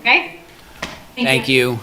Okay? Thank you.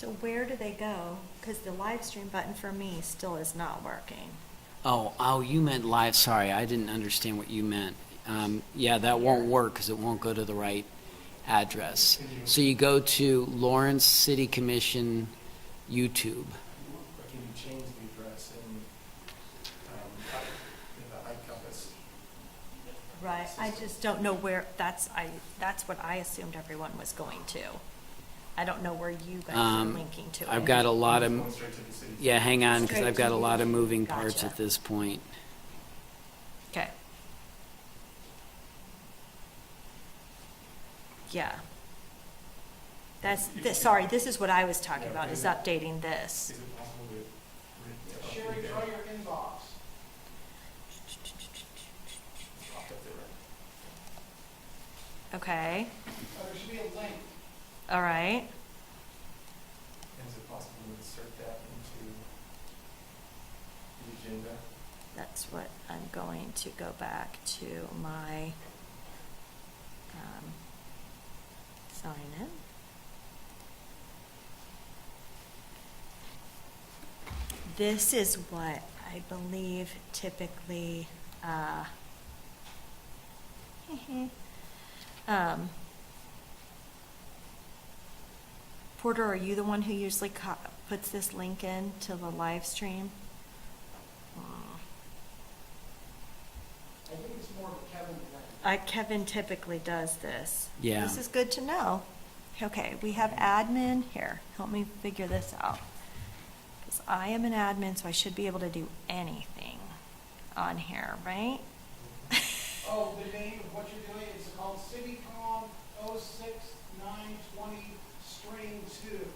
So where do they go? Because the live stream button for me still is not working. Oh, you meant live. Sorry, I didn't understand what you meant. Yeah, that won't work because it won't go to the right address. So you go to Lawrence City Commission YouTube. Or can you change the address in the iCompass? Right. I just don't know where, that's what I assumed everyone was going to. I don't know where you guys are linking to it. I've got a lot Going of, straight to the city. yeah, hang on, because Straight I've got to a lot of moving parts Gotcha. at this point. Okay. Yeah. Sorry, this is what I was talking about, is updating this. Is it possible to? Sherry, try your inbox. Drop it there. Okay, There should be a link. all right. And is it possible to insert that into the agenda? That's what I'm going to go back to my sign in. This is what I believe typically, Porter, are you the one who usually puts this link in to the live stream? I think it's more of a Kevin thing. Kevin typically does this. Yeah. This is good to know. Okay, we have admin here. Help me figure this out. Because I am an admin, so I should be able to do anything on here, right? Oh, the name of what you're doing, it's called CityCom 06920 Stream 2.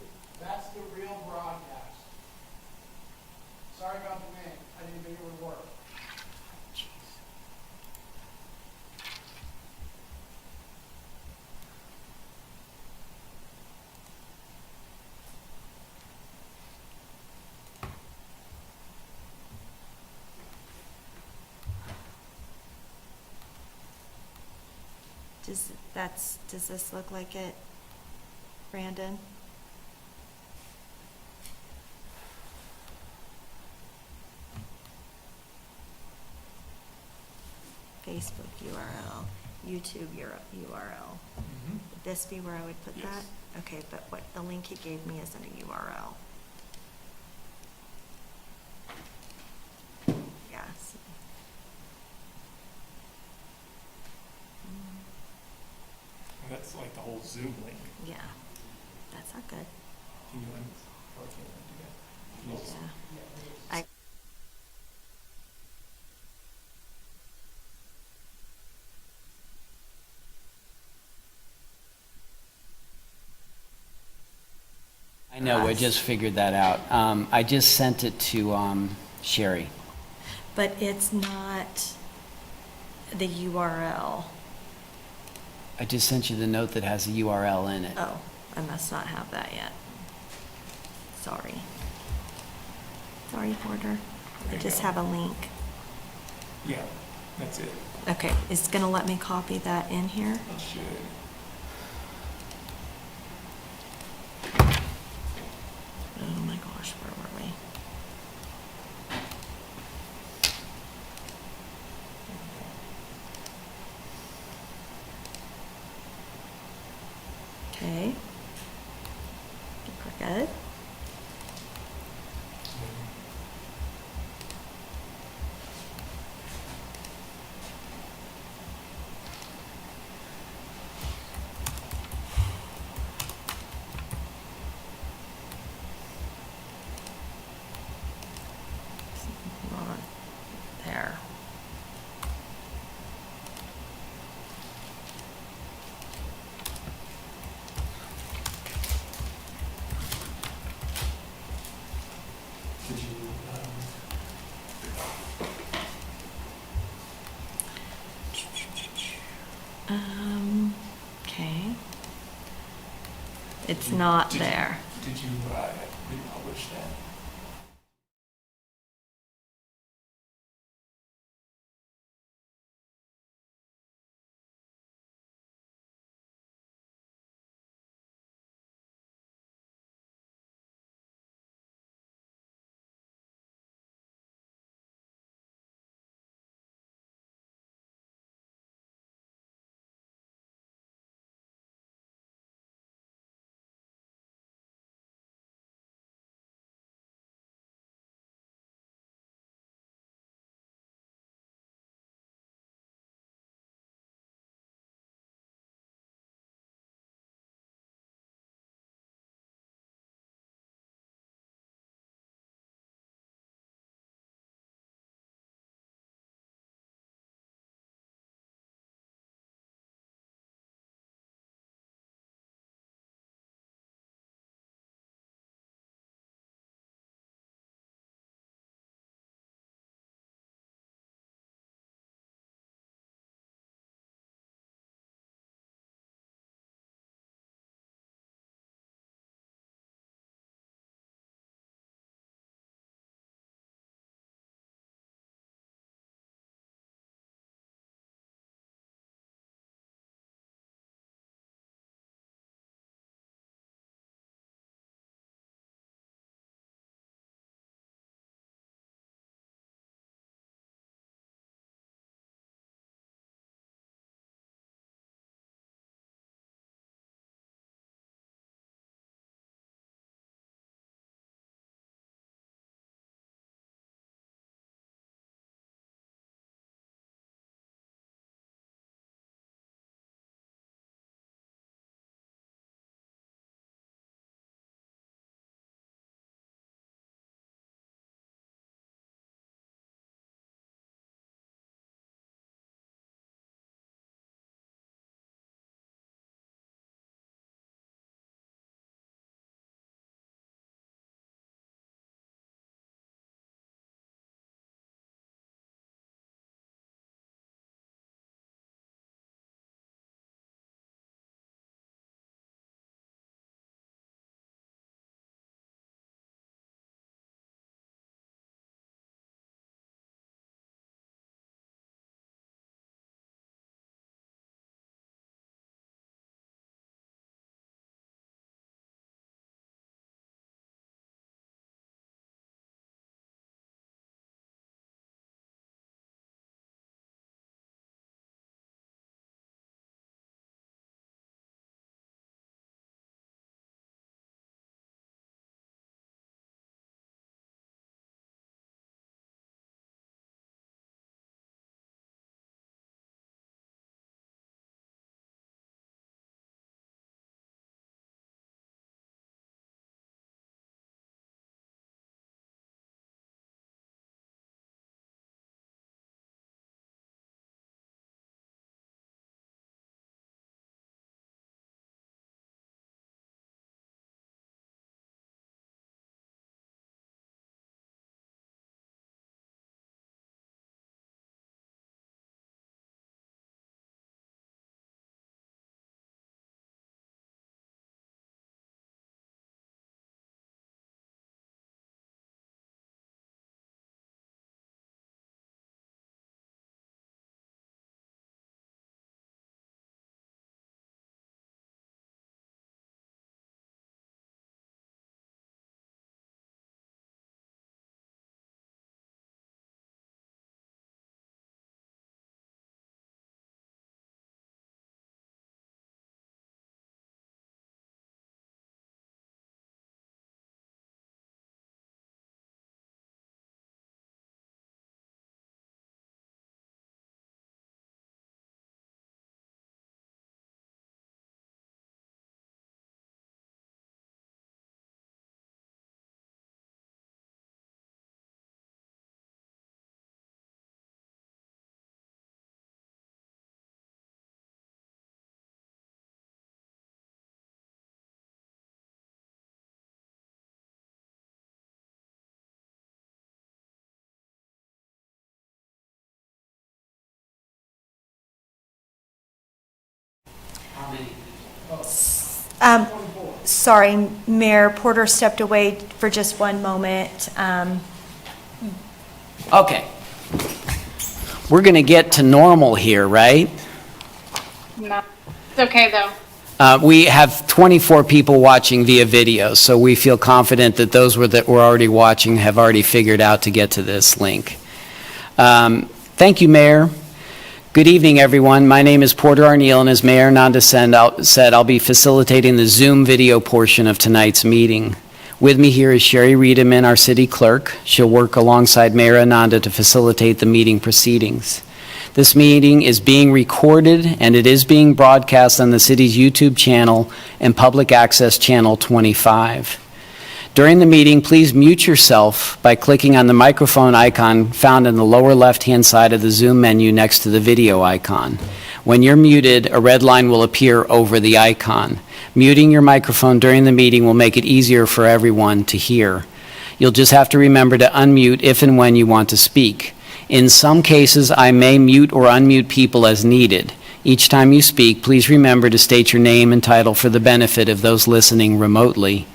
That's the real broadcast. Sorry about the name. I didn't think it would work. Does this look like it, Brandon? Facebook URL, YouTube URL. Would this be where I would put that? Okay, but what the link he gave me isn't a URL. Yes. That's like the whole Zoom link. Yeah, that's not good. Can you or can you do that? Yeah. I know, I just figured that out. I just sent it to Sherry. But it's not the URL. I just sent you the note that has a URL in it. Oh, I must not have that yet. Sorry. Sorry, Porter. I just have a link. Yeah, that's it. Okay, it's gonna let me copy that in here? It should. Oh my gosh, where were we? Okay. I think we're good. Not there. Did you, Okay. It's not did you- there. Did you republish that? How many? Um, Sorry, Mayor Porter stepped away for just one moment. Okay. We're going to get to normal here, right? No, it's okay though. We have 24 people watching via video, so we feel confident that those that were already watching have already figured out to get to this link. Thank you, Mayor. Good evening, everyone. My name is Porter Arneal, and as Mayor Nanda said, I'll be facilitating the Zoom video portion of tonight's meeting. With me here is Sherry Riedemann, our city clerk. She'll work alongside Mayor Ananda to facilitate the meeting proceedings. This meeting is being recorded, and it is being broadcast on the city's YouTube channel and Public Access Channel 25. During the meeting, please mute yourself by clicking on the microphone icon found in the lower left-hand side of the Zoom menu next to the video icon. When you're muted, a red line will appear over the icon. Muting your microphone during the meeting will make it easier for everyone to hear. You'll just have to remember to unmute if and when you want to speak. In some cases, I may mute or unmute people as needed. Each time you speak, please remember to state your name and title for the benefit of those listening remotely.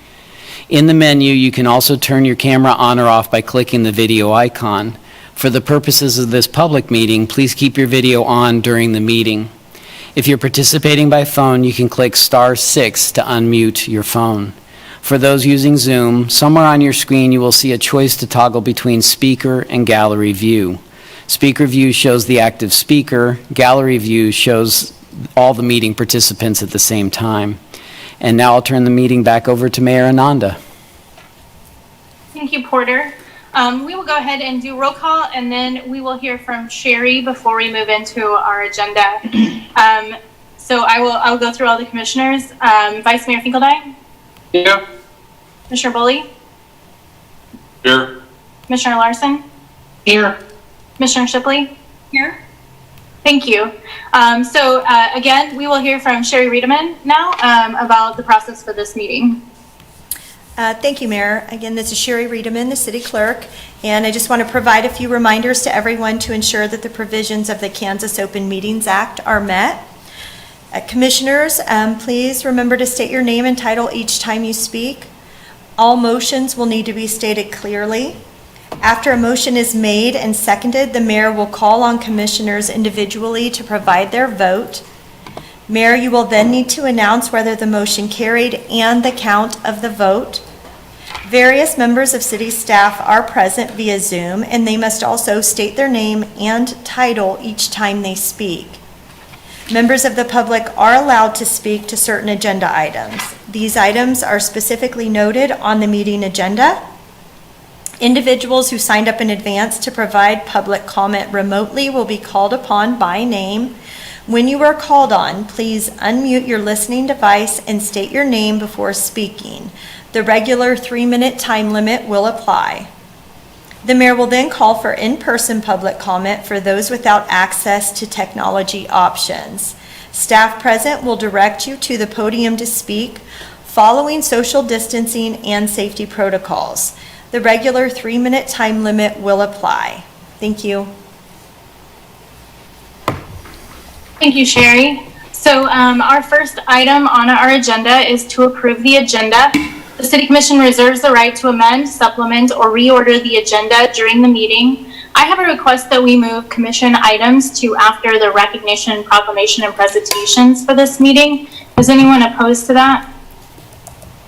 In the menu, you can also turn your camera on or off by clicking the video icon. For the purposes of this public meeting, please keep your video on during the meeting. If you're participating by phone, you can click *6 to unmute your phone. For those using Zoom, somewhere on your screen you will see a choice to toggle between speaker and gallery view. Speaker view shows the active speaker. Gallery view shows all the meeting participants at the same time. And now I'll turn the meeting back over to Mayor Ananda. Thank you, Porter. We will go ahead and do roll call, and then we will hear from Sherry before we move into our agenda. So I will go through all the commissioners. Vice Mayor Finkeldine? Here. Commissioner Bully? Here. Commissioner Larson? Here. Commissioner Shipley? Here. Thank you. Again, we will hear from Sherry Riedemann now about the process for this meeting. Thank you, Mayor. Again, this is Sherry Riedemann, the city clerk, and I just want to provide a few reminders to everyone to ensure that the provisions of the Kansas Open Meetings Act are met. Commissioners, please remember to state your name and title each time you speak. All motions will need to be stated clearly. After a motion is made and seconded, the mayor will call on commissioners individually to provide their vote. Mayor, you will then need to announce whether the motion carried and the count of the vote. Various members of city staff are present via Zoom, and they must also state their name and title each time they speak. Members of the public are allowed to speak to certain agenda items. These items are specifically noted on the meeting agenda. Individuals who signed up in advance to provide public comment remotely will be called upon by name. When you are called on, please unmute your listening device and state your name before speaking. The regular 3-minute time limit will apply. The mayor will then call for in-person public comment for those without access to technology options. Staff present will direct you to the podium to speak, following social distancing and safety protocols. The regular 3-minute time limit will apply. Thank you. Thank you, Sherry. So our first item on our agenda is to approve the agenda. The City Commission reserves the right to amend, supplement, or reorder the agenda during the meeting. I have a request that we move commission items to after the recognition, proclamation, and presentations for this meeting. Is anyone opposed to that?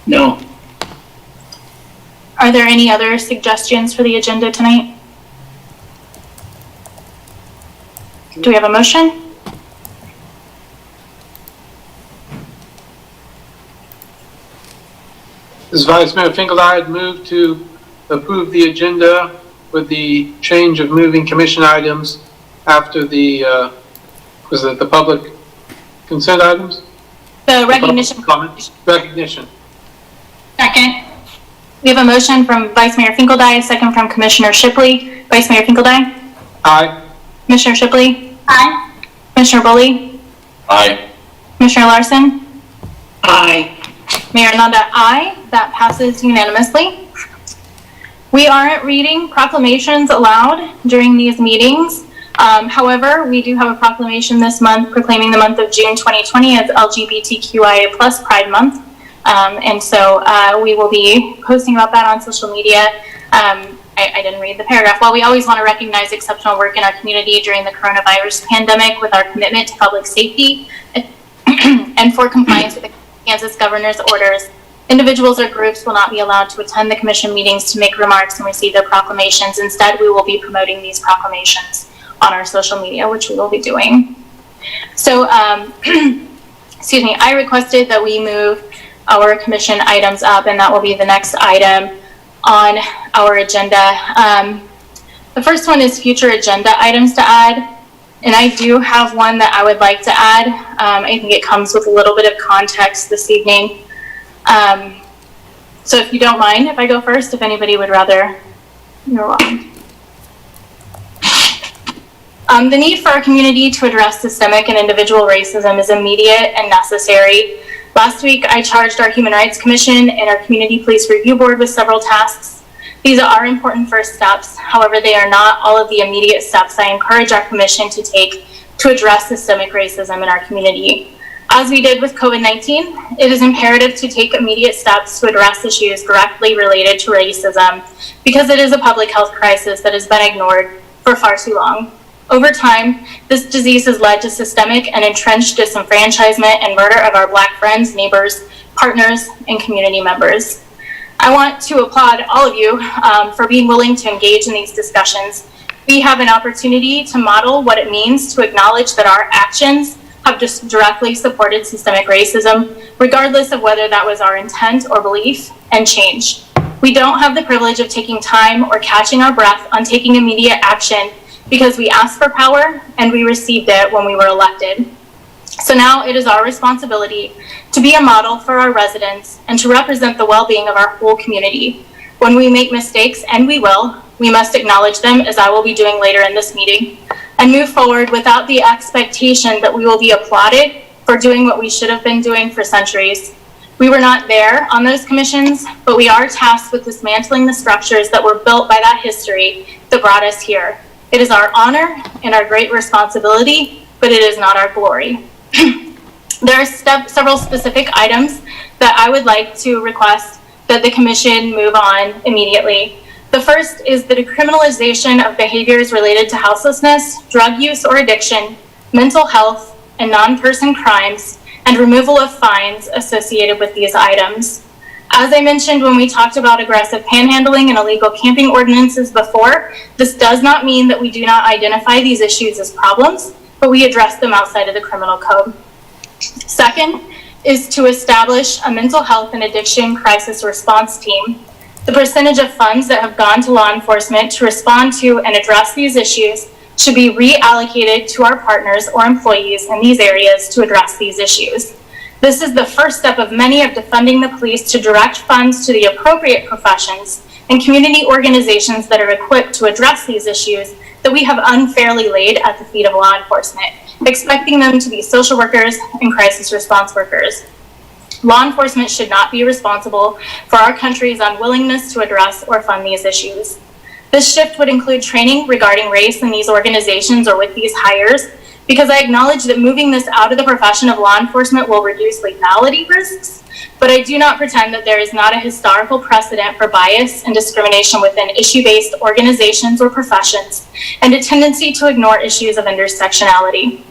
No. Are there any other suggestions for the agenda tonight? Do we have a motion? As Vice Mayor Finkel, I'd move to approve the agenda with the change of moving commission items after the, was it the public consent items? The recognition. Comments? Recognition. Second. We have a motion from Vice Mayor Finkeldine, a second from Commissioner Shipley. Vice Mayor Finkeldine? Aye. Commissioner Shipley? Aye. Commissioner Bully? Aye. Commissioner Larson? Aye. Mayor Nanda, aye. That passes unanimously. We aren't reading proclamations aloud during these meetings. However, we do have a proclamation this month proclaiming the month of June 2020 as LGBTQIA plus Pride Month. And so we will be posting about that on social media. I didn't read the paragraph. While we always want to recognize exceptional work in our community during the coronavirus pandemic with our commitment to public safety and for compliance with the Kansas governor's orders, individuals or groups will not be allowed to attend the commission meetings to make remarks and receive their proclamations. Instead, we will be promoting these proclamations on our social media, which we will be doing. So, excuse me, I requested that we move our commission items up, and that will be the next item on our agenda. The first one is future agenda items to add, and I do have one that I would like to add. I think it comes with a little bit of context this evening. So if you don't mind, if I go first, if anybody would rather, you're welcome. The need for our community to address systemic and individual racism is immediate and necessary. Last week, I charged our Human Rights Commission and our Community Police Review Board with several tasks. These are important first steps. However, they are not all of the immediate steps I encourage our commission to take to address systemic racism in our community. As we did with COVID-19, it is imperative to take immediate steps to address issues directly related to racism because it is a public health crisis that has been ignored for far too long. Over time, this disease has led to systemic and entrenched disenfranchisement and murder of our Black friends, neighbors, partners, and community members. I want to applaud all of you for being willing to engage in these discussions. We have an opportunity to model what it means to acknowledge that our actions have just directly supported systemic racism, regardless of whether that was our intent or belief, and change. We don't have the privilege of taking time or catching our breath on taking immediate action because we asked for power and we received it when we were elected. So now it is our responsibility to be a model for our residents and to represent the well-being of our whole community. When we make mistakes, and we will, we must acknowledge them, as I will be doing later in this meeting, and move forward without the expectation that we will be applauded for doing what we should have been doing for centuries. We were not there on those commissions, but we are tasked with dismantling the structures that were built by that history that brought us here. It is our honor and our great responsibility, but it is not our glory. There are several specific items that I would like to request that the commission move on immediately. The first is the decriminalization of behaviors related to houselessness, drug use or addiction, mental health, and non-person crimes, and removal of fines associated with these items. As I mentioned when we talked about aggressive panhandling and illegal camping ordinances before, this does not mean that we do not identify these issues as problems, but we address them outside of the criminal code. Second is to establish a mental health and addiction crisis response team. The percentage of funds that have gone to law enforcement to respond to and address these issues should be reallocated to our partners or employees in these areas to address these issues. This is the first step of many of defunding the police to direct funds to the appropriate professions and community organizations that are equipped to address these issues that we have unfairly laid at the feet of law enforcement, expecting them to be social workers and crisis response workers. Law enforcement should not be responsible for our country's unwillingness to address or fund these issues. This shift would include training regarding race in these organizations or with these hires, because I acknowledge that moving this out of the profession of law enforcement will reduce lethality risks, but I do not pretend that there is not a historical precedent for bias and discrimination within issue-based organizations or professions, and a tendency to ignore issues of intersectionality.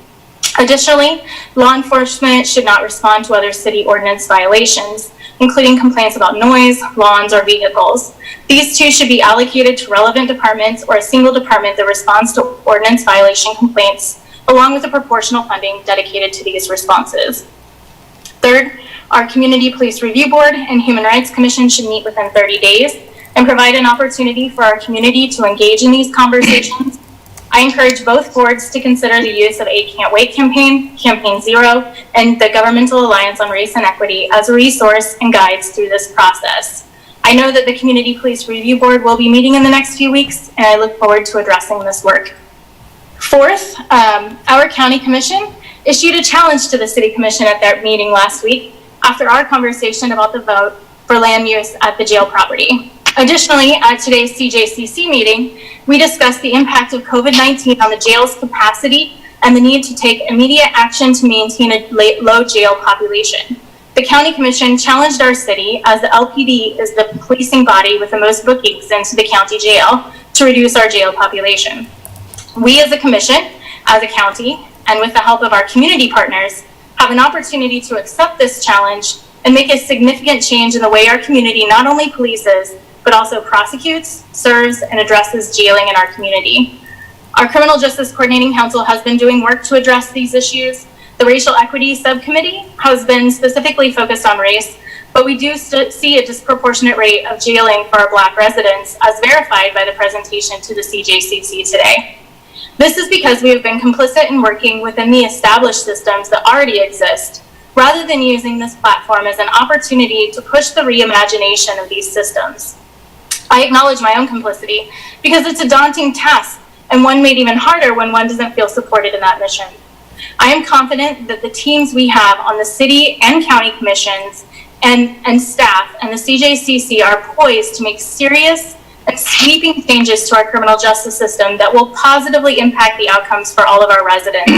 Additionally, law enforcement should not respond to other city ordinance violations, including complaints about noise, lawns, or vehicles. These too should be allocated to relevant departments or a single department that responds to ordinance violation complaints, along with the proportional funding dedicated to these responses. Third, our Community Police Review Board and Human Rights Commission should meet within 30 days and provide an opportunity for our community to engage in these conversations. I encourage both boards to consider the use of a Can't Wait campaign, Campaign Zero, and the Governmental Alliance on Race and Equity as a resource and guides through this process. I know that the Community Police Review Board will be meeting in the next few weeks, and I look forward to addressing this work. Fourth, our County Commission issued a challenge to the City Commission at their meeting last week after our conversation about the vote for land use at the jail property. Additionally, at today's CJCC meeting, we discussed the impact of COVID-19 on the jail's capacity and the need to take immediate action to maintain a low jail population. The County Commission challenged our city, as the LPD is the policing body with the most bookings into the county jail, to reduce our jail population. We as a commission, as a county, and with the help of our community partners, have an opportunity to accept this challenge and make a significant change in the way our community not only polices, but also prosecutes, serves, and addresses jailing in our community. Our Criminal Justice Coordinating Council has been doing work to address these issues. The Racial Equity Subcommittee has been specifically focused on race, but we do see a disproportionate rate of jailing for our Black residents, as verified by the presentation to the CJCC today. This is because we have been complicit in working within the established systems that already exist, rather than using this platform as an opportunity to push the reimagination of these systems. I acknowledge my own complicity because it's a daunting task, and one made even harder when one doesn't feel supported in that mission. I am confident that the teams we have on the city and county commissions and staff and the CJCC are poised to make serious and sweeping changes to our criminal justice system that will positively impact the outcomes for all of our residents.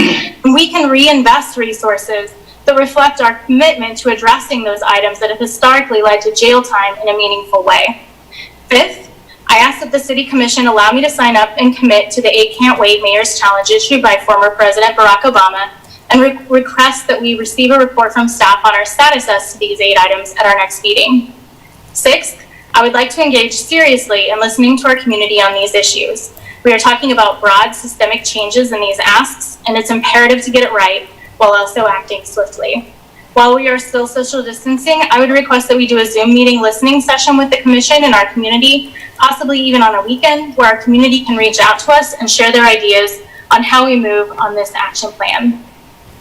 And we can reinvest resources that reflect our commitment to addressing those items that have historically led to jail time in a meaningful way. Fifth, I ask that the City Commission allow me to sign up and commit to the 8 Can't Wait Mayor's Challenge issued by former President Barack Obama, and request that we receive a report from staff on our status as to these 8 items at our next meeting. Sixth, I would like to engage seriously in listening to our community on these issues. We are talking about broad systemic changes in these asks, and it's imperative to get it right while also acting swiftly. While we are still social distancing, I would request that we do a Zoom meeting listening session with the Commission and our community, possibly even on a weekend, where our community can reach out to us and share their ideas on how we move on this action plan.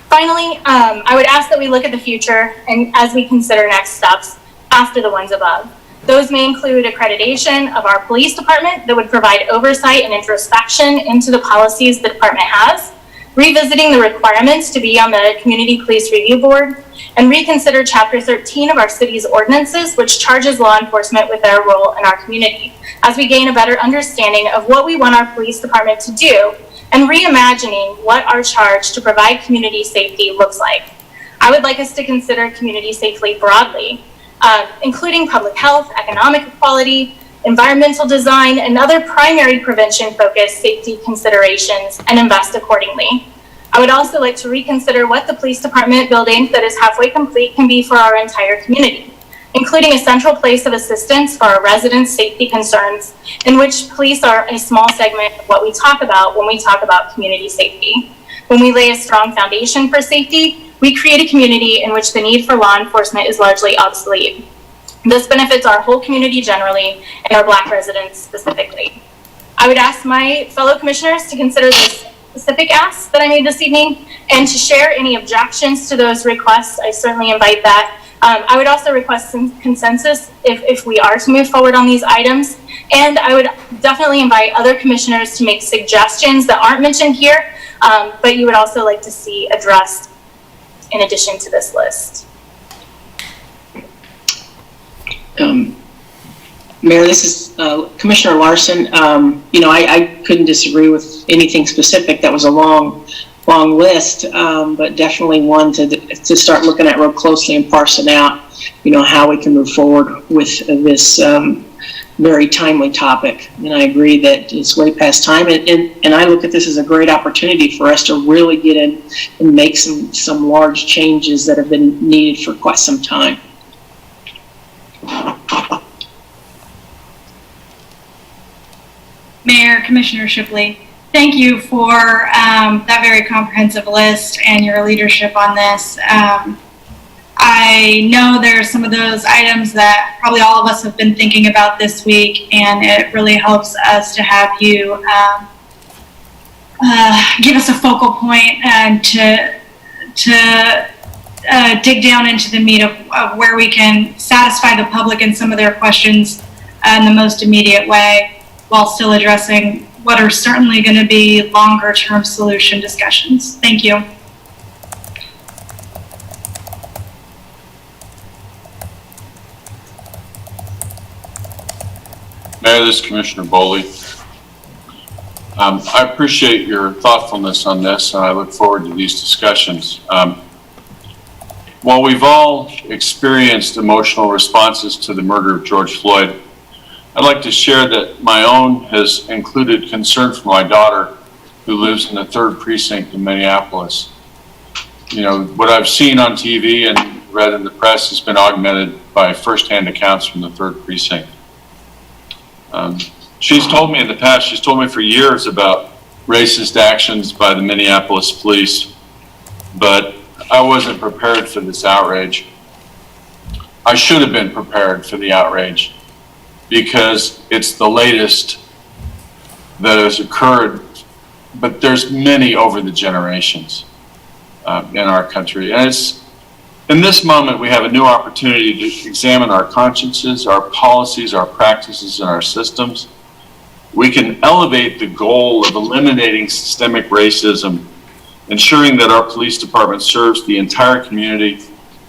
Finally, I would ask that we look at the future and as we consider next steps after the ones above. Those may include accreditation of our police department that would provide oversight and introspection into the policies the department has, revisiting the requirements to be on the Community Police Review Board, and reconsider Chapter 13 of our city's ordinances, which charges law enforcement with their role in our community, as we gain a better understanding of what we want our police department to do, and reimagining what our charge to provide community safety looks like. I would like us to consider community safety broadly, including public health, economic equality, environmental design, and other primary prevention-focused safety considerations, and invest accordingly. I would also like to reconsider what the police department building that is halfway complete can be for our entire community, including a central place of assistance for our residents' safety concerns, in which police are a small segment of what we talk about when we talk about community safety. When we lay a strong foundation for safety, we create a community in which the need for law enforcement is largely obsolete. This benefits our whole community generally and our Black residents specifically. I would ask my fellow commissioners to consider this specific asks that I made this evening and to share any objections to those requests. I certainly invite that. I would also request some consensus if we are to move forward on these items. And I would definitely invite other commissioners to make suggestions that aren't mentioned here, but you would also like to see addressed in addition to this list. Mayor, this is Commissioner Larson. I couldn't disagree with anything specific. That was a long list, but definitely one to start looking at real closely and parsing out, how we can move forward with this very timely topic. And I agree that it's way past time. And I look at this as a great opportunity for us to really get in and make some large changes that have been needed for quite some time. Mayor, Commissioner Shipley, thank you for that very comprehensive list and your leadership on this. I know there's some of those items that probably all of us have been thinking about this week, and it really helps us to have you give us a focal point and to dig down into the meat of where we can satisfy the public in some of their questions in the most immediate way, while still addressing what are certainly going to be longer term solution discussions. Thank you. Mayor, this is Commissioner Boley. I appreciate your thoughtfulness on this, and I look forward to these discussions. While we've all experienced emotional responses to the murder of George Floyd, I'd like to share that my own has included concern for my daughter who lives in the 3rd precinct in Minneapolis. You know, what I've seen on TV and read in the press has been augmented by firsthand accounts from the 3rd precinct. She's told me in the past, she's told me for years about racist actions by the Minneapolis police, but I wasn't prepared for this outrage. I should have been prepared for the outrage because it's the latest that has occurred, but there's many over the generations in our country. And it's, in this moment, we have a new opportunity to examine our consciences, our policies, our practices, and our systems. We can elevate the goal of eliminating systemic racism, ensuring that our police department serves the entire community,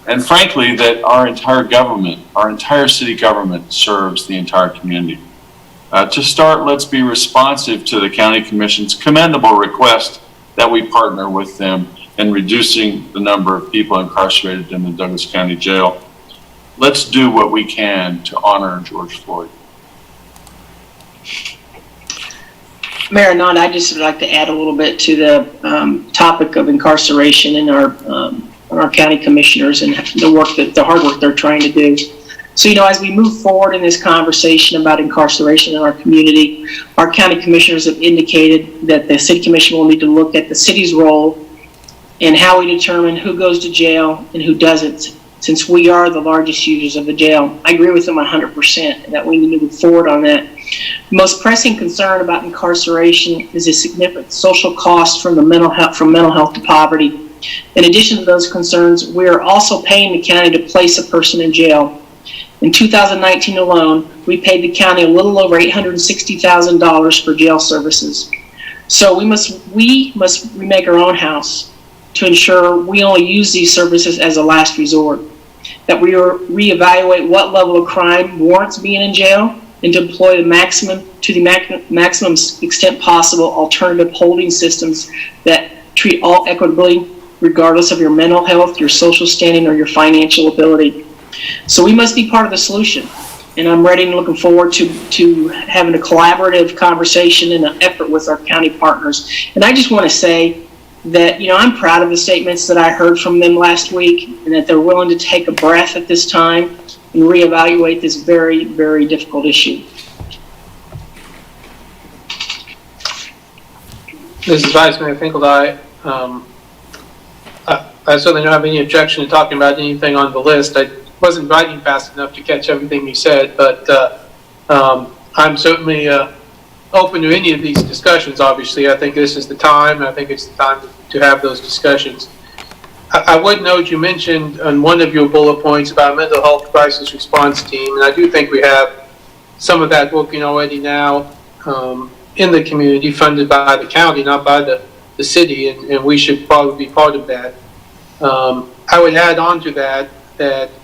and frankly, that our entire government, our entire city government serves the entire community. To start, let's be responsive to the County Commission's commendable request that we partner with them in reducing the number of people incarcerated in the Douglas County Jail. Let's do what we can to honor George Floyd. Mayor Anand, I'd just like to add a little bit to the topic of incarceration in our county commissioners and the hard work they're trying to do. So, you know, as we move forward in this conversation about incarceration in our community, our county commissioners have indicated that the city commission will need to look at the city's role and how we determine who goes to jail and who doesn't, since we are the largest users of the jail. I agree with them 100% that we need to move forward on that. The most pressing concern about incarceration is a significant social cost from mental health to poverty. In addition to those concerns, we are also paying the county to place a person in jail. In 2019 alone, we paid the county a little over $860,000 for jail services. So we must remake our own house to ensure we only use these services as a last resort, that we reevaluate what level of crime warrants being in jail, and to employ the maximum extent possible alternative holding systems that treat all equitably, regardless of your mental health, your social standing, or your financial ability. So we must be part of the solution, and I'm ready and looking forward to having a collaborative conversation and an effort with our county partners. And I just want to say that, you know, I'm proud of the statements that I heard from them last week, and that they're willing to take a breath at this time and reevaluate this very, very difficult issue. This is Vice Mayor Finkeldye. I certainly don't have any objection to talking about anything on the list. I wasn't writing fast enough to catch everything you said, but I'm certainly open to any of these discussions. Obviously, I think this is the time. I think it's the time to have those discussions. I would note you mentioned on one of your bullet points about a mental health crisis response team, and I do think we have some of that working already now in the community, funded by the county, not by the city, and we should probably be part of that. I would add on to that,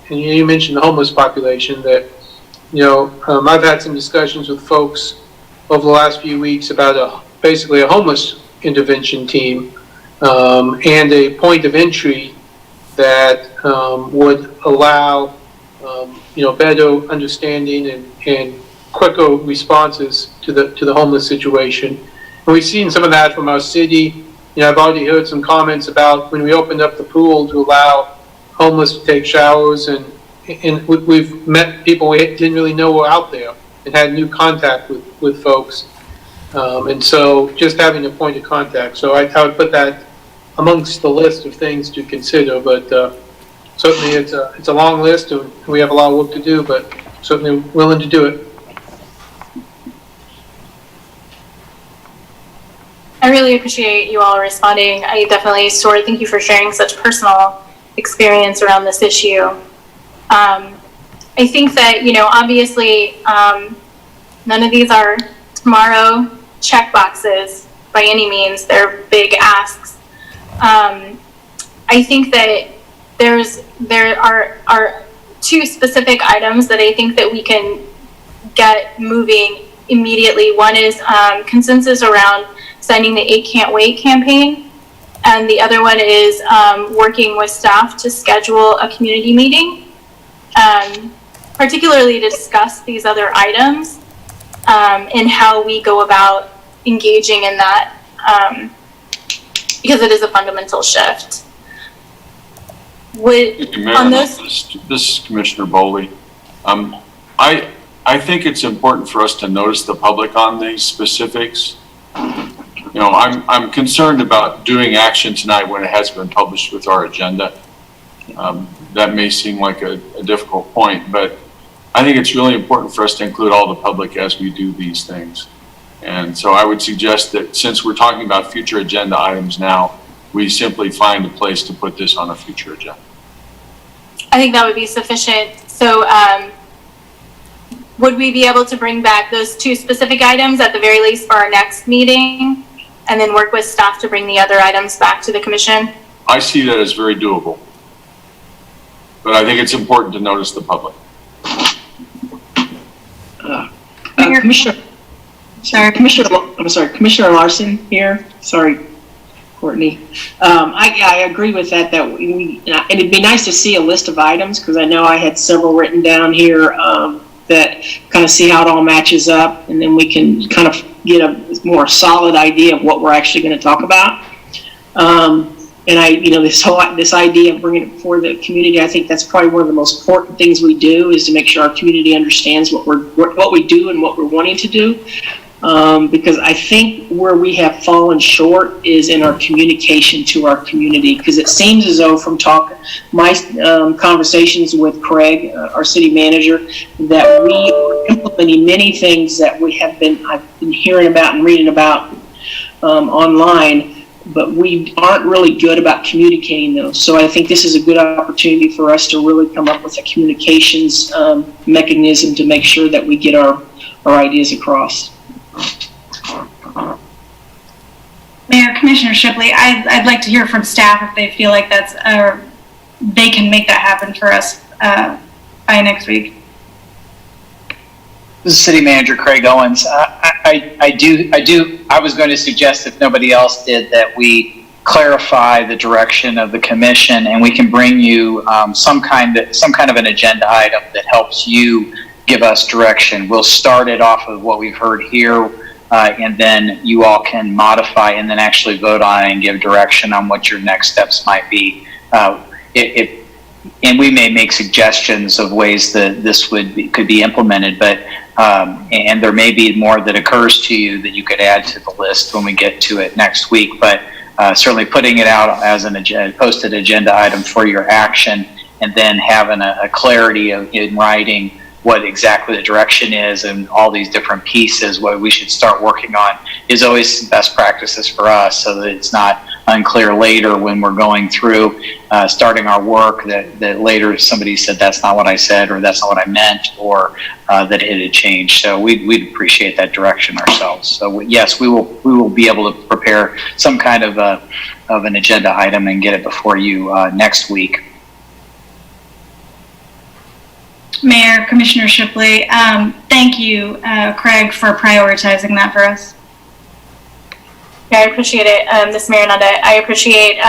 and you mentioned the homeless population, that, you know, I've had some discussions with folks over the last few weeks about basically a homeless intervention team and a point of entry that would allow you know, better understanding and quicker responses to the homeless situation. And we've seen some of that from our city. You know, I've already heard some comments about when we opened up the pool to allow homeless to take showers, and we've met people we didn't really know were out there and had new contact with folks. And so just having a point of contact. So I would put that amongst the list of things to consider, but certainly it's a long list and we have a lot of work to do, but certainly willing to do it. I really appreciate you all responding. I definitely, Story, thank you for sharing such personal experience around this issue. I think that, you know, obviously, none of these are tomorrow check boxes by any means. They're big asks. I think that there are two specific items that I think that we can get moving immediately. One is consensus around signing the 8 Can't Wait campaign, and the other one is working with staff to schedule a community meeting, particularly to discuss these other items and how we go about engaging in that, because it is a fundamental shift. Mayor, On those, this is Commissioner Bowley. I think it's important for us to notice the public on these specifics. You know, I'm concerned about doing action tonight when it hasn't been published with our agenda. That may seem like a difficult point, but I think it's really important for us to include all the public as we do these things. And so I would suggest that since we're talking about future agenda items now, we simply find a place to put this on a future agenda. I think that would be sufficient. So would we be able to bring back those 2 specific items at the very least for our next meeting, and then work with staff to bring the other items back to the commission? I see that as very doable, but I think it's important to notice the public. Commissioner Larson here. Sorry, Courtney. I agree with that. And it'd be nice to see a list of items, because I know I had several written down here that kind of see how it all matches up, and then we can kind of get a more solid idea of what we're actually going to talk about. And this idea of bringing it before the community, I think that's probably one of the most important things we do, is to make sure our community understands what we do and what we're wanting to do. Because I think where we have fallen short is in our communication to our community, because it seems as though from my conversations with Craig, our city manager, that we are implementing many things that I've been hearing about and reading about online, but we aren't really good about communicating those. So I think this is a good opportunity for us to really come up with a communications mechanism to make sure that we get our ideas across. Mayor, Commissioner Shipley, I'd like to hear from staff if they feel like they can make that happen for us by next week. This is City Manager Craig Owens. I was going to suggest, if nobody else did, that we clarify the direction of the commission, and we can bring you some kind of an agenda item that helps you give us direction. We'll start it off of what we've heard here, and then you all can modify and then actually vote on it and give direction on what your next steps might be. And we may make suggestions of ways that this could be implemented, but and there may be more that occurs to you that you could add to the list when we get to it next week. But certainly putting it out as a posted agenda item for your action, and then having a clarity in writing what exactly the direction is and all these different pieces, what we should start working on, is always best practices for us, so that it's not unclear later when we're going through starting our work that later somebody said that's not what I said, or that's not what I meant, or that it had changed. So we'd appreciate that direction ourselves. So yes, we will be able to prepare some kind of an agenda item and get it before you next week. Mayor, Commissioner Shipley, thank you, Craig, for prioritizing that for us. Yeah, I appreciate it, Ms. Marinanda. I appreciate,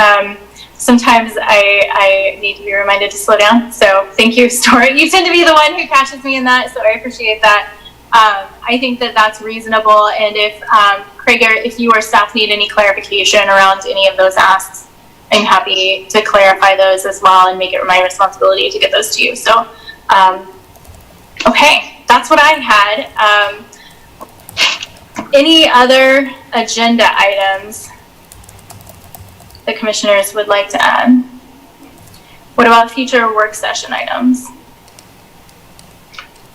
sometimes I need to be reminded to slow down. So thank you, Stuart. You tend to be the one who catches me in that, so I appreciate that. I think that that's reasonable. And if, Craig, if you or staff need any clarification around any of those asks, I'm happy to clarify those as well and make it my responsibility to get those to you. So, okay, that's what I had. Any other agenda items the commissioners would like to add? What about future work session items?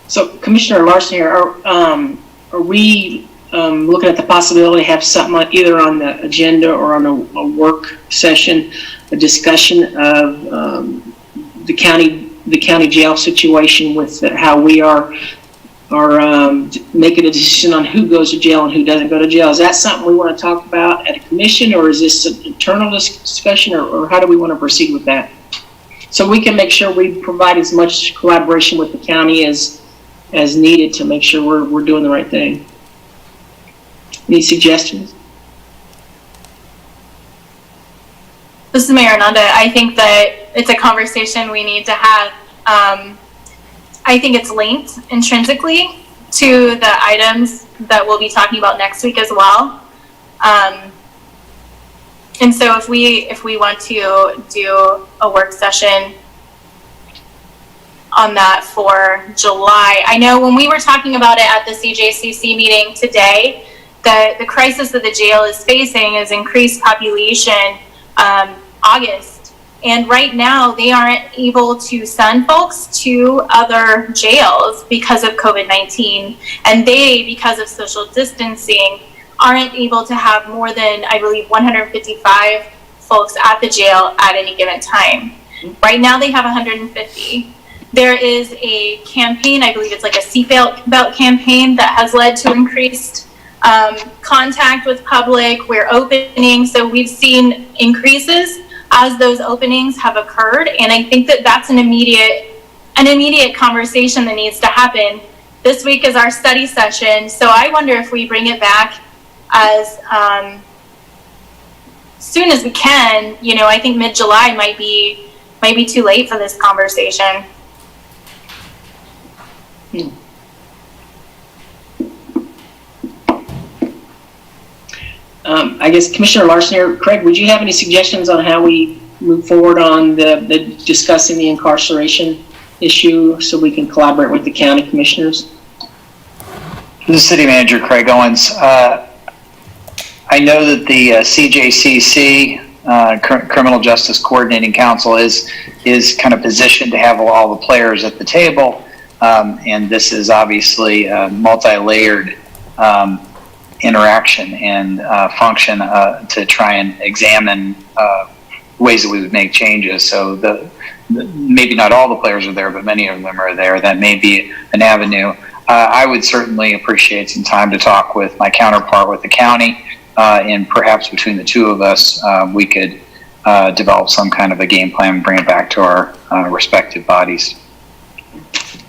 So, Commissioner Larson here, are we looking at the possibility to have something either on the agenda or on a work session, a discussion of the county jail situation, with how we are making a decision on who goes to jail and who doesn't go to jail? Is that something we want to talk about at a commission, or is this an internal discussion, or how do we want to proceed with that? So we can make sure we provide as much collaboration with the county as as needed to make sure we're doing the right thing. Any suggestions? This is Mayor Nanda. I think that it's a conversation we need to have. I think it's linked intrinsically to the items that we'll be talking about next week as well. And so if we want to do a work session on that for July, I know when we were talking about it at the CJCC meeting today, the crisis that the jail is facing is increased population, August. And right now they aren't able to send folks to other jails because of COVID-19. And they, because of social distancing, aren't able to have more than, I believe, 155 folks at the jail at any given time. Right now they have 150. There is a campaign, I believe it's like a seatbelt campaign that has led to increased contact with public. We're opening, so we've seen increases as those openings have occurred. And I think that that's an immediate conversation that needs to happen. This week is our study session, so I wonder if we bring it back as soon as we can. You know, I think mid-July might be too late for this conversation. I guess Commissioner Larson here. Craig, would you have any suggestions on how we move forward on the discussing the incarceration issue so we can collaborate with the county commissioners? The City Manager, Craig Owens. I know that the CJCC, Criminal Justice Coordinating Council, is kind of positioned to have all the players at the table, and this is obviously a multi-layered interaction and function to try and examine ways that we would make changes. So maybe not all the players are there, but many of them are there. That may be an avenue. I would certainly appreciate some time to talk with my counterpart with the county, and perhaps between the two of us, we could develop some kind of a game plan and bring it back to our respective bodies.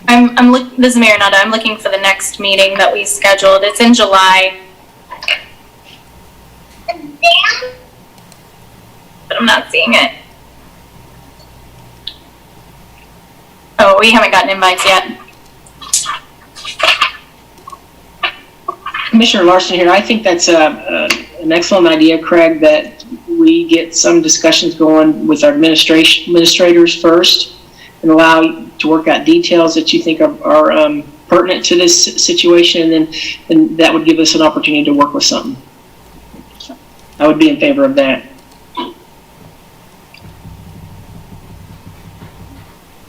This is Mayor Nada. I'm looking for the next meeting that we scheduled. It's in July. But I'm not seeing it. Oh, we haven't gotten invites yet. Commissioner Larson here. I think that's an excellent idea, Craig, that we get some discussions going with our administrators first and allow you to work out details that you think are pertinent to this situation, and that would give us an opportunity to work with something. I would be in favor of that.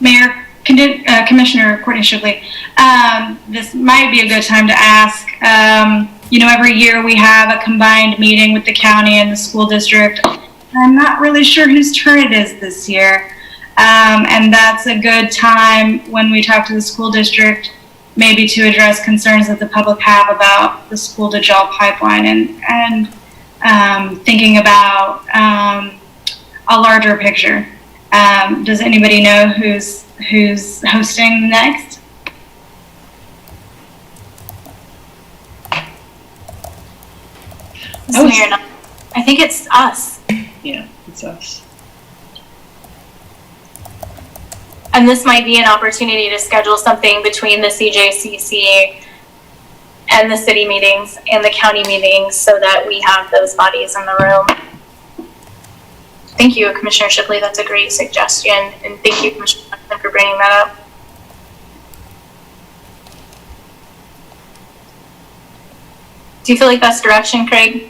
Mayor, Commissioner Courtney Shipley, this might be a good time to ask. You know, every year we have a combined meeting with the county and the school district. I'm not really sure whose turn it is this year. And that's a good time when we talk to the school district, maybe to address concerns that the public have about the school to jail pipeline and thinking about a larger picture. Does anybody know who's hosting next? I think it's us. Yeah, it's us. And this might be an opportunity to schedule something between the CJCC and the city meetings and the county meetings so that we have those bodies in the room. Thank you, Commissioner Shipley. That's a great suggestion. And thank you, Commissioner Johnson, for bringing that up. Do you feel like that's direction, Craig?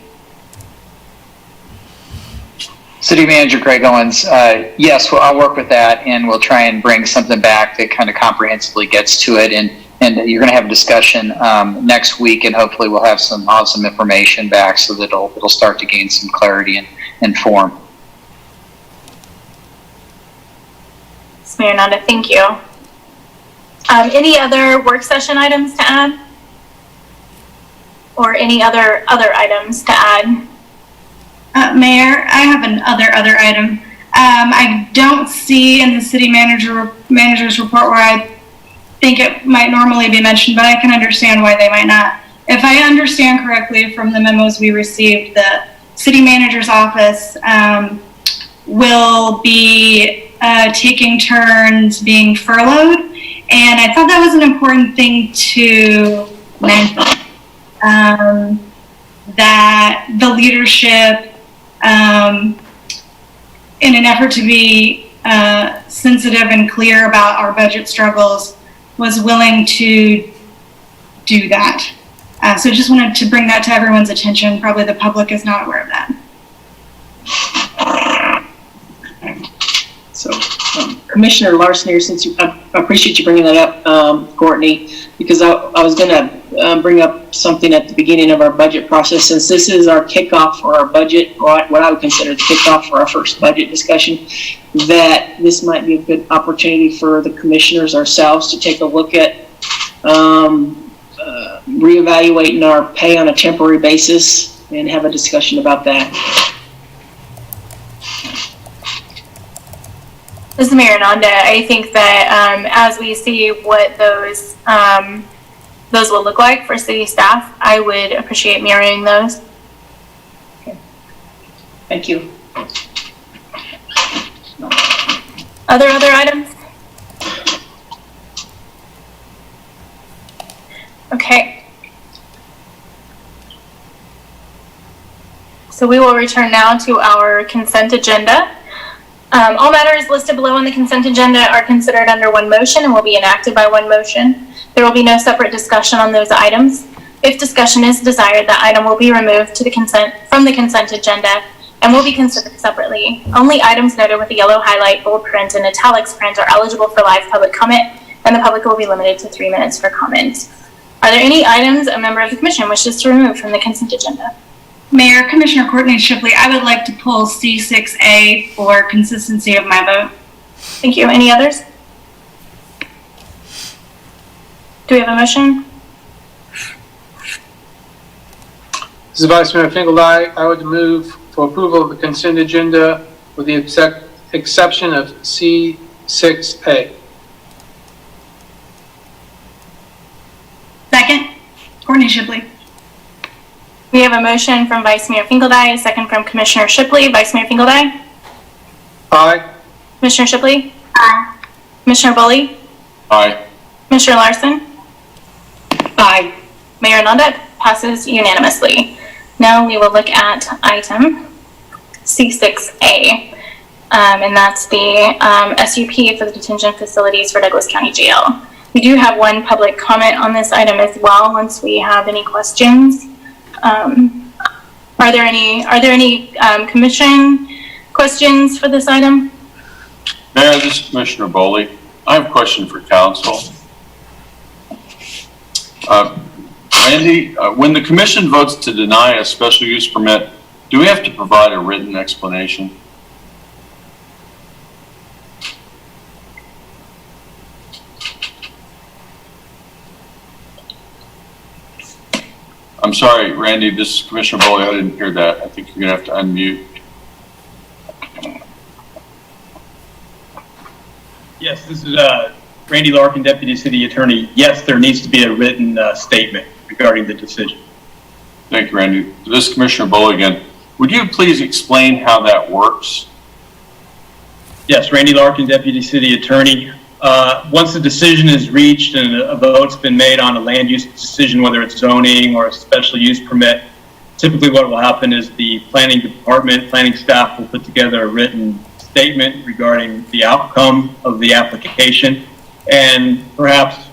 City Manager Craig Owens, yes, well, I'll work with that, and we'll try and bring something back that kind of comprehensively gets to it. And you're going to have a discussion next week, and hopefully we'll have some awesome information back so that it'll start to gain some clarity and form. Mayor Nanda, thank you. Any other work session items to add? Or any other items to add? Mayor, I have an other item. I don't see in the city manager's report where I think it might normally be mentioned, but I can understand why they might not. If I understand correctly from the memos we received, the city manager's office will be taking turns being furloughed, and I thought that was an important thing to mention, that the leadership, in an effort to be sensitive and clear about our budget struggles, was willing to do that. So just wanted to bring that to everyone's attention. Probably the public is not aware of that. So, Commissioner Larson here, since I appreciate you bringing that up, Courtney, because I was going to bring up something at the beginning of our budget process, since this is our kickoff for our budget, or what I would consider the kickoff for our first budget discussion, that this might be a good opportunity for the commissioners ourselves to take a look at reevaluating our pay on a temporary basis and have a discussion about that. This is Mayor Nanda. I think that as we see what those will look like for city staff, I would appreciate mirroring those. Okay. Thank you. Other items? Okay. So we will return now to our consent agenda. All matters listed below on the consent agenda are considered under one motion and will be enacted by one motion. There will be no separate discussion on those items. If discussion is desired, the item will be removed from the consent agenda and will be considered separately. Only items noted with a yellow highlight, bold print, and italics print are eligible for live public comment, and the public will be limited to 3 minutes for comment. Are there any items a member of the commission wishes to remove from the consent agenda? Mayor, Commissioner Courtney Shipley, I would like to pull C6A for consistency of my vote. Thank you. Any others? Do we have a motion? This is Vice Mayor Finkeldye. I would move for approval of the consent agenda with the exception of C6A. Second, Courtney Shipley. We have a motion from Vice Mayor Finkeldye, a second from Commissioner Shipley. Vice Mayor Finkeldye? Aye. Commissioner Shipley? Aye. Commissioner Bully? Aye. Commissioner Larson? Aye. Mayor Nanda? Passes unanimously. Now we will look at item C6A, and that's the SUP for the detention facilities for Douglas County Jail. We do have one public comment on this item as well once we have any questions. Are there any commission questions for this item? Mayor, this is Commissioner Boley. I have a question for council. Randy, when the commission votes to deny a special use permit, do we have to provide a written explanation? I'm sorry, Randy, this is Commissioner Boley. I didn't hear that. I think you're gonna have to unmute. Yes, this is Randy Larkin, Deputy City Attorney. Yes, there needs to be a written statement regarding the decision. Thank you, Randy. This is Commissioner Boley again. Would you please explain how that works? Yes, Randy Larkin, Deputy City Attorney. Once the decision is reached and a vote's been made on a land use decision, whether it's zoning or a special use permit, typically what will happen is the planning department, planning staff will put together a written statement regarding the outcome of the application. And perhaps,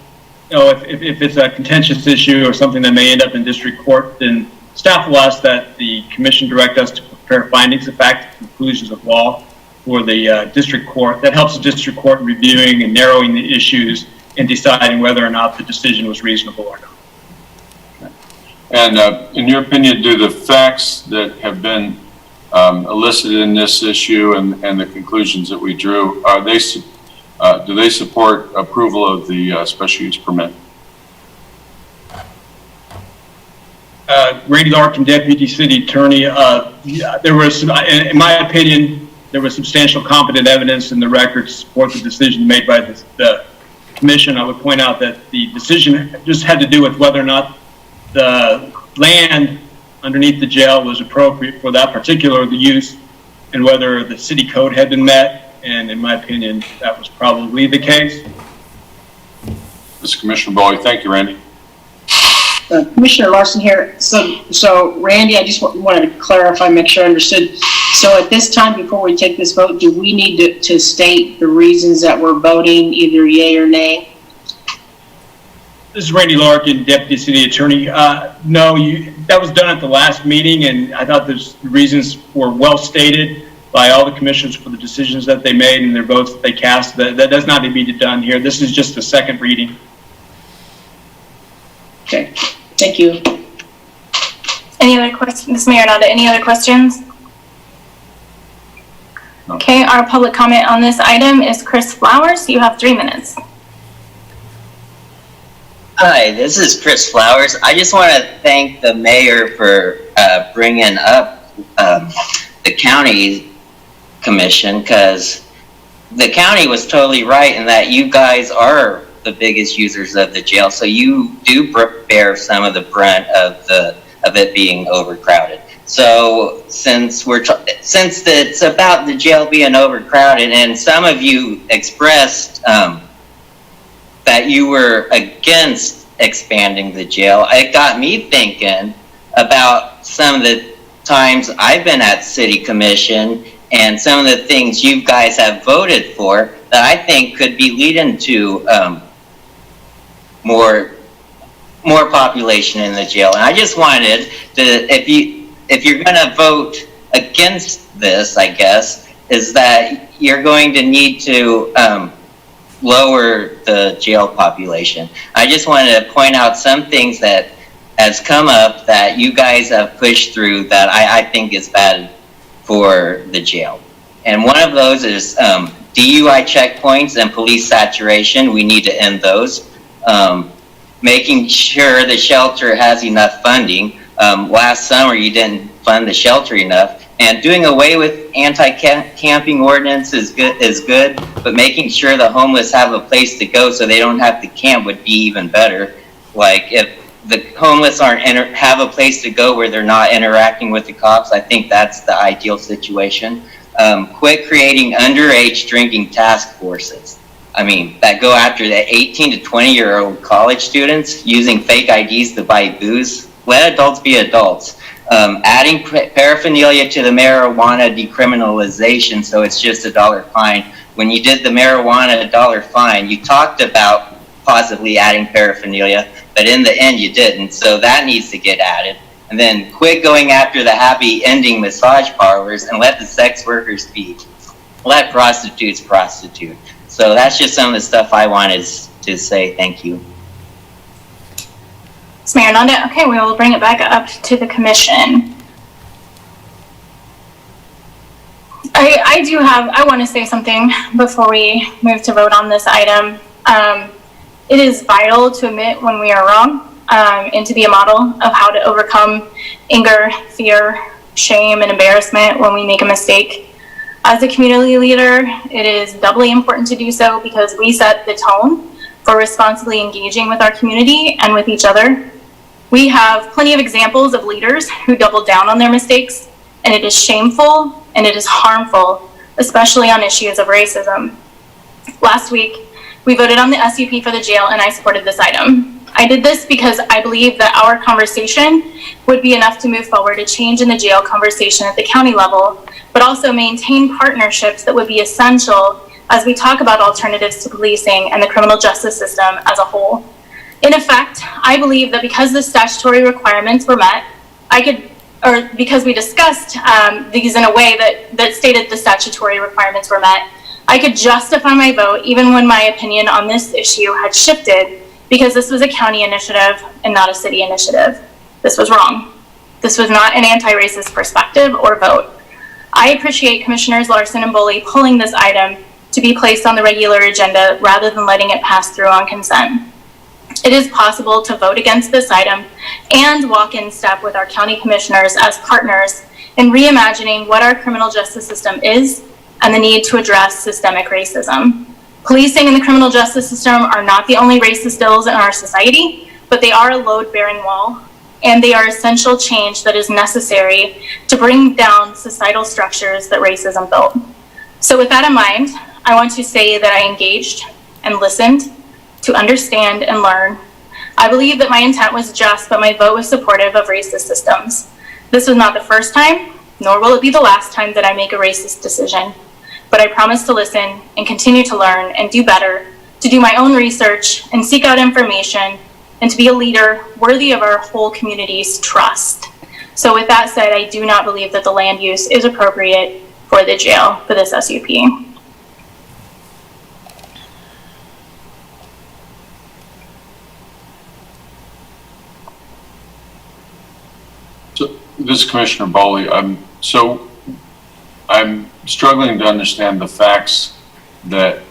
you know, if it's a contentious issue or something that may end up in district court, then staff will ask that the commission direct us to prepare findings of fact, conclusions of law for the district court. That helps the district court in reviewing and narrowing the issues and deciding whether or not the decision was reasonable or not. And in your opinion, do the facts that have been elicited in this issue and the conclusions that we drew, do they support approval of the special use permit? Randy Larkin, Deputy City Attorney. There was, in my opinion, there was substantial competent evidence in the record to support the decision made by the commission, I would point out that the decision just had to do with whether or not the land underneath the jail was appropriate for that particular use and whether the city code had been met. And in my opinion, that was probably the case. This is Commissioner Bowie. Thank you, Randy. Commissioner Larson here. So Randy, I just wanted to clarify, make sure I understood. So at this time, before we take this vote, do we need to state the reasons that we're voting, either yay or nay? This is Randy Larkin, Deputy City Attorney. No, that was done at the last meeting, and I thought the reasons were well stated by all the commissioners for the decisions that they made and their votes that they cast. That does not need to be done here. This is just a second reading. Okay, thank you. Any other questions? Ms. Marinata, any other questions? No. Okay, our public comment on this item is Chris Flowers. You have 3 minutes. Hi, this is Chris Flowers. I just want to thank the mayor for bringing up the county commission, because the county was totally right in that you guys are the biggest users of the jail, so you do bear some of the brunt of it being overcrowded. So since it's about the jail being overcrowded, and some of you expressed that you were against expanding the jail, it got me thinking about some of the times I've been at city commission and some of the things you guys have voted for that I think could be leading to more population in the jail. And I just wanted to, if you're going to vote against this, I guess, is that you're going to need to lower the jail population. I just wanted to point out some things that has come up that you guys have pushed through that I think is bad for the jail. And one of those is DUI checkpoints and police saturation. We need to end those. Making sure the shelter has enough funding. Last summer you didn't fund the shelter enough. And doing away with anti-camping ordinance is good, but making sure the homeless have a place to go so they don't have to camp would be even better. Like if the homeless have a place to go where they're not interacting with the cops, I think that's the ideal situation. Quit creating underage drinking task forces. I mean, that go after the 18 to 20-year-old college students using fake IDs to buy booze. Let adults be adults. Adding paraphernalia to the marijuana decriminalization, so it's just $1 fine. When you did the marijuana $1 fine, you talked about possibly adding paraphernalia, but in the end you didn't, so that needs to get added. And then quit going after the happy ending massage parlors and let the sex workers be. Let prostitutes prostitute. So that's just some of the stuff I wanted to say. Thank you. Ms. Marinata, okay, we will bring it back up to the commission. I want to say something before we move to vote on this item. It is vital to admit when we are wrong and to be a model of how to overcome anger, fear, shame, and embarrassment when we make a mistake. As a community leader, it is doubly important to do so because we set the tone for responsibly engaging with our community and with each other. We have plenty of examples of leaders who doubled down on their mistakes, and it is shameful and it is harmful, especially on issues of racism. Last week, we voted on the SUP for the jail, and I supported this item. I did this because I believe that our conversation would be enough to move forward a change in the jail conversation at the county level, but also maintain partnerships that would be essential as we talk about alternatives to policing and the criminal justice system as a whole. In effect, I believe that because the statutory requirements were met, because we discussed these in a way that stated the statutory requirements were met, I could justify my vote even when my opinion on this issue had shifted because this was a county initiative and not a city initiative. This was wrong. This was not an anti-racist perspective or vote. I appreciate Commissioners Larson and Boley pulling this item to be placed on the regular agenda rather than letting it pass through on consent. It is possible to vote against this item and walk in step with our county commissioners as partners in reimagining what our criminal justice system is and the need to address systemic racism. Policing and the criminal justice system are not the only racist ills in our society, but they are a load-bearing wall, and they are essential change that is necessary to bring down societal structures that racism built. So with that in mind, I want to say that I engaged and listened to understand and learn. I believe that my intent was just, but my vote was supportive of racist systems. This was not the first time, nor will it be the last time that I make a racist decision. But I promise to listen and continue to learn and do better, to do my own research and seek out information, and to be a leader worthy of our whole community's trust. So with that said, I do not believe that the land use is appropriate for the jail for this SUP. So, this is Commissioner Bowley. I'm struggling to understand the facts that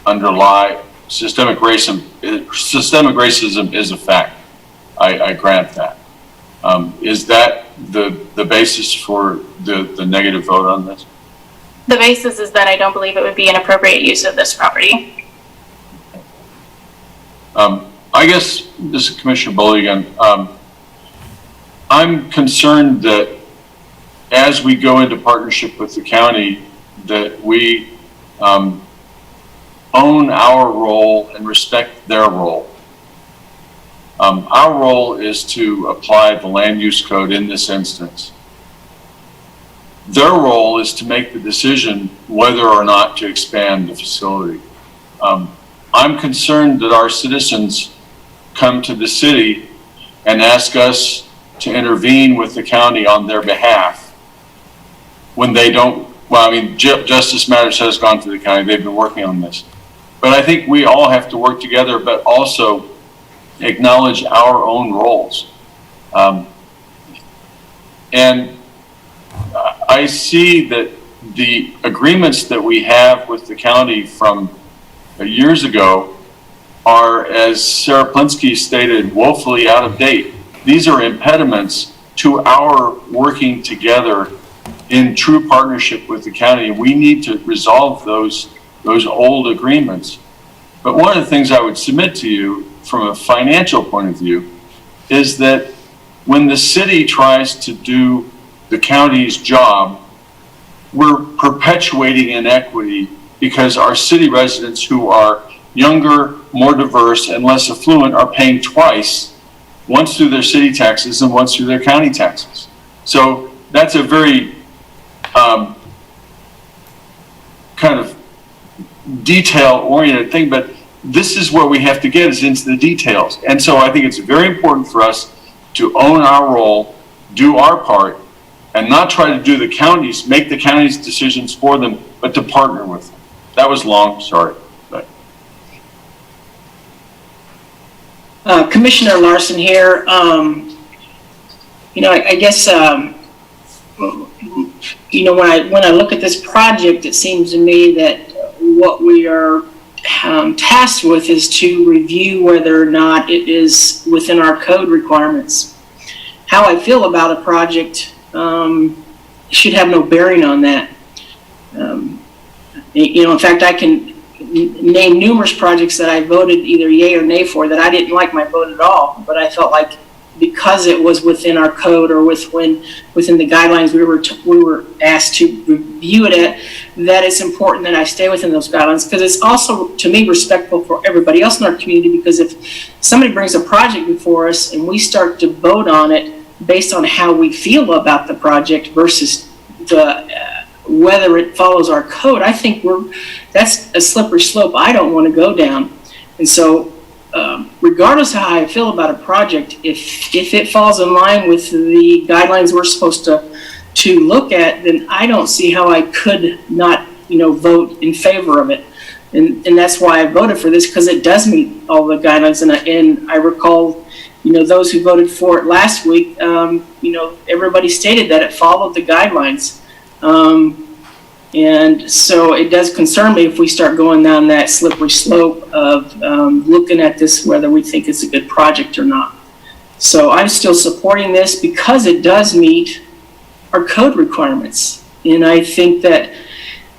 underlie systemic racism. Systemic racism is a fact. I grant that. Is that the basis for the negative vote on this? The basis is that I don't believe it would be an appropriate use of this property. I guess this is Commissioner Bowley again. I'm concerned that as we go into partnership with the county, that we own our role and respect their role. Our role is to apply the land use code in this instance. Their role is to make the decision whether or not to expand the facility. I'm concerned that our citizens come to the city and ask us to intervene with the county on their behalf when they don't. Well, I mean, Justice Matters has gone to the county. They've been working on this. But I think we all have to work together, but also acknowledge our own roles. And I see that the agreements that we have with the county from years ago are, as Sarah Plinsky stated, woefully out of date. These are impediments to our working together in true partnership with the county. We need to resolve those old agreements. But one of the things I would submit to you from a financial point of view is that when the city tries to do the county's job, we're perpetuating inequity because our city residents who are younger, more diverse, and less affluent are paying twice, once through their city taxes and once through their county taxes. So that's a very kind of detail-oriented thing, but this is where we have to get is into the details. And so I think it's very important for us to own our role, do our part, and not try to do the counties, make the counties' decisions for them, but to partner with them. That was long, sorry. But. Commissioner Larson here. I guess, when I look at this project, it seems to me that what we are tasked with is to review whether or not it is within our code requirements. How I feel about a project should have no bearing on that. In fact, I can name numerous projects that I voted either yay or nay for that I didn't like my vote at all, but I felt like because it was within our code or within the guidelines we were asked to review it at, that it's important that I stay within those guidelines, because it's also, to me, respectful for everybody else in our community, because if somebody brings a project before us and we start to vote on it based on how we feel about the project versus whether it follows our code, I think that's a slippery slope I don't want to go down. And so regardless of how I feel about a project, if it falls in line with the guidelines we're supposed to look at, then I don't see how I could not, vote in favor of it. And that's why I voted for this, because it does meet all the guidelines. And I recall, those who voted for it last week, everybody stated that it followed the guidelines. And so it does concern me if we start going down that slippery slope of looking at this, whether we think it's a good project or not. So I'm still supporting this because it does meet our code requirements. And I think that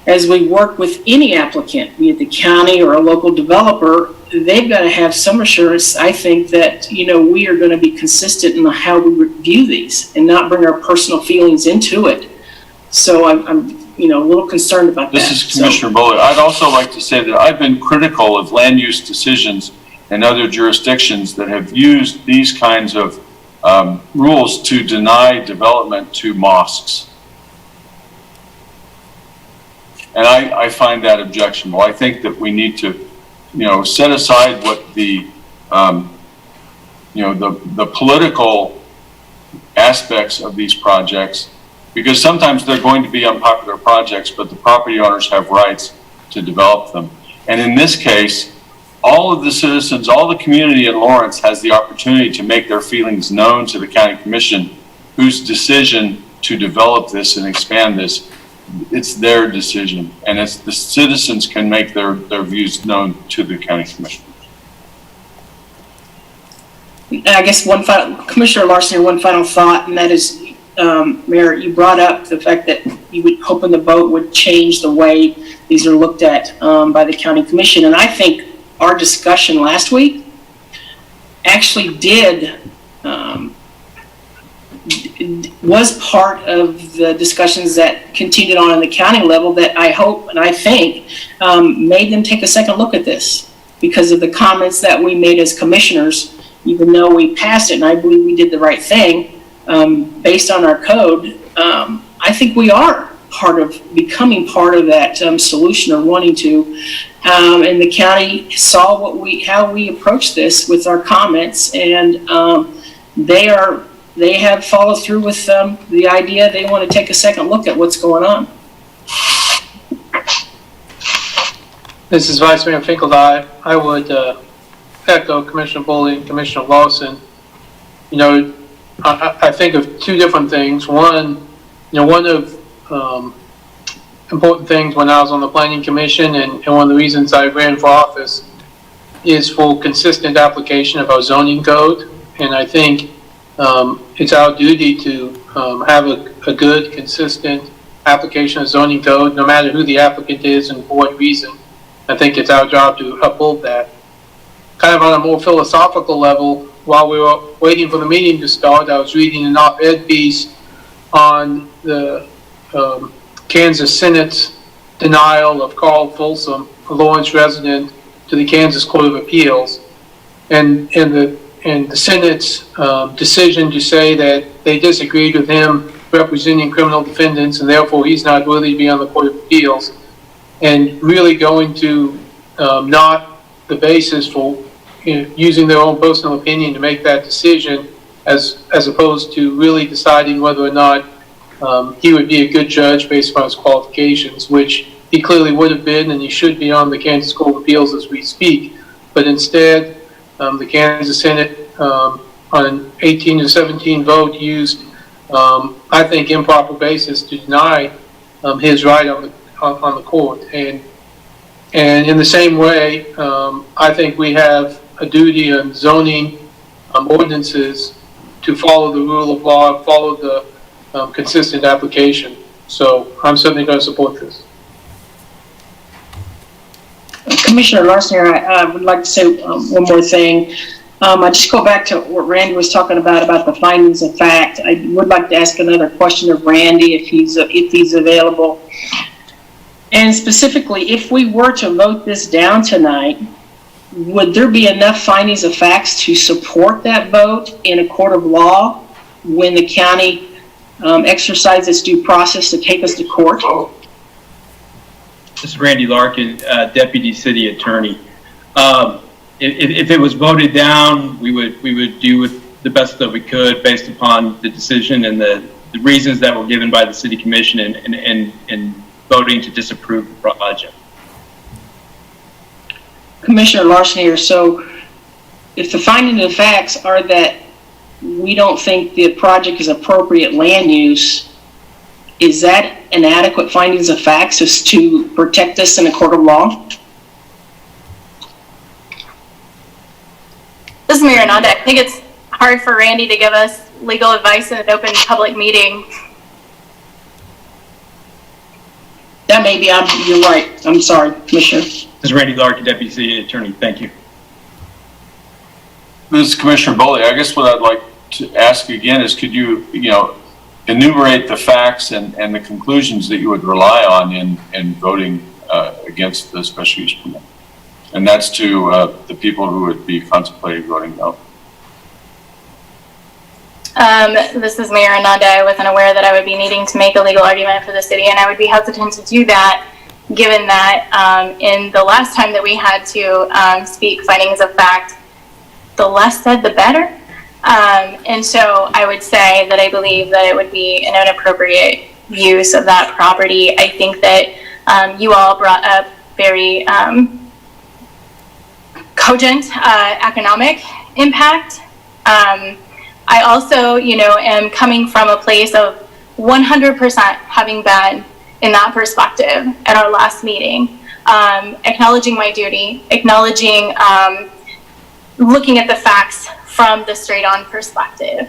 as we work with any applicant, be it the county or a local developer, they've got to have some assurance, I think, that, we are going to be consistent in how we review these and not bring our personal feelings into it. So I'm a little concerned about that. This is Commissioner Bullard. I'd also like to say that I've been critical of land use decisions in other jurisdictions that have used these kinds of rules to deny development to mosques. And I find that objectionable. I think that we need to, set aside what the political aspects of these projects, because sometimes they're going to be unpopular projects, but the property owners have rights to develop them. And in this case, all of the citizens, all the community in Lawrence has the opportunity to make their feelings known to the county commission, whose decision to develop this and expand this, it's their decision. And it's the citizens can make their views known to the county commission. I guess Commissioner Larson, one final thought, and that is, Mayor, you brought up the fact that you would hope the vote would change the way these are looked at by the county commission. And I think our discussion last week actually was part of the discussions that continued on in the county level that I hope and I think made them take a second look at this because of the comments that we made as commissioners, even though we passed it and I believe we did the right thing based on our code. I think we are becoming part of that solution or wanting to. And the county saw how we approached this with our comments, and they have followed through with the idea they want to take a second look at what's going on. This is Vice Mayor Finkeldine. I would echo Commissioner Bully and Commissioner Lawson. I think of two different things. One, one of important things when I was on the Planning Commission and one of the reasons I ran for office is for consistent application of our zoning code. And I think it's our duty to have a good, consistent application of zoning code, no matter who the applicant is and for what reason. I think it's our job to uphold that. Kind of on a more philosophical level, while we were waiting for the meeting to start, I was reading an op-ed piece on the Kansas Senate's denial of Carl Folsom, a Lawrence resident, to the Kansas Court of Appeals, and the Senate's decision to say that they disagreed with him representing criminal defendants and therefore he's not worthy to be on the Court of Appeals, and really going to not the basis for using their own personal opinion to make that decision, as opposed to really deciding whether or not he would be a good judge based on his qualifications, which he clearly would have been, and he should be on the Kansas Court of Appeals as we speak. But instead, the Kansas Senate, on an 18-17 vote, used, I think, improper basis to deny his right on the court. And in the same way, I think we have a duty on zoning ordinances to follow the rule of law, follow the consistent application. So I'm certainly going to support this. Commissioner Larson, I would like to say one more thing. I just go back to what Randy was talking about the findings of fact. I would like to ask another question of Randy if he's available. And specifically, if we were to vote this down tonight, would there be enough findings of facts to support that vote in a court of law when the county exercises due process to take us to court? This is Randy Larkin, Deputy City Attorney. If it was voted down, we would do with the best that we could based upon the decision and the reasons that were given by the City Commission in voting to disapprove the project. Commissioner Larson here. So if the finding of the facts are that we don't think the project is appropriate land use, is that an adequate findings of facts as to protect us in a court of law? This is Miranda. I think it's hard for Randy to give us legal advice in an open public meeting. That may be, you're right. I'm sorry, Commissioner. This is Randy Larkin, Deputy City Attorney. Thank you. This is Commissioner Bully. I guess what I'd like to ask again is, could you, enumerate the facts and the conclusions that you would rely on in voting against the special use permit? And that's to the people who would be contemplating voting no. This is Mayor Ananda. I wasn't aware that I would be needing to make a legal argument for the city, and I would be hesitant to do that, given that in the last time that we had to speak findings of fact, the less said, the better. And so I would say that I believe that it would be an inappropriate use of that property. I think that you all brought up very cogent economic impact. I also, am coming from a place of 100% having been in that perspective at our last meeting, acknowledging my duty, acknowledging looking at the facts from the straight on perspective.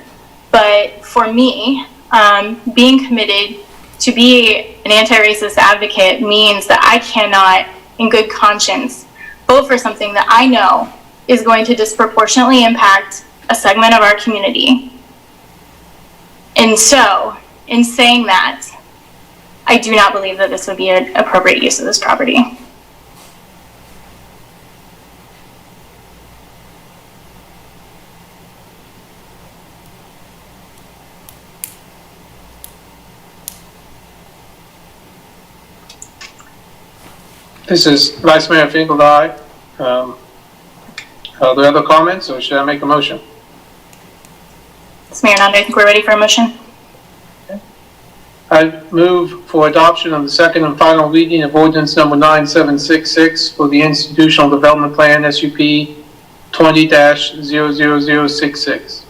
But for me, being committed to be an anti-racist advocate means that I cannot, in good conscience, vote for something that I know is going to disproportionately impact a segment of our community. And so, in saying that, I do not believe that this would be an appropriate use of this property. This is Vice Mayor Finkel, aye. Are there other comments, or should I make a motion? Mayor Nanda, I think we're ready for a motion. I move for adoption of the second and final reading of ordinance number 9766 for the Institutional Development Plan, SUP 20-00066.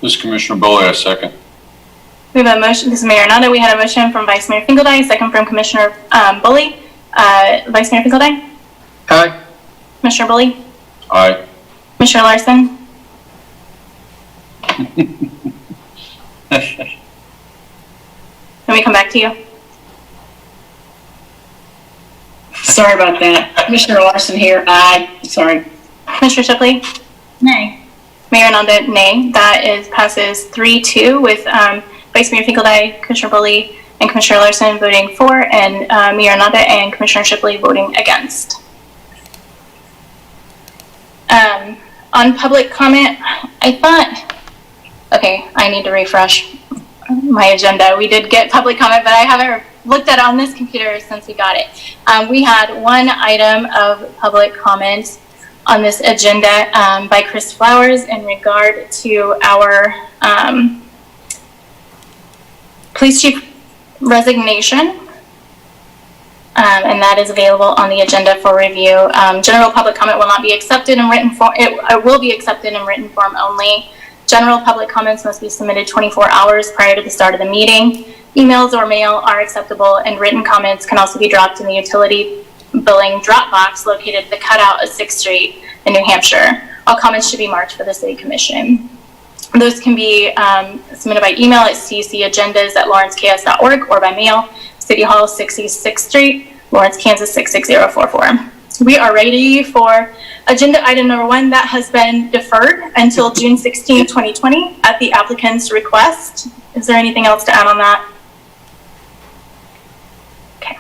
This is Commissioner Bully, I second. We have a motion. This is Mayor Nanda. We had a motion from Vice Mayor Finkeldine, second from Commissioner Bully. Vice Mayor Finkeldine? Aye. Commissioner Bully? Aye. Commissioner Larson? Can we come back to you? Sorry about that. Commissioner Larson here. Aye. Sorry. Commissioner Shipley? Nay. Mayor Nanda, nay. That passes 3-2 with Vice Mayor Finkeldine, Commissioner Bully, and Commissioner Larson voting for, and Mayor Nanda and Commissioner Shipley voting against. On public comment, I thought, okay, I need to refresh my agenda. We did get public comment, but I haven't looked at it on this computer since we got it. We had one item of public comment on this agenda by Chris Flowers in regard to our police chief resignation. And that is available on the agenda for review. General public comment will not be accepted in written form. It will be accepted in written form only. General public comments must be submitted 24 hours prior to the start of the meeting. Emails or mail are acceptable, and written comments can also be dropped in the utility billing drop box located at the cutout of 6th Street in New Hampshire. All comments should be marked for the City Commission. Those can be submitted by email at ccagendas@lawrenceks.org or by mail, City Hall, 66th Street, Lawrence, Kansas 66044. We are ready for agenda item number 1 that has been deferred until June 16, 2020 at the applicant's request. Is there anything else to add on that? Okay.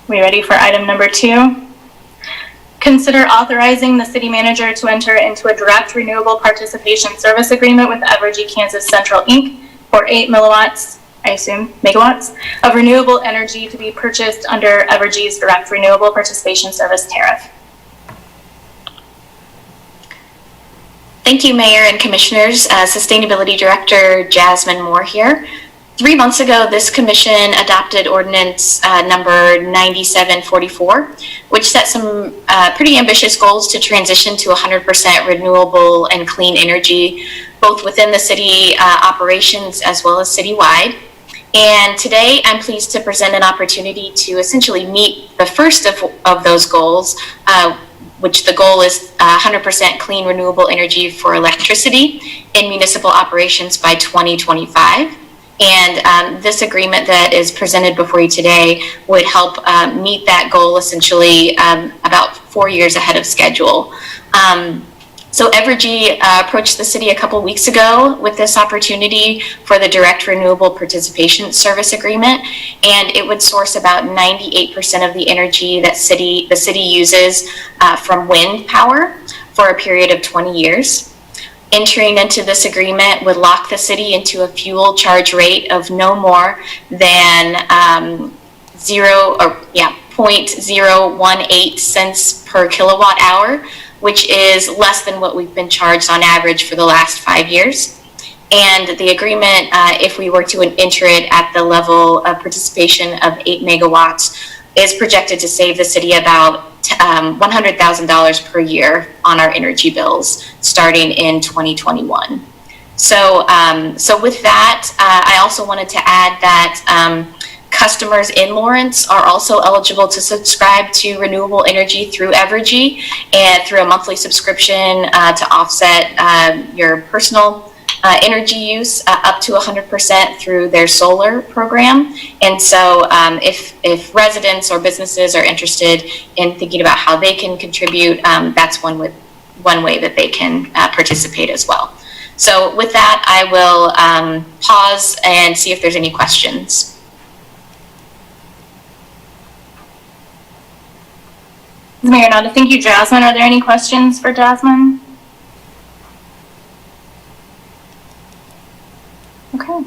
We ready for item number 2? Consider authorizing the city manager to enter into a direct renewable participation service agreement with Evergy Kansas Central Inc. for 8 megawatts, I assume megawatts, of renewable energy to be purchased under Evergy's direct renewable participation service tariff. Thank you, Mayor and Commissioners. Sustainability Director Jasmine Moore here. 3 months ago, this commission adopted ordinance number 9744, which set some pretty ambitious goals to transition to 100% renewable and clean energy, both within the city operations as well as citywide. And today, I'm pleased to present an opportunity to essentially meet the first of those goals, which the goal is 100% clean renewable energy for electricity in municipal operations by 2025. And this agreement that is presented before you today would help meet that goal essentially about 4 years ahead of schedule. So Evergy approached the city a couple weeks ago with this opportunity for the direct renewable participation service agreement, and it would source about 98% of the energy that the city uses from wind power for a period of 20 years. Entering into this agreement would lock the city into a fuel charge rate of no more than 0.018 cents per kilowatt hour, which is less than what we've been charged on average for the last 5 years. And the agreement, if we were to enter it at the level of participation of 8 megawatts, is projected to save the city about $100,000 per year on our energy bills starting in 2021. So with that, I also wanted to add that customers in Lawrence are also eligible to subscribe to renewable energy through Evergy and through a monthly subscription to offset your personal energy use up to 100% through their solar program. And so if residents or businesses are interested in thinking about how they can contribute, that's one way that they can participate as well. So with that, I will pause and see if there's any questions. Mayor Nanda, thank you, Jasmine. Are there any questions for Jasmine? Okay.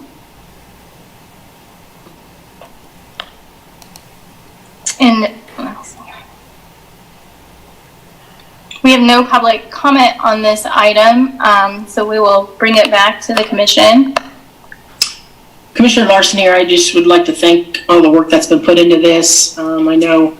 And we have no public comment on this item, so we will bring it back to the commission. Commissioner Larson here, I just would like to thank all the work that's been put into this. I know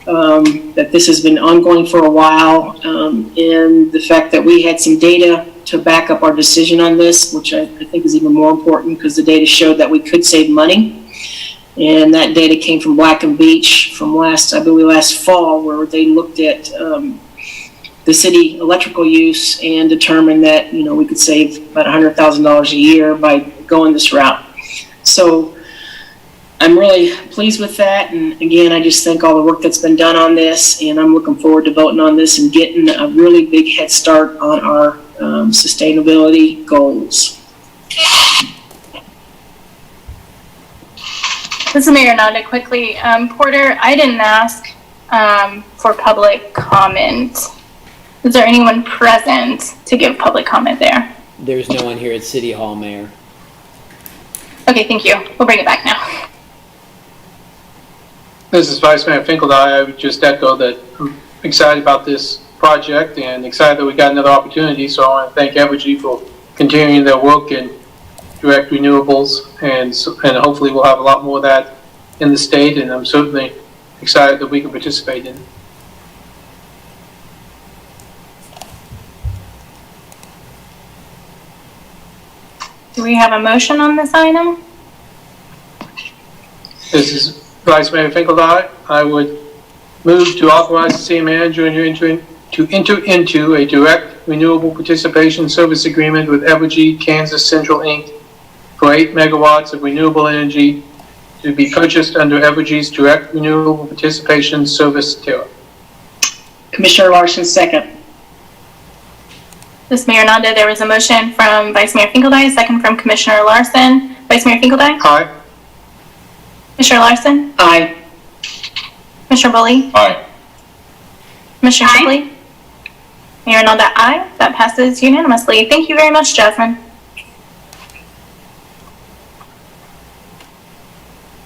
that this has been ongoing for a while, and the fact that we had some data to back up our decision on this, which I think is even more important because the data showed that we could save money. And that data came from Black & Beach from last fall, where they looked at the city electrical use and determined that, we could save about $100,000 a year by going this route. So I'm really pleased with that, and again, I just thank all the work that's been done on this, and I'm looking forward to voting on this and getting a really big head start on our sustainability goals. This is Mayor Nanda quickly. Porter, I didn't ask for public comment. Is there anyone present to give public comment there? There's no one here at City Hall, Mayor. Okay, thank you. We'll bring it back now. This is Vice Mayor Finkeldine. I would just echo that I'm excited about this project and excited that we got another opportunity. So I want to thank Evergy for continuing their work in direct renewables, and hopefully we'll have a lot more of that in the state, and I'm certainly excited that we can participate in it. Do we have a motion on this item? This is Vice Mayor Finkeldine. I would move to authorize the city manager to enter into a direct renewable participation service agreement with Evergy Kansas Central Inc. for 8 megawatts of renewable energy to be purchased under Evergy's direct renewable participation service tariff. Commissioner Larson, second. This is Mayor Nanda. There was a motion from Vice Mayor Finkeldine, second from Commissioner Larson. Vice Mayor Finkeldine? Aye. Commissioner Larson? Aye. Commissioner Bully? Aye. Commissioner Shipley? Mayor Nanda, aye. That passes unanimously. Thank you very much, Jasmine.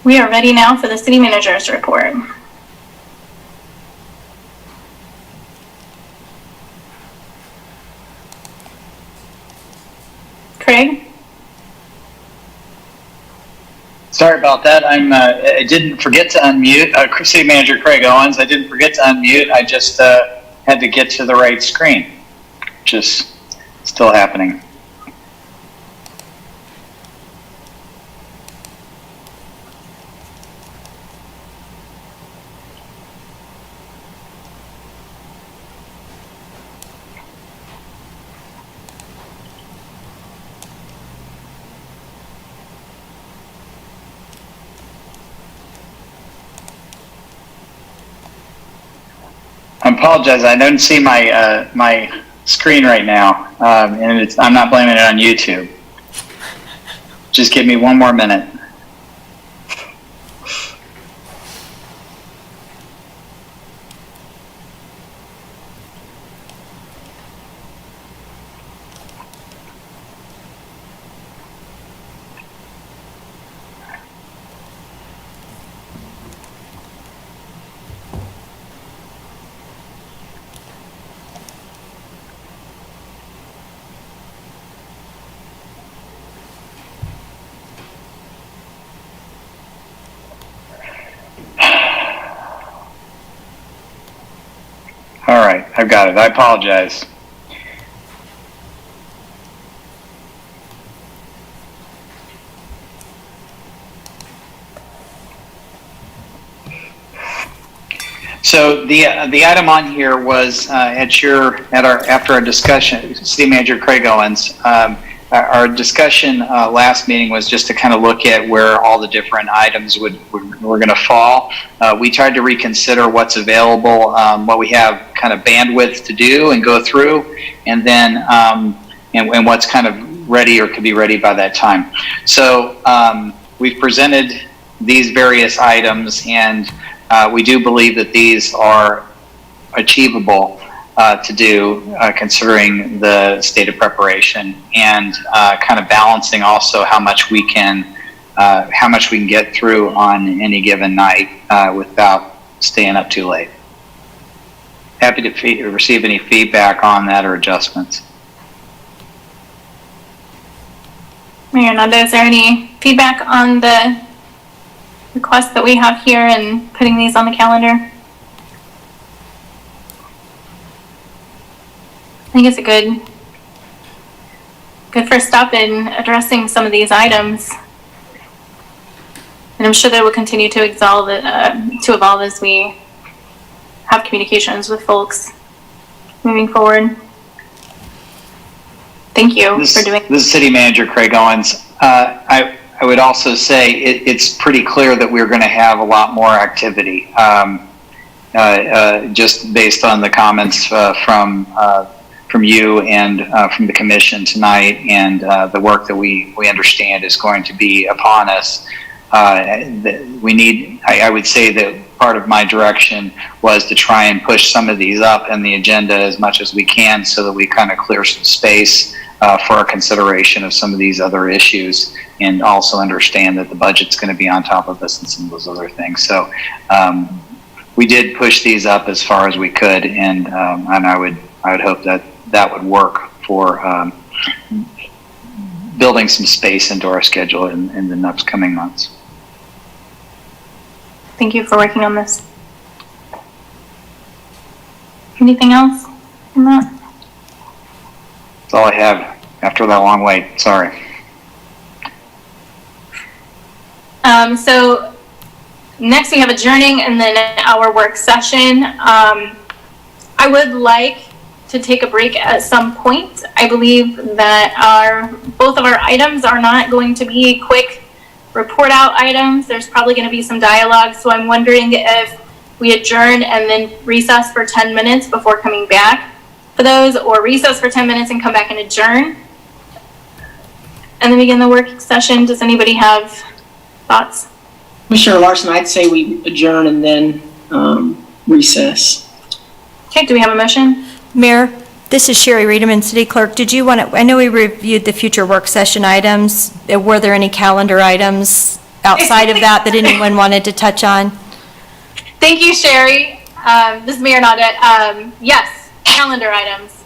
We are ready now for the city manager's report. Craig? Sorry about that. I didn't forget to unmute. City Manager Craig Owens. I didn't forget to unmute. I just had to get to the right screen, which is still happening. apologize. I don't see my my screen right now, and I'm not blaming it on YouTube. Just give me one more minute. All right, I've got it. I apologize. So the item on here was after our discussion, City Manager Craig Owens. Our discussion last meeting was just to kind of look at where all the different items were going to fall. We tried to reconsider what's available, what we have kind of bandwidth to do and go through, and then and what's kind of ready or could be ready by that time. So we've presented these various items, and we do believe that these are achievable to do, considering the state of preparation, and kind of balancing also how much we can get through on any given night without staying up too late. Happy to receive any feedback on that or adjustments. Mayor Nanda, is there any feedback on the requests that we have here and putting these on the calendar? I think it's a good first step in addressing some of these items. And I'm sure that will continue to evolve as we have communications with folks moving forward. Thank you for doing this. Is City Manager Craig Owens. I would also say it's pretty clear that we're going to have a lot more activity, just based on the comments from you and from the commission tonight, and the work that we understand is going to be upon us. We need, I would say that part of my direction was to try and push some of these up in the agenda as much as we can, so that we kind of clear some space for our consideration of some of these other issues, and also understand that the budget's going to be on top of us and some of those other things. So we did push these up as far as we could, and I would hope that would work for building some space into our schedule in the next coming months. Thank you for working on this. Anything else in that? That's all I have after that long wait. Sorry. So next we have adjourning and then our work session. I would like to take a break at some point. I believe that both of our items are not going to be quick report out items. There's probably going to be some dialogue, so I'm wondering if we adjourn and then recess for 10 minutes before coming back for those, or recess for 10 minutes and come back and adjourn and then begin the work session. Does anybody have thoughts? Commissioner Larson, I'd say we adjourn and then recess. Okay, do we have a motion? Mayor, this is Sherry Reederman, City Clerk. Did you want to, I know we reviewed the future work session items. Were there any calendar items outside of that anyone wanted to touch on? Thank you, Sherry. This is Mayor Nada. Yes, calendar items.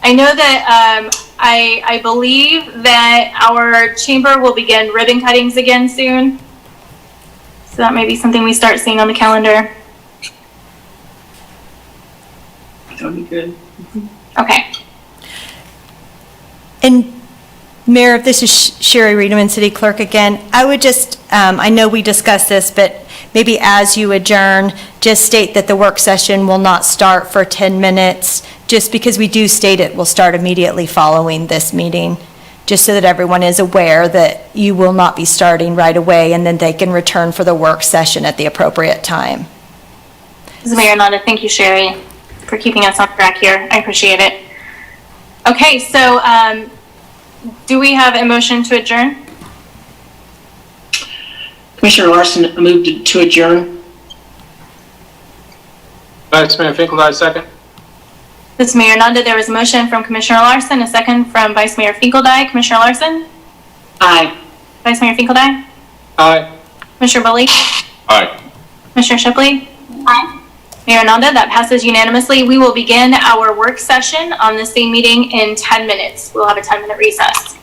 I know that I believe that our chamber will begin ribbon cuttings again soon. So that may be something we start seeing on the calendar. That would be good. Okay. And Mayor, if this is Sherry Reederman, City Clerk again, I would just, I know we discussed this, but maybe as you adjourn, just state that the work session will not start for 10 minutes, just because we do state it will start immediately following this meeting, just so that everyone is aware that you will not be starting right away, and then they can return for the work session at the appropriate time. This is Mayor Nanda. Thank you, Sherry, for keeping us on track here. I appreciate it. Okay, so do we have a motion to adjourn? Commissioner Larson moved to adjourn. Vice Mayor Finkeldine, second. This is Mayor Nanda. There was a motion from Commissioner Larson, a second from Vice Mayor Finkeldine. Commissioner Larson? Aye. Vice Mayor Finkeldine? Aye. Commissioner Bully? Aye. Commissioner Shipley? Aye. Mayor Nanda, that passes unanimously. We will begin our work session on the same meeting in 10 minutes. We'll have a 10-minute recess.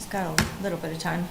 got a little bit of time.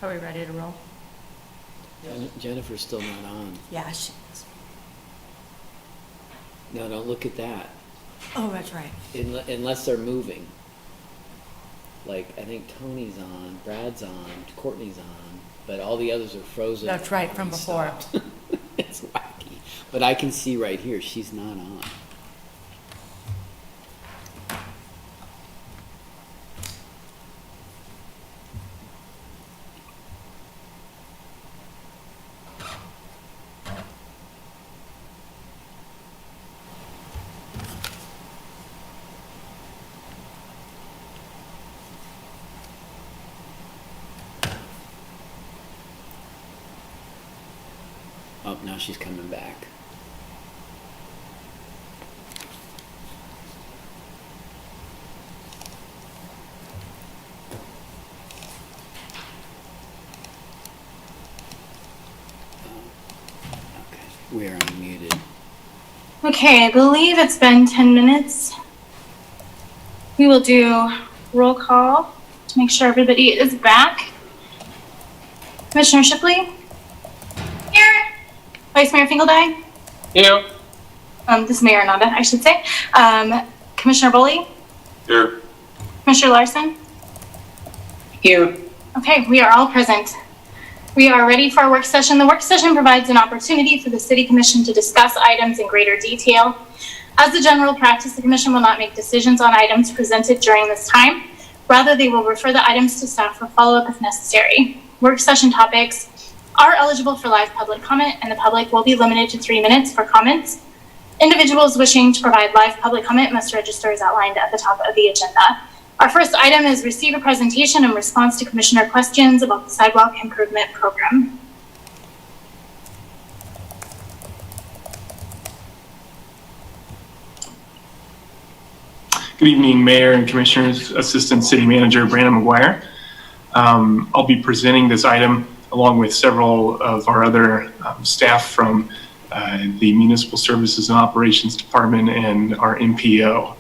Are we ready to roll? Jennifer's still not on. Yeah, she is. No, don't look at that. Oh, that's right. Unless they're moving. Like, I think Tony's on, Brad's on, Courtney's on, but all the others are frozen. That's right, from before. It's wacky. But I can see right here, she's not on. Oh, now she's coming back. Okay, we are unmuted. Okay, I believe it's been 10 minutes. We will do roll call to make sure everybody is back. Commissioner Shipley? Here. Vice Mayor Fingeldine? Here. This is Mayor Nanda, I should say. Commissioner Bully? Here. Commissioner Larson? Here. Okay, we are all present. We are ready for our work session. The work session provides an opportunity for the City Commission to discuss items in greater detail. As a general practice, the Commission will not make decisions on items presented during this time. Rather, they will refer the items to staff for follow-up if necessary. Work session topics are eligible for live public comment, and the public will be limited to 3 minutes for comments. Individuals wishing to provide live public comment must register as outlined at the top of the agenda. Our first item is receive a presentation in response to Commissioner questions about the Sidewalk Improvement Program. Good evening, Mayor and Commissioners. Assistant City Manager Brandon McGuire. I'll be presenting this item along with several of our other staff from the Municipal Services and Operations Department and our MPO.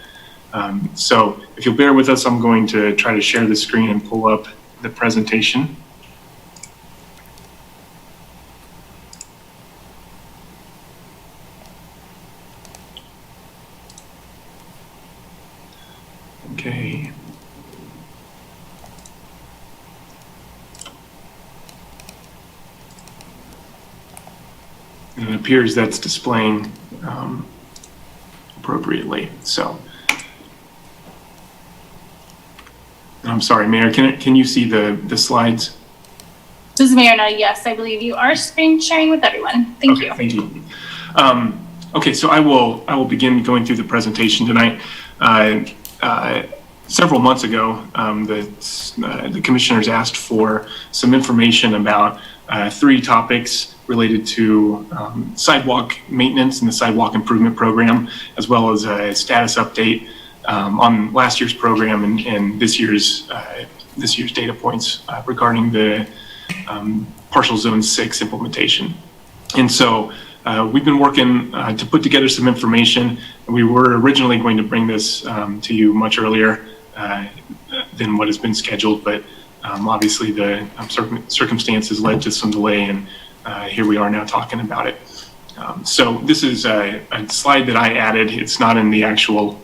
So if you'll bear with us, I'm going to try to share the screen and pull up the presentation. Okay. And it appears that's displaying appropriately. So, I'm sorry, Mayor, can you see the slides? This is Mayor Nada. Yes, I believe you are screen sharing with everyone. Thank you. Thank you. Okay, so I will begin going through the presentation tonight. Several months ago, the commissioners asked for some information about 3 topics related to sidewalk maintenance and the sidewalk improvement program, as well as a status update on last year's program and this year's data points regarding the partial zone 6 implementation. And so we've been working to put together some information. We were originally going to bring this to you much earlier than what has been scheduled, but obviously the circumstances led to some delay, and here we are now talking about it. So this is a slide that I added. It's not in the actual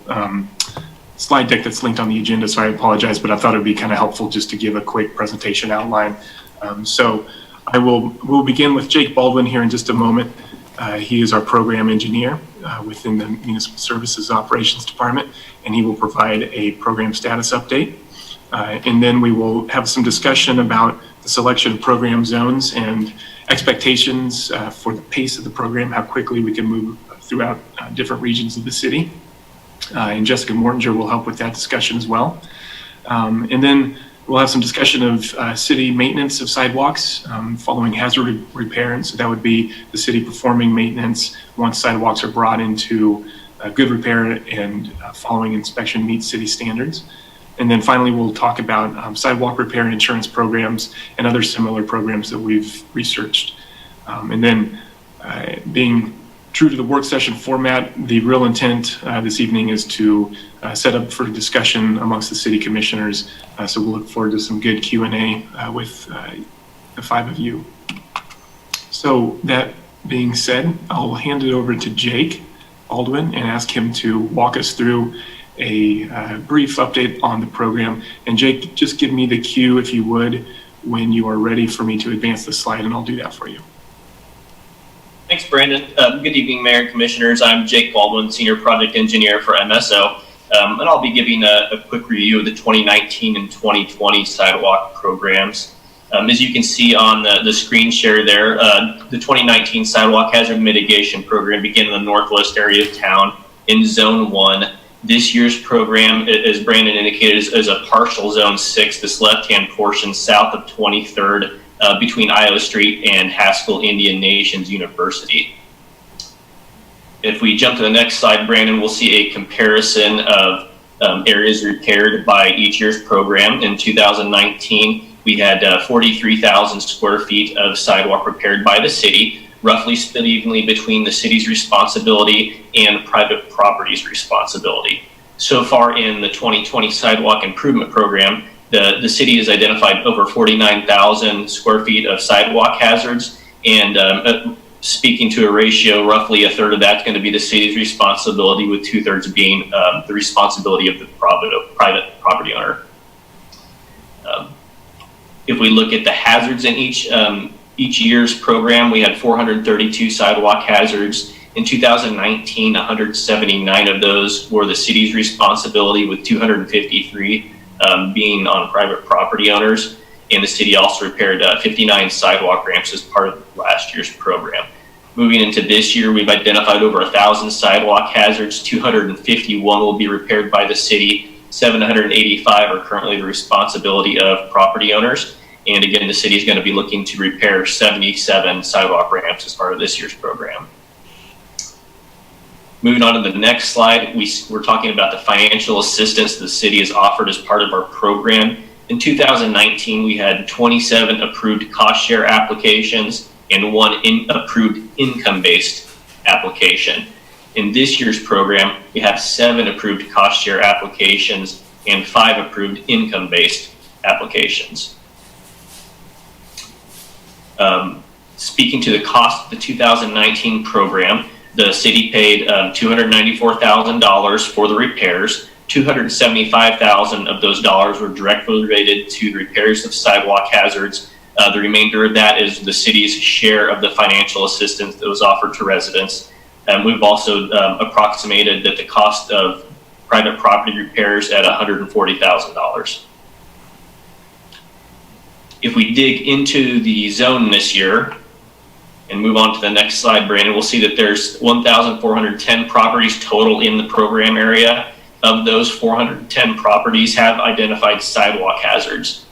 slide deck that's linked on the agenda, so I apologize, but I thought it would be kind of helpful just to give a quick presentation outline. So We'll begin with Jake Baldwin here in just a moment. He is our program engineer within the Municipal Services Operations Department, and he will provide a program status update. And then we will have some discussion about the selection of program zones and expectations for the pace of the program, how quickly we can move throughout different regions of the city. And Jessica Mortinger will help with that discussion as well. And then we'll have some discussion of city maintenance of sidewalks following hazard repair. And so that would be the city performing maintenance once sidewalks are brought into good repair and following inspection meets city standards. And then finally, we'll talk about sidewalk repair and insurance programs and other similar programs that we've researched. And then being true to the work session format, the real intent this evening is to set up for discussion amongst the city commissioners. So we'll look forward to some good Q&A with the five of you. So that being said, I'll hand it over to Jake Baldwin and ask him to walk us through a brief update on the program. And Jake, just give me the cue, if you would, when you are ready for me to advance the slide, and I'll do that for you. Thanks, Brandon. Good evening, Mayor and Commissioners. I'm Jake Baldwin, Senior Project Engineer for MSO, and I'll be giving a quick review of the 2019 and 2020 sidewalk programs. As you can see on the screen share there, the 2019 Sidewalk Hazard Mitigation Program began in the northwest area of town in Zone 1. This year's program, as Brandon indicated, is a partial Zone 6, this left-hand portion south of 23rd, between Iowa Street and Haskell Indian Nations University. If we jump to the next slide, Brandon, we'll see a comparison of areas repaired by each year's program. In 2019, we had 43,000 square feet of sidewalk repaired by the city, roughly split evenly between the city's responsibility and private property's responsibility. So far in the 2020 Sidewalk Improvement Program, the city has identified over 49,000 square feet of sidewalk hazards, and speaking to a ratio, roughly a third of that's going to be the city's responsibility, with 2/3 being the responsibility of the private property owner. If we look at the hazards in each year's program, we had 432 sidewalk hazards. In 2019, 179 of those were the city's responsibility, with 253 being on private property owners. And the city also repaired 59 sidewalk ramps as part of last year's program. Moving into this year, we've identified over 1,000 sidewalk hazards. 251 will be repaired by the city. 785 are currently the responsibility of property owners. And again, the city is going to be looking to repair 77 sidewalk ramps as part of this year's program. Moving on to the next slide, we're talking about the financial assistance the city has offered as part of our program. In 2019, we had 27 approved cost share applications and one approved income-based application. In this year's program, we have 7 approved cost share applications and 5 approved income-based applications. Speaking to the cost of the 2019 program, the city paid $294,000 for the repairs. $275,000 of those dollars were directly related to the repairs of sidewalk hazards. The remainder of that is the city's share of the financial assistance that was offered to residents. We've also approximated that the cost of private property repairs at $140,000. If we dig into the zone this year and move on to the next slide, Brandon, we'll see that there's 1,410 properties total in the program area. Of those, 410 properties have identified sidewalk hazards.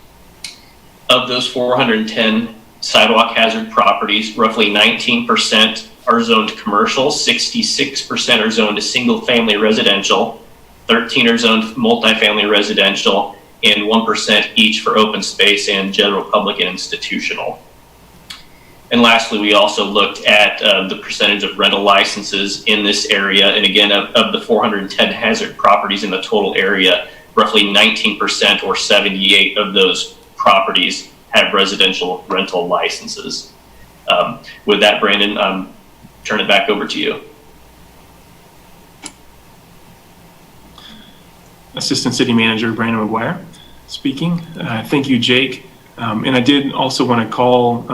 Of those 410 sidewalk hazard properties, roughly 19% are zoned commercial, 66% are zoned to single-family residential, 13 are zoned multifamily residential, and 1% each for open space and general public and institutional. And lastly, we also looked at the percentage of rental licenses in this area. And again, of the 410 hazard properties in the total area, roughly 19% or 78 of those properties have residential rental licenses. With that, Brandon, turn it back over to you. Assistant City Manager Brandon McGuire speaking. Thank you, Jake. And I did also want to call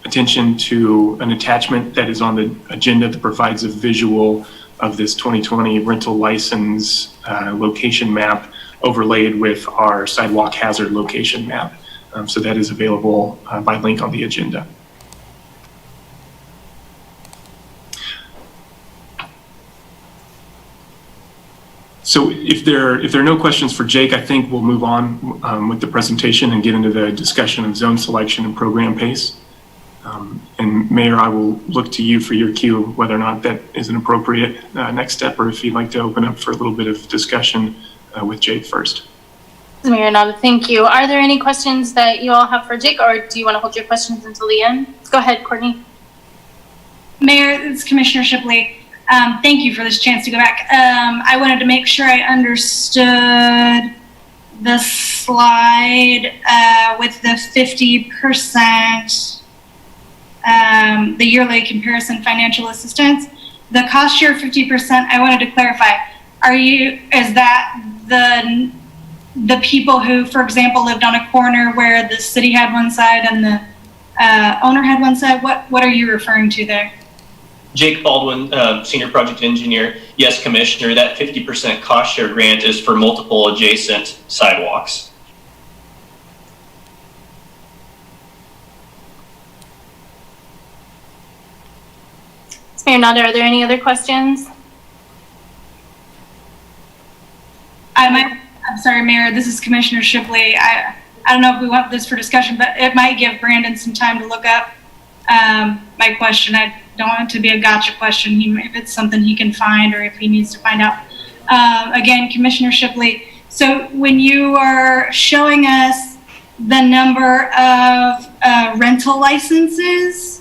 attention to an attachment that is on the agenda that provides a visual of this 2020 rental license location map overlaid with our sidewalk hazard location map. So that is available by link on the agenda. So if there are no questions for Jake, I think we'll move on with the presentation and get into the discussion of zone selection and program pace. And Mayor, I will look to you for your cue whether or not that is an appropriate next step, or if you'd like to open up for a little bit of discussion with Jake first. Mayor Nada, thank you. Are there any questions that you all have for Jake, or do you want to hold your questions until the end? Go ahead, Courtney. Mayor, it's Commissioner Shipley. Thank you for this chance to go back. I wanted to make sure I understood the slide with the 50%, the yearly comparison financial assistance. The cost share 50%, I wanted to clarify. Is that the people who, for example, lived on a corner where the city had one side and the owner had one side? What are you referring to there? Jake Baldwin, Senior Project Engineer. Yes, Commissioner, that 50% cost share grant is for multiple adjacent sidewalks. Mayor Nada, are there any other questions? I'm sorry, Mayor, this is Commissioner Shipley. I don't know if we want this for discussion, but it might give Brandon some time to look up my question. I don't want it to be a gotcha question. If it's something he can find or if he needs to find out. Again, Commissioner Shipley, so when you are showing us the number of rental licenses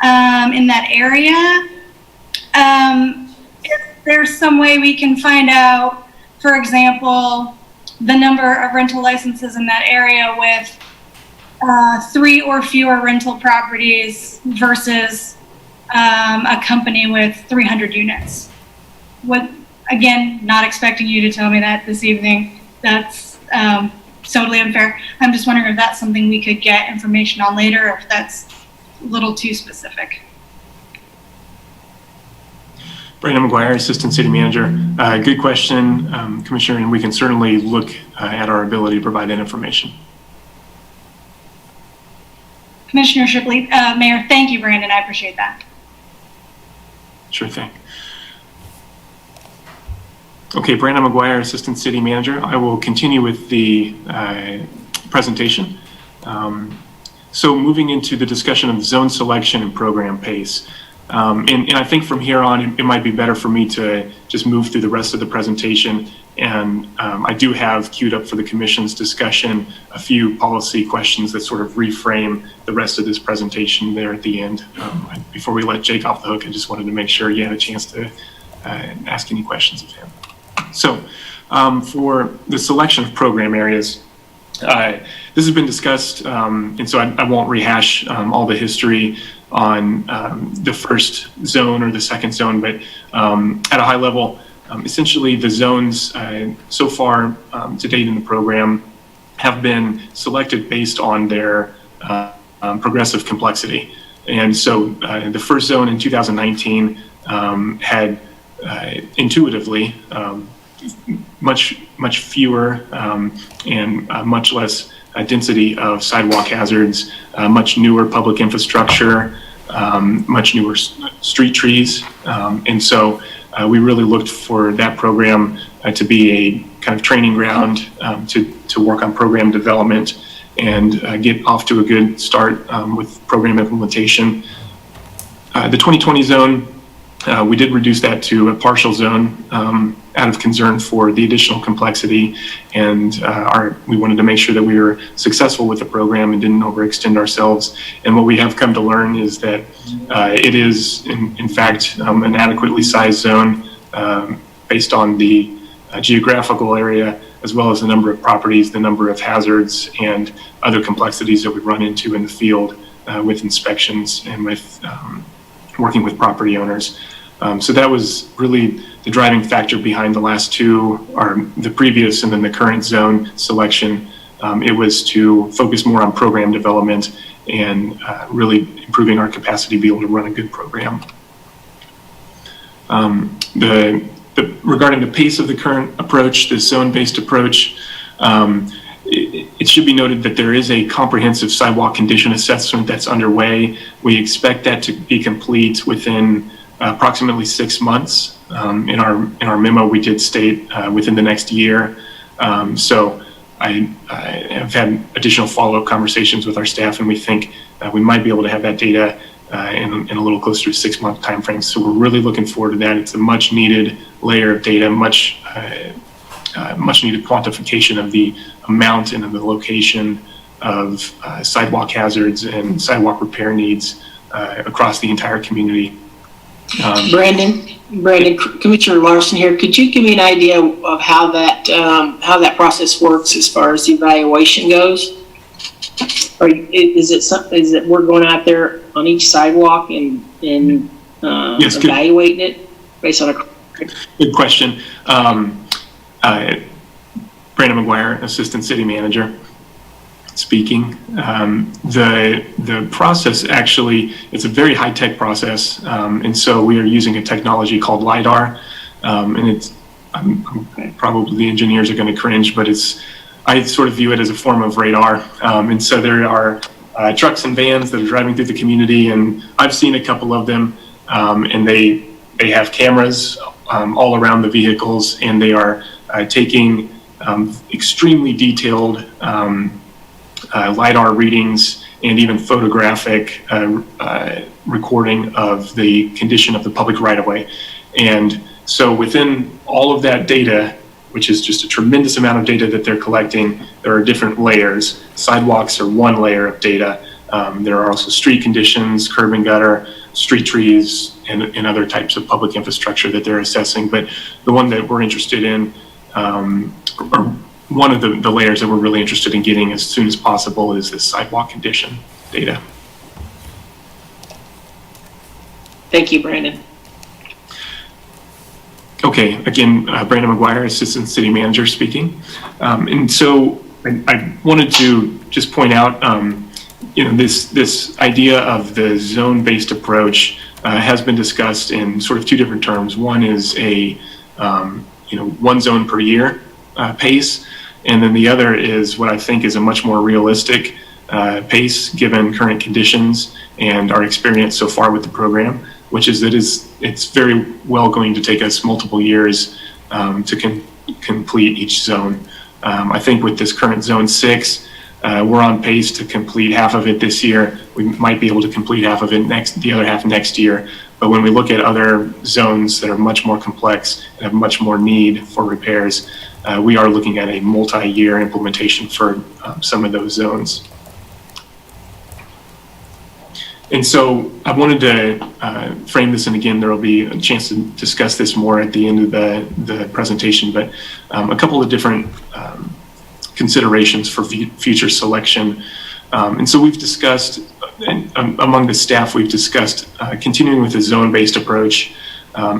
in that area, if there's some way we can find out, for example, the number of rental licenses in that area with 3 or fewer rental properties versus a company with 300 units. Again, not expecting you to tell me that this evening. That's totally unfair. I'm just wondering if that's something we could get information on later, or if that's a little too specific. Brandon McGuire, Assistant City Manager. Good question, Commissioner, and we can certainly look at our ability to provide that information. Commissioner Shipley, Mayor, thank you, Brandon. I appreciate that. Sure thing. Okay, Brandon McGuire, Assistant City Manager. I will continue with the presentation. So moving into the discussion of zone selection and program pace. And I think from here on, it might be better for me to just move through the rest of the presentation. And I do have queued up for the Commission's discussion a few policy questions that sort of reframe the rest of this presentation there at the end. Before we let Jake off the hook, I just wanted to make sure you had a chance to ask any questions of him. So for the selection of program areas, this has been discussed, and so I won't rehash all the history on the first zone or the second zone, but at a high level, essentially the zones so far to date in the program have been selected based on their progressive complexity. And so the first zone in 2019 had intuitively much fewer and much less density of sidewalk hazards, much newer public infrastructure, much newer street trees. And so we really looked for that program to be a kind of training ground to work on program development and get off to a good start with program implementation. The 2020 zone, we did reduce that to a partial zone out of concern for the additional complexity, and we wanted to make sure that we were successful with the program and didn't overextend ourselves. And what we have come to learn is that it is, in fact, an adequately sized zone based on the geographical area, as well as the number of properties, the number of hazards, and other complexities that we run into in the field with inspections and with working with property owners. So that was really the driving factor behind the last two, or the previous and then the current zone selection. It was to focus more on program development and really improving our capacity to be able to run a good program. Regarding the pace of the current approach, the zone-based approach, it should be noted that there is a comprehensive sidewalk condition assessment that's underway. We expect that to be complete within approximately 6 months. In our memo, we did state within the next year. So I have had additional follow-up conversations with our staff, and we think we might be able to have that data in a little closer to 6-month time frame. So we're really looking forward to that. It's a much needed layer of data, much needed quantification of the amount and of the location of sidewalk hazards and sidewalk repair needs across the entire community. Brandon, Commissioner Larson here. Could you give me an idea of how that process works as far as evaluation goes? Or is it we're going out there on each sidewalk and yes, evaluating it based on a good question. Brandon McGuire, Assistant City Manager, speaking. The process actually, it's a very high-tech process, and so we are using a technology called LiDAR, and it's probably the engineers are going to cringe, but I sort of view it as a form of radar, and so there are trucks and vans that are driving through the community, and I've seen a couple of them, and they have cameras all around the vehicles, and they are taking extremely detailed LiDAR readings and even photographic recording of the condition of the public right-of-way. And so within all of that data, which is just a tremendous amount of data that they're collecting, there are different layers. Sidewalks are one layer of data. There are also street conditions, curb and gutter, street trees, and other types of public infrastructure that they're assessing. But the one that we're interested in, or one of the layers that we're really interested in getting as soon as possible, is this sidewalk condition data. Thank you, Brandon. Okay, again, Brandon McGuire, Assistant City Manager speaking. And so I wanted to just point out, this idea of the zone-based approach has been discussed in sort of two different terms. One is a, one zone per year pace, and then the other is what I think is a much more realistic pace given current conditions and our experience so far with the program, which is that it's very well going to take us multiple years to complete each zone. I think with this current Zone 6, we're on pace to complete half of it this year. We might be able to complete half of it the other half next year. But when we look at other zones that are much more complex and have much more need for repairs, we are looking at a multi-year implementation for some of those zones. And so I wanted to frame this, and again, there will be a chance to discuss this more at the end of the presentation, but a couple of different considerations for future selection. And so we've discussed, among the staff, we've discussed continuing with a zone-based approach,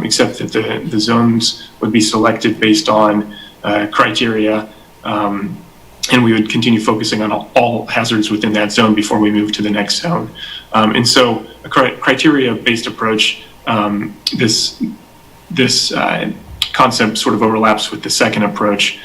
except that the zones would be selected based on criteria, and we would continue focusing on all hazards within that zone before we move to the next zone. And so a criteria-based approach, this concept sort of overlaps with the second approach,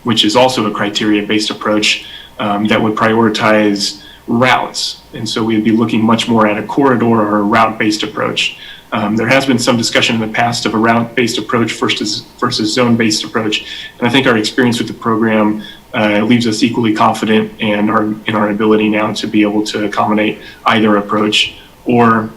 which is also a criteria-based approach that would prioritize routes. And so we'd be looking much more at a corridor or a route-based approach. There has been some discussion in the past of a route-based approach versus zone-based approach. And I think our experience with the program leaves us equally confident in our ability now to be able to accommodate either approach, or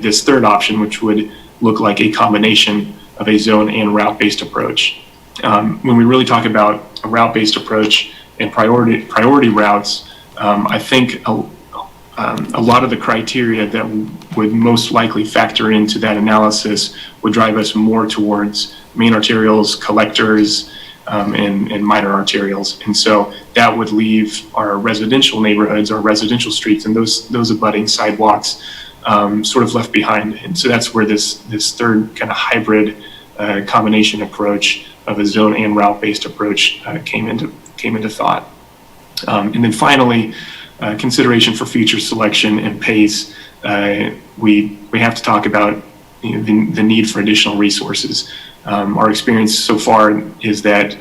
this third option, which would look like a combination of a zone and route-based approach. When we really talk about a route-based approach and priority routes, I think a lot of the criteria that would most likely factor into that analysis would drive us more towards main arterials, collectors, and minor arterials. And so that would leave our residential neighborhoods, our residential streets, and those abutting sidewalks sort of left behind. And so that's where this third kind of hybrid combination approach of a zone and route-based approach came into thought. And then finally, consideration for future selection and pace. We have to talk about the need for additional resources. Our experience so far is that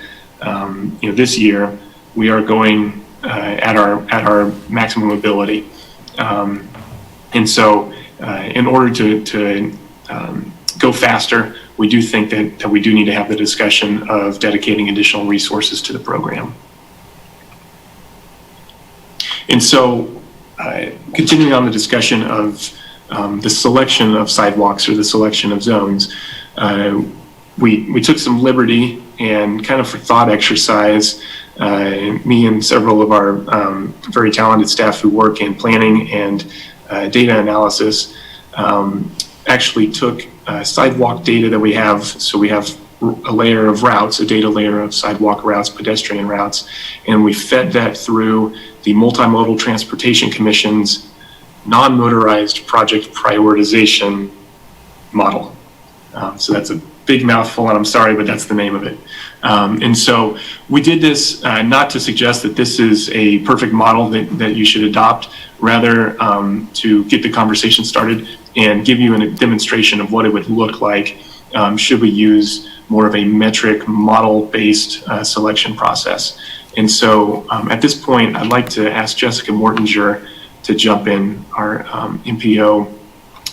this year we are going at our maximum ability, and so in order to go faster, we do think that we do need to have the discussion of dedicating additional resources to the program. And so, continuing on the discussion of the selection of sidewalks or the selection of zones, we took some liberty and kind of for thought exercise, me and several of our very talented staff who work in planning and data analysis actually took sidewalk data that we have. So we have a layer of routes, a data layer of sidewalk routes, pedestrian routes, and we fed that through the Multimodal Transportation Commission's non-motorized project prioritization model. So that's a big mouthful, and I'm sorry, but that's the name of it. And so we did this not to suggest that this is a perfect model that you should adopt, rather to get the conversation started and give you a demonstration of what it would look like should we use more of a metric model-based selection process. And so at this point, I'd like to ask Jessica Mortinger to jump in, our MPO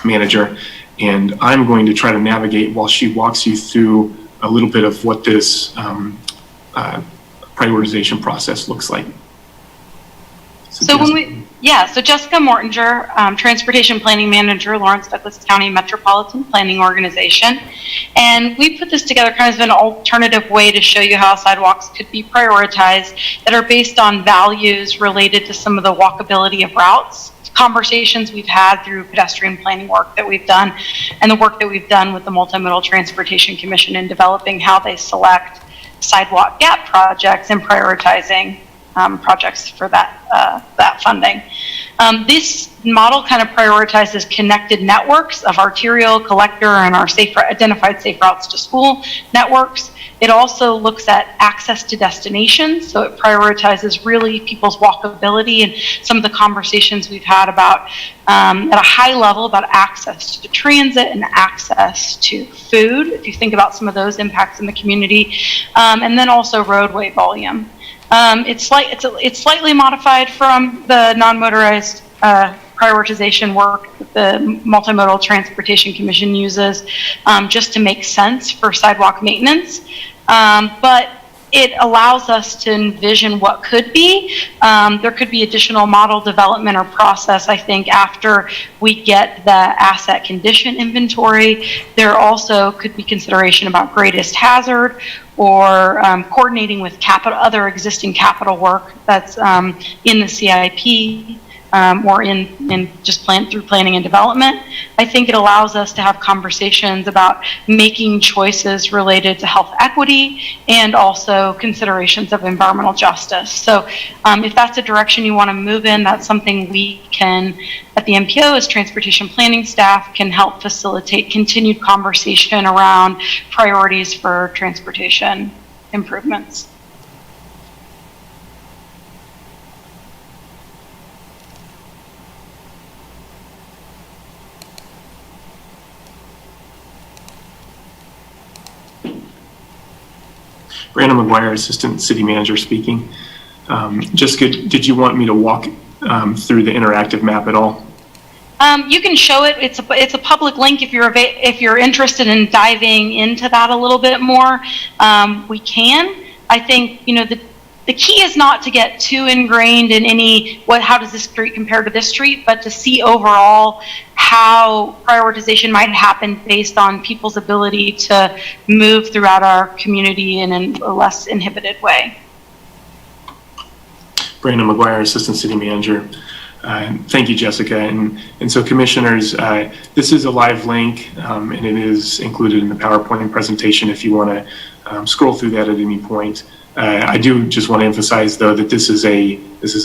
manager, and I'm going to try to navigate while she walks you through a little bit of what this prioritization process looks like. So Jessica Mortinger, Transportation Planning Manager, Lawrence Douglas County Metropolitan Planning Organization. And we put this together kind of as an alternative way to show you how sidewalks could be prioritized that are based on values related to some of the walkability of routes, conversations we've had through pedestrian planning work that we've done, and the work that we've done with the Multimodal Transportation Commission in developing how they select sidewalk gap projects and prioritizing projects for that funding. This model kind of prioritizes connected networks of arterial, collector, and our identified safe routes to school networks. It also looks at access to destinations, so it prioritizes really people's walkability and some of the conversations we've had about at a high level about access to transit and access to food, if you think about some of those impacts in the community, and then also roadway volume. It's slightly modified from the non-motorized prioritization work that the Multimodal Transportation Commission uses just to make sense for sidewalk maintenance. But it allows us to envision what could be. There could be additional model development or process, I think, after we get the asset condition inventory. There also could be consideration about greatest hazard or coordinating with other existing capital work that's in the CIP. Or in just through planning and development. I think it allows us to have conversations about making choices related to health equity and also considerations of environmental justice. So if that's a direction you want to move in, that's something we can, at the MPO as transportation planning staff, can help facilitate continued conversation around priorities for transportation improvements. Brandon McGuire, Assistant City Manager speaking. Jessica, did you want me to walk through the interactive map at all? You can show it. It's a public link if you're interested in diving into that a little bit more. We can. I think the key is not to get too ingrained in how does this street compare to this street, but to see overall how prioritization might happen based on people's ability to move throughout our community in a less inhibited way. Brandon McGuire, Assistant City Manager. Thank you, Jessica. And so, commissioners, this is a live link, and it is included in the PowerPoint presentation if you want to scroll through that at any point. I do just want to emphasize, though, that this is a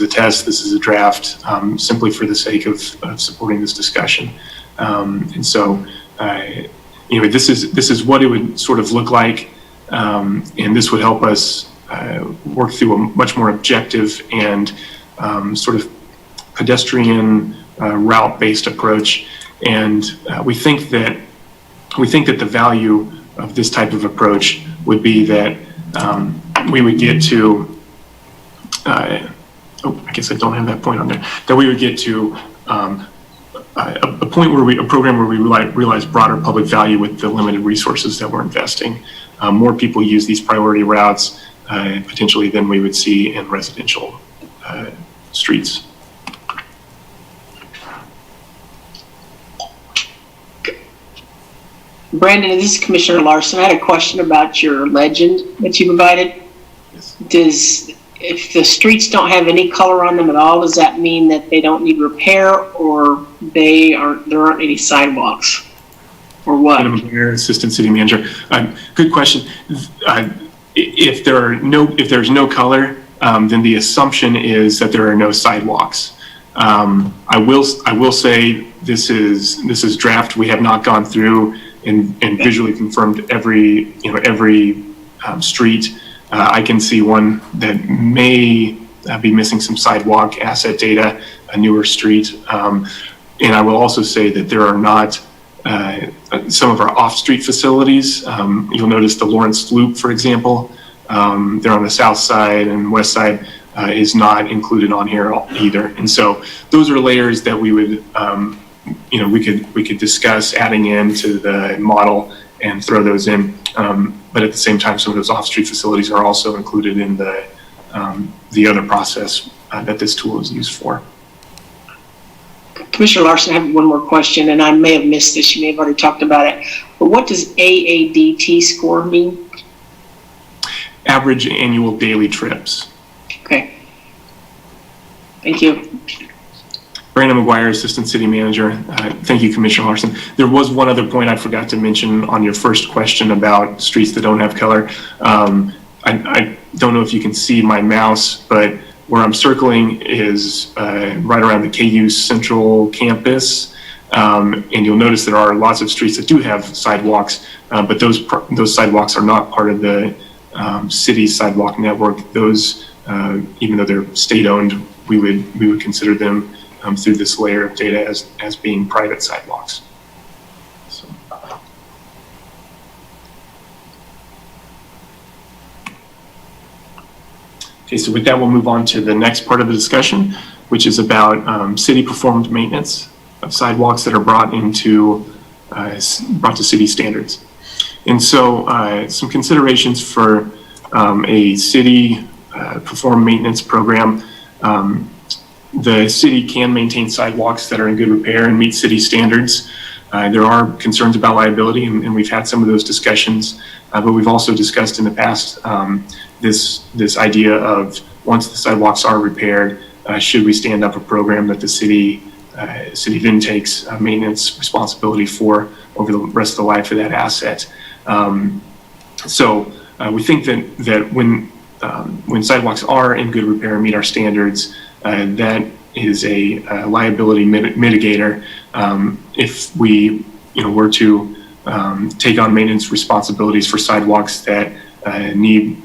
test, this is a draft, simply for the sake of supporting this discussion. And so, this is what it would sort of look like, and this would help us work through a much more objective and sort of pedestrian route-based approach. And we think that the value of this type of approach would be that we would get to, I guess I don't have that point on there, that we would get to a point where a program where we realize broader public value with the limited resources that we're investing. More people use these priority routes potentially than we would see in residential streets. Brandon, this is Commissioner Larson. I had a question about your legend that you provided. Yes. If the streets don't have any color on them at all, does that mean that they don't need repair, or there aren't any sidewalks, or what? Madam Mayor, Assistant City Manager. Good question. If there's no color, then the assumption is that there are no sidewalks. I will say this is draft. We have not gone through and visually confirmed every street. I can see one that may be missing some sidewalk asset data, a newer street. And I will also say that there are not some of our off-street facilities. You'll notice the Lawrence Loop, for example, they're on the south side and west side is not included on here either. And so those are layers that we would, we could discuss adding into the model and throw those in. But at the same time, some of those off-street facilities are also included in the other process that this tool is used for. Commissioner Larson, I have one more question, and I may have missed this. You may have already talked about it. But what does AADT score mean? Average annual daily trips. Okay. Thank you. Brandon McGuire, Assistant City Manager. Thank you, Commissioner Larson. There was one other point I forgot to mention on your first question about streets that don't have color. I don't know if you can see my mouse, but where I'm circling is right around the KU Central Campus. And you'll notice there are lots of streets that do have sidewalks, but those sidewalks are not part of the city's sidewalk network. Those, even though they're state-owned, we would consider them through this layer of data as being private sidewalks. So. Okay, so with that, we'll move on to the next part of the discussion, which is about city-performed maintenance of sidewalks that are brought to city standards. And so some considerations for a city-performed maintenance program. The city can maintain sidewalks that are in good repair and meet city standards. There are concerns about liability, and we've had some of those discussions, but we've also discussed in the past this idea of once the sidewalks are repaired, should we stand up a program that the city then takes maintenance responsibility for over the rest of the life of that asset. So we think that when sidewalks are in good repair and meet our standards, that is a liability mitigator. If we were to take on maintenance responsibilities for sidewalks that need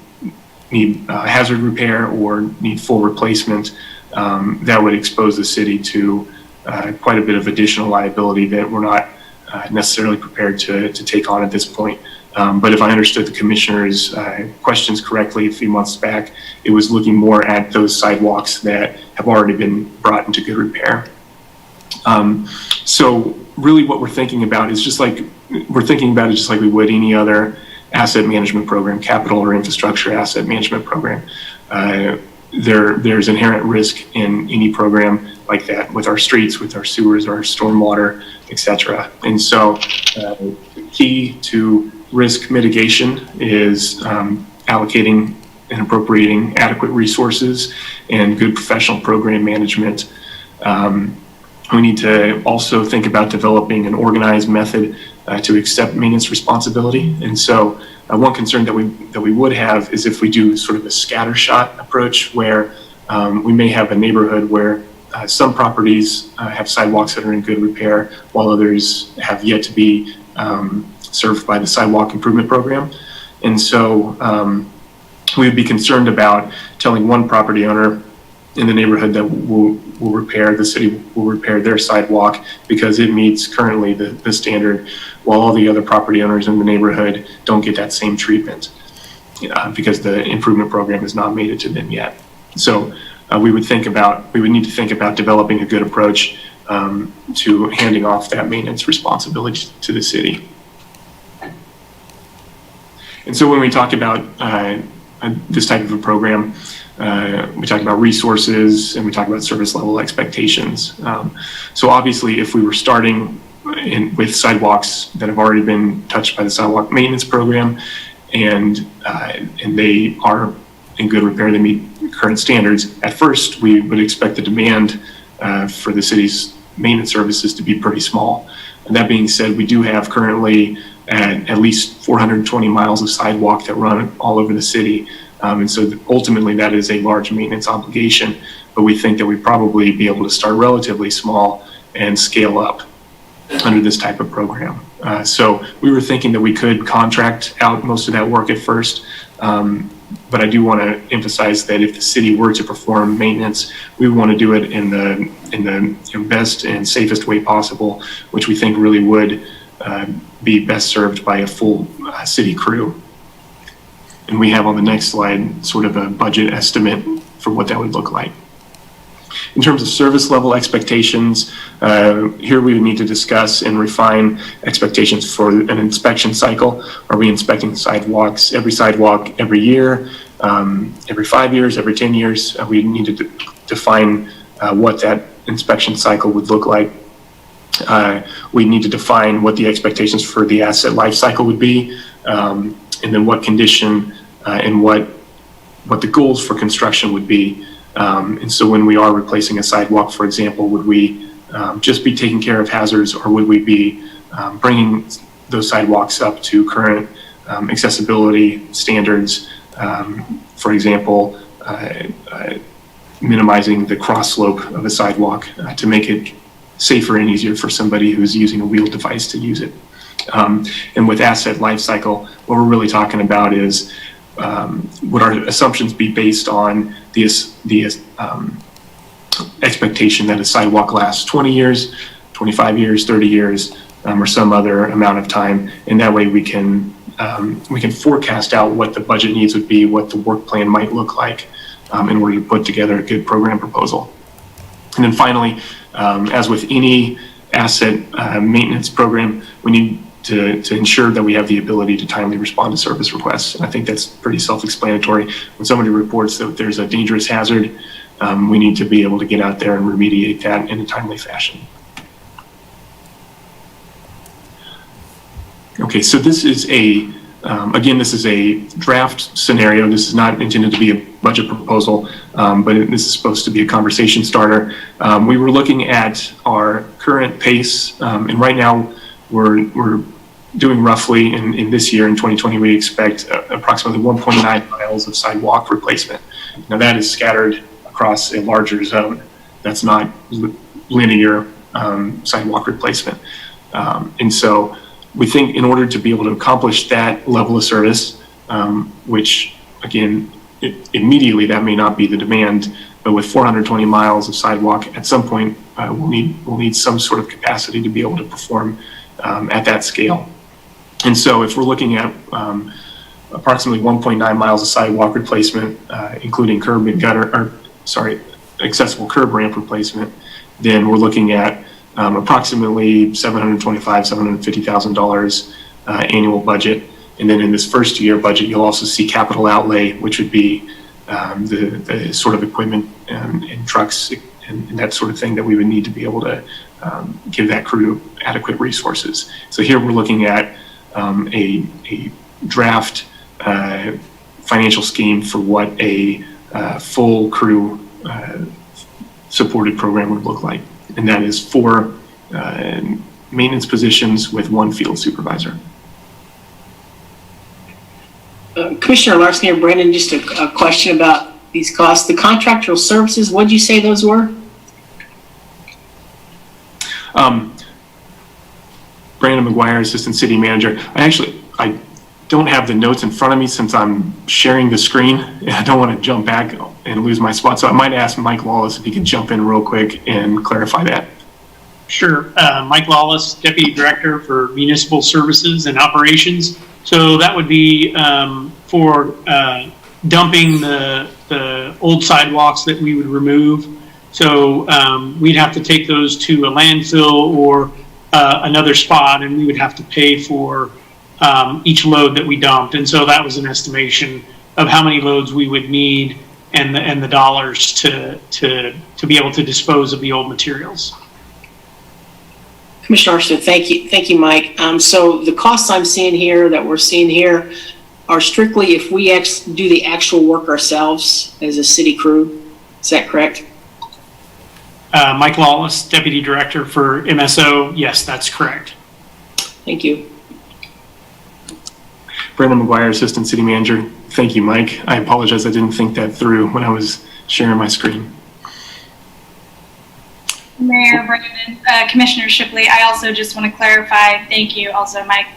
hazard repair or need full replacement, that would expose the city to quite a bit of additional liability that we're not necessarily prepared to take on at this point. But if I understood the commissioner's questions correctly a few months back, it was looking more at those sidewalks that have already been brought into good repair. So really what we're thinking about is just like we would any other asset management program, capital or infrastructure asset management program. There's inherent risk in any program like that with our streets, with our sewers, our stormwater, etc. And so the key to risk mitigation is allocating and appropriating adequate resources and good professional program management. We need to also think about developing an organized method to accept maintenance responsibility. And so one concern that we would have is if we do sort of a scattershot approach where we may have a neighborhood where some properties have sidewalks that are in good repair while others have yet to be served by the sidewalk improvement program. And so we would be concerned about telling one property owner in the neighborhood that the city will repair their sidewalk because it meets currently the standard, while all the other property owners in the neighborhood don't get that same treatment because the improvement program has not made it to them yet. So we would need to think about developing a good approach to handing off that maintenance responsibility to the city. And so when we talk about this type of a program, we talk about resources and we talk about service level expectations. So obviously, if we were starting with sidewalks that have already been touched by the sidewalk maintenance program, and they are in good repair, they meet current standards, at first we would expect the demand for the city's maintenance services to be pretty small. And that being said, we do have currently at least 420 miles of sidewalk that run all over the city. And so ultimately that is a large maintenance obligation, but we think that we'd probably be able to start relatively small and scale up under this type of program. So we were thinking that we could contract out most of that work at first, but I do want to emphasize that if the city were to perform maintenance, we want to do it in the best and safest way possible, which we think really would be best served by a full city crew. And we have on the next slide sort of a budget estimate for what that would look like. In terms of service level expectations, here we would need to discuss and refine expectations for an inspection cycle. Are we inspecting sidewalks, every sidewalk every year, every 5 years, every 10 years? We need to define what that inspection cycle would look like. We need to define what the expectations for the asset life cycle would be, and then what condition and what the goals for construction would be. And so when we are replacing a sidewalk, for example, would we just be taking care of hazards, or would we be bringing those sidewalks up to current accessibility standards? For example, minimizing the cross slope of a sidewalk to make it safer and easier for somebody who's using a wheeled device to use it. And with asset life cycle, what we're really talking about is would our assumptions be based on the expectation that a sidewalk lasts 20 years, 25 years, 30 years, or some other amount of time, and that way we can forecast out what the budget needs would be, what the work plan might look like in order to put together a good program proposal. And then finally, as with any asset maintenance program, we need to ensure that we have the ability to timely respond to service requests. And I think that's pretty self-explanatory. When somebody reports that there's a dangerous hazard, we need to be able to get out there and remediate that in a timely fashion. Okay, so this is again, this is a draft scenario. This is not intended to be a budget proposal, but this is supposed to be a conversation starter. We were looking at our current pace, and right now we're doing roughly in this year, in 2020, we expect approximately 1.9 miles of sidewalk replacement. Now that is scattered across a larger zone. That's not linear sidewalk replacement. And so we think in order to be able to accomplish that level of service, which again, immediately that may not be the demand, but with 420 miles of sidewalk, at some point we'll need some sort of capacity to be able to perform at that scale. And so if we're looking at approximately 1.9 miles of sidewalk replacement, including curb and gutter, accessible curb ramp replacement, then we're looking at approximately $725,000, $750,000 annual budget. And then in this first year budget, you'll also see capital outlay, which would be the sort of equipment and trucks and that sort of thing that we would need to be able to give that crew adequate resources. So here we're looking at a draft financial scheme for what a full crew supported program would look like. And that is 4 maintenance positions with 1 field supervisor. Commissioner Larson here, Brandon, just a question about these costs. The contractual services, what did you say those were? Brandon McGuire, Assistant City Manager. I don't have the notes in front of me since I'm sharing the screen. I don't want to jump back and lose my spot. So I might ask Mike Lawless if he could jump in real quick and clarify that. Sure. Mike Lawless, Deputy Director for Municipal Services and Operations. So that would be for dumping the old sidewalks that we would remove. So we'd have to take those to a landfill or another spot, and we would have to pay for each load that we dumped. And so that was an estimation of how many loads we would need and the dollars to be able to dispose of the old materials. Commissioner Armstead, thank you, Mike. So the costs I'm seeing here, that we're seeing here, are strictly if we do the actual work ourselves as a city crew. Is that correct? Mike Lawless, Deputy Director for MSO. Yes, that's correct. Thank you. Brandon McGuire, Assistant City Manager. Thank you, Mike. I apologize, I didn't think that through when I was sharing my screen. Mayor Brandon, Commissioner Shipley, I also just want to clarify, thank you also, Mike.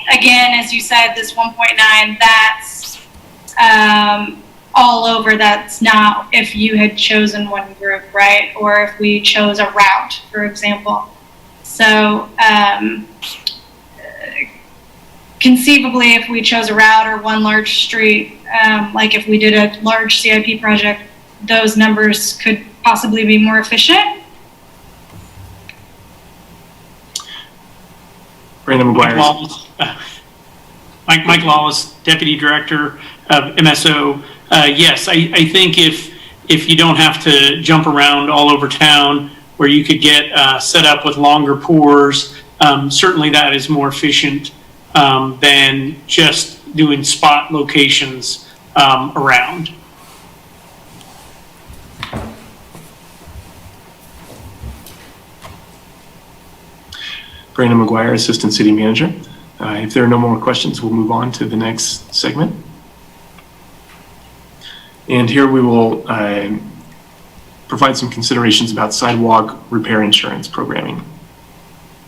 Again, as you said, this 1.9, that's all over. That's not if you had chosen one group, right? Or if we chose a route, for example. So conceivably, if we chose a route or one large street, like if we did a large CIP project, those numbers could possibly be more efficient. Brandon McGuire. Mike Lawless, Deputy Director of MSO. Yes, I think if you don't have to jump around all over town, where you could get set up with longer pours, certainly that is more efficient than just doing spot locations around. Brandon McGuire, Assistant City Manager. If there are no more questions, we'll move on to the next segment. And here we will provide some considerations about sidewalk repair insurance programming.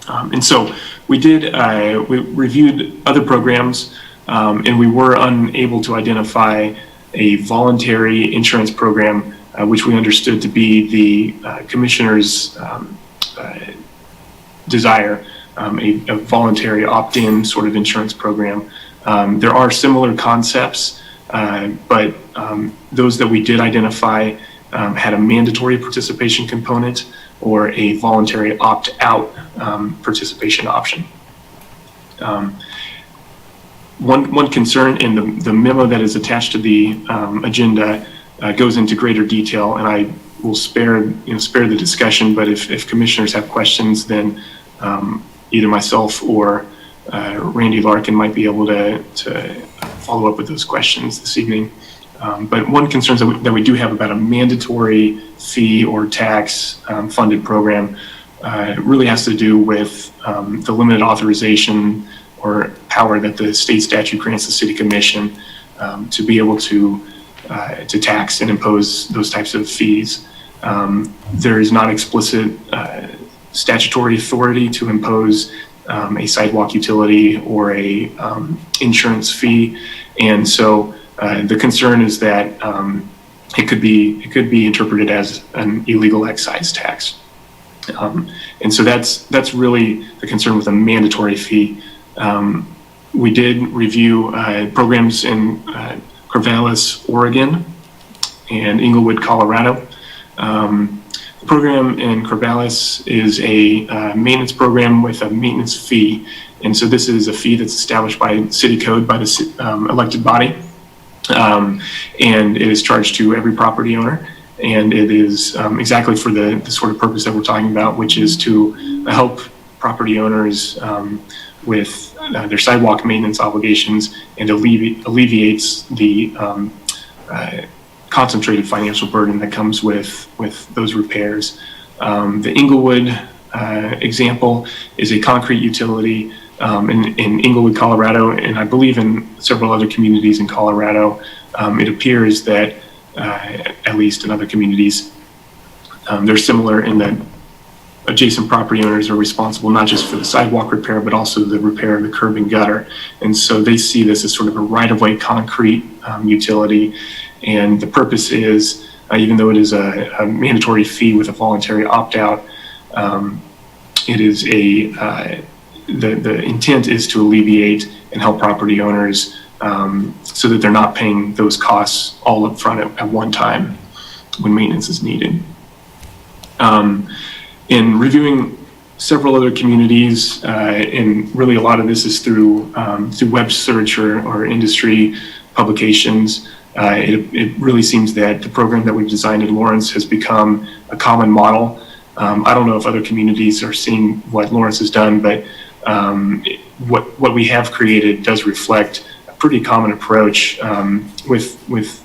And so we reviewed other programs and we were unable to identify a voluntary insurance program, which we understood to be the Commissioner's desire. A voluntary opt-in sort of insurance program. There are similar concepts, but those that we did identify had a mandatory participation component or a voluntary opt-out participation option. One concern in the memo that is attached to the agenda goes into greater detail, and I will spare the discussion. But if commissioners have questions, then either myself or Randy Larkin might be able to follow up with those questions this evening. But one concern that we do have about a mandatory fee or tax funded program really has to do with the limited authorization or power that the state statute grants the City Commission to be able to tax and impose those types of fees. There is not explicit statutory authority to impose a sidewalk utility or a insurance fee, and so the concern is that it could be interpreted as an illegal excise tax, and so that's really the concern with a mandatory fee. We did review programs in Corvallis, Oregon, and Englewood, Colorado. The program in Corvallis is a maintenance program with a maintenance fee, and so this is a fee that's established by city code by the elected body, and it is charged to every property owner, and it is exactly for the sort of purpose that we're talking about, which is to help property owners with their sidewalk maintenance obligations and alleviates the concentrated financial burden that comes with those repairs. The Englewood example is a concrete utility in Englewood, Colorado, and I believe in several other communities in Colorado. It appears that, at least in other communities, they're similar in that adjacent property owners are responsible not just for the sidewalk repair, but also the repair of the curb and gutter. And so they see this as sort of a right-of-way concrete utility. And the purpose is, even though it is a mandatory fee with a voluntary opt-out, it is the intent is to alleviate and help property owners so that they're not paying those costs all up front at one time when maintenance is needed. In reviewing several other communities, and really a lot of this is through web search or industry publications, it really seems that the program that we've designed in Lawrence has become a common model. I don't know if other communities are seeing what Lawrence has done, but what we have created does reflect a pretty common approach with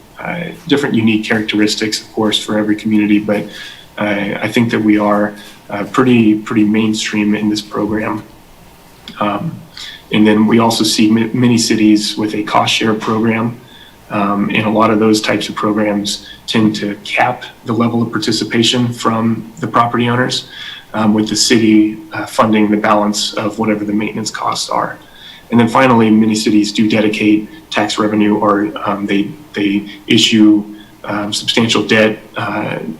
different unique characteristics, of course, for every community. But I think that we are pretty mainstream in this program. And then we also see many cities with a cost share program. And a lot of those types of programs tend to cap the level of participation from the property owners, with the city funding the balance of whatever the maintenance costs are. And then finally, many cities do dedicate tax revenue, or they issue substantial debt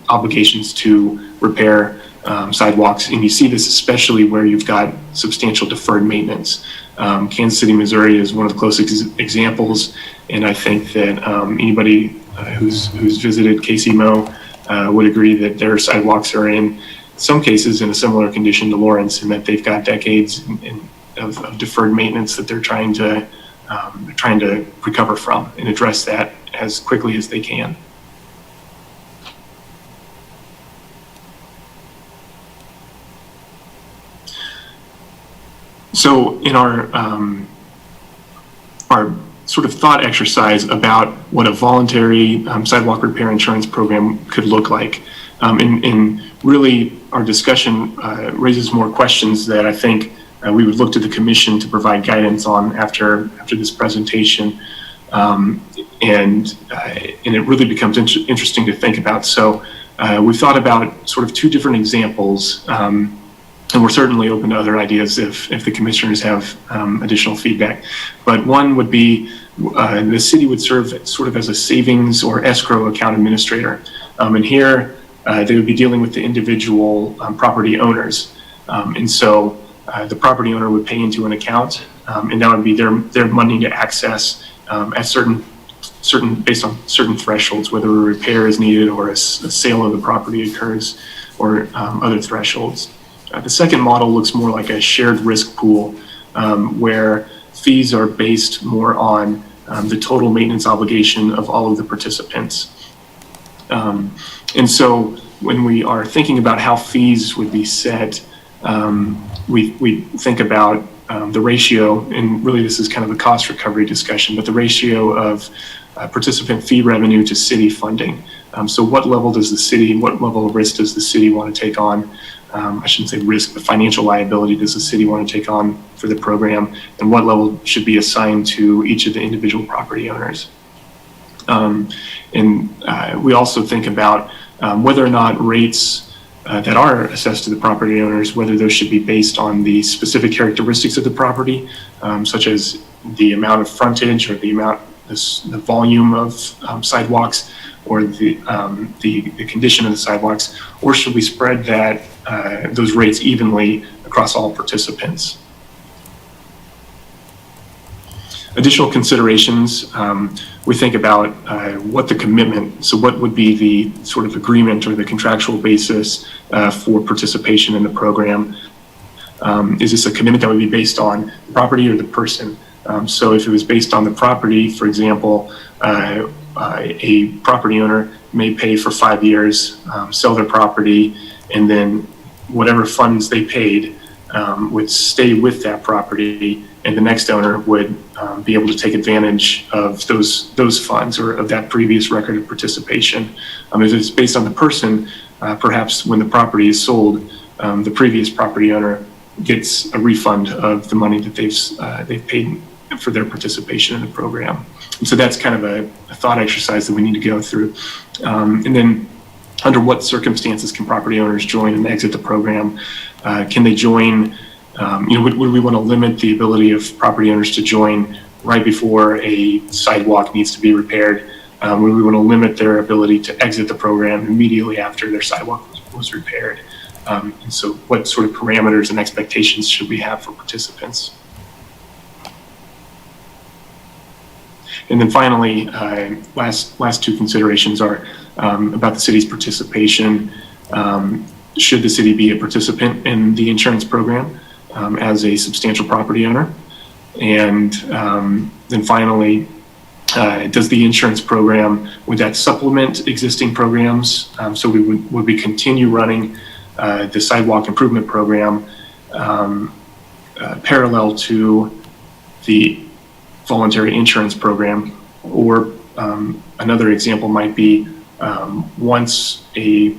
obligations to repair sidewalks. And you see this especially where you've got substantial deferred maintenance. Kansas City, Missouri is one of the closest examples, and I think that anybody who's visited KCMO would agree that their sidewalks are in some cases in a similar condition to Lawrence, in that they've got decades of deferred maintenance that they're trying to recover from and address that as quickly as they can. So in our sort of thought exercise about what a voluntary sidewalk repair insurance program could look like, and really our discussion raises more questions that I think we would look to the commission to provide guidance on after this presentation, and it really becomes interesting to think about. So we've thought about sort of two different examples. And we're certainly open to other ideas if the commissioners have additional feedback. But one would be the city would serve sort of as a savings or escrow account administrator. And here they would be dealing with the individual property owners. And so the property owner would pay into an account, and that would be their money to access at based on certain thresholds, whether a repair is needed or a sale of the property occurs, or other thresholds. The second model looks more like a shared risk pool, where fees are based more on the total maintenance obligation of all of the participants. And so when we are thinking about how fees would be set, we think about the ratio, and really this is kind of a cost recovery discussion, but the ratio of participant fee revenue to city funding. So what level of risk does the city want to take on? I shouldn't say risk, but financial liability does the city want to take on for the program, and what level should be assigned to each of the individual property owners. And we also think about whether or not rates that are assessed to the property owners, whether those should be based on the specific characteristics of the property, such as the amount of frontage or the volume of sidewalks, or the condition of the sidewalks, or should we spread those rates evenly across all participants? Additional considerations, we think about what the commitment, so what would be the sort of agreement or the contractual basis for participation in the program. Is this a commitment that would be based on the property or the person? So if it was based on the property, for example, a property owner may pay for 5 years, sell their property, and then whatever funds they paid would stay with that property, and the next owner would be able to take advantage of those funds or of that previous record of participation. If it's based on the person, perhaps when the property is sold, the previous property owner gets a refund of the money that they've paid for their participation in the program. And so that's kind of a thought exercise that we need to go through. And then under what circumstances can property owners join and exit the program? Can they join, would we want to limit the ability of property owners to join right before a sidewalk needs to be repaired? Would we want to limit their ability to exit the program immediately after their sidewalk was repaired? And so what sort of parameters and expectations should we have for participants? And then finally, last two considerations are about the city's participation. Should the city be a participant in the insurance program as a substantial property owner? And then finally, does the insurance program, would that supplement existing programs? So would we continue running the sidewalk improvement program parallel to the voluntary insurance program? Or another example might be once a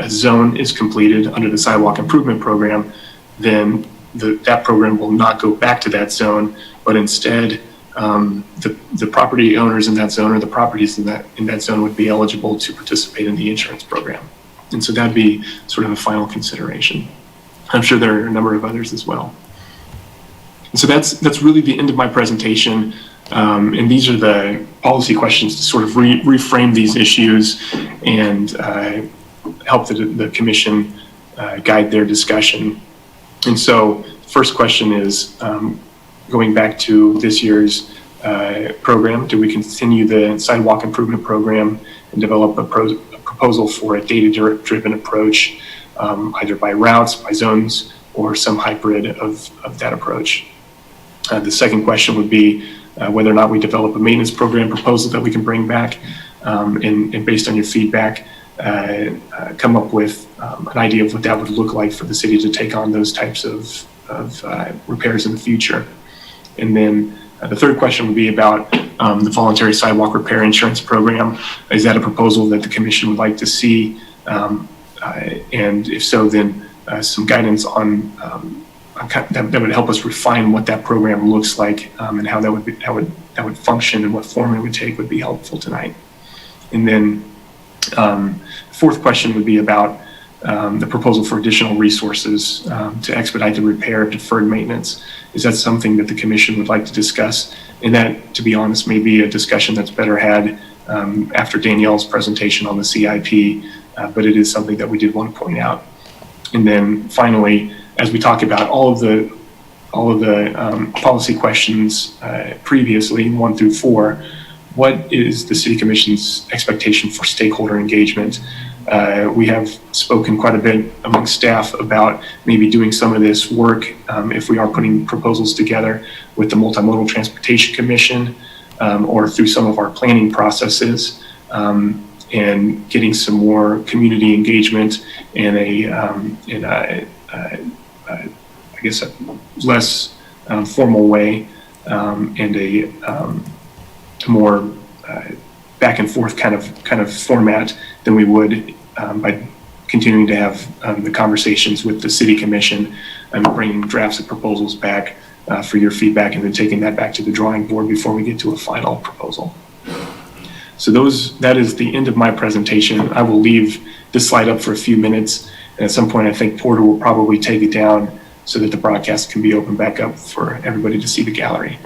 zone is completed under the sidewalk improvement program, then that program will not go back to that zone, but instead the property owners in that zone or the properties in that zone would be eligible to participate in the insurance program. And so that'd be sort of a final consideration. I'm sure there are a number of others as well. And so that's really the end of my presentation. And these are the policy questions to sort of reframe these issues and help the commission guide their discussion. And so the first question is, going back to this year's program, do we continue the sidewalk improvement program and develop a proposal for a data-driven approach, either by routes, by zones, or some hybrid of that approach? The second question would be whether or not we develop a maintenance program proposal that we can bring back, and based on your feedback, come up with an idea of what that would look like for the city to take on those types of repairs in the future. And then the third question would be about the voluntary sidewalk repair insurance program. Is that a proposal that the commission would like to see? And if so, then some guidance on that would help us refine what that program looks like, and how that would function and what form it would take would be helpful tonight. And then fourth question would be about the proposal for additional resources to expedite the repair of deferred maintenance. Is that something that the commission would like to discuss? And that, to be honest, may be a discussion that's better had after Danielle's presentation on the CIP, but it is something that we did want to point out. And then finally, as we talk about all of the policy questions previously, 1 through 4, what is the City Commission's expectation for stakeholder engagement? We have spoken quite a bit among staff about maybe doing some of this work if we are putting proposals together with the Multimodal Transportation Commission or through some of our planning processes, and getting some more community engagement in a I guess a less formal way, and a more back and forth kind of format than we would by continuing to have the conversations with the City Commission and bringing drafts of proposals back for your feedback, and then taking that back to the drawing board before we get to a final proposal. So that is the end of my presentation. I will leave this slide up for a few minutes, and at some point I think Porter will probably take it down so that the broadcast can be opened back up for everybody to see the gallery.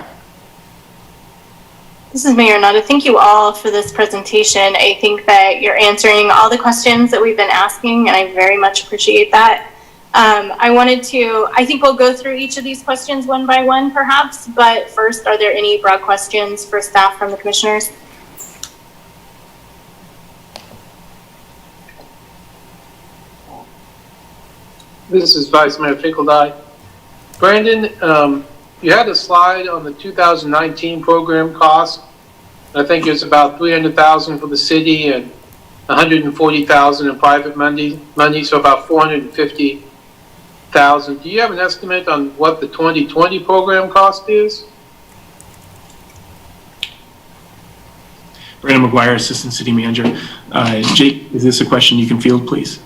This is Mayor Nada. Thank you all for this presentation. I think that you're answering all the questions that we've been asking, and I very much appreciate that. I think we'll go through each of these questions one by one perhaps, but first, are there any broad questions for staff from the commissioners? This is Vice Mayor Finkeldye. Brandon, you had a slide on the 2019 program cost. I think it's about $300,000 for the city and $140,000 in private money, so about $450,000. Do you have an estimate on what the 2020 program cost is? Brandon McGuire, Assistant City Manager. Jake, is this a question you can field, please?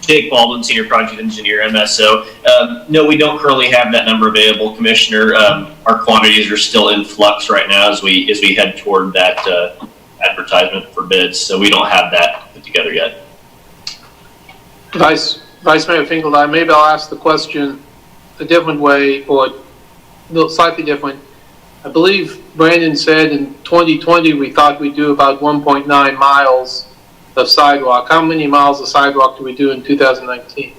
Jake Baldwin, Senior Project Engineer, MSO. No, we don't currently have that number available, Commissioner. Our quantities are still in flux right now as we head toward that advertisement for bids, so we don't have that put together yet. Vice Mayor Finkelstein, maybe I'll ask the question a different way, or a little slightly different. I believe Brandon said in 2020 we thought we'd do about 1.9 miles of sidewalk. How many miles of sidewalk do we do in 2019?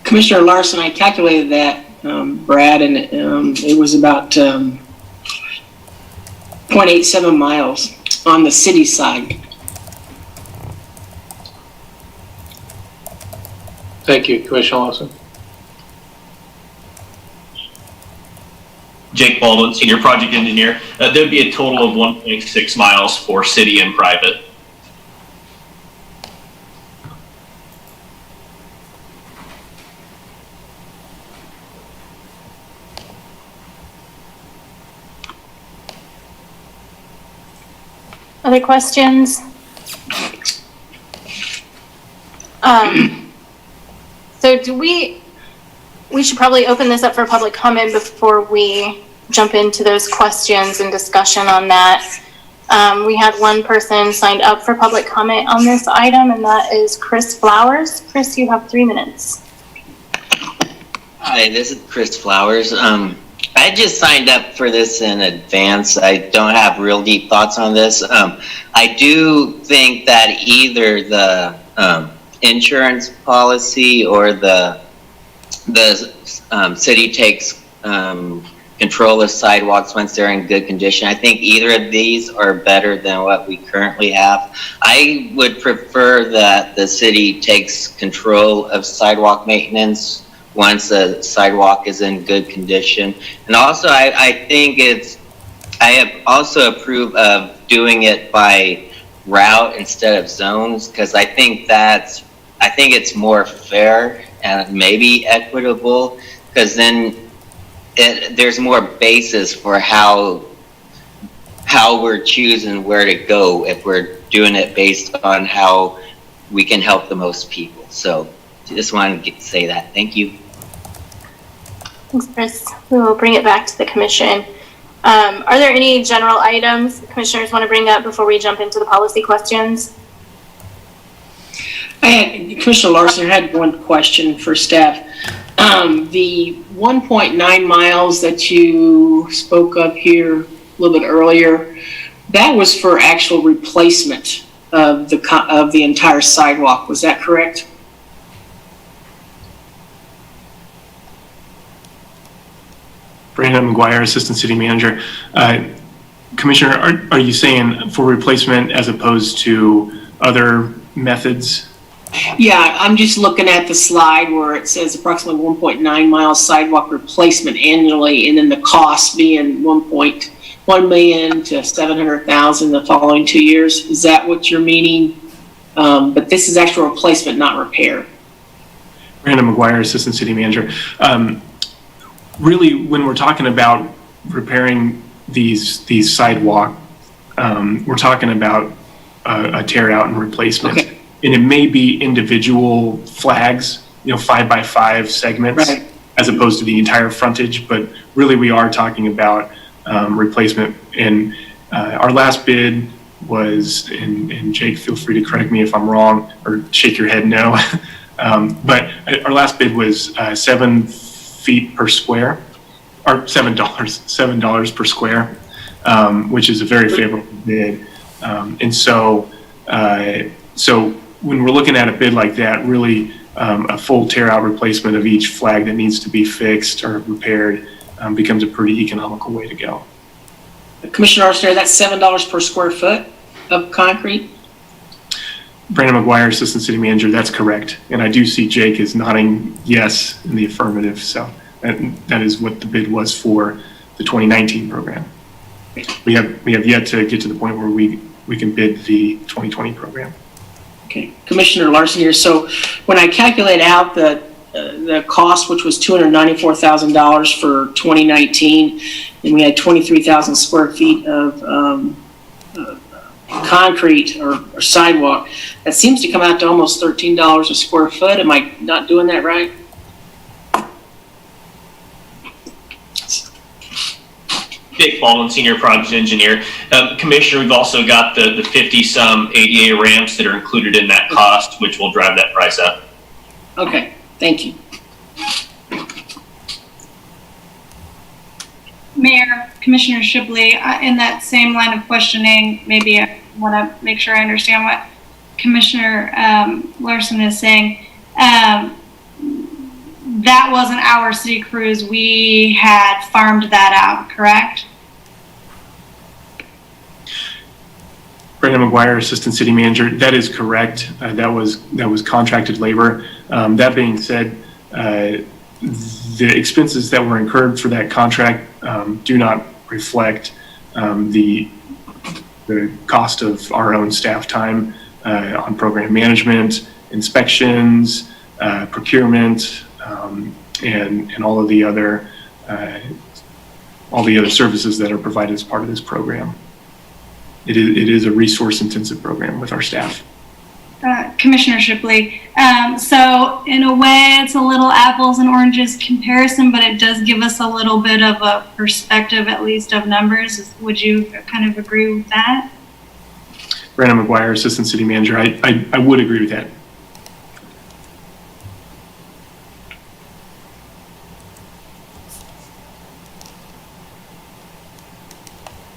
Commissioner Larson, I calculated that, Brad, and it was about 0.87 miles on the city side. Thank you, Commissioner Larson. Jake Baldwin, Senior Project Engineer. There'd be a total of 1.6 miles for city and private. Other questions? So we should probably open this up for public comment before we jump into those questions and discussion on that. We had one person signed up for public comment on this item, and that is Chris Flowers. Chris, you have 3 minutes. Hi, this is Chris Flowers. I just signed up for this in advance. I don't have real deep thoughts on this. I do think that either the insurance policy or the city takes control of sidewalks once they're in good condition. I think either of these are better than what we currently have. I would prefer that the city takes control of sidewalk maintenance once a sidewalk is in good condition. And also, I have also approved of doing it by route instead of zones, because I think it's more fair and maybe equitable, because then there's more basis for how we're choosing where to go if we're doing it based on how we can help the most people. So just wanted to say that. Thank you. Thanks, Chris. We will bring it back to the commission. Are there any general items the commissioners want to bring up before we jump into the policy questions? Commissioner Larson, I had one question for staff. The 1.9 miles that you spoke of here a little bit earlier, that was for actual replacement of the entire sidewalk. Was that correct? Brandon McGuire, Assistant City Manager. Commissioner, are you saying for replacement as opposed to other methods? Yeah, I'm just looking at the slide where it says approximately 1.9 miles sidewalk replacement annually, and then the cost being 1.1 million to 700,000 the following 2 years. Is that what you're meaning? But this is actual replacement, not repair. Brandon McGuire, Assistant City Manager. Really, when we're talking about repairing these sidewalk, we're talking about a tear out and replacement. Okay. And it may be individual flags, 5x5 segments, Right, as opposed to the entire frontage. But really, we are talking about replacement. And our last bid was, and Jake, feel free to correct me if I'm wrong or shake your head no. But our last bid was 7 feet per square, or $7 per square, which is a very favorable bid. And so when we're looking at a bid like that, really a full tear out replacement of each flag that needs to be fixed or repaired becomes a pretty economical way to go. Commissioner Arsenault, that's $7 per square foot of concrete? Brandon McGuire, Assistant City Manager, that's correct. And I do see Jake is nodding yes in the affirmative. So that is what the bid was for the 2019 program. We have yet to get to the point where we can bid the 2020 program. Okay, Commissioner Larson here. So when I calculate out the cost, which was $294,000 for 2019, and we had 23,000 square feet of concrete or sidewalk, that seems to come out to almost $13 a square foot. Am I not doing that right? Jake Baldwin, Senior Project Engineer. Commissioner, we've also got the 50-some ADA ramps that are included in that cost, which will drive that price up. Okay, thank you. Mayor, Commissioner Shipley, in that same line of questioning, maybe I want to make sure I understand what Commissioner Larson is saying. That wasn't our city crews. We had farmed that out, correct? Brandon McGuire, Assistant City Manager. That is correct. That was contracted labor. That being said, the expenses that were incurred for that contract do not reflect the cost of our own staff time on program management, inspections, procurement, and all of the other services that are provided as part of this program. It is a resource-intensive program with our staff. Commissioner Shipley, so in a way it's a little apples and oranges comparison, but it does give us a little bit of a perspective, at least of numbers. Would you kind of agree with that? Brandon McGuire, Assistant City Manager. I would agree with that.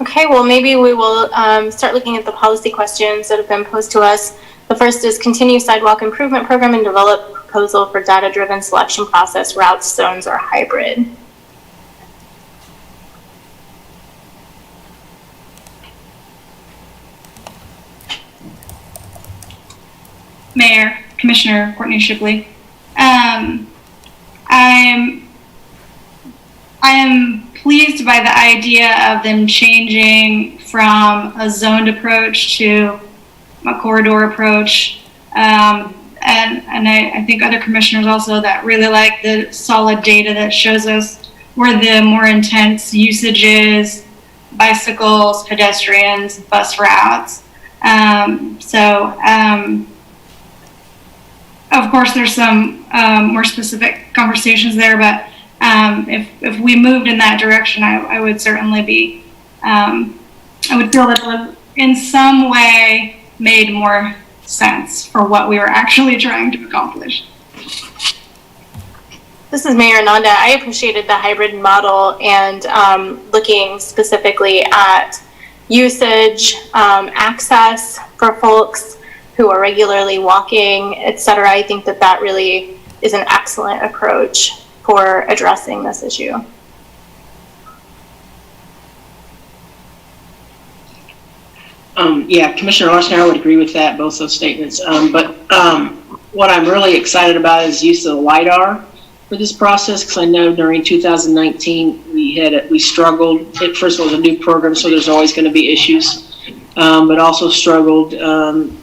Okay, well, maybe we will start looking at the policy questions that have been posed to us. The first is continue sidewalk improvement program and develop proposal for data-driven selection process, routes, zones, or hybrid. Mayor, Commissioner Courtney Shipley, I am pleased by the idea of them changing from a zoned approach to a corridor approach. And I think other commissioners also that really like the solid data that shows us where the more intense usage is, bicycles, pedestrians, bus routes. Of course, there's some more specific conversations there, but if we moved in that direction, I would certainly be, I would feel that it was in some way made more sense for what we were actually trying to accomplish. This is Mayor Ananda. I appreciated the hybrid model and looking specifically at usage, access for folks who are regularly walking, etc. I think that really is an excellent approach for addressing this issue. Yeah, Commissioner Larson, I would agree with that, both those statements. But what I'm really excited about is use of LiDAR for this process, because I know during 2019 we struggled. First of all, it was a new program, so there's always going to be issues, but also struggled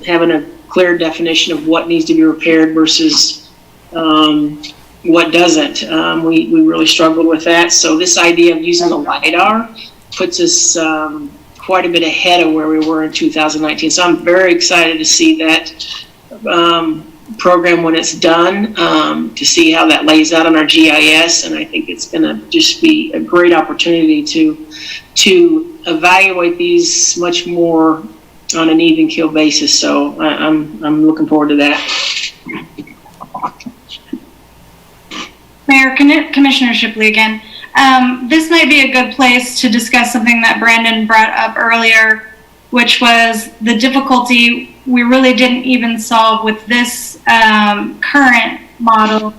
having a clear definition of what needs to be repaired versus what doesn't. We really struggled with that. So this idea of using the LiDAR puts us quite a bit ahead of where we were in 2019. So I'm very excited to see that program when it's done, to see how that lays out on our GIS. And I think it's going to just be a great opportunity to evaluate these much more on an even keel basis. So I'm looking forward to that. Mayor, Commissioner Shipley again. This might be a good place to discuss something that Brandon brought up earlier, which was the difficulty we really didn't even solve with this current model,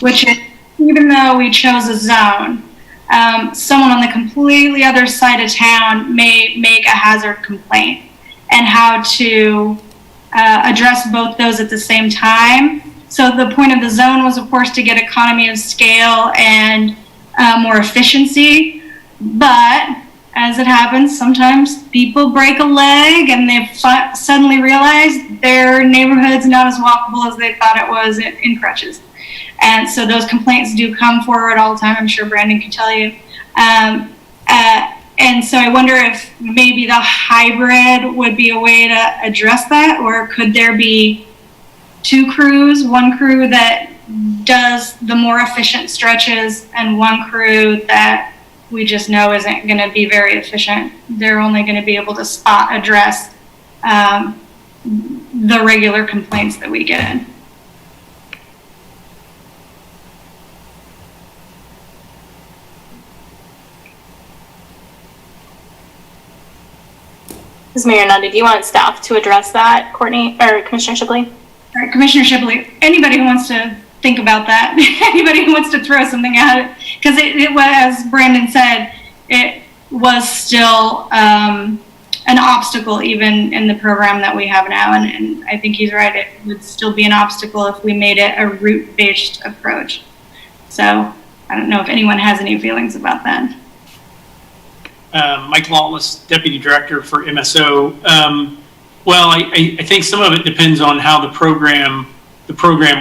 which is even though we chose a zone, someone on the completely other side of town may make a hazard complaint, and how to address both those at the same time. So the point of the zone was, of course, to get economy of scale and more efficiency, but as it happens, sometimes people break a leg and they suddenly realize their neighborhood's not as walkable as they thought it was in Crutches. And so those complaints do come forward all the time. I'm sure Brandon can tell you. And so I wonder if maybe the hybrid would be a way to address that, or could there be two crews, one crew that does the more efficient stretches and one crew that we just know isn't going to be very efficient. They're only going to be able to spot address the regular complaints that we get in. Ms. Mayor Nundy, do you want staff to address that, Courtney or Commissioner Shipley? All right, Commissioner Shipley, anybody who wants to think about that, anybody who wants to throw something at it, because it was, as Brandon said, it was still an obstacle even in the program that we have now, and I think he's right, it would still be an obstacle if we made it a route-based approach. So I don't know if anyone has any feelings about that. Mike Lawless, Deputy Director for MSO. Well, I think some of it depends on how the program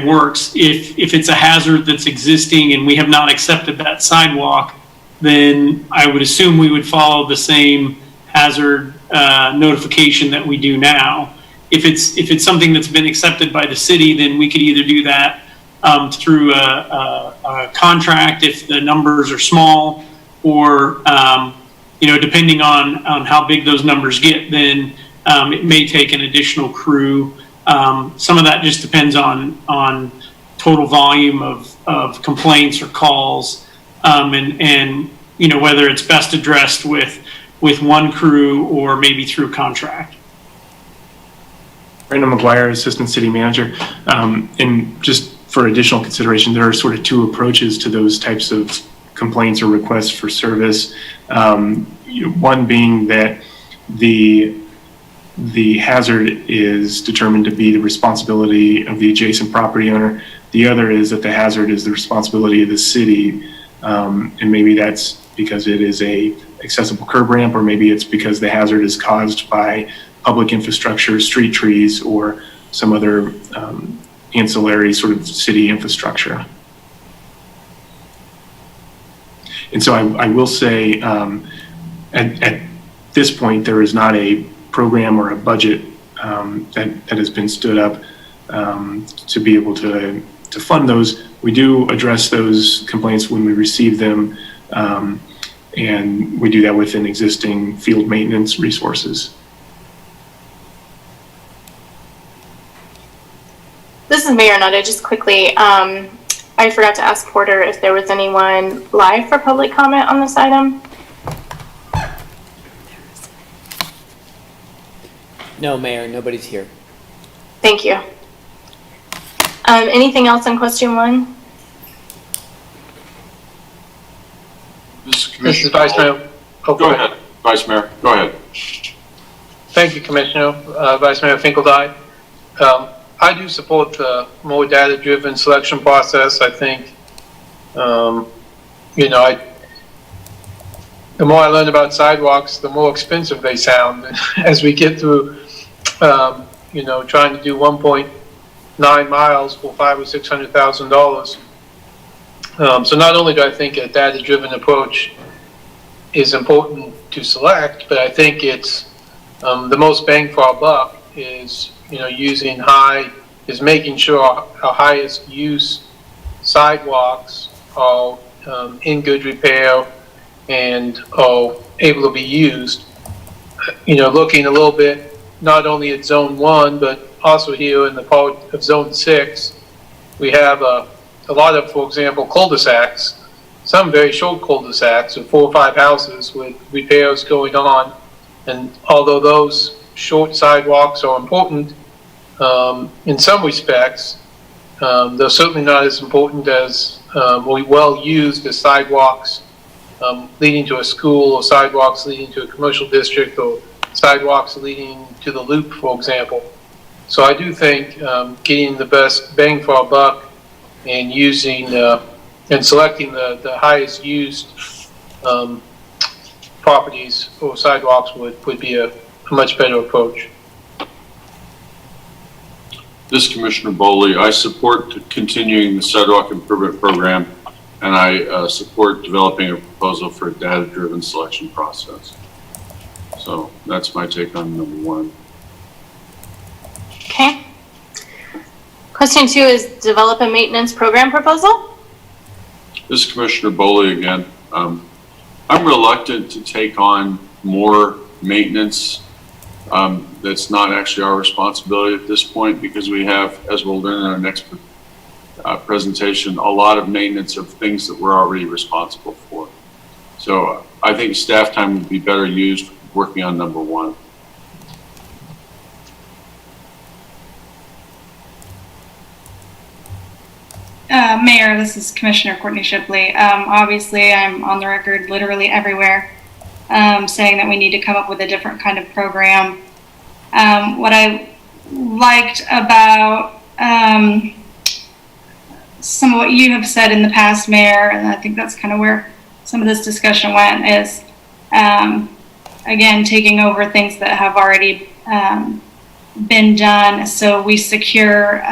works. If it's a hazard that's existing and we have not accepted that sidewalk, then I would assume we would follow the same hazard notification that we do now. If it's something that's been accepted by the city, then we could either do that through a contract if the numbers are small, or depending on how big those numbers get, then it may take an additional crew. Some of that just depends on total volume of complaints or calls, and whether it's best addressed with one crew or maybe through contract. Brandon McGuire, Assistant City Manager. And just for additional consideration, there are sort of two approaches to those types of complaints or requests for service. One being that the hazard is determined to be the responsibility of the adjacent property owner. The other is that the hazard is the responsibility of the city, and maybe that's because it is a accessible curb ramp, or maybe it's because the hazard is caused by public infrastructure, street trees, or some other ancillary sort of city infrastructure. And so I will say, at this point, there is not a program or a budget that has been stood up to be able to fund those. We do address those complaints when we receive them, and we do that within existing field maintenance resources. This is Mayor Nutter. Just quickly, I forgot to ask Porter if there was anyone live for public comment on this item. No, Mayor, nobody's here. Thank you. Anything else on question one? This is Vice Mayor. Oh, Go ahead, Vice Mayor, go ahead. Thank you, Commissioner. Vice Mayor Finkeldine. I do support the more data-driven selection process. I think, the more I learn about sidewalks, the more expensive they sound as we get through, trying to do 1.9 miles for $500,000 or $600,000. So not only do I think a data-driven approach is important to select, but I think it's the most bang for our buck is making sure our highest use sidewalks are in good repair and are able to be used. Looking a little bit not only at Zone 1, but also here in the part of Zone 6, we have a lot of, for example, cul-de-sacs, some very short cul-de-sacs of 4 or 5 houses with repairs going on. And although those short sidewalks are important in some respects, they're certainly not as important as well used as sidewalks leading to a school, or sidewalks leading to a commercial district, or sidewalks leading to the loop, for example. So I do think getting the best bang for our buck and using and selecting the highest used properties or sidewalks would be a much better approach. This is Commissioner Boley. I support continuing the sidewalk improvement program, and I support developing a proposal for a data-driven selection process. So that's my take on number one. Okay. Question 2 is develop a maintenance program proposal. This is Commissioner Boley again. I'm reluctant to take on more maintenance that's not actually our responsibility at this point, because we have, as we'll learn in our next presentation, a lot of maintenance of things that we're already responsible for. So I think staff time would be better used working on number one. Mayor, this is Commissioner Courtney Shipley. Obviously, I'm on the record literally everywhere saying that we need to come up with a different kind of program. What I liked about some of what you have said in the past, Mayor, and I think that's kind of where some of this discussion went, is again, taking over things that have already been done so we secure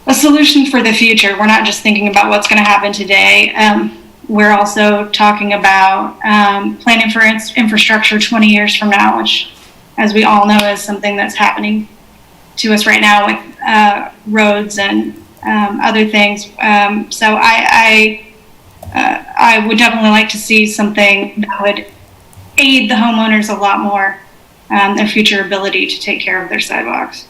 a solution for the future. We're not just thinking about what's going to happen today. We're also talking about planning for infrastructure 20 years from now, which, as we all know, is something that's happening to us right now with roads and other things. So I would definitely like to see something that would aid the homeowners a lot more, their future ability to take care of their sidewalks.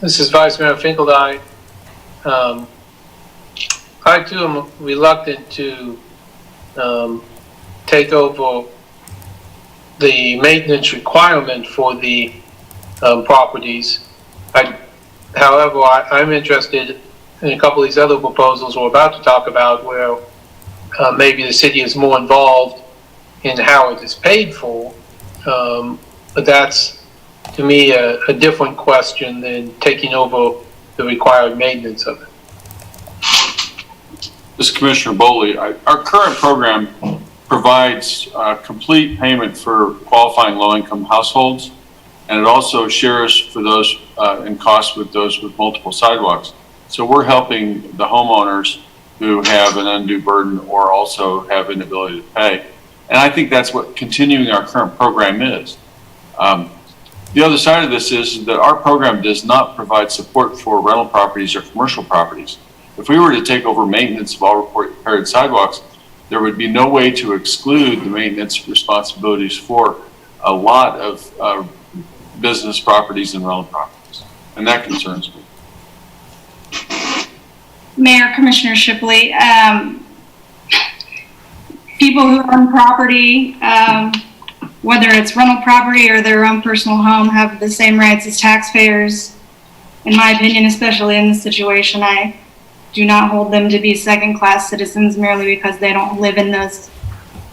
This is Vice Mayor Finkeldine. I too am reluctant to take over the maintenance requirement for the properties. However, I'm interested in a couple of these other proposals we're about to talk about, where maybe the city is more involved in how it is paid for, but that's, to me, a different question than taking over the required maintenance of it. This is Commissioner Boley. Our current program provides complete payment for qualifying low-income households, and it also shares for those in costs with those with multiple sidewalks. So we're helping the homeowners who have an undue burden or also have inability to pay. And I think that's what continuing our current program is. The other side of this is that our program does not provide support for rental properties or commercial properties. If we were to take over maintenance of all repaired sidewalks, there would be no way to exclude the maintenance responsibilities for a lot of business properties and rental properties. And that concerns me. Mayor, Commissioner Shipley, people who own property, whether it's rental property or their own personal home, have the same rights as taxpayers. In my opinion, especially in this situation, I do not hold them to be second-class citizens merely because they don't live in those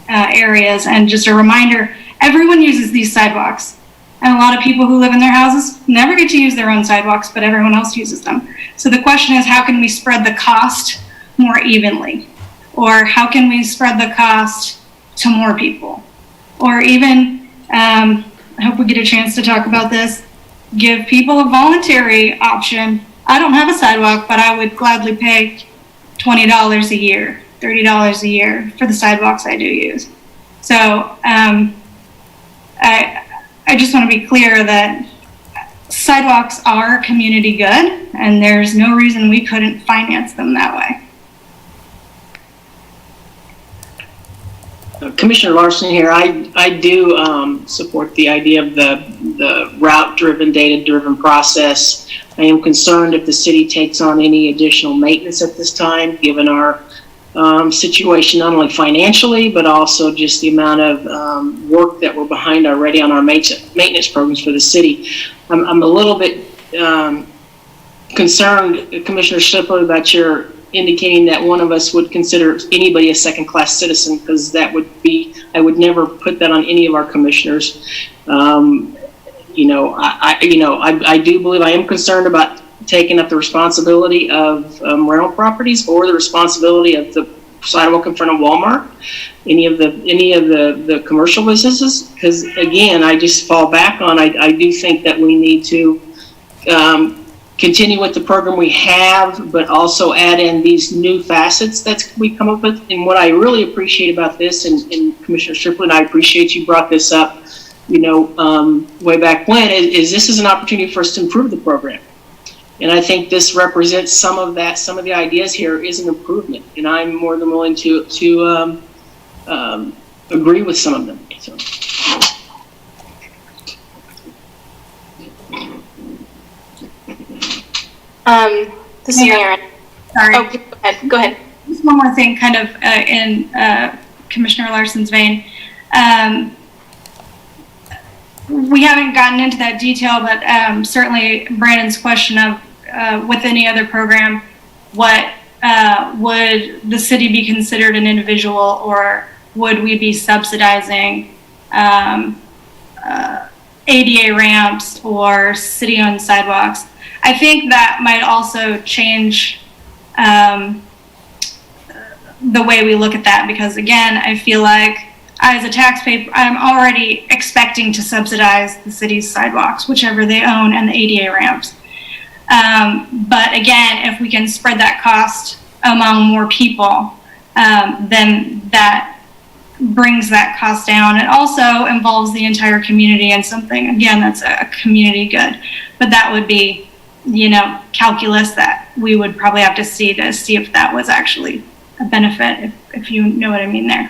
areas. And just a reminder, everyone uses these sidewalks. And a lot of people who live in their houses never get to use their own sidewalks, but everyone else uses them. So the question is, how can we spread the cost more evenly? Or how can we spread the cost to more people? Or even, I hope we get a chance to talk about this, give people a voluntary option. I don't have a sidewalk, but I would gladly pay $20 a year, $30 a year for the sidewalks I do use. So I just want to be clear that sidewalks are community good, and there's no reason we couldn't finance them that way. Commissioner Larson here. I do support the idea of the route-driven, data-driven process. I am concerned if the city takes on any additional maintenance at this time, given our situation, not only financially, but also just the amount of work that we're behind already on our maintenance programs for the city. I'm a little bit concerned, Commissioner Shipley, about your indicating that one of us would consider anybody a second-class citizen, because that would be, I would never put that on any of our commissioners. I do believe I am concerned about taking up the responsibility of rental properties or the responsibility of the sidewalk in front of Walmart, any of the commercial businesses, because again, I just fall back on, I do think that we need to continue with the program we have, but also add in these new facets that we come up with. And what I really appreciate about this, and Commissioner Strickland, I appreciate you brought this up, way back when, is this is an opportunity for us to improve the program. And I think this represents some of that. Some of the ideas here is an improvement, and I'm more than willing to agree with some of them. So. This is Mayor. Sorry. Oh, go ahead. Just one more thing, kind of in Commissioner Larson's vein. We haven't gotten into that detail, but certainly Brandon's question of with any other program, what would the city be considered an individual, or would we be subsidizing ADA ramps or city-owned sidewalks? I think that might also change the way we look at that, because again, I feel like I, as a taxpayer, I'm already expecting to subsidize the city's sidewalks, whichever they own, and the ADA ramps. But again, if we can spread that cost among more people, then that brings that cost down. It also involves the entire community and something, again, that's a community good. But that would be, calculus that we would probably have to see if that was actually a benefit, if you know what I mean there.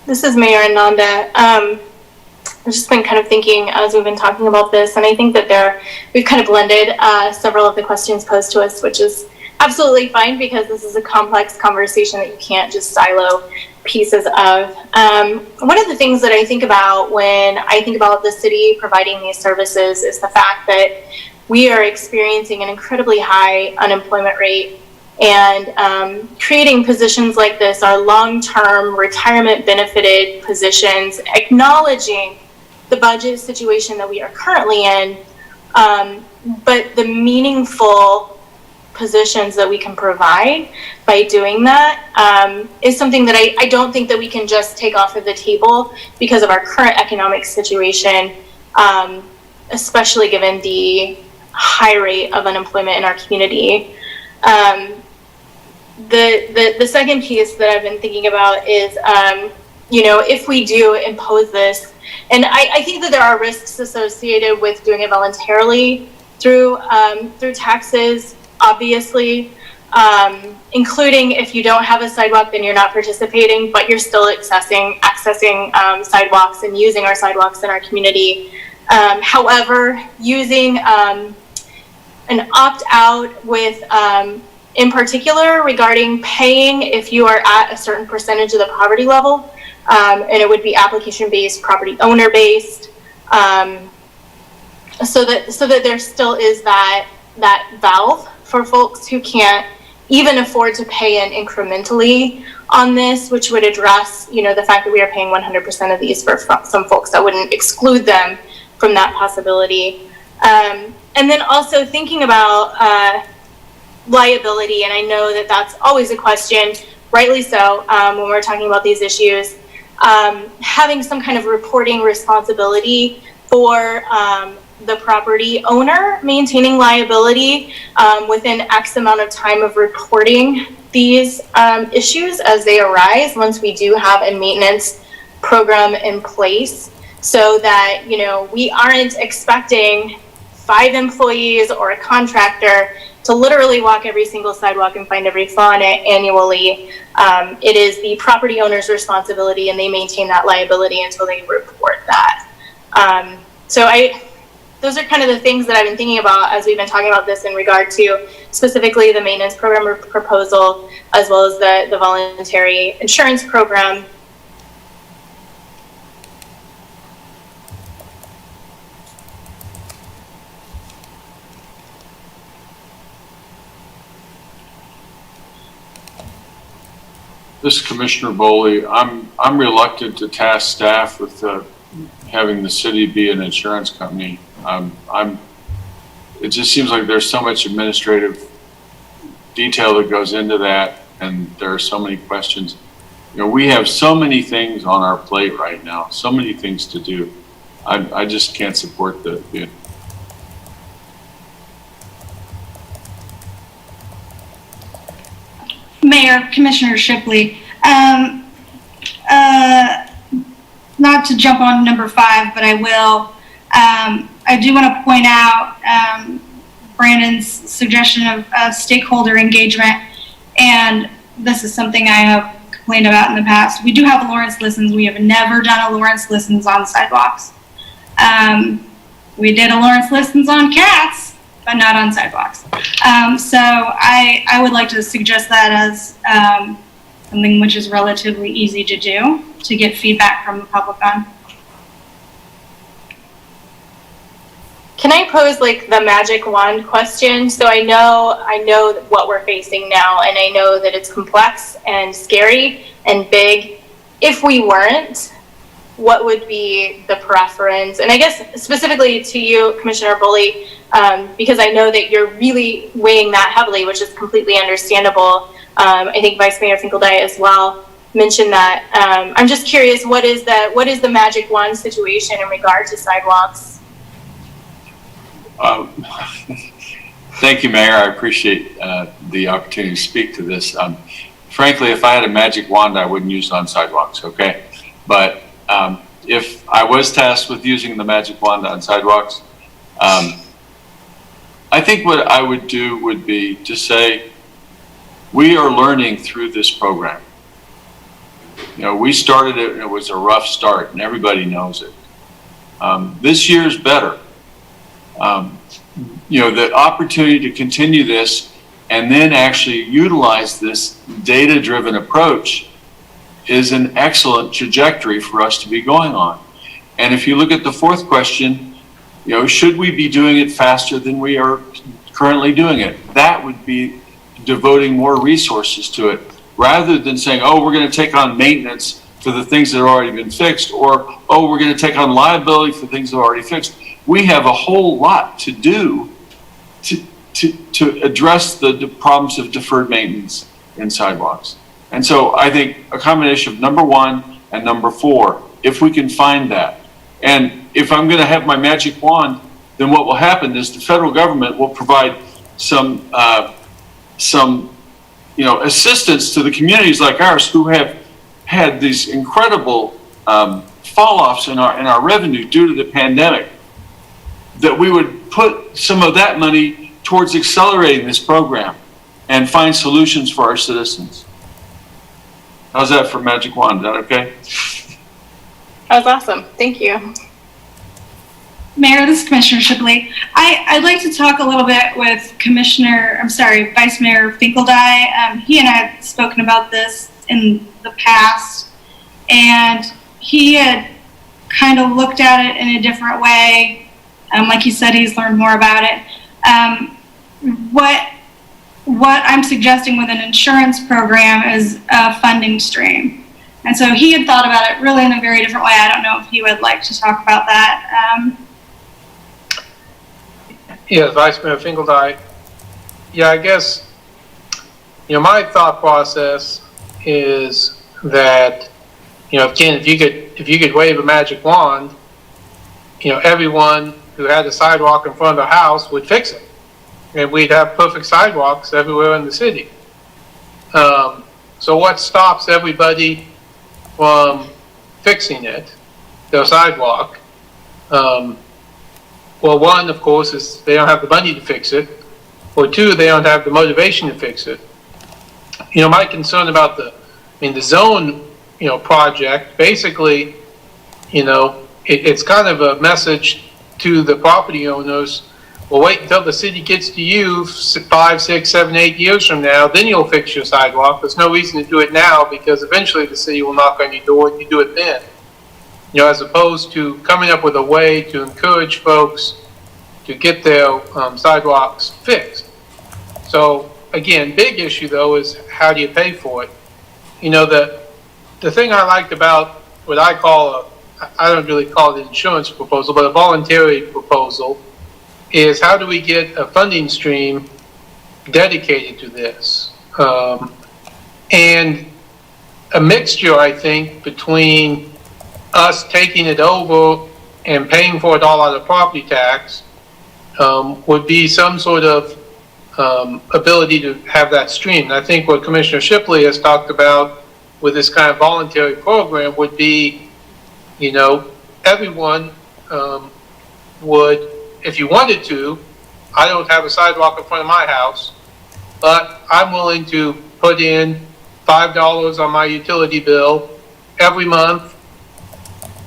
This is Mayor Ananda. I've just been kind of thinking as we've been talking about this, and I think that we've kind of blended several of the questions posed to us, which is absolutely fine, because this is a complex conversation that you can't just silo pieces of. One of the things that I think about when I think about the city providing these services is the fact that we are experiencing an incredibly high unemployment rate, and creating positions like this are long-term retirement benefited positions, acknowledging the budget situation that we are currently in, but the meaningful positions that we can provide by doing that is something that I don't think that we can just take off of the table because of our current economic situation, especially given the high rate of unemployment in our community. The second piece that I've been thinking about is, if we do impose this, and I think that there are risks associated with doing it voluntarily through taxes, obviously, including if you don't have a sidewalk, then you're not participating, but you're still accessing sidewalks and using our sidewalks in our community. However, using an opt-out with, in particular, regarding paying if you are at a certain percentage of the poverty level, and it would be application-based, property owner-based, so that there still is that valve for folks who can't even afford to pay in incrementally on this, which would address, the fact that we are paying 100% of these for some folks. That wouldn't exclude them from that possibility. And then also thinking about liability, and I know that that's always a question, rightly so, when we're talking about these issues, having some kind of reporting responsibility for the property owner, maintaining liability within X amount of time of reporting these issues as they arise once we do have a maintenance program in place, so that we aren't expecting 5 employees or a contractor to literally walk every single sidewalk and find every flaw in it annually. It is the property owner's responsibility, and they maintain that liability until they report that. Those are kind of the things that I've been thinking about as we've been talking about this in regard to specifically the maintenance program proposal, as well as the voluntary insurance program. This is Commissioner Boley. I'm reluctant to task staff with having the city be an insurance company. It just seems like there's so much administrative detail that goes into that, and there are so many questions. We have so many things on our plate right now, so many things to do. I just can't support the Mayor, Commissioner Shipley, not to jump on number 5, but I will. I do want to point out Brandon's suggestion of stakeholder engagement, and this is something I have complained about in the past. We do have Lawrence Listens. We have never done a Lawrence Listens on sidewalks. We did a Lawrence Listens on cats, but not on sidewalks. So I would like to suggest that as something which is relatively easy to do to get feedback from the public on. Can I pose like the magic wand question? So I know what we're facing now, and I know that it's complex and scary and big. If we weren't, what would be the preference? And I guess specifically to you, Commissioner Bully, because I know that you're really weighing that heavily, which is completely understandable. I think Vice Mayor Finkeldye as well mentioned that. I'm just curious, what is the magic wand situation in regard to sidewalks? Thank you, Mayor. I appreciate the opportunity to speak to this. Frankly, if I had a magic wand, I wouldn't use it on sidewalks, okay? But if I was tasked with using the magic wand on sidewalks, I think what I would do would be to say, we are learning through this program. You know, we started it and it was a rough start, and everybody knows it. This year's better. You know, the opportunity to continue this and then actually utilize this data-driven approach is an excellent trajectory for us to be going on. And if you look at the 4th question, you know, should we be doing it faster than we are currently doing it? That would be devoting more resources to it, rather than saying, oh, we're going to take on maintenance for the things that have already been fixed, or, oh, we're going to take on liability for things that are already fixed. We have a whole lot to do to address the problems of deferred maintenance in sidewalks. And so I think a combination of number 1 and number 4, if we can find that. And if I'm going to have my magic wand, then what will happen is the federal government will provide some you know, assistance to the communities like ours who have had these incredible fall-offs in our revenue due to the pandemic, that we would put some of that money towards accelerating this program and find solutions for our citizens. How's that for magic wand? Is that okay? That was awesome. Thank you. Mayor, this is Commissioner Shipley. I'd like to talk a little bit with Vice Mayor Finkeldye. He and I have spoken about this in the past, and he had kind of looked at it in a different way. Like you said, he's learned more about it. What I'm suggesting with an insurance program is a funding stream. And so he had thought about it really in a very different way. I don't know if he would like to talk about that. Yes, Vice Mayor Finkeldye. Yeah, I guess, you know, my thought process is that, you know, again, if you could wave a magic wand, you know, everyone who had a sidewalk in front of their house would fix it, and we'd have perfect sidewalks everywhere in the city. So what stops everybody from fixing it, their sidewalk? Well, 1, of course, is they don't have the money to fix it, or 2, they don't have the motivation to fix it. You know, my concern about the zone, you know, project, basically, you know, it's kind of a message to the property owners, well, wait until the city gets to you 5, 6, 7, 8 years from now, then you'll fix your sidewalk. There's no reason to do it now, because eventually the city will knock on your door and you do it then. You know, as opposed to coming up with a way to encourage folks to get their sidewalks fixed. So again, big issue though is how do you pay for it? You know, the thing I liked about what I call I don't really call it an insurance proposal, but a voluntary proposal, is how do we get a funding stream dedicated to this? And a mixture, I think, between us taking it over and paying for it all out of property tax would be some sort of ability to have that stream. And I think what Commissioner Shipley has talked about with this kind of voluntary program would be you know, everyone would, if you wanted to, I don't have a sidewalk in front of my house, but I'm willing to put in $5 on my utility bill every month,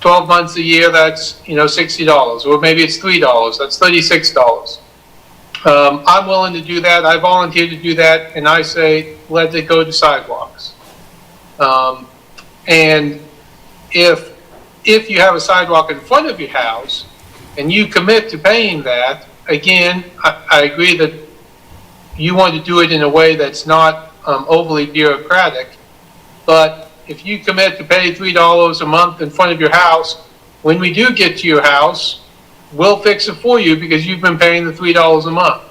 12 months a year, that's, you know, $60, or maybe it's $3, that's $36. I'm willing to do that. I volunteer to do that, and I say, let it go to sidewalks. And if you have a sidewalk in front of your house and you commit to paying that, again, I agree that you want to do it in a way that's not overly bureaucratic, but if you commit to pay $3 a month in front of your house, when we do get to your house, we'll fix it for you because you've been paying the $3 a month.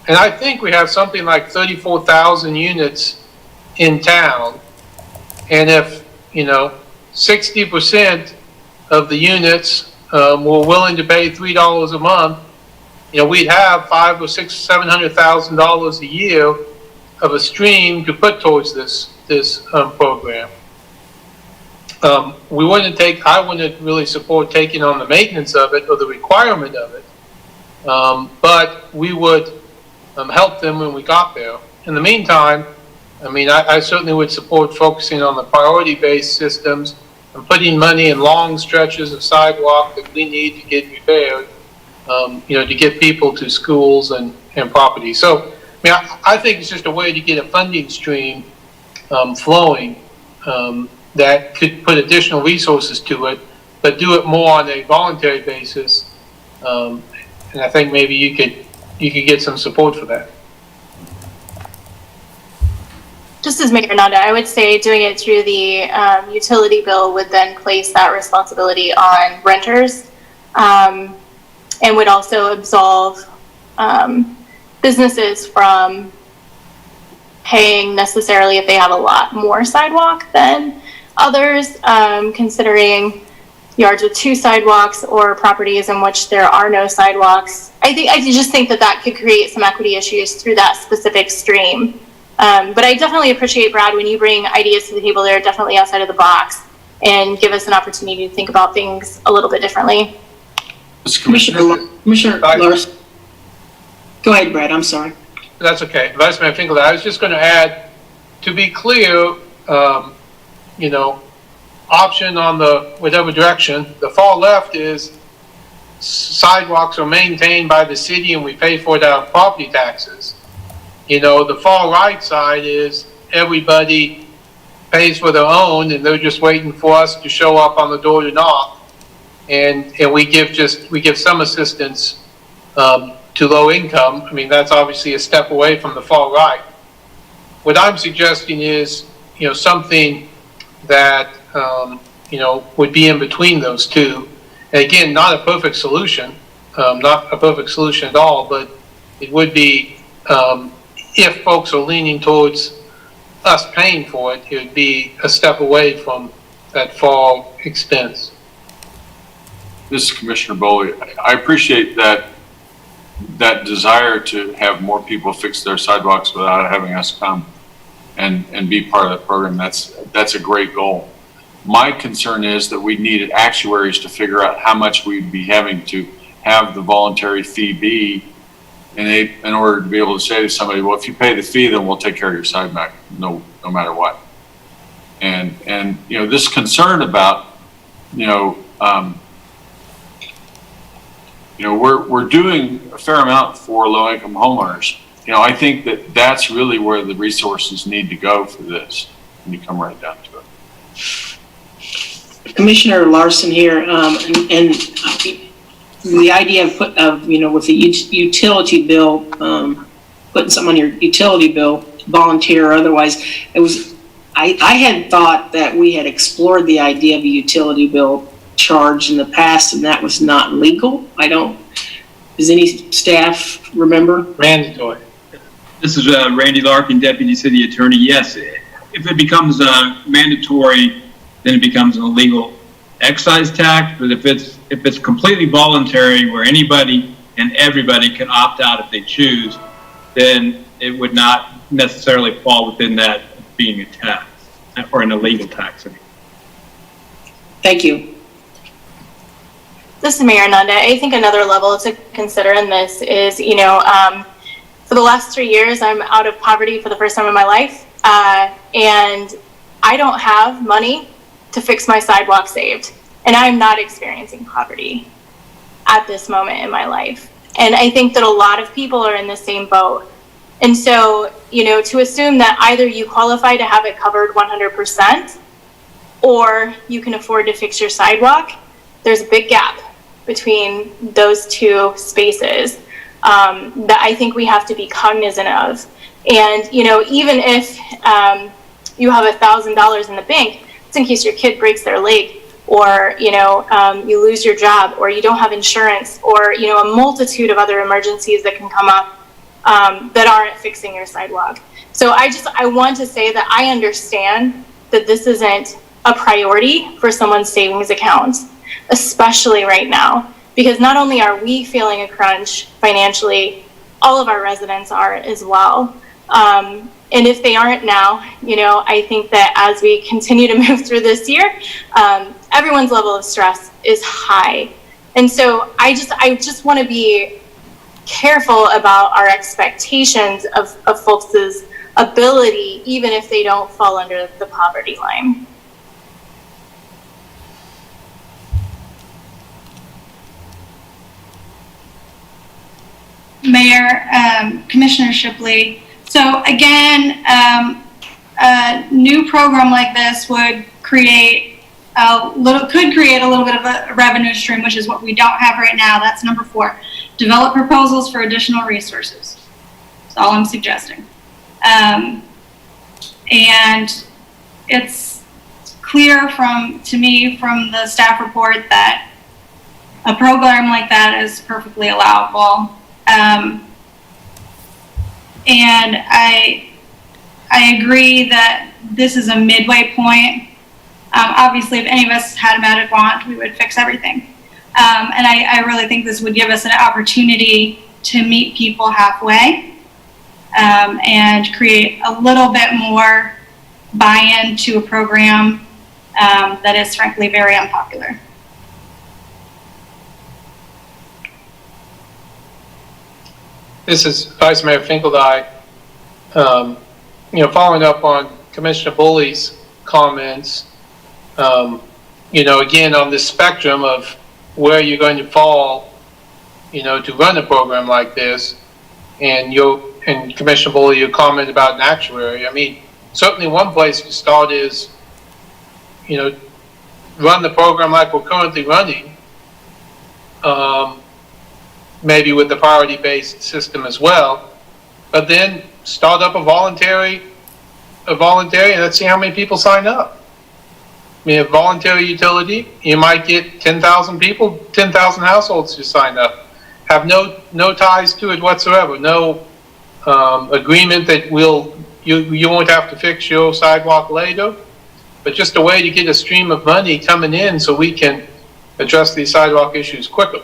And I think we have something like 34,000 units in town. And if, you know, 60% of the units were willing to pay $3 a month, you know, we'd have $500,000 or $600,000, $700,000 a year of a stream to put towards this program. I wouldn't really support taking on the maintenance of it or the requirement of it, but we would help them when we got there. In the meantime, I mean, I certainly would support focusing on the priority-based systems and putting money in long stretches of sidewalk that we need to get repaired, you know, to get people to schools and property. So, I mean, I think it's just a way to get a funding stream flowing that could put additional resources to it, but do it more on a voluntary basis. And I think maybe you could get some support for that. Just as Mayor Nanda, I would say doing it through the utility bill would then place that responsibility on renters, and would also absolve businesses from paying necessarily if they have a lot more sidewalk than others, considering yards with 2 sidewalks or properties in which there are no sidewalks. I just think that could create some equity issues through that specific stream. But I definitely appreciate, Brad, when you bring ideas to the table that are definitely outside of the box and give us an opportunity to think about things a little bit differently. Commissioner Larson. Go ahead, Brad, I'm sorry. That's okay. Vice Mayor Finkel, I was just going to add, to be clear, you know, option on the whatever direction, the far left is sidewalks are maintained by the city and we pay for it out of property taxes. You know, the far right side is everybody pays for their own and they're just waiting for us to show up on the door to knock. And we give some assistance to low income. I mean, that's obviously a step away from the far right. What I'm suggesting is, you know, something that, you know, would be in between those two. And again, not a perfect solution at all, but it would be, if folks are leaning towards us paying for it, it would be a step away from that far expense. This is Commissioner Bowley. I appreciate that desire to have more people fix their sidewalks without having us come and be part of the program. That's a great goal. My concern is that we needed actuaries to figure out how much we'd be having to have the voluntary fee be in order to be able to say to somebody, well, if you pay the fee, then we'll take care of your sidewalk, no matter what. And you know, this concern about, we're doing a fair amount for low-income homeowners. You know, I think that's really where the resources need to go for this, when you come right down to it. Commissioner Larson here, and the idea of with the utility bill, putting something on your utility bill, volunteer or otherwise, I had thought that we had explored the idea of a utility bill charge in the past, and that was not legal. Does any staff remember? Mandatory. This is Randy Larkin, Deputy City Attorney. Yes, if it becomes mandatory, then it becomes an illegal excise tax. But if it's completely voluntary, where anybody and everybody can opt out if they choose, then it would not necessarily fall within that being a tax or an illegal tax. Thank you. This is Mayor Nanda. I think another level to consider in this is, for the last 3 years, I'm out of poverty for the first time in my life, and I don't have money to fix my sidewalk saved, and I'm not experiencing poverty at this moment in my life. And I think that a lot of people are in the same boat. And so, to assume that either you qualify to have it covered 100% or you can afford to fix your sidewalk, there's a big gap between those two spaces that I think we have to be cognizant of. And, even if you have $1,000 in the bank, it's in case your kid breaks their leg, or, you lose your job, or you don't have insurance, or, a multitude of other emergencies that can come up that aren't fixing your sidewalk. So I want to say that I understand that this isn't a priority for someone's savings account, especially right now, because not only are we feeling a crunch financially, all of our residents are as well. And if they aren't now, I think that as we continue to move through this year, everyone's level of stress is high. And so I just want to be careful about our expectations of folks' ability, even if they don't fall under the poverty line. Mayor, Commissioner Shipley. So again, a new program like this would create could create a little bit of a revenue stream, which is what we don't have right now. That's number 4. Develop proposals for additional resources. That's all I'm suggesting. And it's clear to me from the staff report that a program like that is perfectly allowable. And I agree that this is a midway point. Obviously, if any of us had a magic wand, we would fix everything. And I really think this would give us an opportunity to meet people halfway and create a little bit more buy-in to a program that is frankly very unpopular. This is Vice Mayor Finkeldye. Following up on Commissioner Bully's comments, again, on this spectrum of where you're going to fall, to run a program like this, and Commissioner Bully, your comment about an actuary. I mean, certainly one place to start is, run the program like we're currently running, maybe with the priority-based system as well, but then start up a voluntary, and let's see how many people sign up. I mean, a voluntary utility, you might get 10,000 people, 10,000 households to sign up. Have no ties to it whatsoever. No agreement that you won't have to fix your sidewalk later, but just a way to get a stream of money coming in so we can address these sidewalk issues quicker.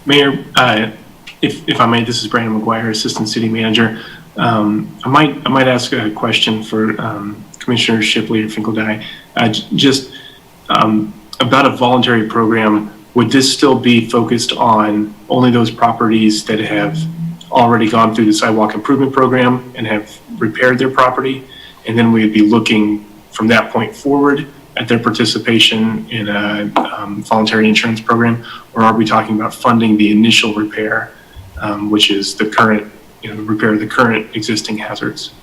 Mayor, if I may, this is Brandon McGuire, Assistant City Manager. I might ask a question for Commissioner Shipley or Finkeldye. Just about a voluntary program. Would this still be focused on only those properties that have already gone through the sidewalk improvement program and have repaired their property, and then we would be looking from that point forward at their participation in a voluntary insurance program, or are we talking about funding the initial repair, which is the current, repair of the current existing hazards?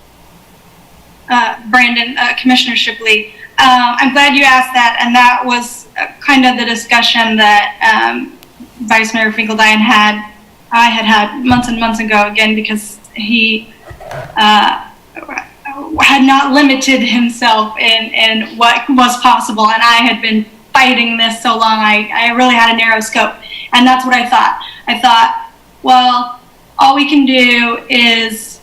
Brandon, Commissioner Shipley, I'm glad you asked that, and that was kind of the discussion that Vice Mayor Finkeldye and I had months and months ago, again, because he had not limited himself in what was possible, and I had been fighting this so long, I really had a narrow scope, and that's what I thought. I thought, well, all we can do is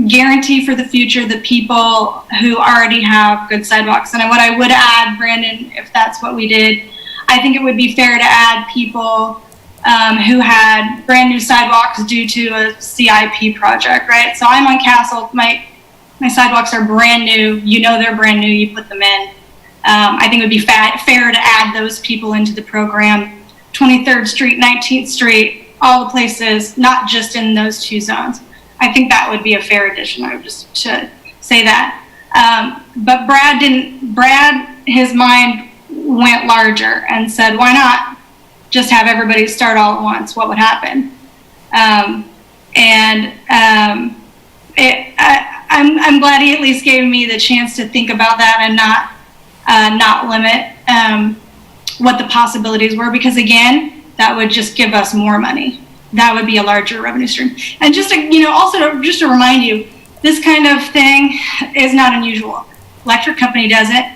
guarantee for the future the people who already have good sidewalks. And what I would add, Brandon, if that's what we did, I think it would be fair to add people who had brand new sidewalks due to a CIP project, right? So I'm on Castle. My sidewalks are brand new. You know they're brand new. You put them in. I think it would be fair to add those people into the program. 23rd Street, 19th Street, all the places, not just in those two zones. I think that would be a fair addition. I would just should say that. But Brad, his mind went larger and said, why not just have everybody start all at once? What would happen? I'm glad he at least gave me the chance to think about that and not limit what the possibilities were, because again, that would just give us more money. That would be a larger revenue stream. And just to, also just to remind you, this kind of thing is not unusual. Electric company does it.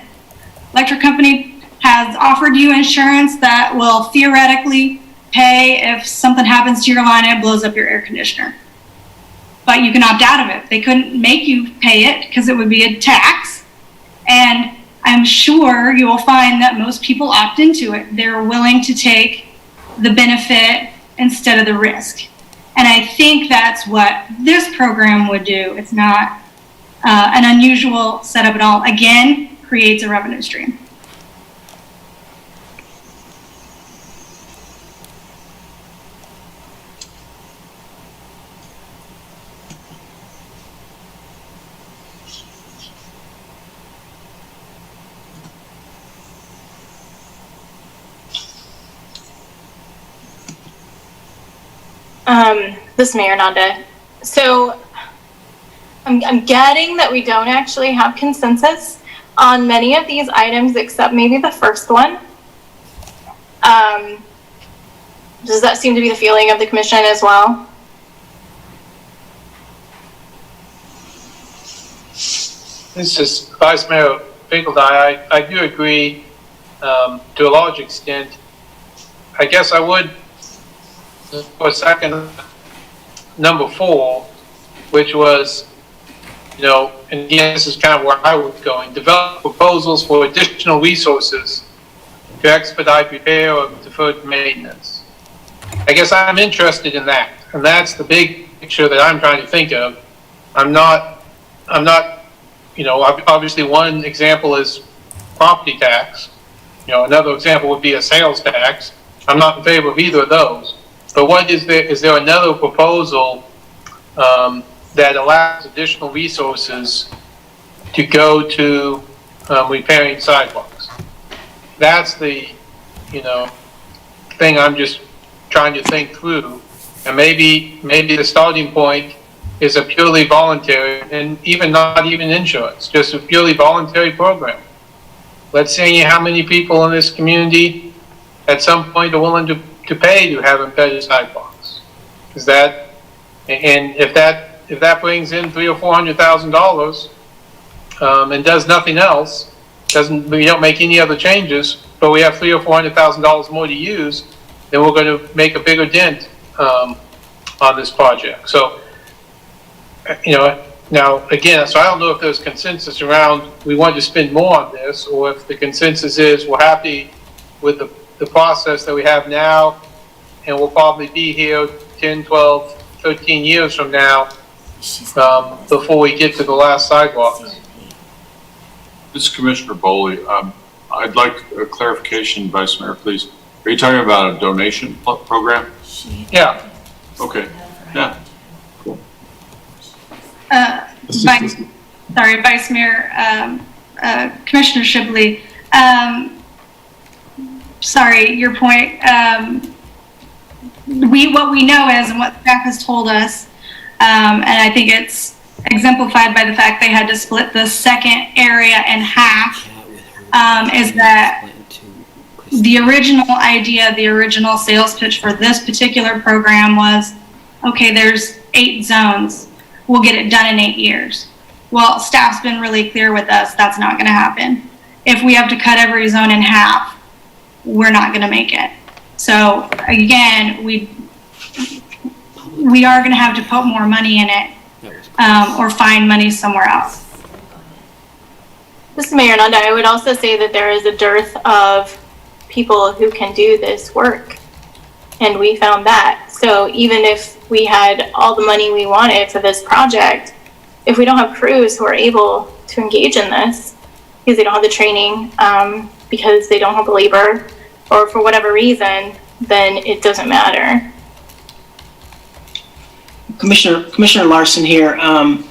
Electric company has offered you insurance that will theoretically pay if something happens to your line and it blows up your air conditioner. But you can opt out of it. They couldn't make you pay it because it would be a tax. And I'm sure you will find that most people opt into it. They're willing to take the benefit instead of the risk. And I think that's what this program would do. It's not an unusual setup at all. Again, creates a revenue stream. This is Mayor Nanda. So I'm getting that we don't actually have consensus on many of these items except maybe the first one. Does that seem to be the feeling of the commission as well? This is Vice Mayor Finkeldine. I do agree to a large extent. I guess I would, for a second, number 4, which was, and again, this is kind of where I was going, develop proposals for additional resources to expedite repair of deferred maintenance. I guess I'm interested in that, and that's the big picture that I'm trying to think of. I'm not, obviously one example is property tax. Another example would be a sales tax. I'm not in favor of either of those. But what is there another proposal that allows additional resources to go to repairing sidewalks? That's the, thing I'm just trying to think through. And maybe the starting point is a purely voluntary, and not even insurance, just a purely voluntary program. Let's see how many people in this community at some point are willing to pay to have better sidewalks. Is that, and if that brings in $300,000 or $400,000 and does nothing else, we don't make any other changes, but we have $300,000 or $400,000 more to use, then we're going to make a bigger dent on this project. So, now again, so I don't know if there's consensus around we want to spend more on this, or if the consensus is we're happy with the process that we have now, and we'll probably be here 10, 12, 13 years from now before we get to the last sidewalks. This is Commissioner Boley. I'd like a clarification, Vice Mayor, please. Are you talking about a donation program? Yeah. Okay. Yeah. Cool. Vice Mayor, Commissioner Shibley. Sorry, your point. What we know is, and what staff has told us, and I think it's exemplified by the fact they had to split the second area in half, is that the original idea, the original sales pitch for this particular program was, okay, there's 8 zones. We'll get it done in 8 years. Well, staff's been really clear with us, that's not going to happen. If we have to cut every zone in half, we're not going to make it. So again, we are going to have to put more money in it, or find money somewhere else. This is Mayor Nanda. I would also say that there is a dearth of people who can do this work, and we found that. So even if we had all the money we wanted for this project, if we don't have crews who are able to engage in this because they don't have the training, because they don't have the labor, or for whatever reason, then it doesn't matter. Commissioner Larson here. On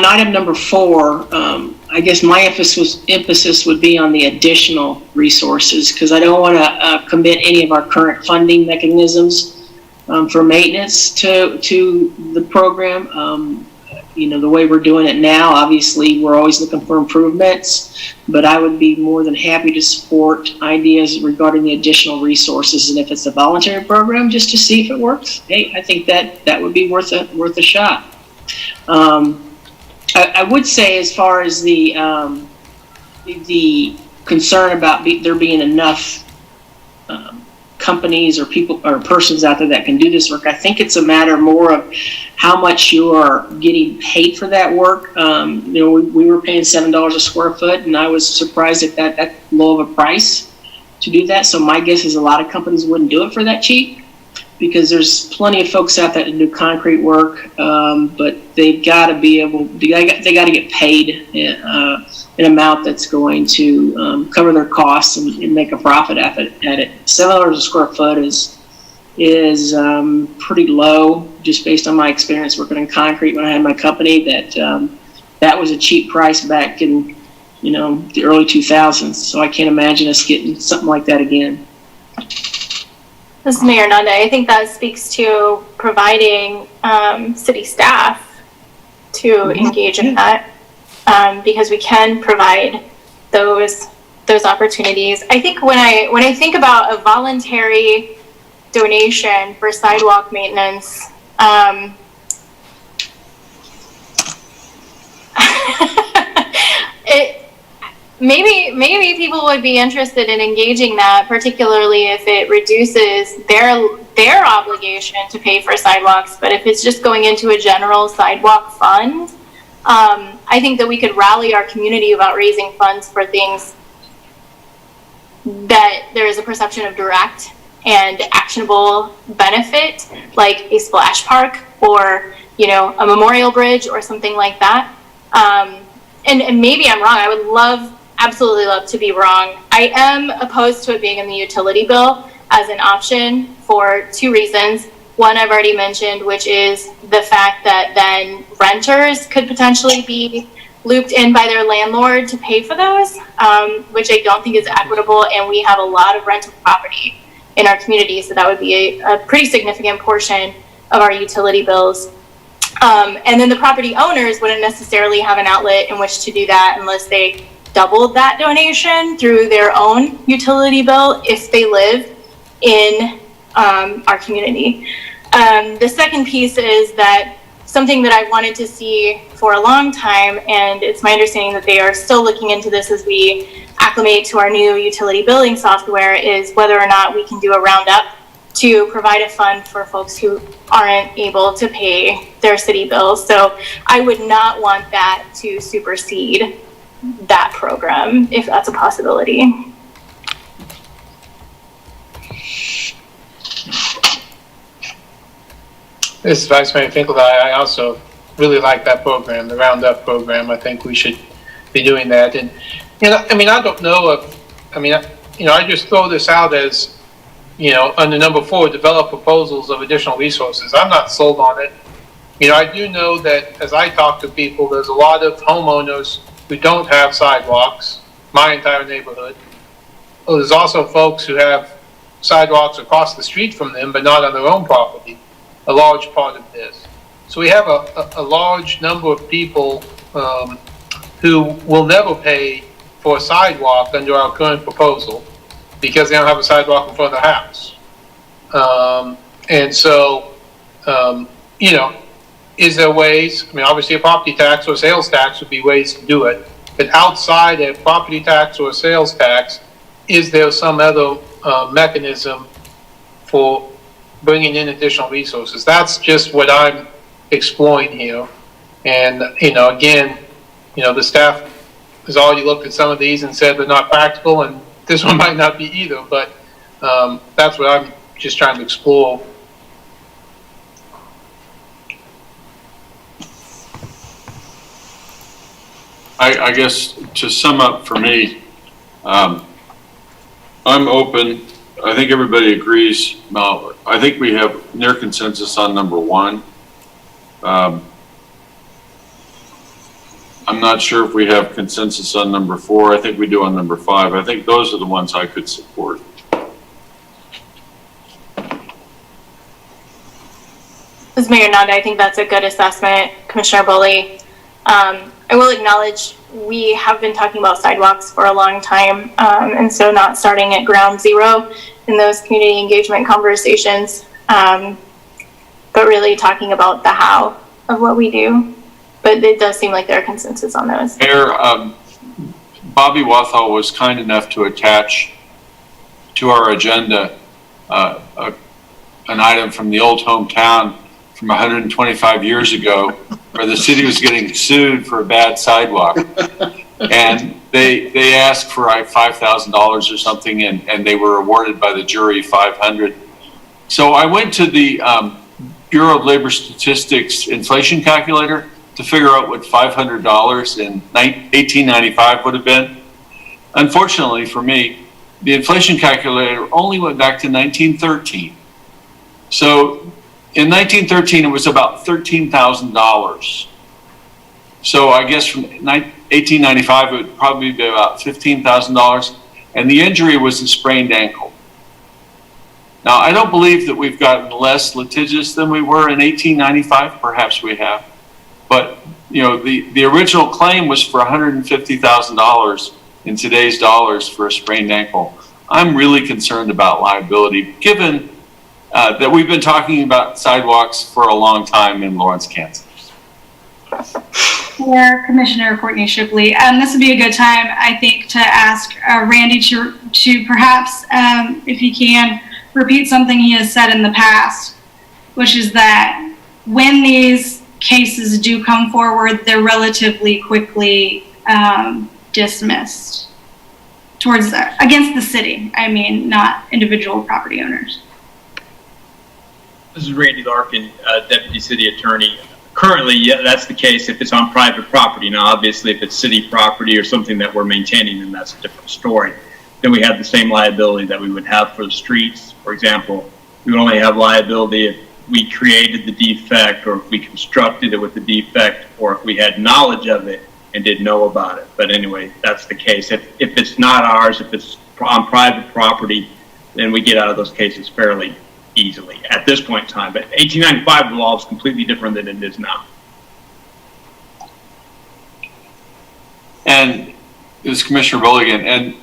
item number 4, I guess my emphasis would be on the additional resources, because I don't want to commit any of our current funding mechanisms for maintenance to the program. The way we're doing it now, obviously, we're always looking for improvements, but I would be more than happy to support ideas regarding the additional resources. And if it's a voluntary program, just to see if it works, hey, I think that would be worth a shot. I would say, as far as the concern about there being enough companies or people or persons out there that can do this work, I think it's a matter more of how much you are getting paid for that work. We were paying $7 a square foot, and I was surprised at that low of a price to do that. So my guess is a lot of companies wouldn't do it for that cheap, because there's plenty of folks out there that do concrete work, but they've got to be able, they got to get paid an amount that's going to cover their costs and make a profit at it. $7 a square foot is pretty low, just based on my experience working in concrete when I had my company. That was a cheap price back in the early 2000s. So I can't imagine us getting something like that again. This is Mayor Nanda. I think that speaks to providing city staff to engage in that, because we can provide those opportunities. I think when I think about a voluntary donation for sidewalk maintenance, maybe people would be interested in engaging that, particularly if it reduces their obligation to pay for sidewalks. But if it's just going into a general sidewalk fund, I think that we could rally our community about raising funds for things that there is a perception of direct and actionable benefit, like a splash park or a memorial bridge or something like that. And maybe I'm wrong. I would absolutely love to be wrong. I am opposed to it being in the utility bill as an option for 2 reasons. One I've already mentioned, which is the fact that then renters could potentially be looped in by their landlord to pay for those, which I don't think is equitable, and we have a lot of rental property in our community, so that would be a pretty significant portion of our utility bills. And then the property owners wouldn't necessarily have an outlet in which to do that unless they doubled that donation through their own utility bill if they live in our community. The second piece is that something that I wanted to see for a long time, and it's my understanding that they are still looking into this as we acclimate to our new utility billing software, is whether or not we can do a roundup to provide a fund for folks who aren't able to pay their city bills. So I would not want that to supersede that program, if that's a possibility. This is Vice Mayor Finkel. I also really like that program, the Roundup program. I think we should be doing that. And, I don't know if, I just throw this out as, under number 4, develop proposals of additional resources. I'm not sold on it. I do know that as I talk to people, there's a lot of homeowners who don't have sidewalks, my entire neighborhood. Well, there's also folks who have sidewalks across the street from them, but not on their own property, a large part of this. So we have a large number of people who will never pay for a sidewalk under our current proposal because they don't have a sidewalk in front of their house. And so, is there ways, obviously a property tax or sales tax would be ways to do it, but outside of property tax or sales tax, is there some other mechanism for bringing in additional resources? That's just what I'm exploring here. And, again, the staff has already looked at some of these and said they're not practical, and this one might not be either, but that's what I'm just trying to explore. I guess to sum up for me, I'm open. I think everybody agrees. I think we have near consensus on number one. I'm not sure if we have consensus on number 4. I think we do on number 5. I think those are the ones I could support. Ms. Mayor Nanda, I think that's a good assessment. Commissioner Bully, I will acknowledge we have been talking about sidewalks for a long time, and so not starting at ground zero in those community engagement conversations, but really talking about the how of what we do. But it does seem like there are consensus on those. Mayor, Bobby Wathall was kind enough to attach to our agenda an item from the old hometown from 125 years ago, where the city was getting sued for a bad sidewalk. And they asked for $5,000 or something, and they were awarded by the jury $500. So I went to the Bureau of Labor Statistics inflation calculator to figure out what $500 in 1895 would have been. Unfortunately for me, the inflation calculator only went back to 1913. So in 1913, it was about $13,000. So I guess from 1895, it would probably be about $15,000. And the injury was a sprained ankle. Now, I don't believe that we've gotten less litigious than we were in 1895. Perhaps we have. But, you know, the original claim was for $150,000 in today's dollars for a sprained ankle. I'm really concerned about liability, given that we've been talking about sidewalks for a long time in Lawrence, Kansas. For Commissioner Courtney Shipley, this would be a good time, I think, to ask Randy to perhaps, if he can, repeat something he has said in the past, which is that when these cases do come forward, they're relatively quickly dismissed against the city. I mean, not individual property owners. This is Randy Larkin, Deputy City Attorney. Currently, yeah, that's the case if it's on private property. Now, obviously, if it's city property or something that we're maintaining, then that's a different story. Then we have the same liability that we would have for the streets. For example, we would only have liability if we created the defect, or if we constructed it with the defect, or if we had knowledge of it and didn't know about it. But anyway, that's the case. If it's not ours, if it's on private property, then we get out of those cases fairly easily at this point in time. But 1895 law is completely different than it is now. And this is Commissioner Bulligan, and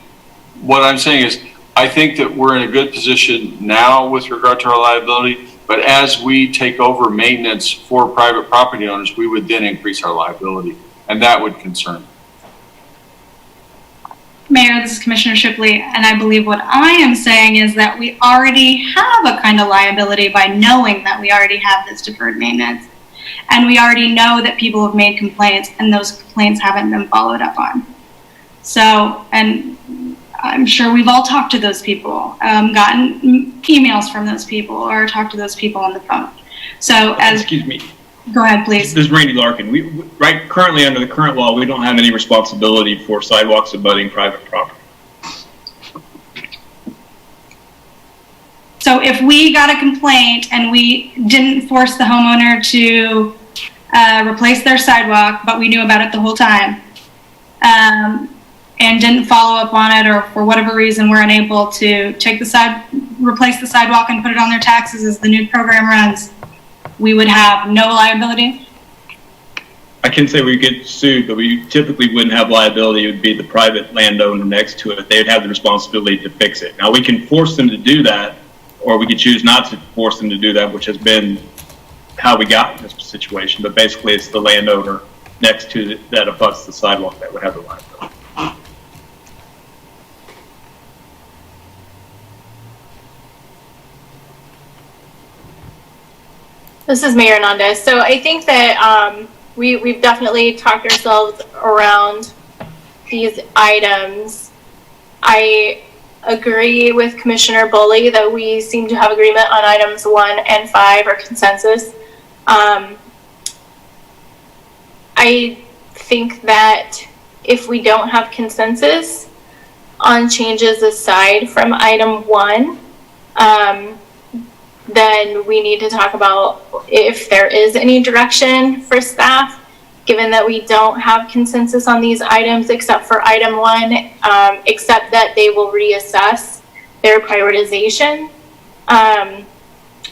what I'm saying is, I think that we're in a good position now with regard to our liability, but as we take over maintenance for private property owners, we would then increase our liability, and that would concern me. Mayor, this is Commissioner Shipley, and I believe what I am saying is that we already have a kind of liability by knowing that we already have this deferred maintenance. And we already know that people have made complaints, and those complaints haven't been followed up on. So, and I'm sure we've all talked to those people, gotten emails from those people, or talked to those people on the phone. So as... Excuse me. Go ahead, please. This is Randy Larkin. Right currently under the current law, we don't have any responsibility for sidewalks abutting private property. So if we got a complaint and we didn't force the homeowner to replace their sidewalk, but we knew about it the whole time, and didn't follow up on it, or for whatever reason we're unable to replace the sidewalk and put it on their taxes as the new program runs, we would have no liability? I can say we get sued, but we typically wouldn't have liability. It would be the private landowner next to it. They would have the responsibility to fix it. Now, we can force them to do that, or we could choose not to force them to do that, which has been how we got in this situation. But basically, it's the landowner next to that abuts the sidewalk that would have the liability. This is Mayor Nanda. So I think that we've definitely talked ourselves around these items. I agree with Commissioner Bully that we seem to have agreement on items 1 and 5 or consensus. I think that if we don't have consensus on changes aside from item 1, then we need to talk about if there is any direction for staff, given that we don't have consensus on these items except for item 1, except that they will reassess their prioritization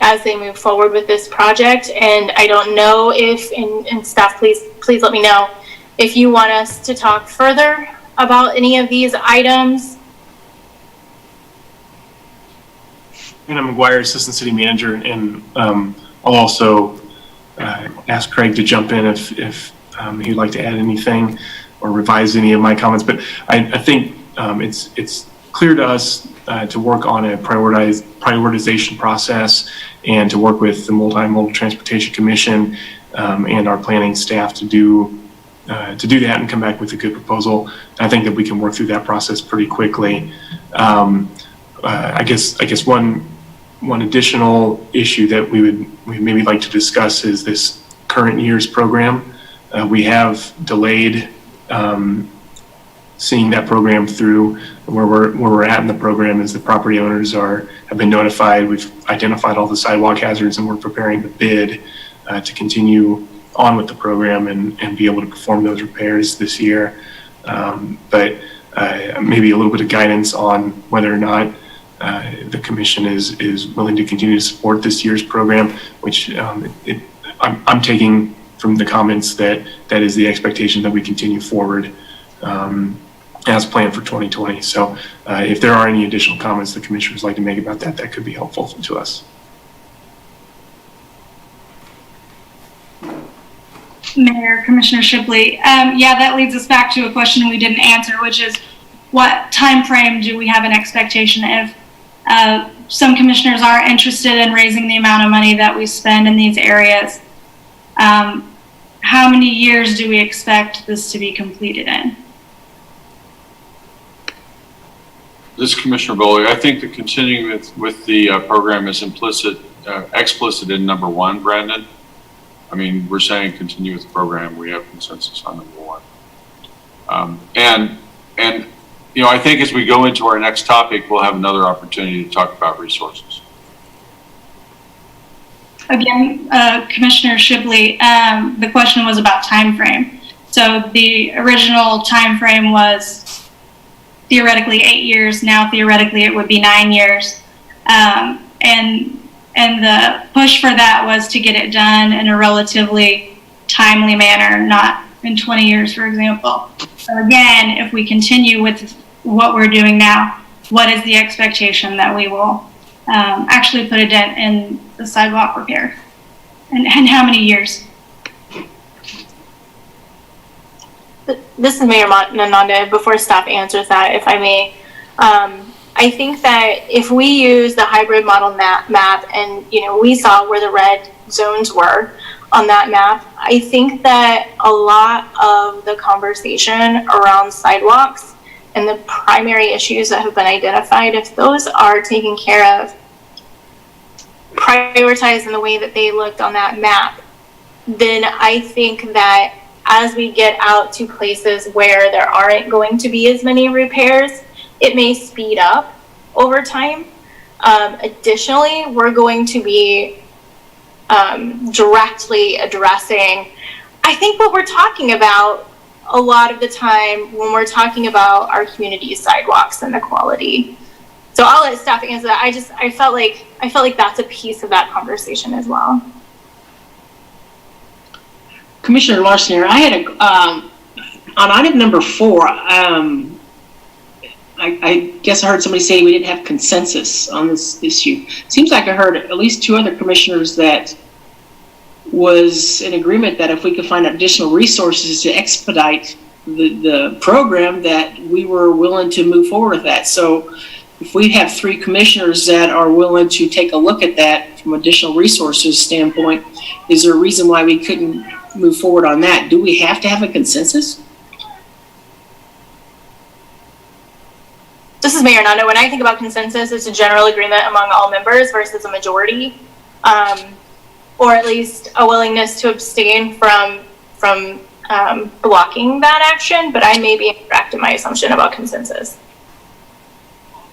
as they move forward with this project. And I don't know if, and staff, please let me know if you want us to talk further about any of these items. Anna McGuire, Assistant City Manager, and I'll also ask Craig to jump in if he'd like to add anything or revise any of my comments. But I think it's clear to us to work on a prioritization process and to work with the Multimodal Transportation Commission and our planning staff to do that and come back with a good proposal. I think that we can work through that process pretty quickly. I guess one additional issue that we maybe like to discuss is this current year's program. We have delayed seeing that program through. Where we're at in the program is the property owners have been notified. We've identified all the sidewalk hazards, and we're preparing the bid to continue on with the program and be able to perform those repairs this year. But maybe a little bit of guidance on whether or not the commission is willing to continue to support this year's program, which I'm taking from the comments that is the expectation that we continue forward as planned for 2020. So if there are any additional comments the commissioners like to make about that could be helpful to us. Mayor, Commissioner Shipley, yeah, that leads us back to a question we didn't answer, which is what time frame do we have an expectation if some commissioners are interested in raising the amount of money that we spend in these areas? How many years do we expect this to be completed in? This is Commissioner Bowley. I think that continuing with the program is explicit in number 1, Brandon. I mean, we're saying continue with the program. We have consensus on number 1. And I think as we go into our next topic, we'll have another opportunity to talk about resources. Again, Commissioner Shipley, the question was about time frame. So the original time frame was theoretically 8 years. Now theoretically it would be 9 years. And the push for that was to get it done in a relatively timely manner, not in 20 years, for example. So again, if we continue with what we're doing now, what is the expectation that we will actually put a dent in the sidewalk repair? And how many years? This is Mayor Nananda. Before staff answers that, if I may, I think that if we use the hybrid model map and, we saw where the red zones were on that map, I think that a lot of the conversation around sidewalks and the primary issues that have been identified, if those are taken care of, prioritized in the way that they looked on that map, then I think that as we get out to places where there aren't going to be as many repairs, it may speed up over time. Additionally, we're going to be directly addressing, I think, what we're talking about a lot of the time when we're talking about our community sidewalks and the quality. So I'll let staff answer that. I felt like that's a piece of that conversation as well. Commissioner Larson here. I had on item number 4, I guess I heard somebody say we didn't have consensus on this issue. Seems like I heard at least 2 other commissioners that was in agreement that if we could find additional resources to expedite the program, that we were willing to move forward with that. So if we have 3 commissioners that are willing to take a look at that from additional resources standpoint, is there a reason why we couldn't move forward on that? Do we have to have a consensus? This is Mayor Nando. When I think about consensus, it's a general agreement among all members versus a majority, or at least a willingness to abstain from blocking that action, but I may be incorrect in my assumption about consensus.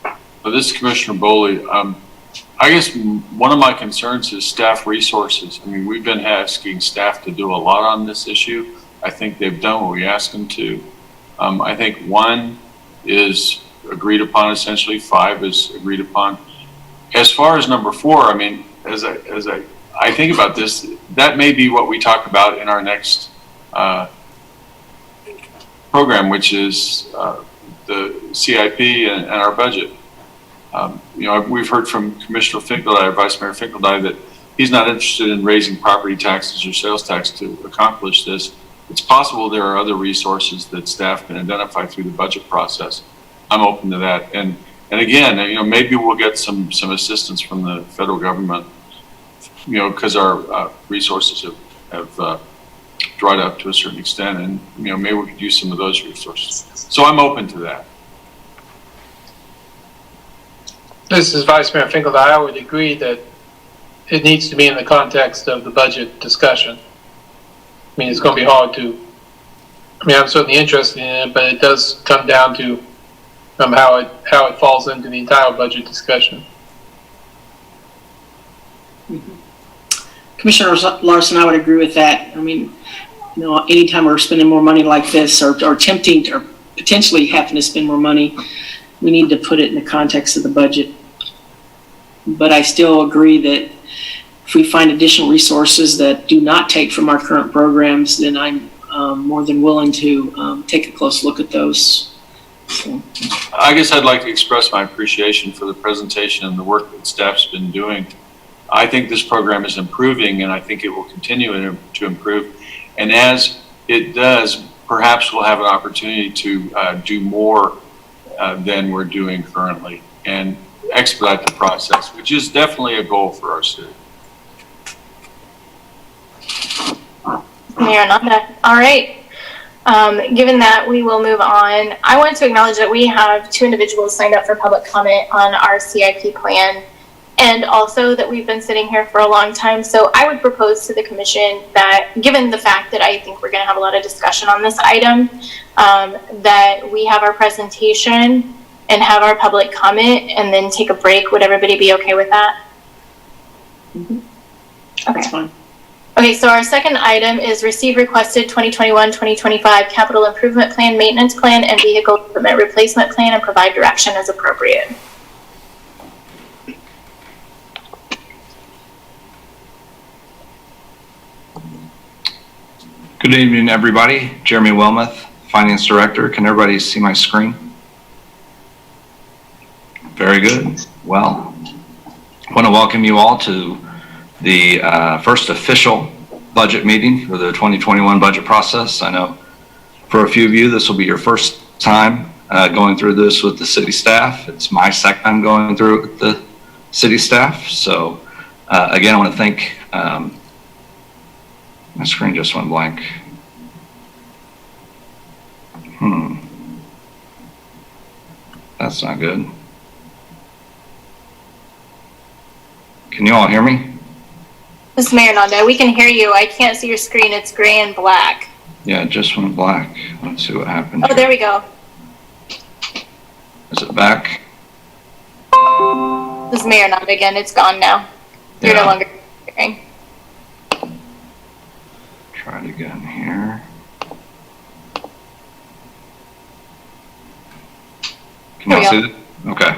Well, this is Commissioner Boley. I guess one of my concerns is staff resources. I mean, we've been asking staff to do a lot on this issue. I think they've done what we asked them to. I think 1 is agreed upon, essentially 5 is agreed upon. As far as number 4, I mean, as I think about this, that may be what we talk about in our next program, which is the CIP and our budget. You know, we've heard from Commissioner Finkeldye, Vice Mayor Finkeldye, that he's not interested in raising property taxes or sales tax to accomplish this. It's possible there are other resources that staff can identify through the budget process. I'm open to that. And again, you know, maybe we'll get some assistance from the federal government, you know, because our resources have dried up to a certain extent, and, you know, maybe we could use some of those resources. So I'm open to that. This is Vice Mayor Finkeldye. I would agree that it needs to be in the context of the budget discussion. I mean, it's going to be hard to, I mean, I'm certainly interested in it, but it does come down to how it falls into the entire budget discussion. Commissioner Larson, I would agree with that. I mean, you know, anytime we're spending more money like this, or attempting to, or potentially having to spend more money, we need to put it in the context of the budget. But I still agree that if we find additional resources that do not take from our current programs, then I'm more than willing to take a close look at those. So. I guess I'd like to express my appreciation for the presentation and the work that staff's been doing. I think this program is improving, and I think it will continue to improve. And as it does, perhaps we'll have an opportunity to do more than we're doing currently and expedite the process, which is definitely a goal for our city. Mayor Nanda. All right. Given that, we will move on. I wanted to acknowledge that we have 2 individuals signed up for public comment on our CIP plan, and also that we've been sitting here for a long time. So I would propose to the commission that, given the fact that I think we're going to have a lot of discussion on this item, that we have our presentation and have our public comment and then take a break. Would everybody be okay with that? Mm-hmm. Okay. That's fine. Okay, so our second item is receive requested 2021-2025 capital improvement plan, maintenance plan, and vehicle equipment replacement plan, and provide direction as appropriate. Good evening, everybody. Jeremy Wilmoth, Finance Director. Can everybody see my screen? Very good. Well, I want to welcome you all to the first official budget meeting for the 2021 budget process. I know for a few of you, this will be your first time going through this with the city staff. It's my second time going through it with the city staff. So again, I want to thank, my screen just went blank. That's not good. Can you all hear me? This is Mayor Nanda. We can hear you. I can't see your screen. It's gray and black. Yeah, it just went black. Let's see what happened. Oh, there we go. Is it back? This is Mayor Nanda again. It's gone now. You're no longer hearing. Try it again here. Can you all see that? Okay.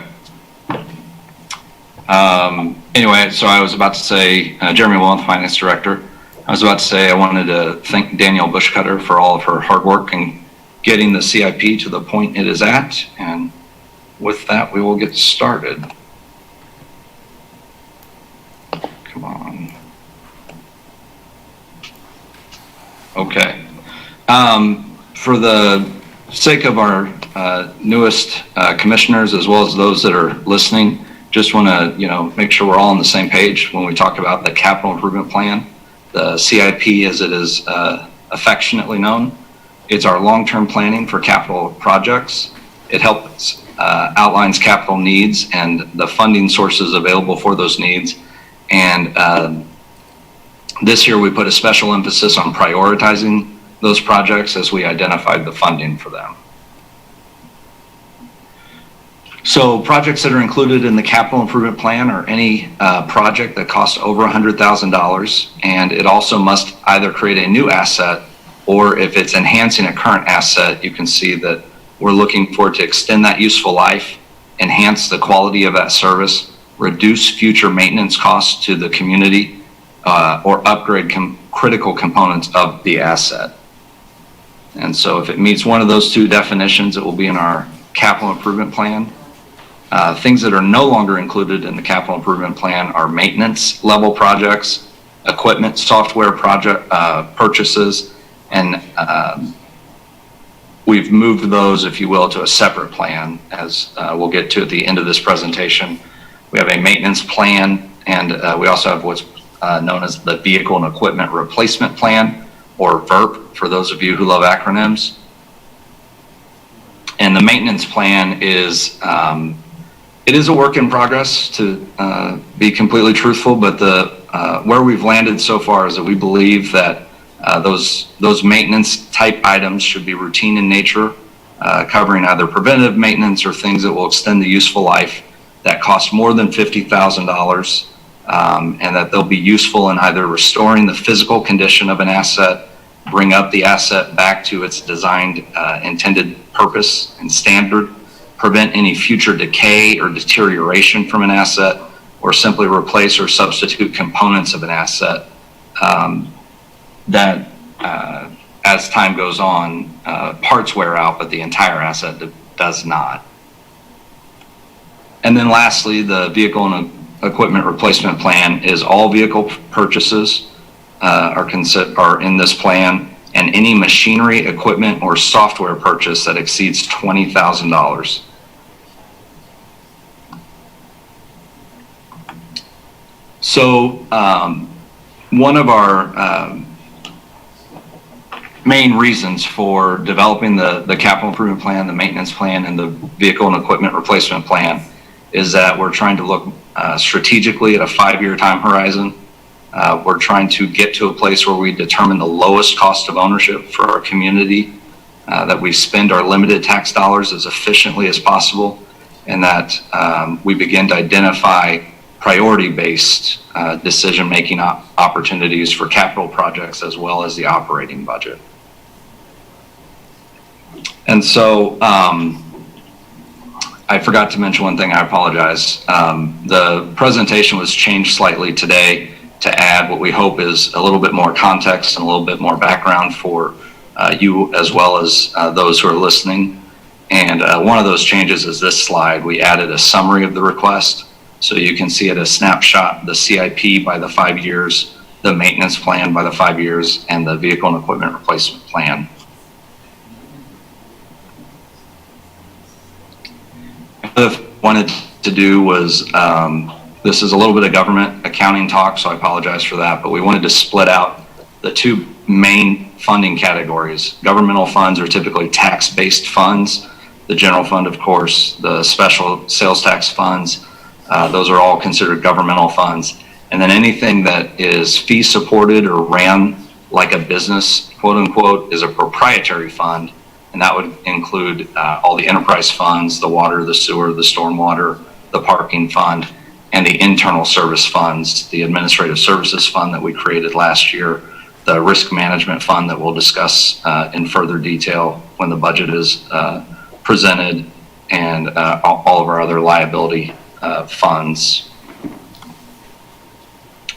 Anyway, so I was about to say, Jeremy Wilmoth, Finance Director. I was about to say I wanted to thank Danielle Bushcutter for all of her hard work in getting the CIP to the point it is at. And with that, we will get started. Come on. Okay. For the sake of our newest commissioners, as well as those that are listening, just want to, make sure we're all on the same page when we talk about the capital improvement plan, the CIP as it is affectionately known. It's our long-term planning for capital projects. It helps outlines capital needs and the funding sources available for those needs. And this year we put a special emphasis on prioritizing those projects as we identified the funding for them. So projects that are included in the capital improvement plan are any project that costs over $100,000, and it also must either create a new asset, or if it's enhancing a current asset, you can see that we're looking for it to extend that useful life, enhance the quality of that service, reduce future maintenance costs to the community, or upgrade critical components of the asset. And so if it meets one of those two definitions, it will be in our capital improvement plan. Things that are no longer included in the capital improvement plan are maintenance level projects, equipment, software project purchases, and we've moved those, if you will, to a separate plan, as we'll get to at the end of this presentation. We have a maintenance plan, and we also have what's known as the Vehicle and Equipment Replacement Plan, or VERP, for those of you who love acronyms. And the maintenance plan is, it is a work in progress, to be completely truthful, but where we've landed so far is that we believe that those maintenance type items should be routine in nature, covering either preventative maintenance or things that will extend the useful life that cost more than $50,000, and that they'll be useful in either restoring the physical condition of an asset, bring up the asset back to its designed intended purpose and standard, prevent any future decay or deterioration from an asset, or simply replace or substitute components of an asset that as time goes on, parts wear out, but the entire asset does not. And then lastly, the Vehicle and Equipment Replacement Plan is all vehicle purchases are in this plan, and any machinery, equipment, or software purchase that exceeds $20,000. So one of our main reasons for developing the capital improvement plan, the maintenance plan, and the vehicle and equipment replacement plan is that we're trying to look strategically at a 5-year time horizon. We're trying to get to a place where we determine the lowest cost of ownership for our community, that we spend our limited tax dollars as efficiently as possible, and that we begin to identify priority-based decision-making opportunities for capital projects as well as the operating budget. And so I forgot to mention one thing, I apologize. The presentation was changed slightly today to add what we hope is a little bit more context and a little bit more background for you as well as those who are listening. And one of those changes is this slide. We added a summary of the request, so you can see at a snapshot the CIP by the 5 years, the maintenance plan by the 5 years, and the vehicle and equipment replacement plan. What I wanted to do was, this is a little bit of government accounting talk, so I apologize for that, but we wanted to split out the two main funding categories. Governmental funds are typically tax-based funds. The general fund, of course, the special sales tax funds, those are all considered governmental funds. And then anything that is fee supported or ran like a business, quote unquote, is a proprietary fund. And that would include all the enterprise funds, the water, the sewer, the stormwater, the parking fund, and the internal service funds, the administrative services fund that we created last year, the risk management fund that we'll discuss in further detail when the budget is presented, and all of our other liability funds.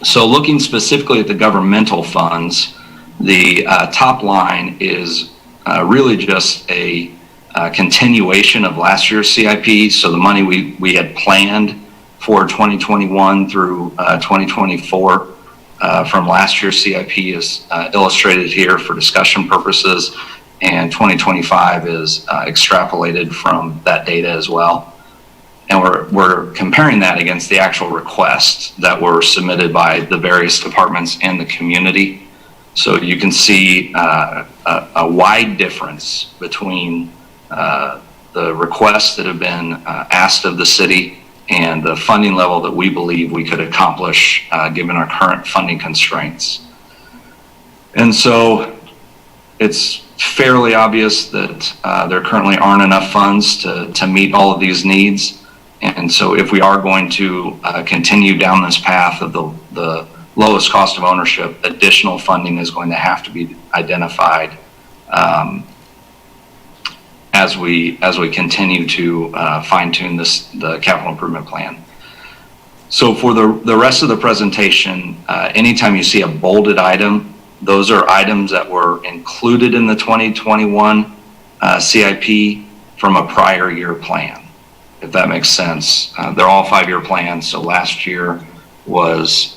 So looking specifically at the governmental funds, the top line is really just a continuation of last year's CIP. So the money we had planned for 2021 through 2024 from last year's CIP is illustrated here for discussion purposes, and 2025 is extrapolated from that data as well. And we're comparing that against the actual requests that were submitted by the various departments and the community. So you can see a wide difference between the requests that have been asked of the city and the funding level that we believe we could accomplish given our current funding constraints. And so it's fairly obvious that there currently aren't enough funds to meet all of these needs. And so if we are going to continue down this path of the lowest cost of ownership, additional funding is going to have to be identified as we continue to fine tune the capital improvement plan. So for the rest of the presentation, anytime you see a bolded item, those are items that were included in the 2021 CIP from a prior year plan, if that makes sense. They're all 5-year plans. So last year was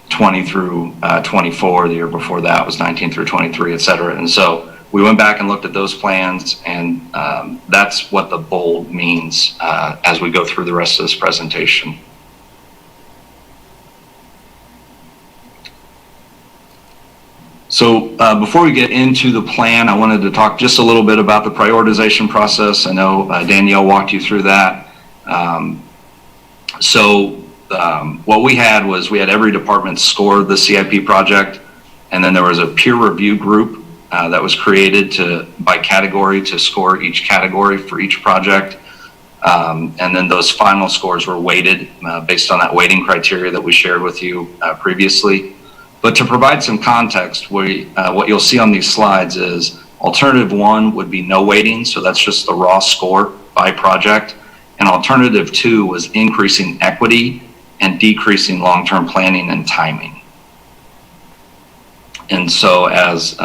20 through 24. The year before that was 19 through 23, et cetera. And so we went back and looked at those plans, and that's what the bold means as we go through the rest of this presentation. So before we get into the plan, I wanted to talk just a little bit about the prioritization process. I know Danielle walked you through that. What we had was we had every department score the CIP project, and then there was a peer review group that was created by category to score each category for each project. And then those final scores were weighted based on that weighting criteria that we shared with you previously. But to provide some context, what you'll see on these slides is alternative 1 would be no weighting, so that's just the raw score by project. And alternative 2 was increasing equity and decreasing long-term planning and timing. And so as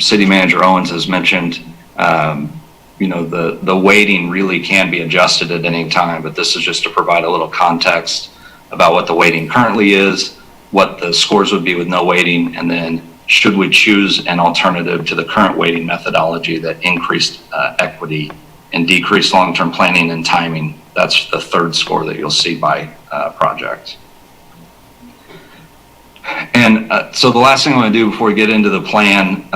City Manager Owens has mentioned, the weighting really can be adjusted at any time, but this is just to provide a little context about what the weighting currently is, what the scores would be with no weighting, and then should we choose an alternative to the current weighting methodology that increased equity and decreased long-term planning and timing. That's the third score that you'll see by project. And so the last thing I want to do before we get into the plan,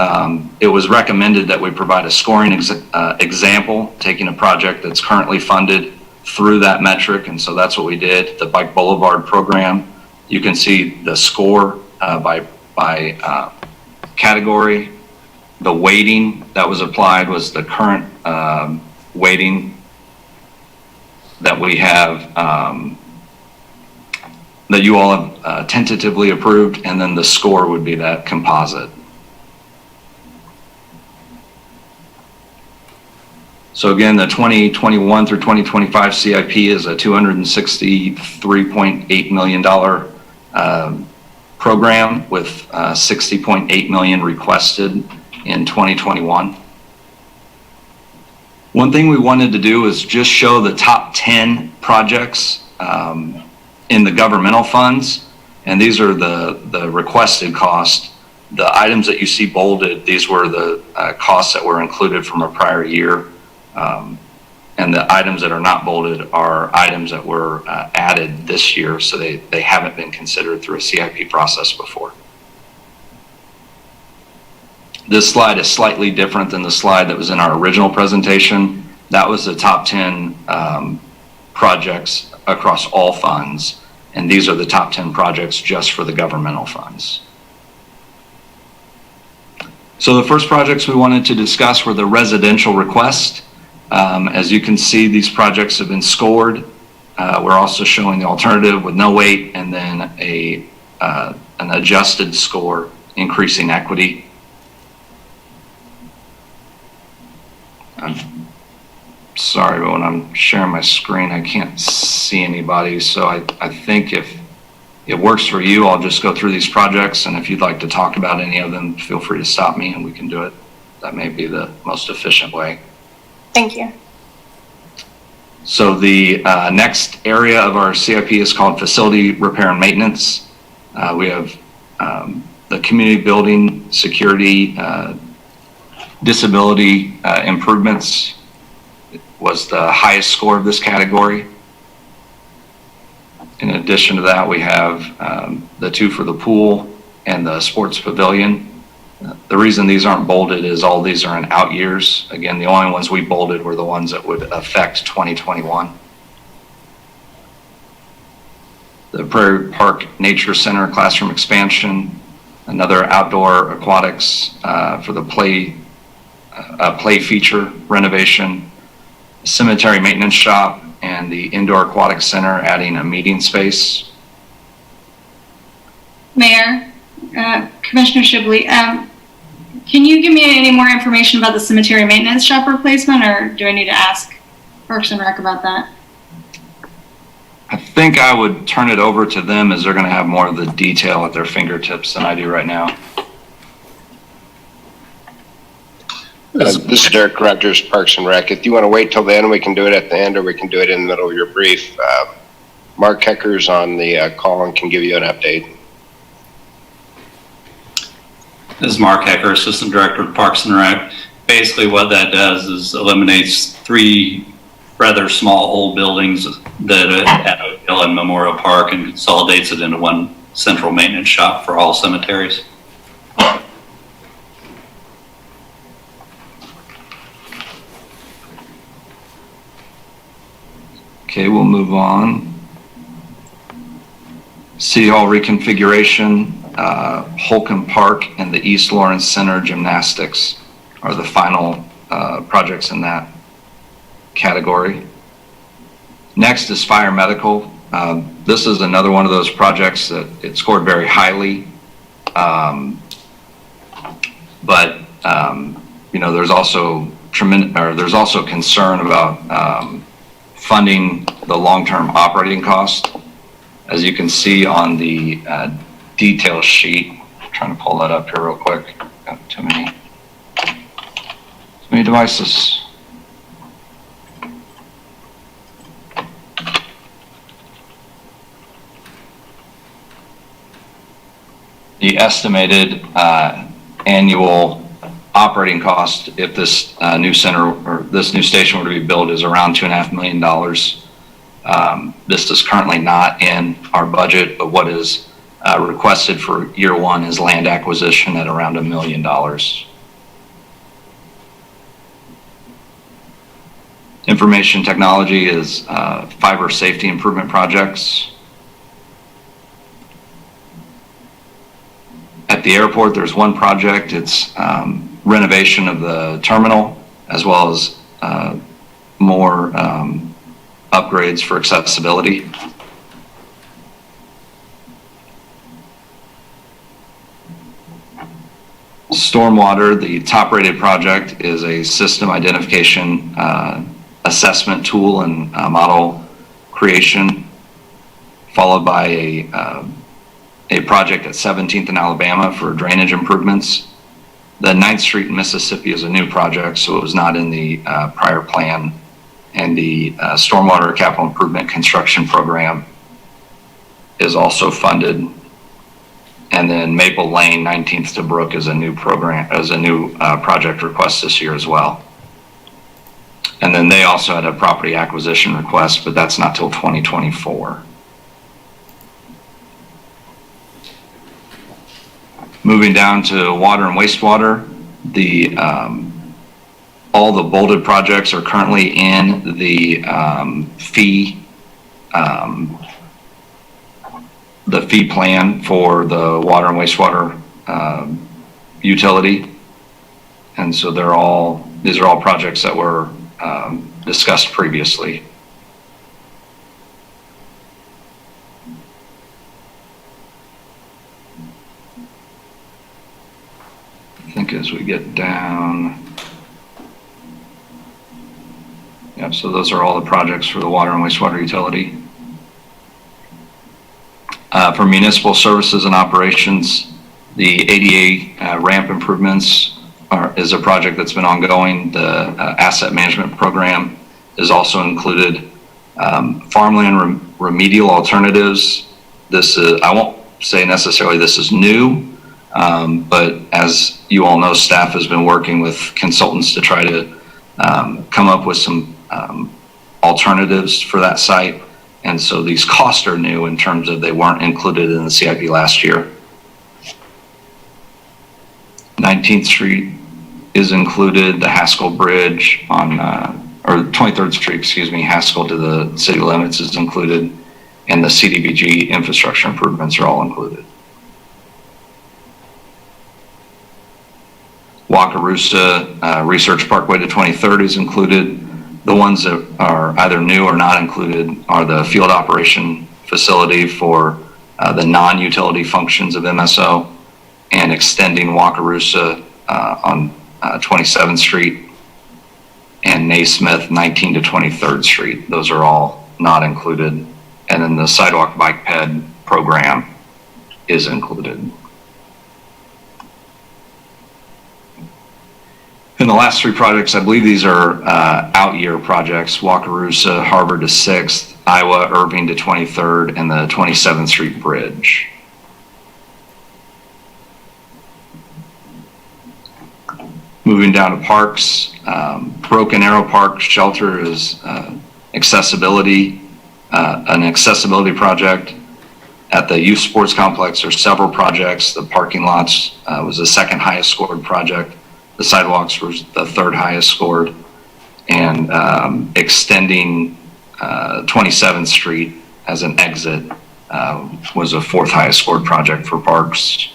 it was recommended that we provide a scoring example, taking a project that's currently funded through that metric. And so that's what we did, the Bike Boulevard program. You can see the score by category. The weighting that was applied was the current weighting that we have, that you all have tentatively approved, and then the score would be that composite. So again, the 2021 through 2025 CIP is a $263.8 million program with $60.8 million requested in 2021. One thing we wanted to do is just show the top 10 projects in the governmental funds, and these are the requested cost. The items that you see bolded, these were the costs that were included from a prior year. And the items that are not bolded are items that were added this year, so they haven't been considered through a CIP process before. This slide is slightly different than the slide that was in our original presentation. That was the top 10 projects across all funds, and these are the top 10 projects just for the governmental funds. So the first projects we wanted to discuss were the residential request. As you can see, these projects have been scored. We're also showing the alternative with no weight, and then an adjusted score increasing equity. I'm sorry, but when I'm sharing my screen, I can't see anybody. So I think if it works for you, I'll just go through these projects, and if you'd like to talk about any of them, feel free to stop me and we can do it. That may be the most efficient way. Thank you. So the next area of our CIP is called facility repair and maintenance. We have the community building, security, disability improvements was the highest score of this category. In addition to that, we have the two for the pool and the sports pavilion. The reason these aren't bolded is all these are in out years. Again, the only ones we bolded were the ones that would affect 2021. The Prairie Park Nature Center classroom expansion, another outdoor aquatics for the play feature renovation, cemetery maintenance shop, and the indoor aquatic center adding a meeting space. Mayor, Commissioner Shibley, can you give me any more information about the cemetery maintenance shop replacement, or do I need to ask Parks and Rec about that? I think I would turn it over to them, as they're going to have more of the detail at their fingertips than I do right now. This is Derek Rogers, Parks and Rec. If you want to wait till the end, we can do it at the end, or we can do it in the middle of your brief. Mark Hecker's on the call and can give you an update. This is Mark Hecker, Assistant Director of Parks and Rec. Basically what that does is eliminates 3 rather small old buildings that at Oak Hill and Memorial Park and consolidates it into one central maintenance shop for all cemeteries. Okay, we'll move on. City Hall reconfiguration, Holcomb Park and the East Lawrence Center Gymnastics are the final projects in that category. Next is fire medical. This is another one of those projects that it scored very highly. But you know, there's also concern about funding the long-term operating cost. As you can see on the detail sheet, I'm trying to pull that up here real quick. Got too many devices. The estimated annual operating cost, if this new center or this new station were to be built, is around $2.5 million. This is currently not in our budget, but what is requested for year one is land acquisition at around $1 million. Information technology is fiber safety improvement projects. At the airport, there's one project. It's renovation of the terminal, as well as more upgrades for accessibility. Stormwater, the top-rated project, is a system identification assessment tool and model creation, followed by a project at 17th and Alabama for drainage improvements. The 9th Street in Mississippi is a new project, so it was not in the prior plan. And the Stormwater Capital Improvement Construction Program is also funded. And then Maple Lane, 19th to Brook, is a new program, as a new project request this year as well. And then they also had a property acquisition request, but that's not till 2024. Moving down to water and wastewater, all the bolded projects are currently in the fee plan for the water and wastewater utility, and so these are all projects that were discussed previously. I think as we get down, yep, so those are all the projects for the water and wastewater utility. For municipal services and operations, the ADA ramp improvements is a project that's been ongoing. The asset management program is also included. Farmland remedial alternatives, this is, I won't say necessarily this is new, but as you all know, staff has been working with consultants to try to come up with some alternatives for that site. And so these costs are new in terms of they weren't included in the CIP last year. 19th Street is included, the Haskell Bridge on, or 23rd Street, excuse me, Haskell to the city limits is included, and the CDBG infrastructure improvements are all included. Wakarusa Research Parkway to 23rd is included. The ones that are either new or not included are the field operation facility for the non-utility functions of MSO and extending Wakarusa on 27th Street and Naismith 19 to 23rd Street. Those are all not included. And then the sidewalk bike ped program is included. In the last three projects, I believe these are out-year projects: Wakarusa, Harvard to 6th, Iowa, Irving to 23rd, and the 27th Street Bridge. Moving down to parks, Broken Arrow Park Shelter is accessibility, an accessibility project. At the youth sports complex, there's several projects. The parking lots was the second highest scored project. The sidewalks was the third highest scored, and extending 27th Street as an exit was a fourth highest scored project for parks.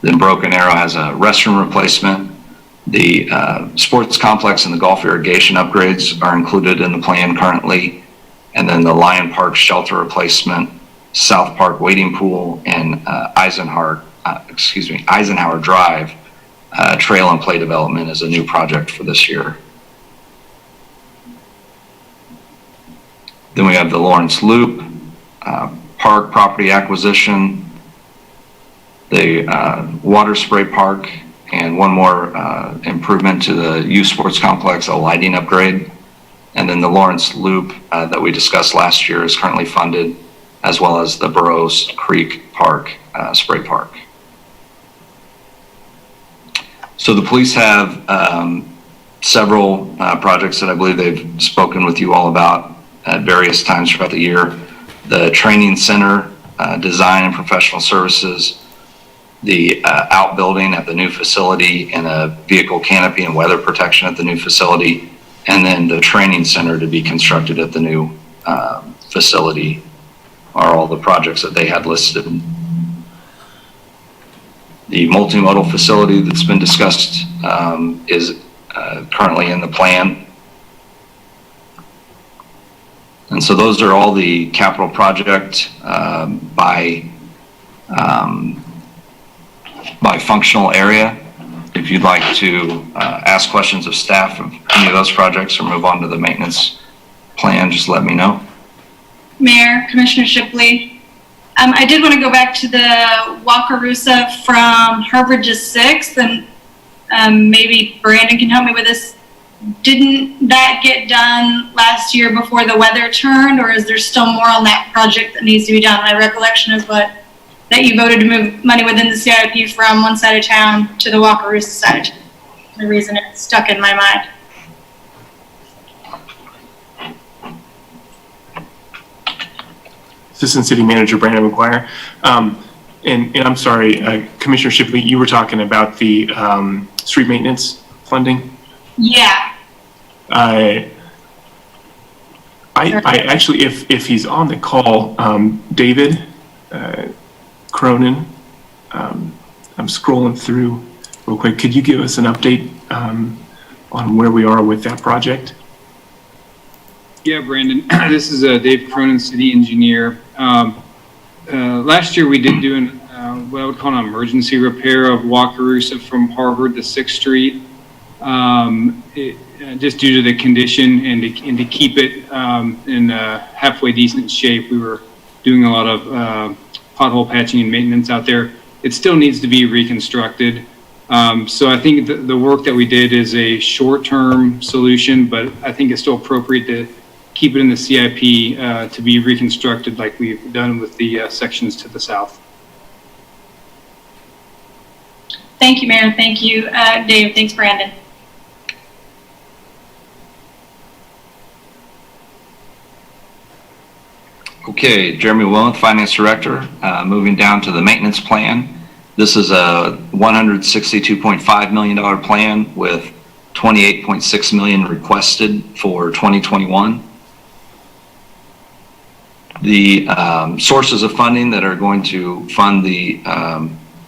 Then Broken Arrow has a restroom replacement. The sports complex and the golf irrigation upgrades are included in the plan currently. And then the Lion Park shelter replacement, South Park wading pool, and Eisenhower Drive trail and play development is a new project for this year. Then we have the Lawrence Loop, park property acquisition, the water spray park, and one more improvement to the youth sports complex, a lighting upgrade. And then the Lawrence Loop that we discussed last year is currently funded, as well as the Burroughs Creek Park spray park. So the police have several projects that I believe they've spoken with you all about at various times throughout the year. The training center, design and professional services, the outbuilding at the new facility, and a vehicle canopy and weather protection at the new facility, and then the training center to be constructed at the new facility are all the projects that they had listed. The multimodal facility that's been discussed is currently in the plan. And so those are all the capital project by functional area. If you'd like to ask questions of staff of any of those projects or move on to the maintenance plan, just let me know. Mayor, Commissioner Shipley, I did want to go back to the Wakarusa from Harvard to 6th, and maybe Brandon can help me with this. Didn't that get done last year before the weather turned, or is there still more on that project that needs to be done? My recollection is that you voted to move money within the CIP from one side of town to the Wakarusa side of town. The reason it's stuck in my mind. Assistant City Manager Brandon McGuire. And I'm sorry, Commissioner Shipley, you were talking about the street maintenance funding? Yeah. I actually, if he's on the call, David Cronin, I'm scrolling through real quick. Could you give us an update on where we are with that project? Yeah, Brandon, this is Dave Cronin, city engineer. Last year we did do what I would call an emergency repair of Wakarusa from Harvard to 6th Street. Just due to the condition and to keep it in halfway decent shape, we were doing a lot of pothole patching and maintenance out there. It still needs to be reconstructed. So I think the work that we did is a short-term solution, but I think it's still appropriate to keep it in the CIP to be reconstructed like we've done with the sections to the south. Thank you, Mayor. Thank you, Dave. Thanks, Brandon. Okay, Jeremy Willen, Finance Director. Moving down to the maintenance plan. This is a $162.5 million plan with $28.6 million requested for 2021. The sources of funding that are going to fund the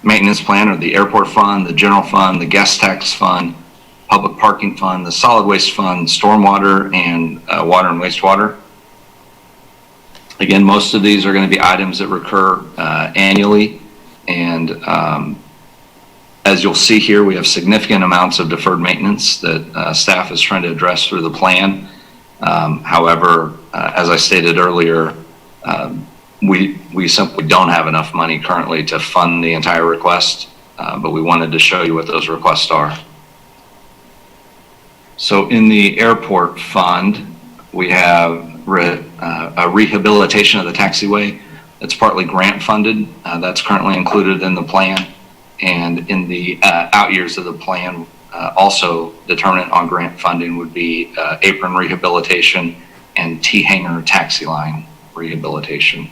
maintenance plan are the airport fund, the general fund, the guest tax fund, public parking fund, the solid waste fund, stormwater, and water and wastewater. Again, most of these are going to be items that recur annually, and as you'll see here, we have significant amounts of deferred maintenance that staff is trying to address through the plan. However, as I stated earlier, we simply don't have enough money currently to fund the entire request, but we wanted to show you what those requests are. So in the airport fund, we have a rehabilitation of the taxiway that's partly grant funded. That's currently included in the plan. And in the out years of the plan, also determinant on grant funding would be apron rehabilitation and T-hanger taxi line rehabilitation.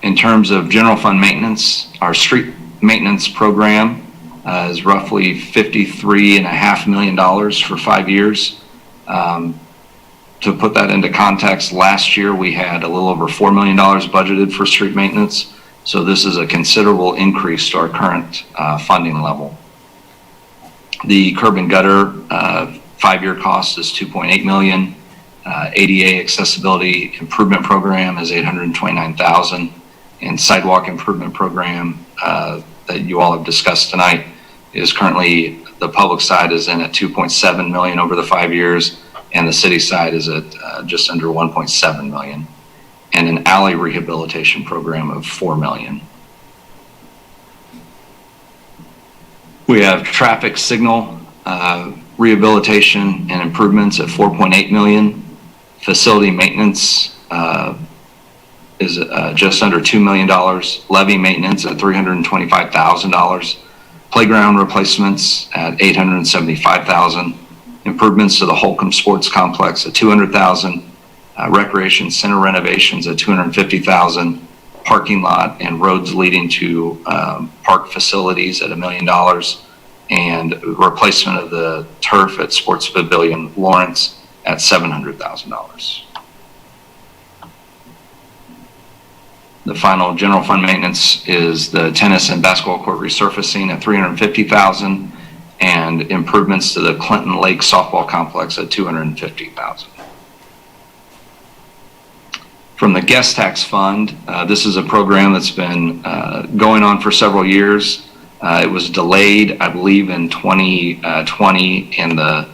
In terms of general fund maintenance, our street maintenance program is roughly $53.5 million for 5 years. To put that into context, last year we had a little over $4 million budgeted for street maintenance. So this is a considerable increase to our current funding level. The curb and gutter 5-year cost is $2.8 million. ADA accessibility improvement program is $829,000. And sidewalk improvement program that you all have discussed tonight is currently, the public side is in at $2.7 million over the 5 years, and the city side is at just under $1.7 million, and an alley rehabilitation program of $4 million. We have traffic signal rehabilitation and improvements at $4.8 million. Facility maintenance is just under $2 million. Levy maintenance at $325,000. Playground replacements at $875,000. Improvements to the Holcomb Sports Complex at $200,000. Recreation center renovations at $250,000. Parking lot and roads leading to park facilities at $1 million. And replacement of the turf at Sports Pavilion Lawrence at $700,000. The final general fund maintenance is the tennis and basketball court resurfacing at $350,000 and improvements to the Clinton Lake softball complex at $250,000. From the guest tax fund, this is a program that's been going on for several years. It was delayed, I believe, in 2020 and the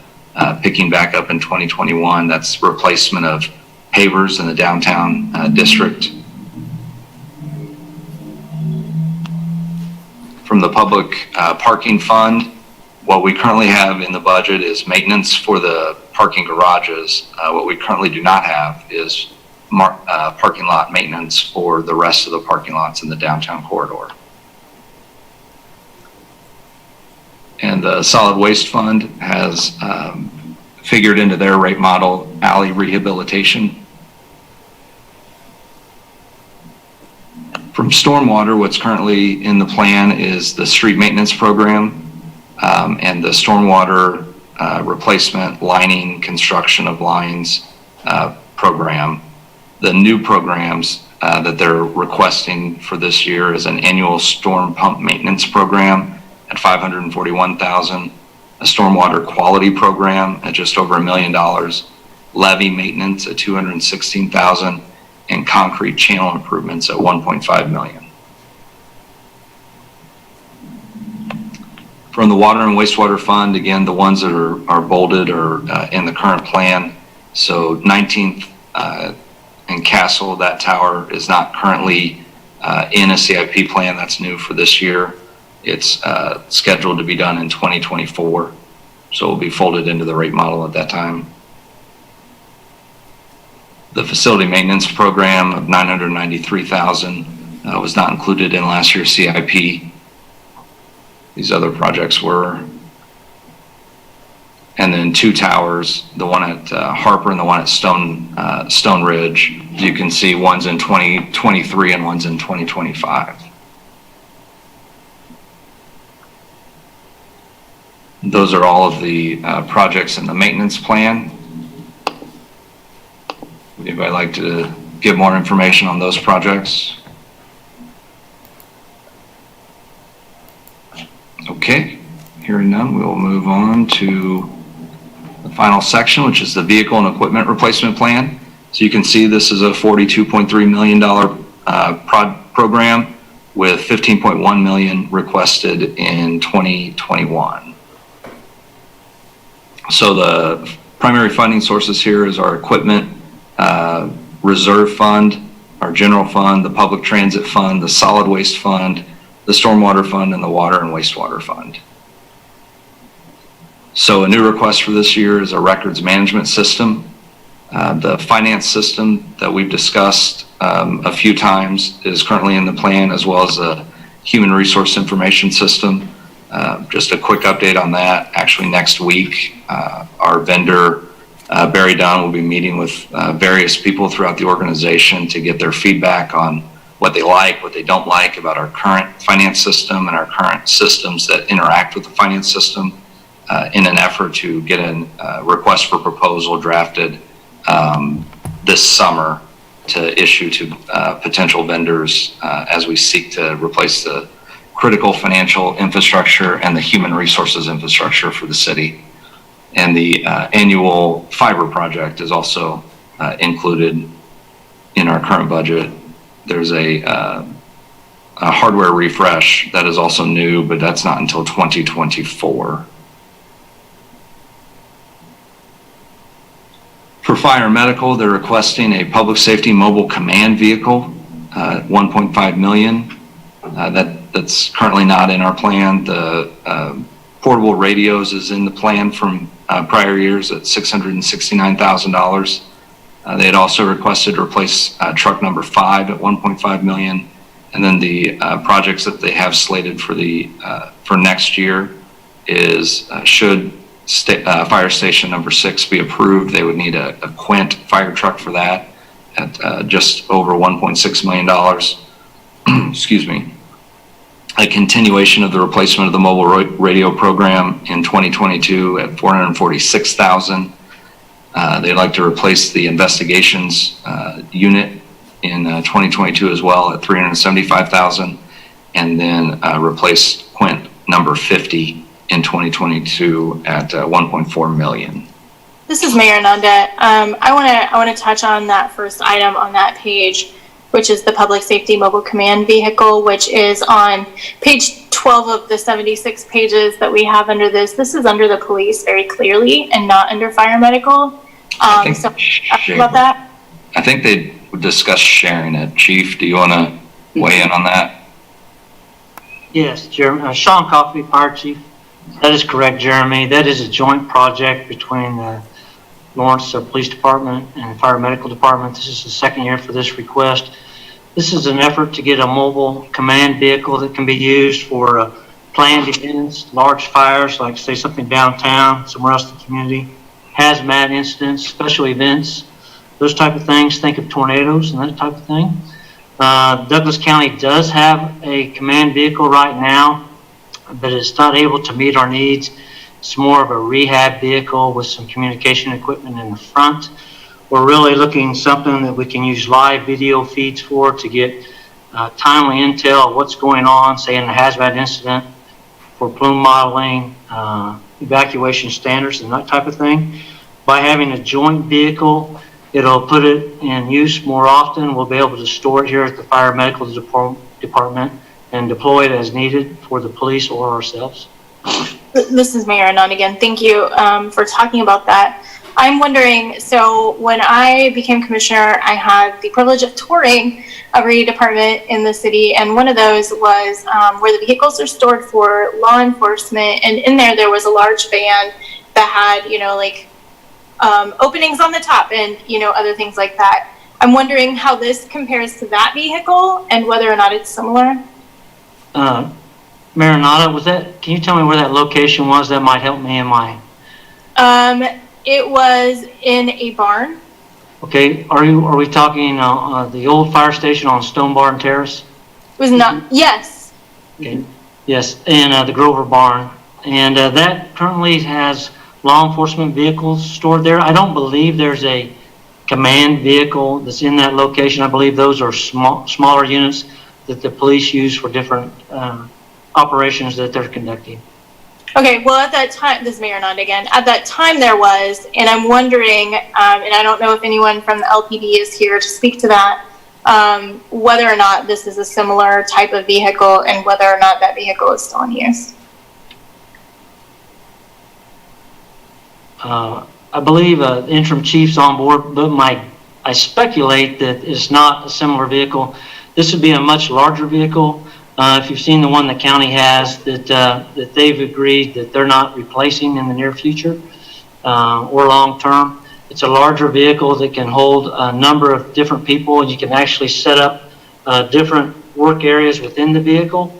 picking back up in 2021. That's replacement of pavers in the downtown district. From the public parking fund, what we currently have in the budget is maintenance for the parking garages. What we currently do not have is parking lot maintenance for the rest of the parking lots in the downtown corridor. And the solid waste fund has figured into their rate model alley rehabilitation. From stormwater, what's currently in the plan is the street maintenance program and the stormwater replacement, lining, construction of lines program. The new programs that they're requesting for this year is an annual storm pump maintenance program at $541,000, a stormwater quality program at just over $1 million, levee maintenance at $216,000, and concrete channel improvements at $1.5 million. From the water and wastewater fund, again, the ones that are bolded are in the current plan. So 19th and Castle, that tower is not currently in a CIP plan. That's new for this year. It's scheduled to be done in 2024. So it will be folded into the rate model at that time. The facility maintenance program of $993,000 was not included in last year's CIP. These other projects were. And then 2 towers, the one at Harper and the one at Stone Ridge. You can see one's in 2023 and one's in 2025. Those are all of the projects in the maintenance plan. Would anybody like to give more information on those projects? Okay, hearing none, we will move on to the final section, which is the vehicle and equipment replacement plan. So you can see this is a $42.3 million program with $15.1 million requested in 2021. So the primary funding sources here is our equipment reserve fund, our general fund, the public transit fund, the solid waste fund, the stormwater fund, and the water and wastewater fund. So a new request for this year is a records management system. The finance system that we've discussed a few times is currently in the plan, as well as a human resource information system. Just a quick update on that. Actually, next week, our vendor, Barry Dunn, will be meeting with various people throughout the organization to get their feedback on what they like, what they don't like about our current finance system and our current systems that interact with the finance system, in an effort to get a request for proposal drafted this summer to issue to potential vendors as we seek to replace the critical financial infrastructure and the human resources infrastructure for the city. And the annual fiber project is also included in our current budget. There's a hardware refresh that is also new, but that's not until 2024. For fire and medical, they're requesting a public safety mobile command vehicle, $1.5 million. That's currently not in our plan. The portable radios is in the plan from prior years at $669,000. They had also requested to replace truck number 5 at $1.5 million. And then the projects that they have slated for for next year is should fire station number 6 be approved, they would need a Quint fire truck for that at just over $1.6 million. Excuse me. A continuation of the replacement of the mobile radio program in 2022 at $446,000. They'd like to replace the investigations unit in 2022 as well at $375,000, and then replace Quint number 50 in 2022 at $1.4 million. This is Mayor Nanda. I want to touch on that first item on that page, which is the public safety mobile command vehicle, which is on page 12 of the 76 pages that we have under this. This is under the police very clearly and not under fire medical. So about that? I think they discussed sharing it. Chief, do you want to weigh in on that? Yes, Jeremy. Sean Coffey, Fire Chief. That is correct, Jeremy. That is a joint project between the Lawrence Police Department and Fire Medical Department. This is the second year for this request. This is an effort to get a mobile command vehicle that can be used for planned events, large fires, like say something downtown, somewhere else in the community, hazmat incidents, special events, those type of things. Think of tornadoes and that type of thing. Douglas County does have a command vehicle right now, but it's not able to meet our needs. It's more of a rehab vehicle with some communication equipment in the front. We're really looking something that we can use live video feeds for to get timely intel of what's going on, say in a hazmat incident, for plume modeling, evacuation standards and that type of thing. By having a joint vehicle, it'll put it in use more often. We'll be able to store it here at the Fire Medical Department and deploy it as needed for the police or ourselves. This is Mayor Anand again. Thank you for talking about that. I'm wondering, so when I became commissioner, I had the privilege of touring every department in the city, and one of those was where the vehicles are stored for law enforcement, and in there was a large van that had, like openings on the top and, other things like that. I'm wondering how this compares to that vehicle and whether or not it's similar. Marinata, can you tell me where that location was? That might help me in my... It was in a barn. Okay, are we talking the old fire station on Stone Barn Terrace? It was not, yes. Okay. Yes, and the Grover Barn. And that currently has law enforcement vehicles stored there. I don't believe there's a command vehicle that's in that location. I believe those are smaller units that the police use for different operations that they're conducting. Okay, well, at that time, this is Mayor Nund again. At that time there was, and I'm wondering, and I don't know if anyone from the LPD is here to speak to that, whether or not this is a similar type of vehicle and whether or not that vehicle is still in use. I believe the interim chief's on board, but I speculate that it's not a similar vehicle. This would be a much larger vehicle. If you've seen the one the county has, that they've agreed that they're not replacing in the near future or long term. It's a larger vehicle that can hold a number of different people. You can actually set up different work areas within the vehicle.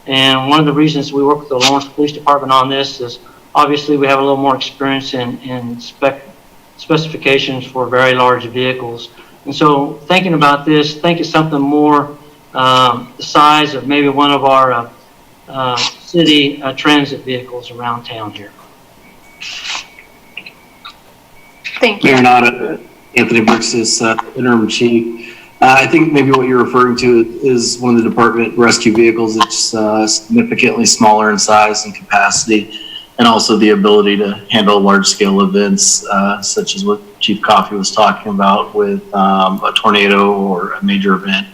And one of the reasons we work with the Lawrence Police Department on this is obviously we have a little more experience in specifications for very large vehicles. And so thinking about this, think it's something more the size of maybe one of our city transit vehicles around town here. Thank you. Mayor Nada, Anthony Brooks is interim chief. I think maybe what you're referring to is one of the department rescue vehicles that's significantly smaller in size and capacity, and also the ability to handle large-scale events such as what Chief Coffey was talking about with a tornado or a major event,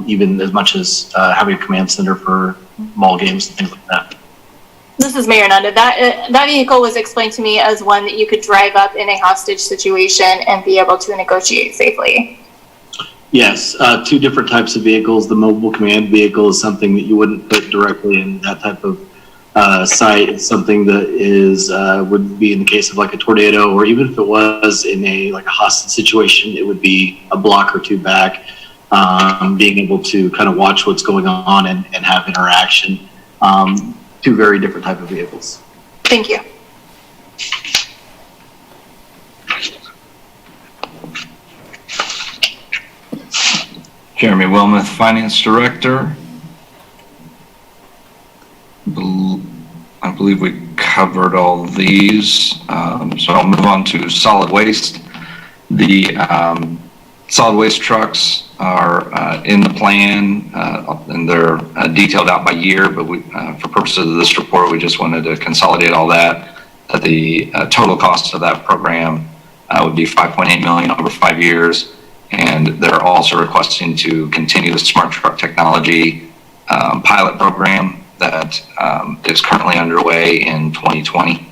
even as much as having a command center for ball games and things like that. This is Mayor Nunda. That vehicle was explained to me as one that you could drive up in a hostage situation and be able to negotiate safely. Yes, two different types of vehicles. The mobile command vehicle is something that you wouldn't put directly in that type of site. It's something that is would be in the case of like a tornado, or even if it was in a hostage situation, it would be a block or two back, being able to kind of watch what's going on and have interaction. Two very different type of vehicles. Thank you. Jeremy Wilmoth, Finance Director. I believe we covered all these, so I'll move on to solid waste. The solid waste trucks are in the plan, and they're detailed out by year, but for purposes of this report, we just wanted to consolidate all that. The total cost of that program would be $5.8 million over 5 years, and they're also requesting to continue the smart truck technology pilot program that is currently underway in 2020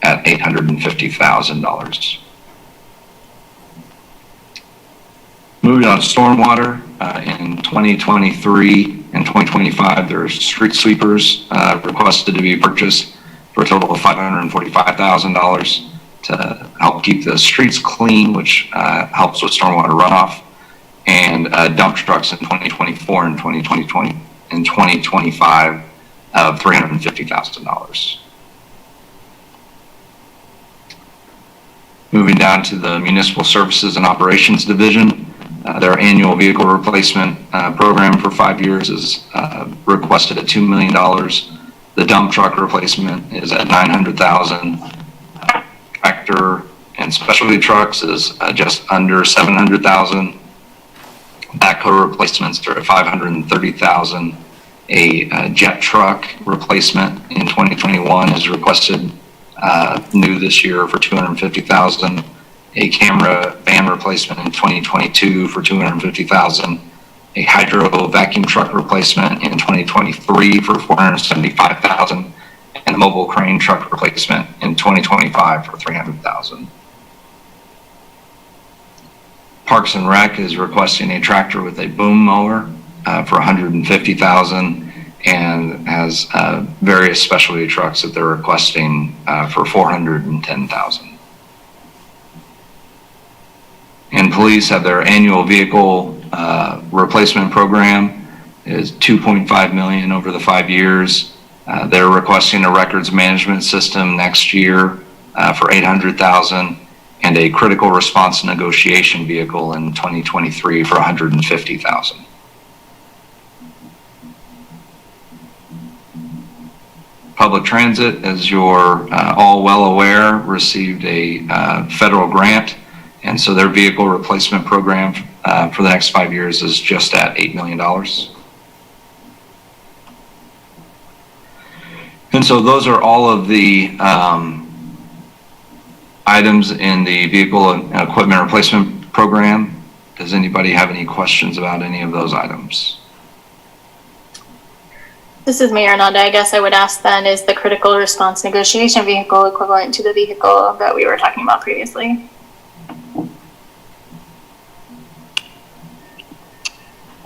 at $850,000. Moving on to stormwater, in 2023 and 2025, there's street sweepers requested to be purchased for a total of $545,000 to help keep the streets clean, which helps with stormwater runoff, and dump trucks in 2024 and 2025 of $350,000. Moving down to the Municipal Services and Operations Division, their annual vehicle replacement program for 5 years is requested at $2 million. The dump truck replacement is at $900,000. Tractor and specialty trucks is just under $700,000. Backhoe replacements are at $530,000. A jet truck replacement in 2021 is requested new this year for $250,000. A camera van replacement in 2022 for $250,000. A hydro vacuum truck replacement in 2023 for $475,000. And a mobile crane truck replacement in 2025 for $300,000. Parks and Rec is requesting a tractor with a boom mower for $150,000, and has various specialty trucks that they're requesting for $410,000. And police have their annual vehicle replacement program is $2.5 million over the 5 years. They're requesting a records management system next year for $800,000, and a critical response negotiation vehicle in 2023 for $150,000. Public Transit, as you're all well aware, received a federal grant, and so their vehicle replacement program for the next 5 years is just at $8 million. And so those are all of the items in the vehicle and equipment replacement program. Does anybody have any questions about any of those items? This is Mayor Nanda. I guess I would ask then, is the critical response negotiation vehicle equivalent to the vehicle that we were talking about previously?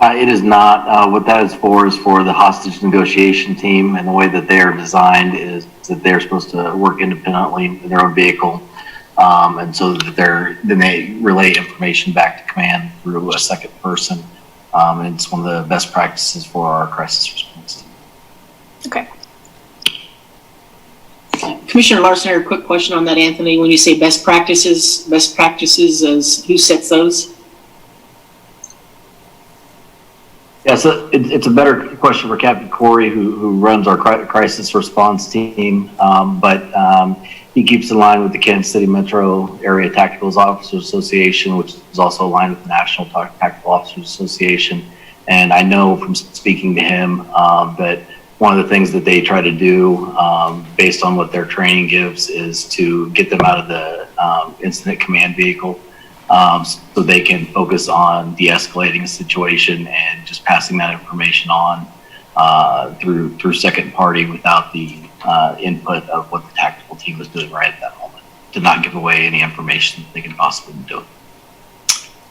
It is not. What that is for the hostage negotiation team, and the way that they are designed is that they're supposed to work independently in their own vehicle, and so that then they relay information back to command through a second person, and it's one of the best practices for our crisis response team. Okay. Commissioner Larson, I have a quick question on that, Anthony. When you say best practices is who sets those? Yeah, so it's a better question for Captain Corey, who runs our crisis response team, but he keeps in line with the Kansas City Metro Area Tactical Officers Association, which is also aligned with the National Tactical Officers Association. And I know from speaking to him that one of the things that they try to do based on what their training gives is to get them out of the incident command vehicle, so they can focus on de-escalating a situation and just passing that information on through second party without the input of what the tactical team was doing right at that moment, to not give away any information that they could possibly do.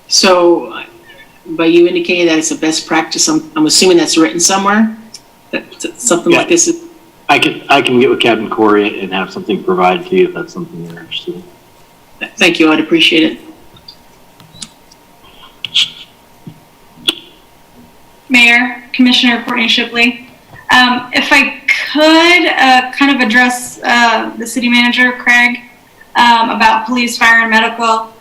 So, by you indicating that it's a best practice, I'm assuming that's written somewhere? That something like this is... I can get with Captain Corey and have something provided to you if that's something you're interested in. Thank you, I'd appreciate it. Mayor, Commissioner Courtney Shipley. If I could kind of address the city manager, Craig, about police, fire, and medical.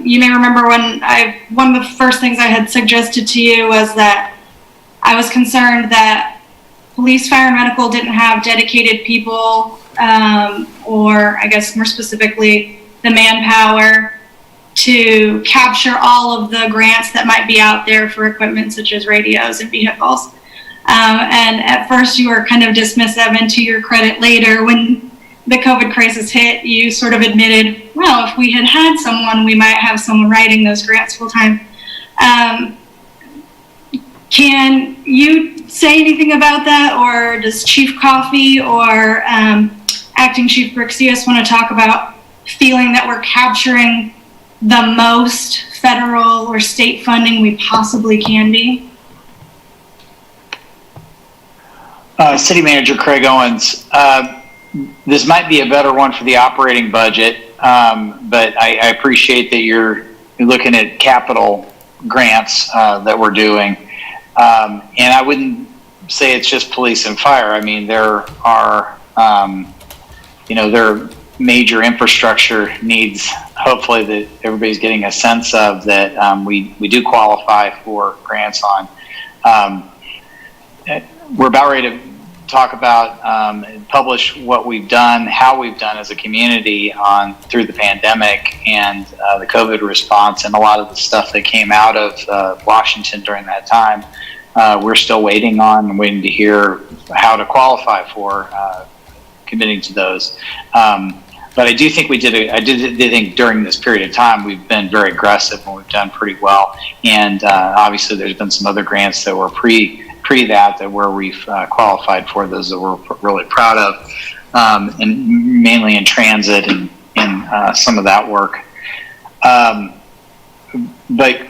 You may remember when one of the first things I had suggested to you was that I was concerned that police, fire, and medical didn't have dedicated people, or I guess more specifically, the manpower to capture all of the grants that might be out there for equipment such as radios and vehicles. And at first you were kind of dismissive, and to your credit later, when the COVID crisis hit, you sort of admitted, well, if we had someone, we might have someone writing those grants full time. Can you say anything about that, or does Chief Coffey or Acting Chief Brixius want to talk about feeling that we're capturing the most federal or state funding we possibly can be? City Manager Craig Owens, this might be a better one for the operating budget, but I appreciate that you're looking at capital grants that we're doing. And I wouldn't say it's just police and fire. I mean, there are, there are major infrastructure needs, hopefully, that everybody's getting a sense of, that we do qualify for grants on. We're about ready to talk about and publish what we've done, how we've done as a community through the pandemic and the COVID response, and a lot of the stuff that came out of Washington during that time. We're still waiting to hear how to qualify for committing to those. But I do think I did think during this period of time we've been very aggressive and we've done pretty well. And obviously there's been some other grants that were pre that where we've qualified for, those that we're really proud of, and mainly in transit and some of that work. But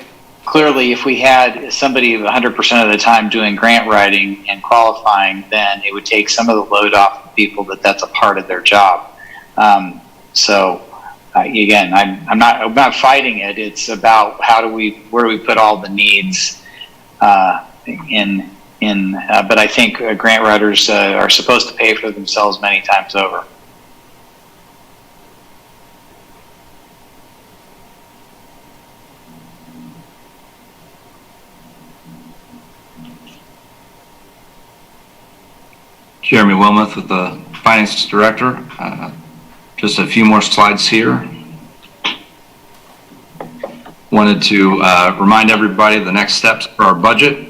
clearly, if we had somebody 100% of the time doing grant writing and qualifying, then it would take some of the load off of people that's a part of their job. Again, I'm not fighting it. It's about where do we put all the needs but I think grant writers are supposed to pay for themselves many times over. Jeremy Wilmoth with the Finance Director. Just a few more slides here. Wanted to remind everybody of the next steps for our budget.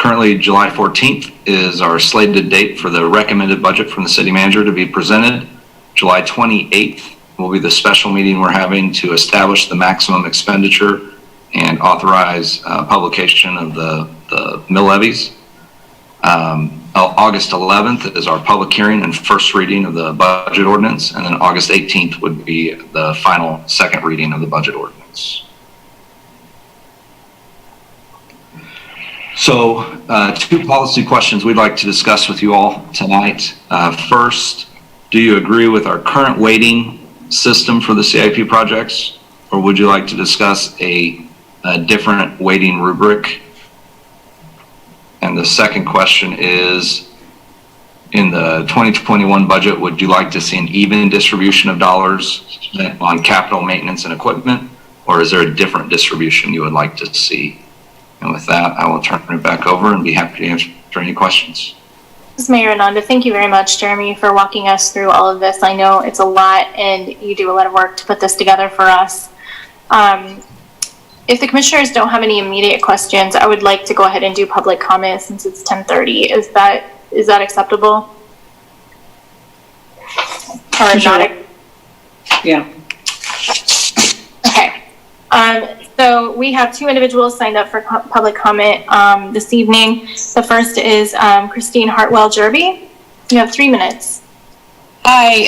Currently, July 14th is our slated date for the recommended budget from the city manager to be presented. July 28th will be the special meeting we're having to establish the maximum expenditure and authorize publication of the mill levies. August 11th is our public hearing and first reading of the budget ordinance, and then August 18th would be the final second reading of the budget ordinance. So, two policy questions we'd like to discuss with you all tonight. First, do you agree with our current weighting system for the CIP projects, or would you like to discuss a different weighting rubric? And the second question is, in the 2021 budget, would you like to see an even distribution of dollars spent on capital maintenance and equipment, or is there a different distribution you would like to see? And with that, I will turn it back over and be happy to answer any questions. This is Mayor Ananda. Thank you very much, Jeremy, for walking us through all of this. I know it's a lot and you do a lot of work to put this together for us. If the commissioners don't have any immediate questions, I would like to go ahead and do public comment since it's 10:30. Is that acceptable? Or not? Yeah. Okay. So we have two individuals signed up for public comment this evening. The first is Christine Hartwell-Jerby. You have 3 minutes. Hi,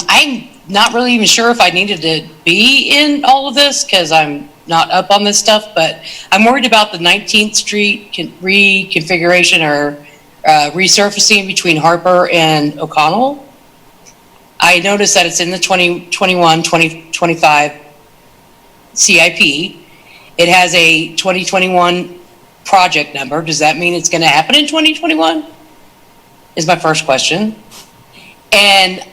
I'm not really even sure if I needed to be in all of this because I'm not up on this stuff, but I'm worried about the 19th Street reconfiguration or resurfacing between Harper and O'Connell. I noticed that it's in the 2021-2025 CIP. It has a 2021 project number. Does that mean it's going to happen in 2021? Is my first question. And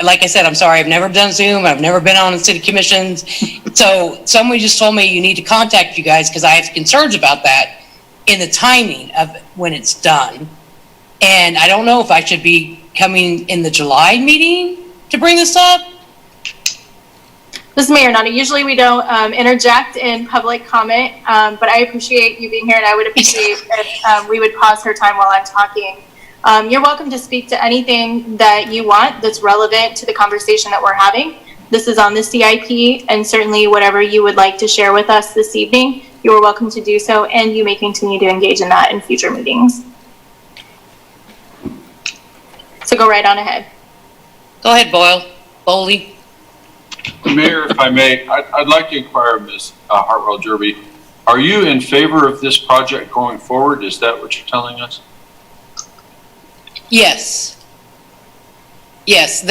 like I said, I'm sorry, I've never done Zoom. I've never been on the city commissions. So somebody just told me you need to contact you guys because I have concerns about that in the timing of when it's done. And I don't know if I should be coming in the July meeting to bring this up. This is Mayor Nana. Usually we don't interject in public comment, but I appreciate you being here, and I would appreciate if we would pause her time while I'm talking. You're welcome to speak to anything that you want that's relevant to the conversation that we're having. This is on the CIP, and certainly whatever you would like to share with us this evening, you are welcome to do so, and you may continue to engage in that in future meetings. So go right on ahead. Go ahead, Bowley. Mayor, if I may, I'd like to inquire, Ms. Hartwell-Jerby, are you in favor of this project going forward? Is that what you're telling us? Yes. Yes,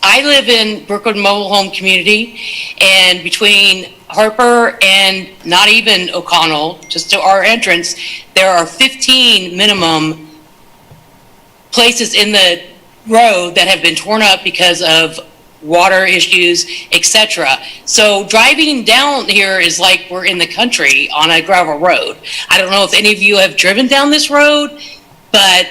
I live in Brookwood Mobile Home Community, and between Harper and not even O'Connell, just to our entrance, there are 15 minimum places in the road that have been torn up because of water issues, etc. So driving down here is like we're in the country on a gravel road. I don't know if any of you have driven down this road, but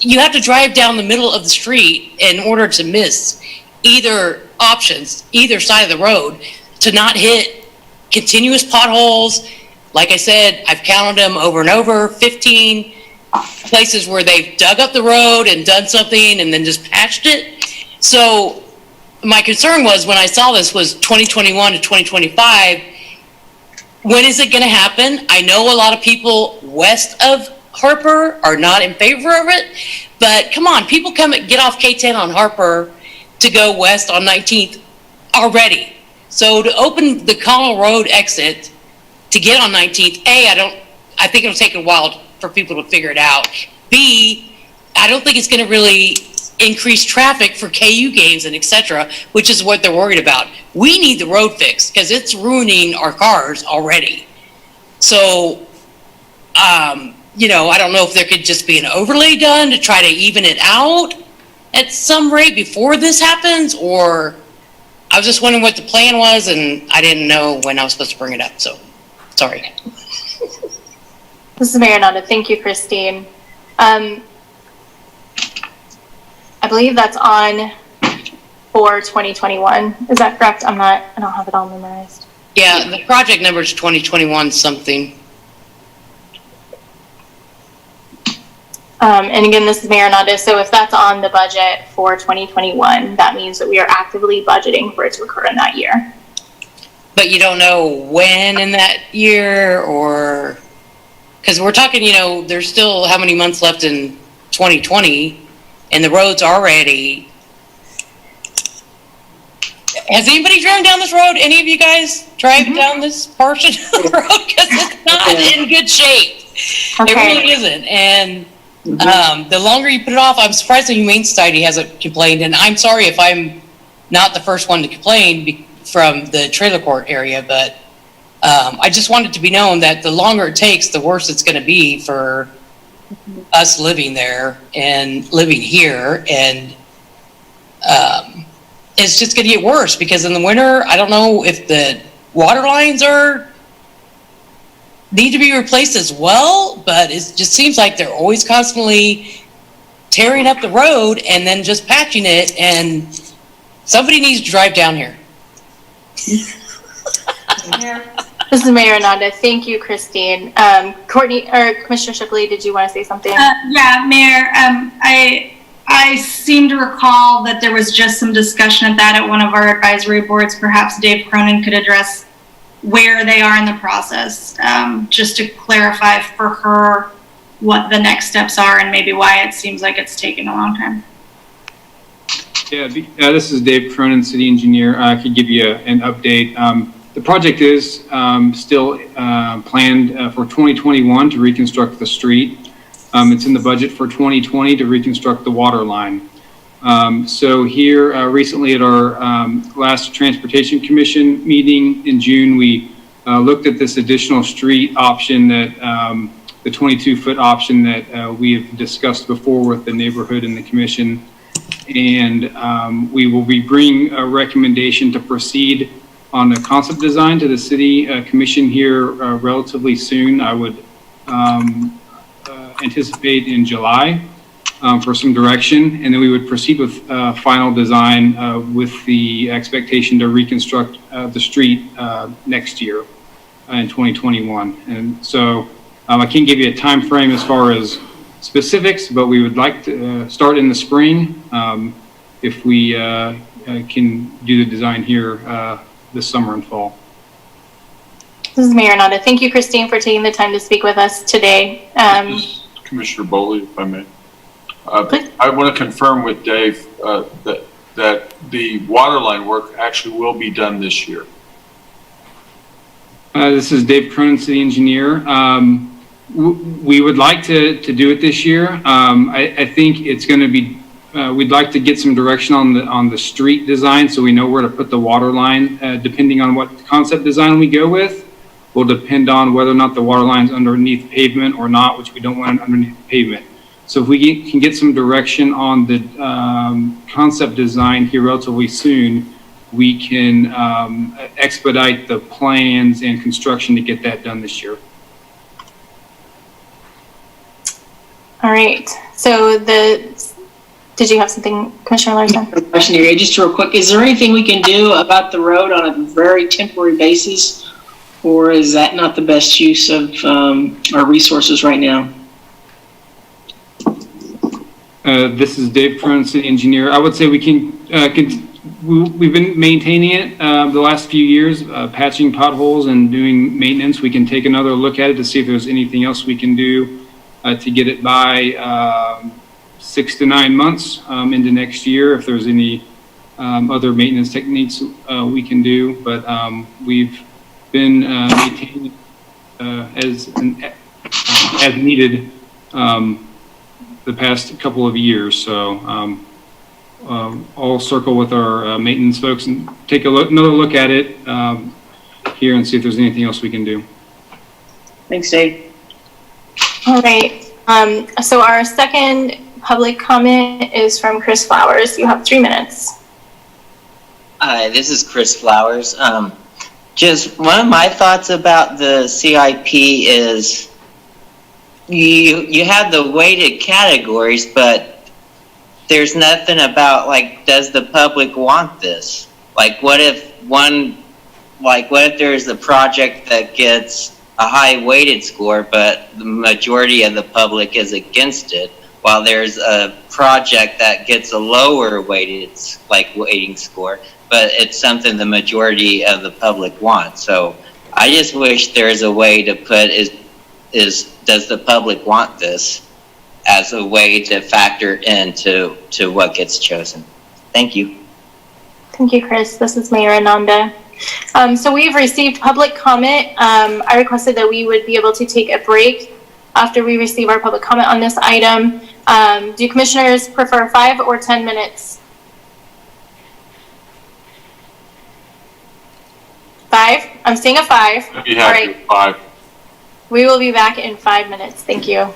you have to drive down the middle of the street in order to miss either options, either side of the road, to not hit continuous potholes. Like I said, I've counted them over and over, 15 places where they've dug up the road and done something and then just patched it. So my concern was when I saw this was 2021 to 2025, when is it going to happen? I know a lot of people west of Harper are not in favor of it, but come on, people come and get off K10 on Harper to go west on 19th already. So to open the Connell Road exit to get on 19th, I think it'll take a while for people to figure it out. B, I don't think it's going to really increase traffic for KU games and etc., which is what they're worried about. We need the road fixed because it's ruining our cars already. So, I don't know if there could just be an overlay done to try to even it out at some rate before this happens, or I was just wondering what the plan was, and I didn't know when I was supposed to bring it up, so sorry. This is Mayor Nanda. Thank you, Christine. I believe that's on for 2021. Is that correct? I don't have it all memorized. Yeah, the project number is 2021 something. And again, this is Mayor Nanda, so if that's on the budget for 2021, that means that we are actively budgeting for it to occur in that year. But you don't know when in that year, or, because we're talking, there's still how many months left in 2020, and the road's already. Has anybody driven down this road? Any of you guys drive down this portion of the road? Because it's not in good shape. Okay. It really isn't. And the longer you put it off, I'm surprised the Humane Society hasn't complained. And I'm sorry if I'm not the first one to complain from the trailer court area, but I just want it to be known that the longer it takes, the worse it's going to be for us living there and living here. And it's just going to get worse because in the winter, I don't know if the water lines need to be replaced as well, but it just seems like they're always constantly tearing up the road and then just patching it, and somebody needs to drive down here. This is Mayor Nanda. Thank you, Christine. Courtney or Commissioner Shipley, did you want to say something? Yeah, Mayor, I seem to recall that there was just some discussion of that at one of our advisory boards. Perhaps Dave Cronin could address where they are in the process, just to clarify for her what the next steps are and maybe why it seems like it's taking a long time. Yeah, this is Dave Cronin, city engineer. I could give you an update. The project is still planned for 2021 to reconstruct the street. It's in the budget for 2020 to reconstruct the water line. So here recently at our last Transportation Commission meeting in June, we looked at this additional street option that the 22-foot option that we have discussed before with the neighborhood and the commission. And we will be bringing a recommendation to proceed on the concept design to the city commission here relatively soon. I would anticipate in July for some direction, and then we would proceed with final design with the expectation to reconstruct the street next year in 2021. And so I can't give you a time frame as far as specifics, but we would like to start in the spring if we can do the design here this summer and fall. This is Mayor Nanda. Thank you, Christine, for taking the time to speak with us today. Commissioner Boley, if I may. I want to confirm with Dave that the water line work actually will be done this year. This is Dave Cronin, city engineer. We would like to do it this year. I think it's going to be, we'd like to get some direction on the street design so we know where to put the water line. Depending on what concept design we go with, will depend on whether or not the water line's underneath pavement or not, which we don't want it underneath pavement. So if we can get some direction on the concept design here relatively soon, we can expedite the plans and construction to get that done this year. All right. So did you have something, Commissioner Larson? Question here, just real quick. Is there anything we can do about the road on a very temporary basis, or is that not the best use of our resources right now? This is Dave Cronin, city engineer. I would say we we've been maintaining it the last few years, patching potholes and doing maintenance. We can take another look at it to see if there's anything else we can do to get it by 6 to 9 months into next year, if there's any other maintenance techniques we can do. But we've been maintaining as needed the past couple of years. So I'll circle with our maintenance folks and take another look at it here and see if there's anything else we can do. Thanks, Dave. All right. So our second public comment is from Chris Flowers. You have 3 minutes. Hi, this is Chris Flowers. Just one of my thoughts about the CIP is you have the weighted categories, but there's nothing about, like, does the public want this? Like, what if there's a project that gets a high weighted score, but the majority of the public is against it? while there's a project that gets a lower weighted, like weighting score, but it's something the majority of the public wants. So I just wish there's a way to put does the public want this as a way to factor into what gets chosen? Thank you. Thank you, Chris. This is Mayor Ananda. So we've received public comment. I requested that we would be able to take a break after we receive our public comment on this item. Do commissioners prefer 5 or 10 minutes? 5? I'm seeing a 5. I'd be happy with 5. We will be back in 5 minutes. Thank you.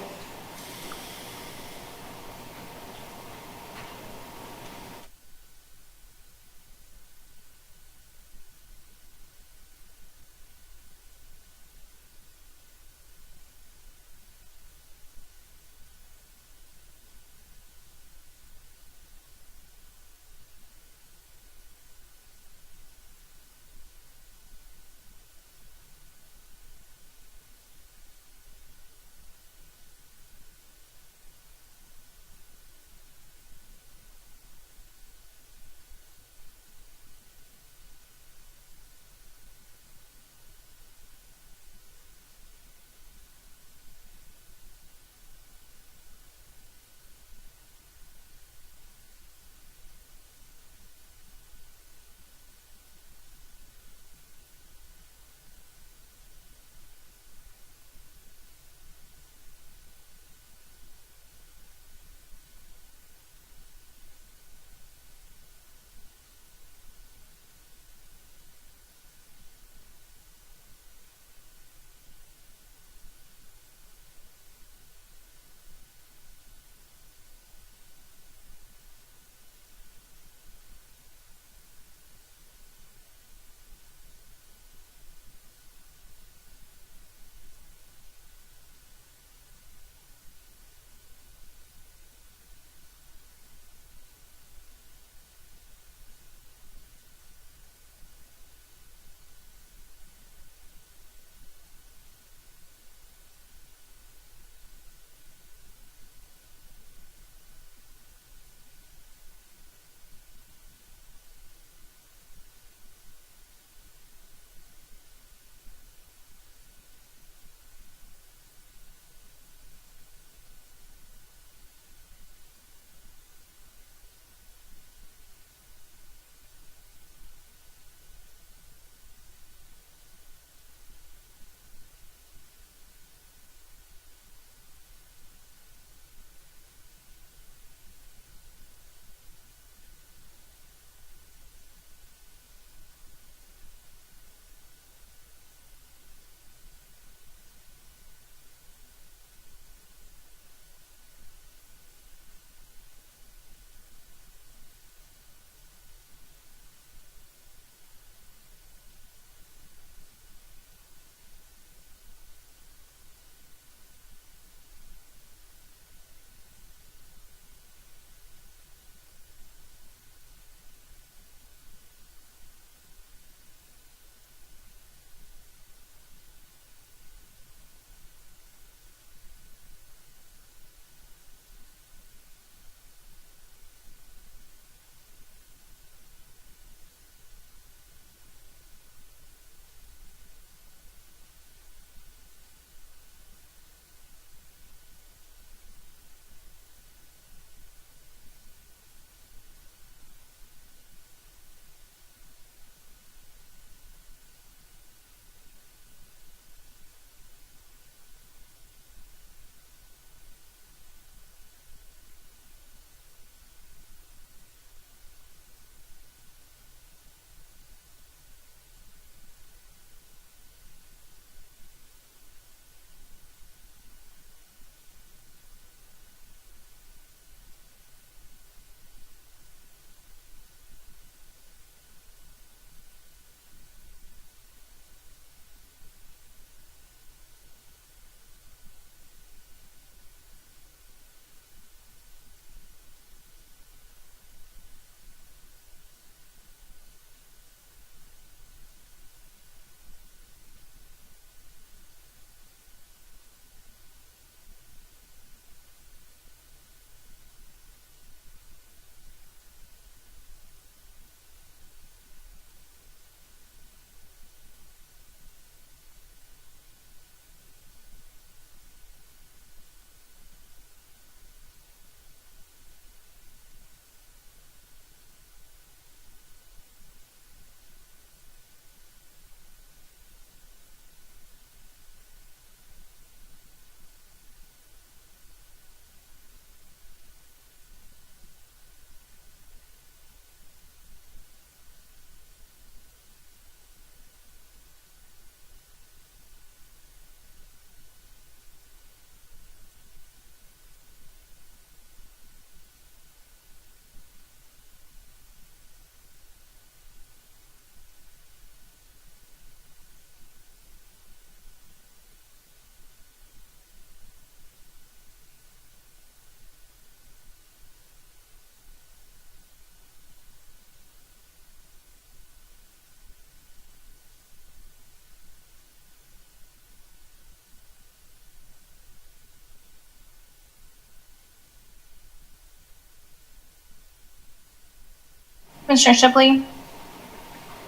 Commissioner Shipley?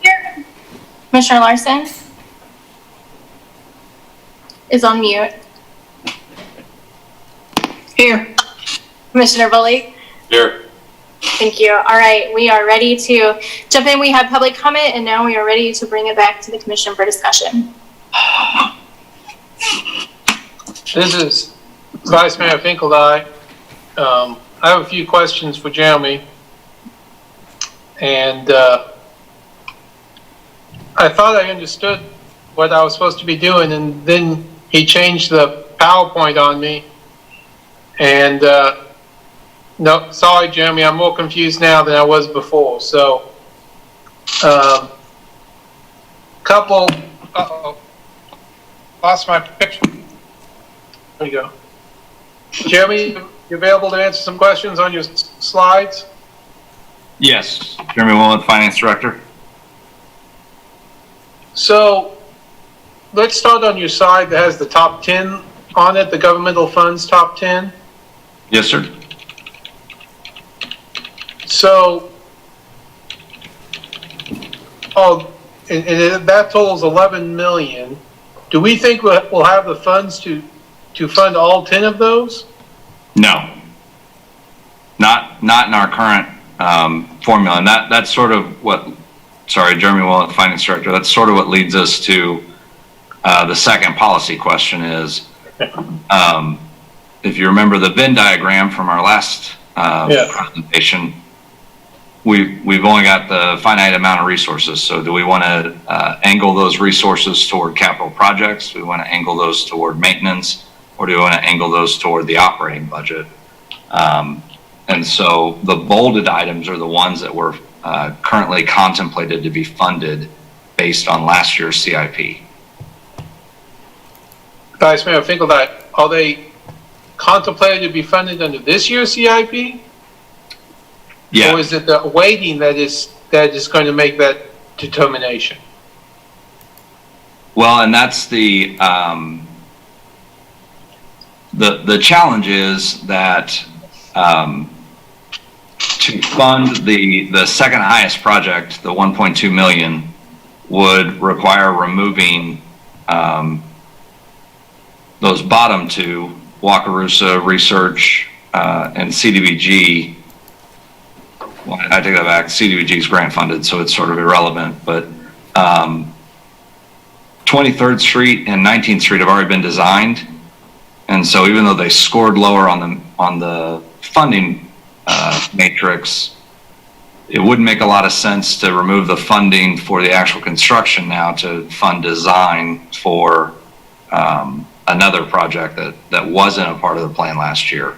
Here. Commissioner Larson? Is on mute. Here. Commissioner Bully? Here. Thank you. All right, we are ready to jump in. We had public comment, and now we are ready to bring it back to the commission for discussion. This is Vice Mayor Finkeldye. I have a few questions for Jeremy. And I thought I understood what I was supposed to be doing, and then he changed the PowerPoint on me. And no, sorry, Jeremy, I'm more confused now than I was before. So, uh-oh, lost my picture. There you go. Jeremy, you available to answer some questions on your slides? Yes, Jeremy Willen, Finance Director. So, let's start on your side that has the top 10 on it, the governmental funds top 10. Yes, sir. So, and that totals 11 million. Do we think we'll have the funds to fund all 10 of those? No, not in our current formula, and that's sort of what. Sorry, Jeremy Willen, Finance Director. That's sort of what leads us to the second policy question is, if you remember the Venn diagram from our last presentation, we've only got the finite amount of resources. So do we want to angle those resources toward capital projects? Do we want to angle those toward maintenance? Or do we want to angle those toward the operating budget? And so the bolded items are the ones that were currently contemplated to be funded based on last year's CIP. Vice Mayor Finkeldye, are they contemplated to be funded under this year's CIP? Yeah. Or is it the weighting that is going to make that determination? Well, and that's the challenge is that to fund the second highest project, the 1.2 million, would require removing those bottom two, Wakarusa Research and CDBG. Well, I take that back. CDBG is grant funded, so it's sort of irrelevant. But 23rd Street and 19th Street have already been designed, and so even though they scored lower on the funding matrix, it wouldn't make a lot of sense to remove the funding for the actual construction now to fund design for another project that wasn't a part of the plan last year.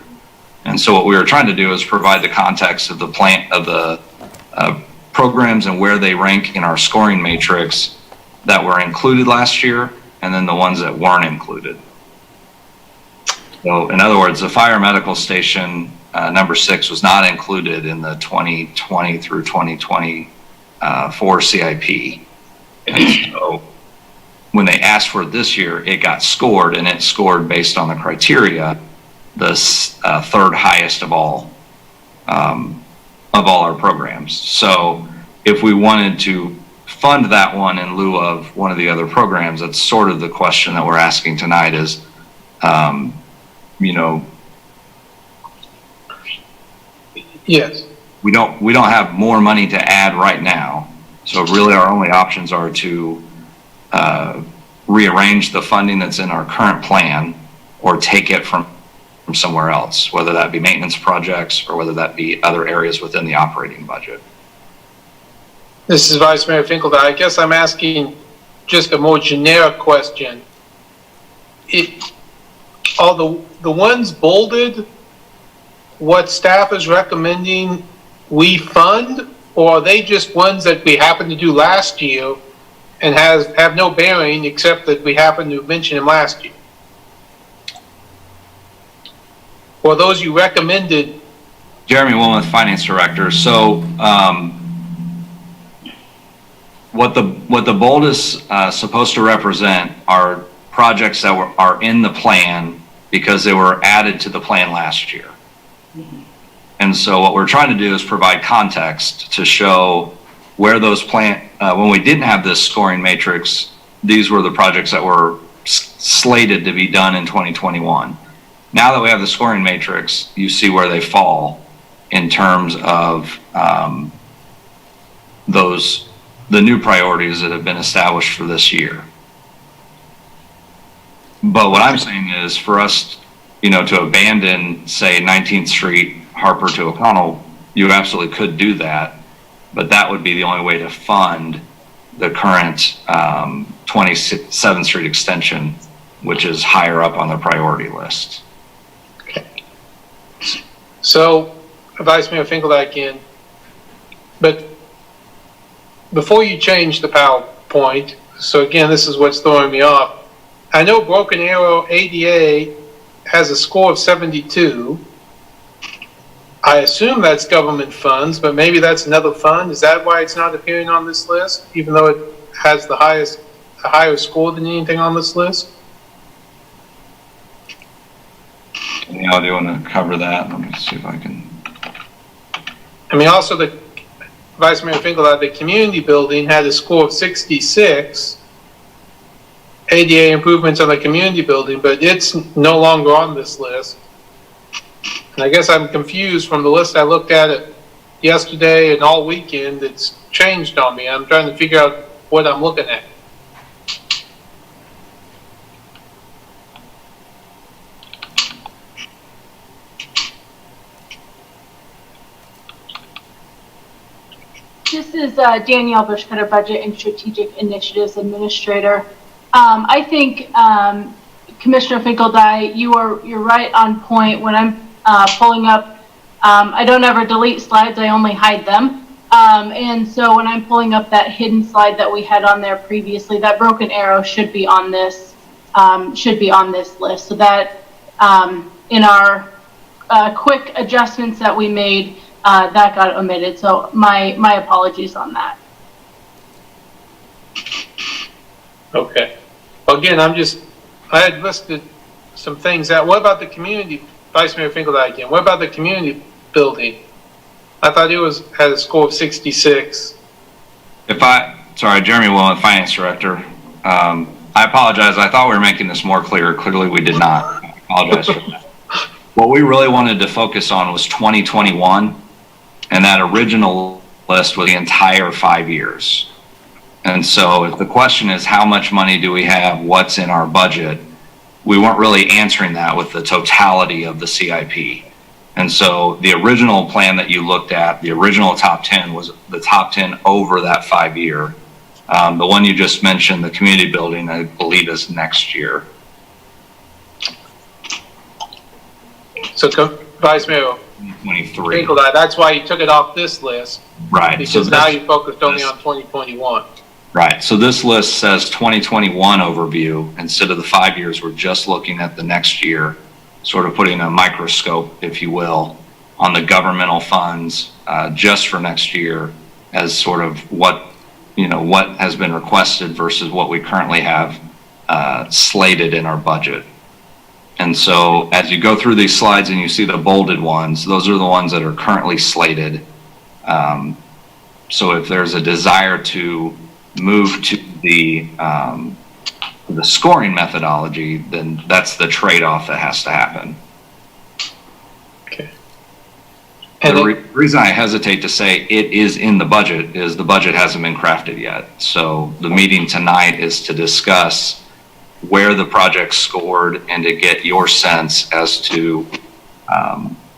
And so what we were trying to do is provide the context of the plan of the programs and where they rank in our scoring matrix that were included last year, and then the ones that weren't included. So in other words, the fire medical station number 6 was not included in the 2020 through 2024 CIP. And so when they asked for it this year, it got scored, and it scored based on the criteria, the third highest of all our programs. So if we wanted to fund that one in lieu of one of the other programs, that's sort of the question that we're asking tonight is, Yes. we don't have more money to add right now. So really our only options are to rearrange the funding that's in our current plan or take it from somewhere else, whether that be maintenance projects or whether that be other areas within the operating budget. This is Vice Mayor Finkeldye. I guess I'm asking just a more generic question. Are the ones bolded what staff is recommending we fund, or are they just ones that we happened to do last year and have no bearing except that we happened to mention them last year? Or those you recommended? Jeremy Wilmoth, Finance Director. So what the bold is supposed to represent are projects that are in the plan because they were added to the plan last year. Mm-hmm. And so when they asked for it this year, it got scored, and it scored based on the criteria, the third highest of all our programs. So if we wanted to fund that one in lieu of one of the other programs, that's sort of the question that we're asking tonight is, And so what we're trying to do is provide context to show where those when we didn't have this scoring matrix, these were the projects that were slated to be done in 2021. Now that we have the scoring matrix, you see where they fall in terms of the new priorities that have been established for this year. But what I'm saying is for us, to abandon, say, 19th Street, Harper to O'Connell, you absolutely could do that, but that would be the only way to fund the current 27th Street extension, which is higher up on the priority list. So, Vice Mayor Finkelstein again, but before you change the PowerPoint, so again, this is what's throwing me off. I know Broken Arrow ADA has a score of 72. I assume that's government funds, but maybe that's another fund. Is that why it's not appearing on this list, even though it has a higher score than anything on this list? Neil, do you want to cover that? Let me see if I can. I mean, also the Vice Mayor Finkelstein, the community building had a score of 66. ADA improvements on the community building, but it's no longer on this list. And I guess I'm confused from the list I looked at it yesterday and all weekend. It's changed on me. I'm trying to figure out what I'm looking at. This is Danielle Bushcutter, Budget and Strategic Initiatives Administrator. I think Commissioner Finkelstein, you're right on point. When I'm pulling up, I don't ever delete slides; I only hide them. And so when I'm pulling up that hidden slide that we had on there previously, that broken arrow should be on this list. So that in our quick adjustments that we made, that got omitted. So my apologies on that. Okay. Well, again, I had listed some things out. What about the community, Vice Mayor Finkelstein again? What about the community building? I thought it had a score of 66. Sorry, Jeremy Willen, Finance Director. I apologize. I thought we were making this more clear. Clearly we did not. I apologize for that. What we really wanted to focus on was 2021, and that original list was the entire 5 years. And so if the question is how much money do we have, what's in our budget, we weren't really answering that with the totality of the CIP. And so the original plan that you looked at, the original top 10 was the top 10 over that 5 year. The one you just mentioned, the community building, I believe is next year. So Vice Mayor 23. Finkelstein, that's why you took it off this list. Right. Because now you focused only on 2021. Right. So this list says 2021 overview. Instead of the 5 years, we're just looking at the next year, sort of putting a microscope, if you will, on the governmental funds just for next year as sort of what has been requested versus what we currently have slated in our budget. And so as you go through these slides and you see the bolded ones, those are the ones that are currently slated. So if there's a desire to move to the scoring methodology, then that's the trade-off that has to happen. Okay. And the reason I hesitate to say it is in the budget is the budget hasn't been crafted yet. So the meeting tonight is to discuss where the project scored and to get your sense as to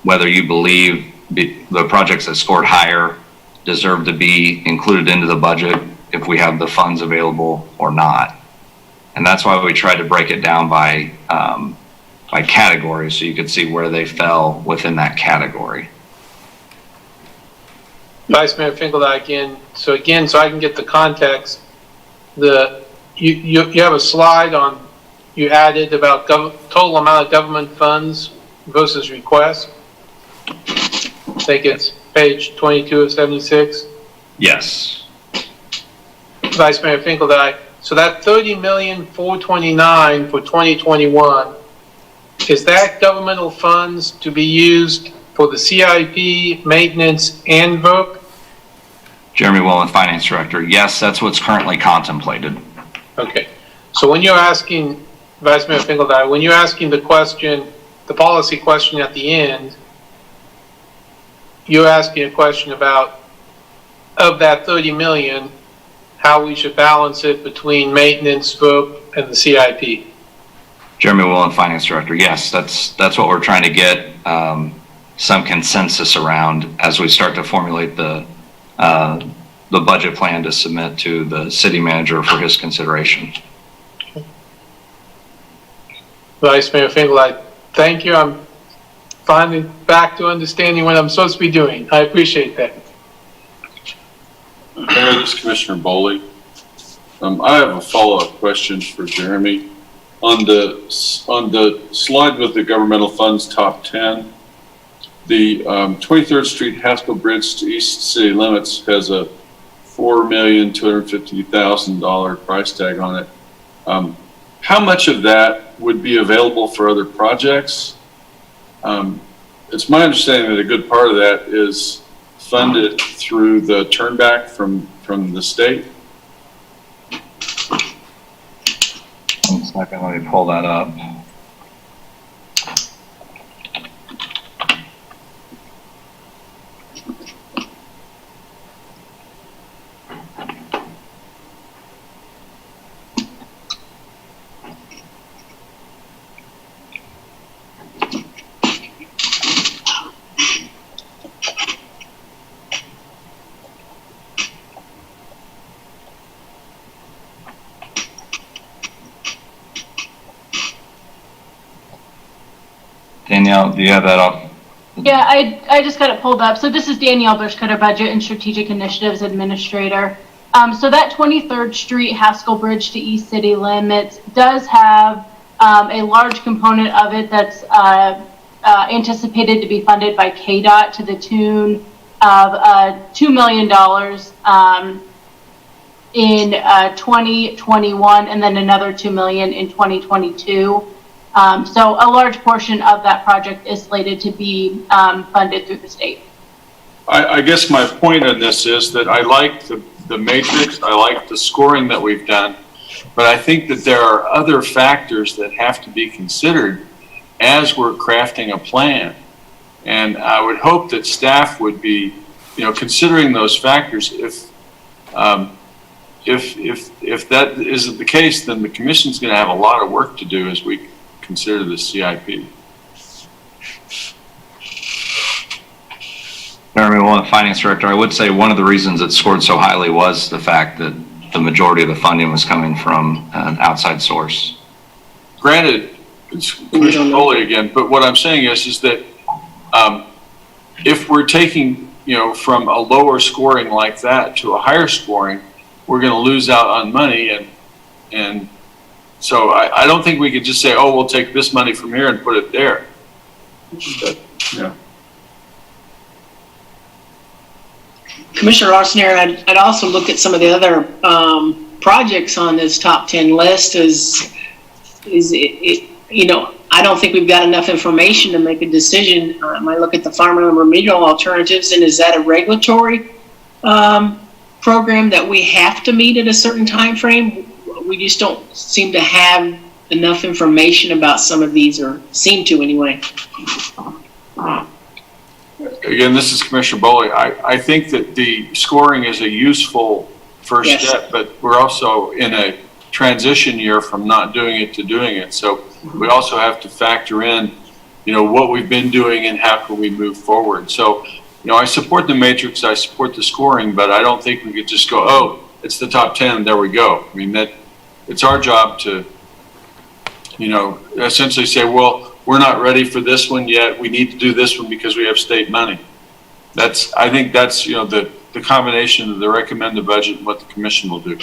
whether you believe the projects that scored higher deserve to be included into the budget if we have the funds available or not. And that's why we tried to break it down by category so you could see where they fell within that category. Vice Mayor Finkelstein again, so I can get the context, you have a slide on, you added about total amount of government funds versus request. I think it's page 22 of 76. Yes. Vice Mayor Finkelstein, so that $30,429,000 for 2021, is that governmental funds to be used for the CIP, maintenance, and VOC? Jeremy Willen, Finance Director. Yes, that's what's currently contemplated. Okay. So when you're asking, Vice Mayor Finkeldine, when you're asking the question, the policy question at the end, you're asking a question about, of that 30 million, how we should balance it between maintenance, VOC, and the CIP. Jeremy Willen, Finance Director. Yes, that's what we're trying to get some consensus around as we start to formulate the budget plan to submit to the city manager for his consideration. Vice Mayor Finkeldine, thank you. I'm finally back to understanding what I'm supposed to be doing. I appreciate that. Mayor, this is Commissioner Boley. I have a follow-up question for Jeremy. On the slide with the governmental funds top 10, the 23rd Street Haskell Bridge to east city limits has a $4,250,000 price tag on it. How much of that would be available for other projects? It's my understanding that a good part of that is funded through the turnback from the state. 1 second, let me pull that up. Danielle, do you have that up? Yeah, I just got it pulled up. So this is Danielle Bushcutter, Budget and Strategic Initiatives Administrator. So that 23rd Street Haskell Bridge to East City limits does have a large component of it that's anticipated to be funded by KDOT to the tune of $2 million in 2021, and then another $2 million in 2022. So a large portion of that project is slated to be funded through the state. I guess my point on this is that I like the matrix, I like the scoring that we've done, but I think that there are other factors that have to be considered as we're crafting a plan. And I would hope that staff would be, considering those factors. If that isn't the case, then the commission's going to have a lot of work to do as we consider the CIP. Jeremy Willen, Finance Director. I would say one of the reasons it scored so highly was the fact that the majority of the funding was coming from an outside source. Granted, it's Commissioner Foley again, but what I'm saying is that if we're taking, from a lower scoring like that to a higher scoring, we're going to lose out on money, and so I don't think we could just say, oh, we'll take this money from here and put it there. But, yeah. Commissioner Arsenault, I'd also look at some of the other projects on this top 10 list. I don't think we've got enough information to make a decision. I look at the farmland remedial alternatives, and is that a regulatory program that we have to meet at a certain time frame? We just don't seem to have enough information about some of these, or seem to anyway. Again, this is Commissioner Boley. I think that the scoring is a useful first step, but we're also in a transition year from not doing it to doing it. So we also have to factor in, what we've been doing and how can we move forward. So, I support the matrix, I support the scoring, but I don't think we could just go, oh, it's the top 10, there we go. I mean, it's our job to, essentially say, well, we're not ready for this one yet. We need to do this one because we have state money. I think that's, the combination of the recommended budget and what the commission will do.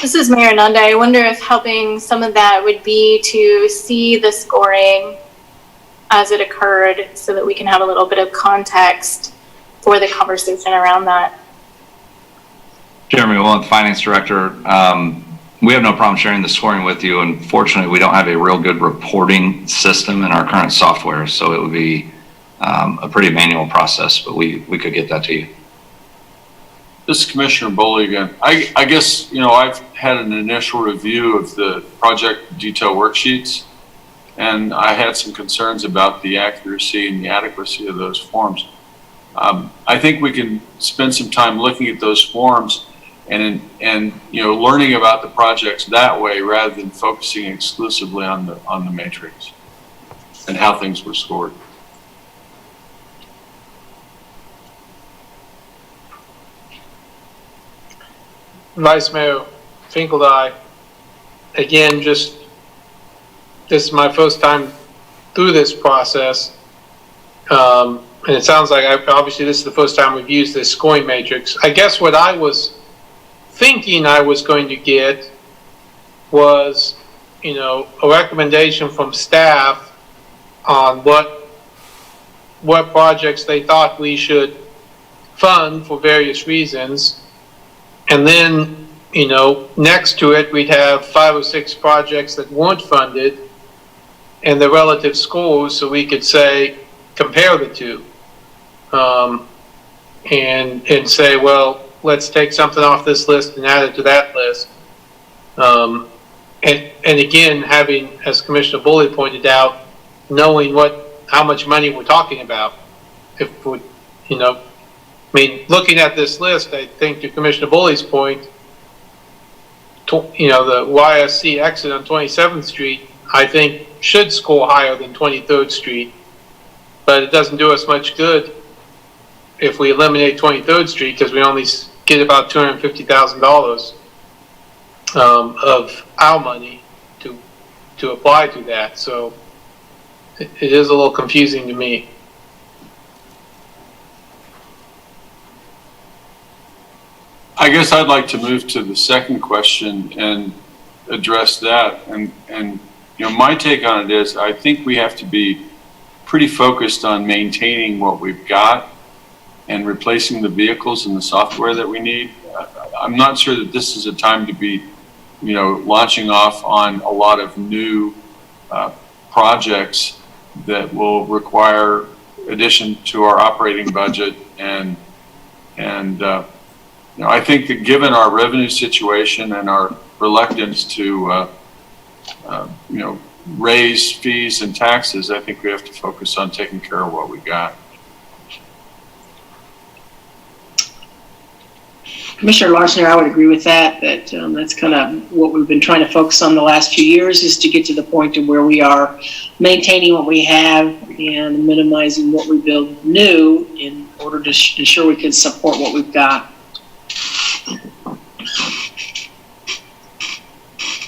This is Mayor Nanda. I wonder if helping some of that would be to see the scoring as it occurred so that we can have a little bit of context for the conversation around that. Jeremy Willen, Finance Director. we have no problem sharing the scoring with you. Unfortunately, we don't have a real good reporting system in our current software, so it would be a pretty manual process, but we could get that to you. This is Commissioner Boley again. I guess, I've had an initial review of the project detail worksheets, and I had some concerns about the accuracy and the adequacy of those forms. I think we can spend some time looking at those forms and learning about the projects that way rather than focusing exclusively on the matrix and how things were scored. Vice Mayor Finkeldye, again, this is my first time through this process. And it sounds like obviously this is the first time we've used this scoring matrix. I guess what I was thinking I was going to get was, a recommendation from staff on what projects they thought we should fund for various reasons. And then, next to it, we'd have 5 or 6 projects that weren't funded and the relative scores, so we could say, compare the two. And say, well, let's take something off this list and add it to that list. And again, having, as Commissioner Boley pointed out, knowing how much money we're talking about. If we, looking at this list, I think to Commissioner Boley's point, the YSC exit on 27th Street, I think should score higher than 23rd Street, but it doesn't do us much good if we eliminate 23rd Street because we only get about $250,000 of our money to apply to that. So it is a little confusing to me. I guess I'd like to move to the second question and address that. And my take on it is I think we have to be pretty focused on maintaining what we've got and replacing the vehicles and the software that we need. I'm not sure that this is a time to be, launching off on a lot of new projects that will require addition to our operating budget. And I think that given our revenue situation and our reluctance to, raise fees and taxes, I think we have to focus on taking care of what we got. Commissioner Larson, I would agree with that. That's kind of what we've been trying to focus on the last few years, is to get to the point of where we are maintaining what we have and minimizing what we build new in order to ensure we can support what we've got.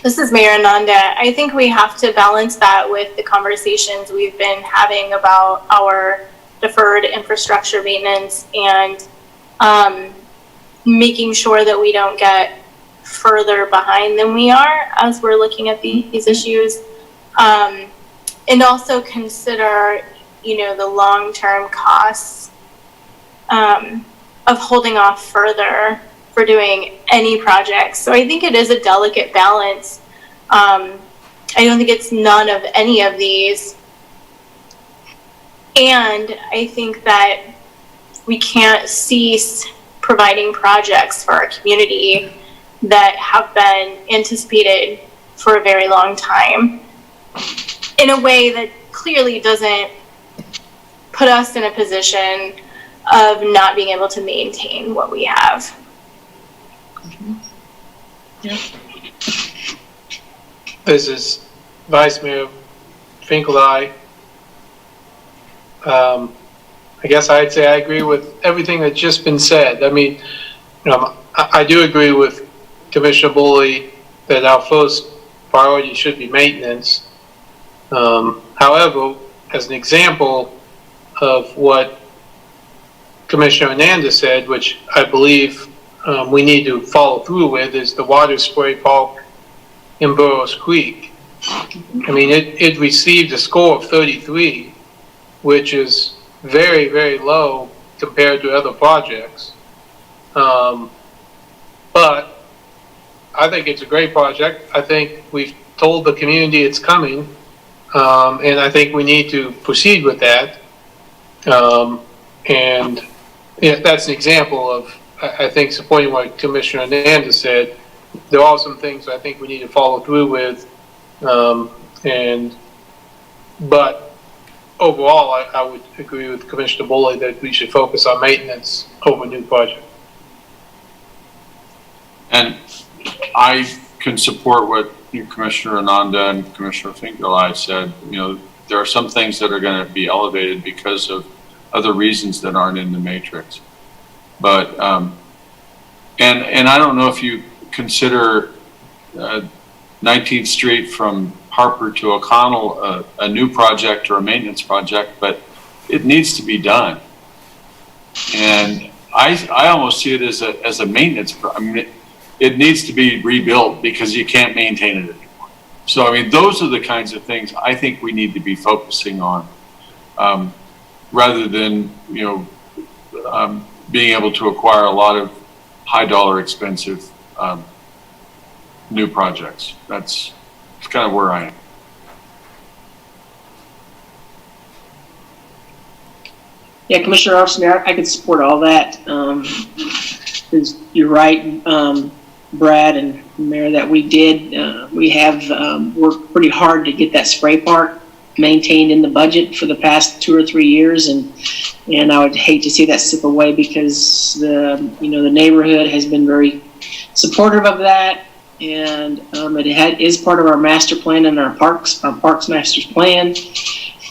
This is Mayor Ananda. I think we have to balance that with the conversations we've been having about our deferred infrastructure maintenance and making sure that we don't get further behind than we are as we're looking at these issues. And also consider, the long-term costs of holding off further for doing any projects. So I think it is a delicate balance. I don't think it's none of any of these. And I think that we can't cease providing projects for our community that have been anticipated for a very long time in a way that clearly doesn't put us in a position of not being able to maintain what we have. Yeah. This is Vice Mayor Finkeldye. I guess I'd say I agree with everything that's just been said. I mean, I do agree with Commissioner Boley that our first priority should be maintenance. However, as an example of what Commissioner Hernandez said, which I believe we need to follow through with, is the water spray park in Burroughs Creek. I mean, it received a score of 33, which is very, very low compared to other projects. But I think it's a great project. I think we've told the community it's coming, and I think we need to proceed with that. And yeah, that's an example of, I think, supporting what Commissioner Nanda said. There are some things I think we need to follow through with, but overall, I would agree with Commissioner Bully that we should focus on maintenance over new project. And I can support what Commissioner Ananda and Commissioner Fingerlide said. You know, there are some things that are going to be elevated because of other reasons that aren't in the matrix. But, and I don't know if you consider 19th Street from Harper to O'Connell a new project or a maintenance project, but it needs to be done. And I almost see it as a maintenance. I mean, it needs to be rebuilt because you can't maintain it anymore. So, I mean, those are the kinds of things I think we need to be focusing on, rather than, you know, being able to acquire a lot of high dollar expensive new projects. That's kind of where I am. Yeah, Commissioner Larson, I could support all that. You're right, Brad and Mayor, that we have worked pretty hard to get that spray park maintained in the budget for the past 2 or 3 years, and I would hate to see that slip away because the neighborhood has been very supportive of that, and it is part of our master plan and our parks master's plan.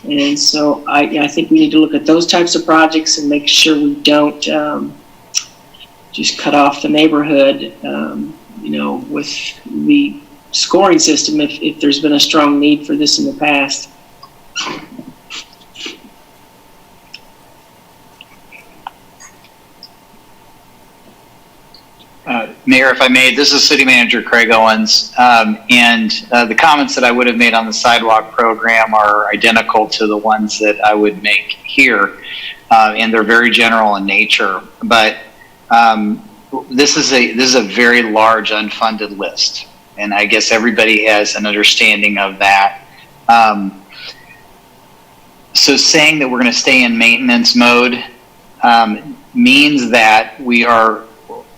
And so I think we need to look at those types of projects and make sure we don't just cut off the neighborhood, with the scoring system if there's been a strong need for this in the past. Mayor, if I may, this is City Manager Craig Owens, and the comments that I would have made on the sidewalk program are identical to the ones that I would make here, and they're very general in nature. But this is a very large unfunded list, and I guess everybody has an understanding of that. So saying that we're going to stay in maintenance mode means that we are.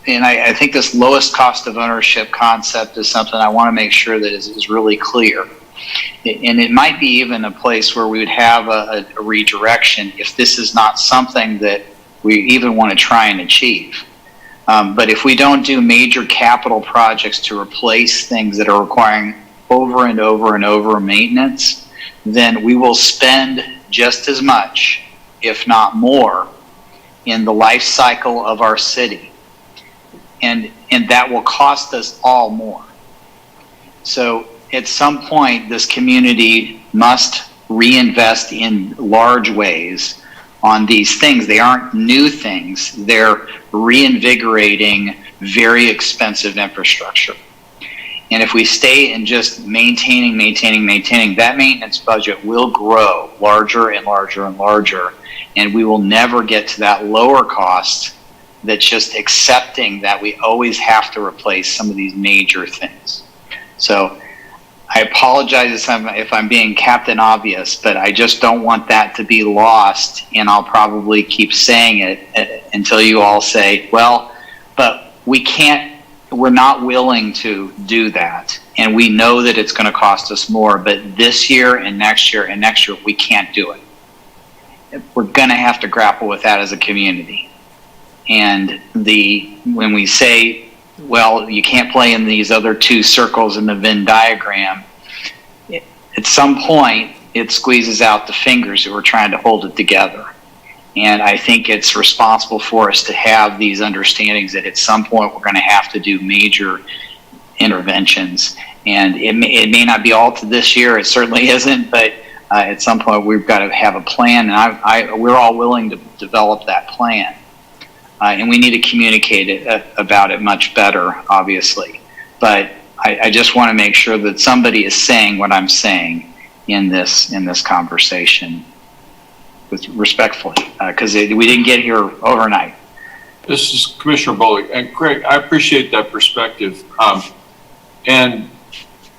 And I think this lowest cost of ownership concept is something I want to make sure that is really clear. And it might be even a place where we would have a redirection if this is not something that we even want to try and achieve. But if we don't do major capital projects to replace things that are requiring over and over and over maintenance, then we will spend just as much, if not more, in the life cycle of our city. And that will cost us all more. So at some point, this community must reinvest in large ways on these things. They aren't new things. They're reinvigorating very expensive infrastructure. And if we stay in just maintaining, that maintenance budget will grow larger and larger and larger. And we will never get to that lower cost that's just accepting that we always have to replace some of these major things. So I apologize if I'm being Captain Obvious, but I just don't want that to be lost, and I'll probably keep saying it until you all say, well, but we're not willing to do that. And we know that it's going to cost us more, but this year and next year and next year, we can't do it. We're going to have to grapple with that as a community. And when we say, well, you can't play in these other two circles in the Venn diagram, at some point it squeezes out the fingers that we're trying to hold it together. And I think it's responsible for us to have these understandings that at some point we're going to have to do major interventions. And it may not be all to this year, it certainly isn't, but at some point we've got to have a plan, and we're all willing to develop that plan. And we need to communicate about it much better, obviously. But I just want to make sure that somebody is saying what I'm saying in this conversation, respectfully, because we didn't get here overnight. This is Commissioner Bullock. And Craig, I appreciate that perspective. And,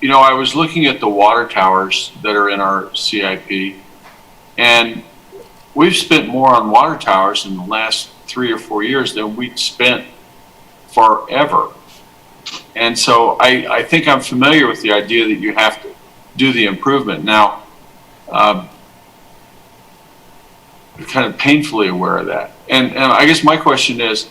you know, I was looking at the water towers that are in our CIP, and we've spent more on water towers in the last 3 or 4 years than we'd spent forever. And so I think I'm familiar with the idea that you have to do the improvement. Now, I'm kind of painfully aware of that. And I guess my question is,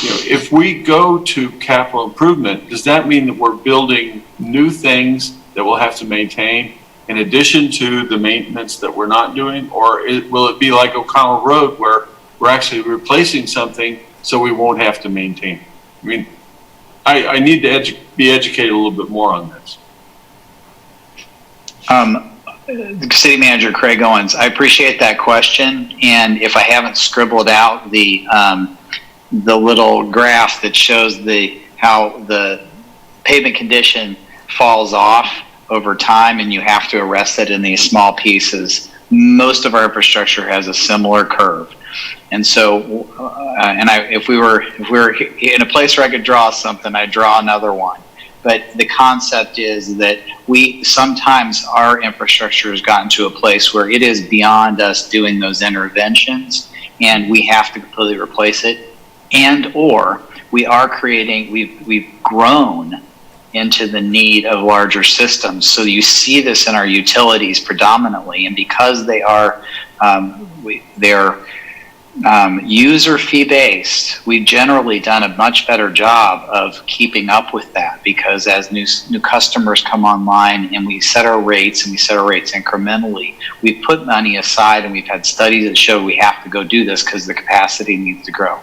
you know, if we go to capital improvement, does that mean that we're building new things that we'll have to maintain in addition to the maintenance that we're not doing? Or will it be like O'Connell Road where we're actually replacing something so we won't have to maintain? I mean, I need to be educated a little bit more on this. City Manager Craig Owens, I appreciate that question. And if I haven't scribbled out the little graph that shows how the pavement condition falls off over time and you have to arrest it in these small pieces, most of our infrastructure has a similar curve. And so, if we were in a place where I could draw something, I'd draw another one. But the concept is that sometimes our infrastructure has gotten to a place where it is beyond us doing those interventions and we have to completely replace it. And or we've grown into the need of larger systems. So you see this in our utilities predominantly, and because they are they're user fee based, we've generally done a much better job of keeping up with that, because as new customers come online and we set our rates incrementally, we've put money aside and we've had studies that show we have to go do this because the capacity needs to grow.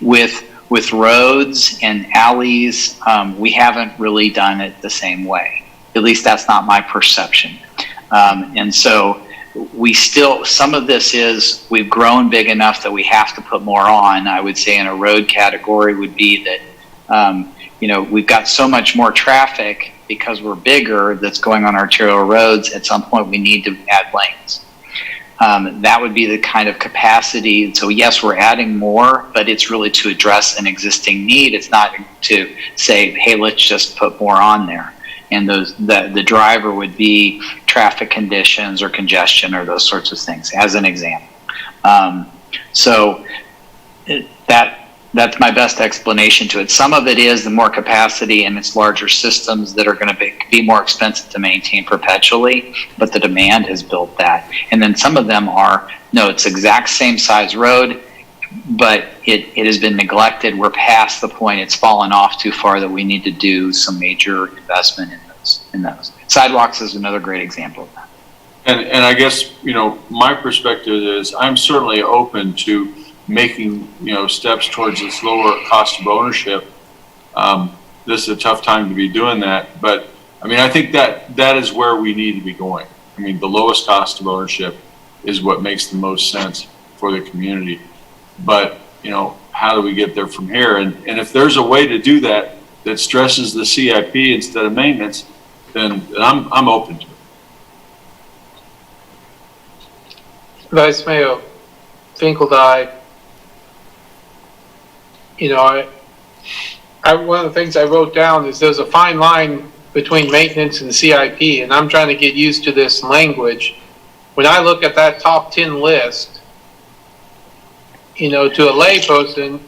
With roads and alleys, we haven't really done it the same way. At least that's not my perception. And so some of this is we've grown big enough that we have to put more on. I would say in a road category would be that, we've got so much more traffic because we're bigger that's going on arterial roads. At some point we need to add lanes. That would be the kind of capacity. So yes, we're adding more, but it's really to address an existing need. It's not to say, hey, let's just put more on there. And the driver would be traffic conditions or congestion or those sorts of things, as an example. That's my best explanation to it. Some of it is the more capacity and it's larger systems that are going to be more expensive to maintain perpetually, but the demand has built that. And then some of them it's exact same size road, but it has been neglected. We're past the point it's fallen off too far that we need to do some major investment in those. Sidewalks is another great example of that. And I guess, my perspective is I'm certainly open to making, steps towards this lower cost of ownership. This is a tough time to be doing that, but I mean, I think that is where we need to be going. I mean, the lowest cost of ownership is what makes the most sense for the community. But, how do we get there from here? And if there's a way to do that stresses the CIP instead of maintenance, then I'm open to it. Vice Mayor Finkeldye, one of the things I wrote down is there's a fine line between maintenance and CIP, and I'm trying to get used to this language. When I look at that top 10 list, to a layperson,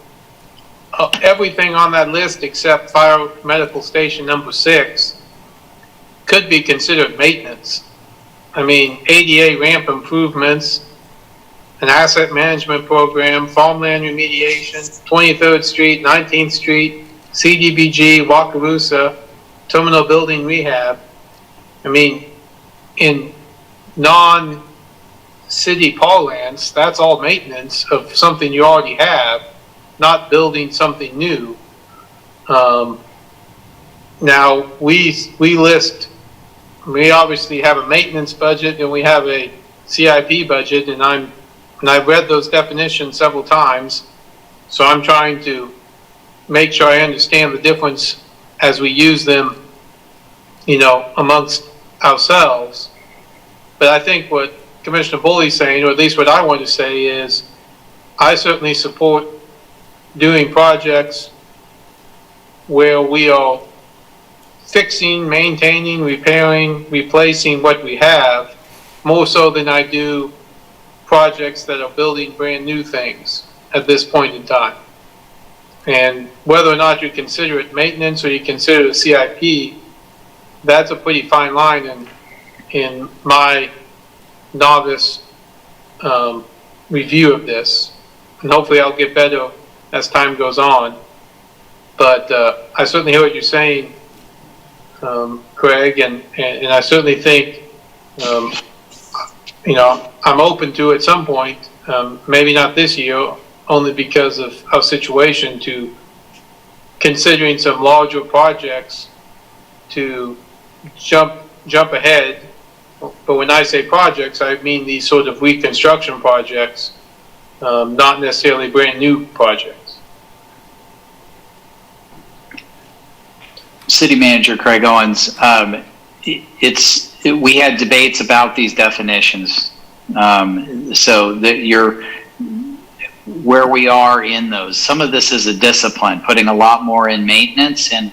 everything on that list except fire medical station number 6 could be considered maintenance. I mean, ADA ramp improvements, an asset management program, farmland remediation, 23rd Street, 19th Street, CDBG, Wakarusa, terminal building rehab. I mean, in non-city parlance, that's all maintenance of something you already have, not building something new. Now, we obviously have a maintenance budget and we have a CIP budget, and I've read those definitions several times, so I'm trying to make sure I understand the difference as we use them, amongst ourselves. But I think what Commissioner Bully's saying, or at least what I want to say, is I certainly support doing projects where we are fixing, maintaining, repairing, replacing what we have, more so than I do projects that are building brand new things at this point in time. And whether or not you consider it maintenance or you consider it a CIP, that's a pretty fine line in my novice review of this. And hopefully I'll get better as time goes on. But I certainly hear what you're saying, Craig, and I certainly think, I'm open to at some point, maybe not this year, only because of our situation, to considering some larger projects to jump ahead. But when I say projects, I mean these sort of reconstruction projects, not necessarily brand new projects. City Manager Craig Owens, we had debates about these definitions, so that where we are in those. Some of this is a discipline, putting a lot more in maintenance and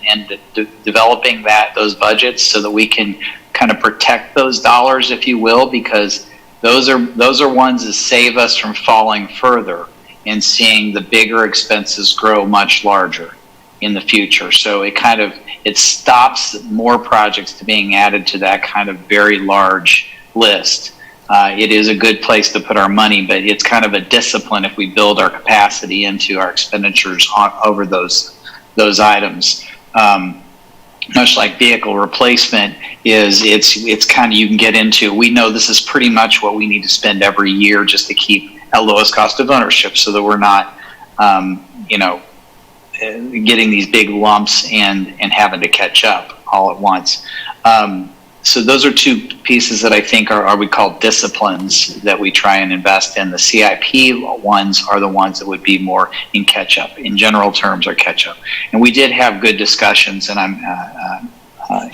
developing those budgets so that we can kind of protect those dollars, if you will, because those are ones that save us from falling further and seeing the bigger expenses grow much larger in the future. So it stops more projects to being added to that kind of very large list. It is a good place to put our money, but it's kind of a discipline if we build our capacity into our expenditures over those items. Much like vehicle replacement it's kind of, you can get into, we know this is pretty much what we need to spend every year just to keep at lowest cost of ownership, so that we're not, getting these big lumps and having to catch up all at once. So those are two pieces that I think are we call disciplines that we try and invest in. The CIP ones are the ones that would be more in catch up, in general terms, are catch up. And we did have good discussions, and I'm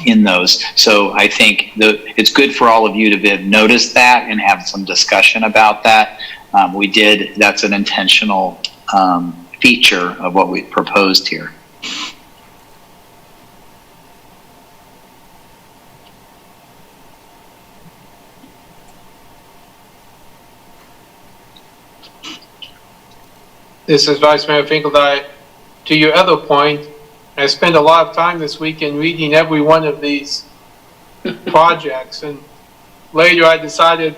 in those. So I think it's good for all of you to have noticed that and have some discussion about that. That's an intentional feature of what we proposed here. This is Vice Mayor Finkeldine. To your other point, I spent a lot of time this weekend reading every one of these projects, and later I decided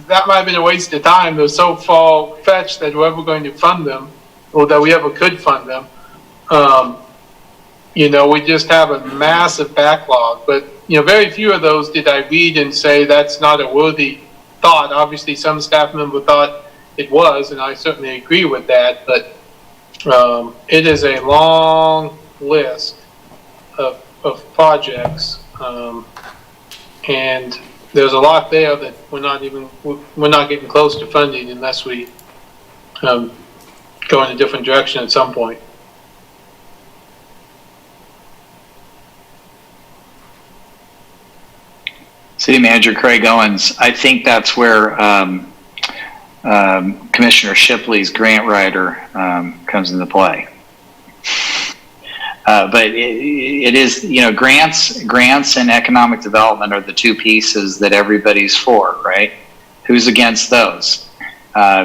that might have been a waste of time. They're so far-fetched that we're ever going to fund them, or that we ever could fund them. We just have a massive backlog, but very few of those did I read and say that's not a worthy thought. Obviously, some staff member thought it was, and I certainly agree with that, but it is a long list of projects, and there's a lot there that we're not getting close to funding unless we go in a different direction at some point. City Manager Craig Owens, I think that's where Commissioner Shipley's grant writer comes into play. But it is, grants and economic development are the two pieces that everybody's for, right? Who's against those?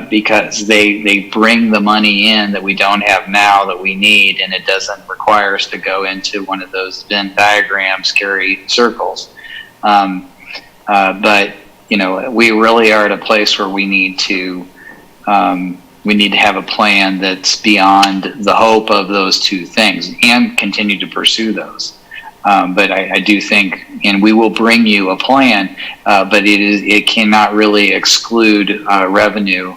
Because they bring the money in that we don't have now that we need, and it doesn't require us to go into one of those Venn diagram scary circles. But we really are at a place where we need to have a plan that's beyond the hope of those two things and continue to pursue those. But I do think, and we will bring you a plan, but it cannot really exclude revenue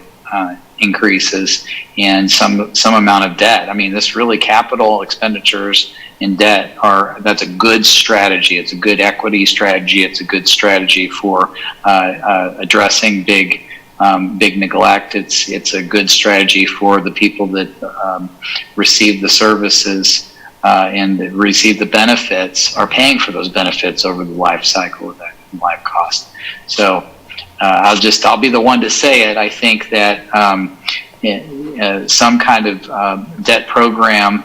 increases and some amount of debt. I mean, this really capital expenditures and debt that's a good strategy. It's a good equity strategy. It's a good strategy for addressing big neglect. It's a good strategy for the people that receive the services and receive the benefits, are paying for those benefits over the life cycle of that life cost. So I'll be the one to say it. I think that some kind of debt program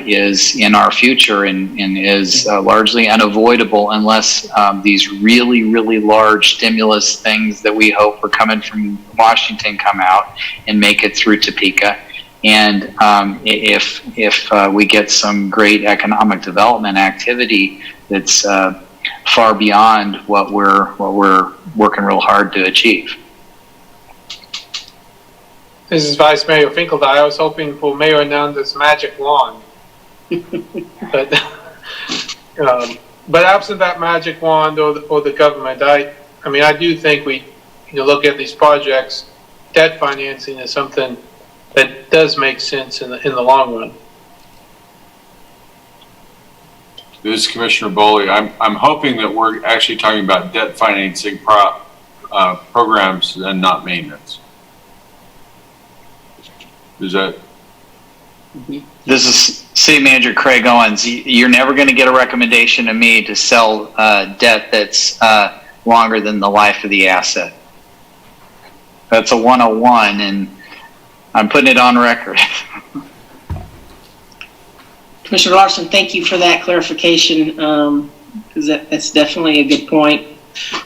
is in our future and is largely unavoidable unless these really, really large stimulus things that we hope are coming from Washington come out and make it through Topeka. And if we get some great economic development activity that's far beyond what we're working real hard to achieve. This is Vice Mayor Finkeldine. I was hoping for Mayor Hernandez's magic wand. But absent that magic wand or the government, I mean, I do think we look at these projects, debt financing is something that does make sense in the long run. This is Commissioner Boley. I'm hoping that we're actually talking about debt financing programs and not maintenance. Is that? This is City Manager Craig Owens. You're never going to get a recommendation of me to sell debt that's longer than the life of the asset. That's a 101, and I'm putting it on record. Commissioner Larson, thank you for that clarification, because that's definitely a good point.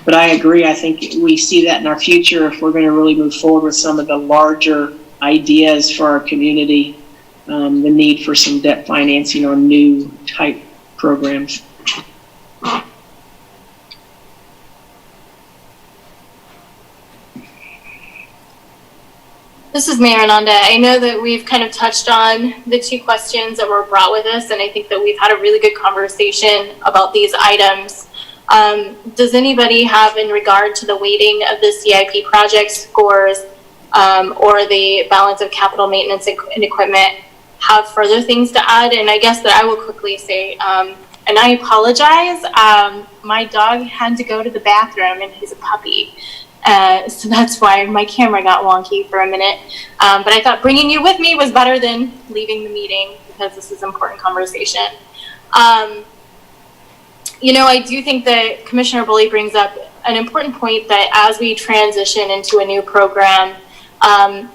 But I agree. I think we see that in our future if we're going to really move forward with some of the larger ideas for our community, the need for some debt financing on new type programs. This is Mayor Ananda. I know that we've kind of touched on the two questions that were brought with us, and I think that we've had a really good conversation about these items. Does anybody have, in regard to the weighting of the CIP project scores or the balance of capital maintenance and equipment, have further things to add? And I guess that I will quickly say, and I apologize, my dog had to go to the bathroom and he's a puppy. So that's why my camera got wonky for a minute. But I thought bringing you with me was better than leaving the meeting because this is an important conversation. I do think that Commissioner Bully brings up an important point that as we transition into a new program,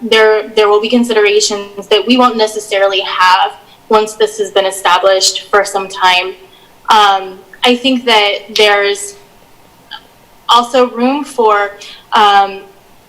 there will be considerations that we won't necessarily have once this has been established for some time. I think that there's also room for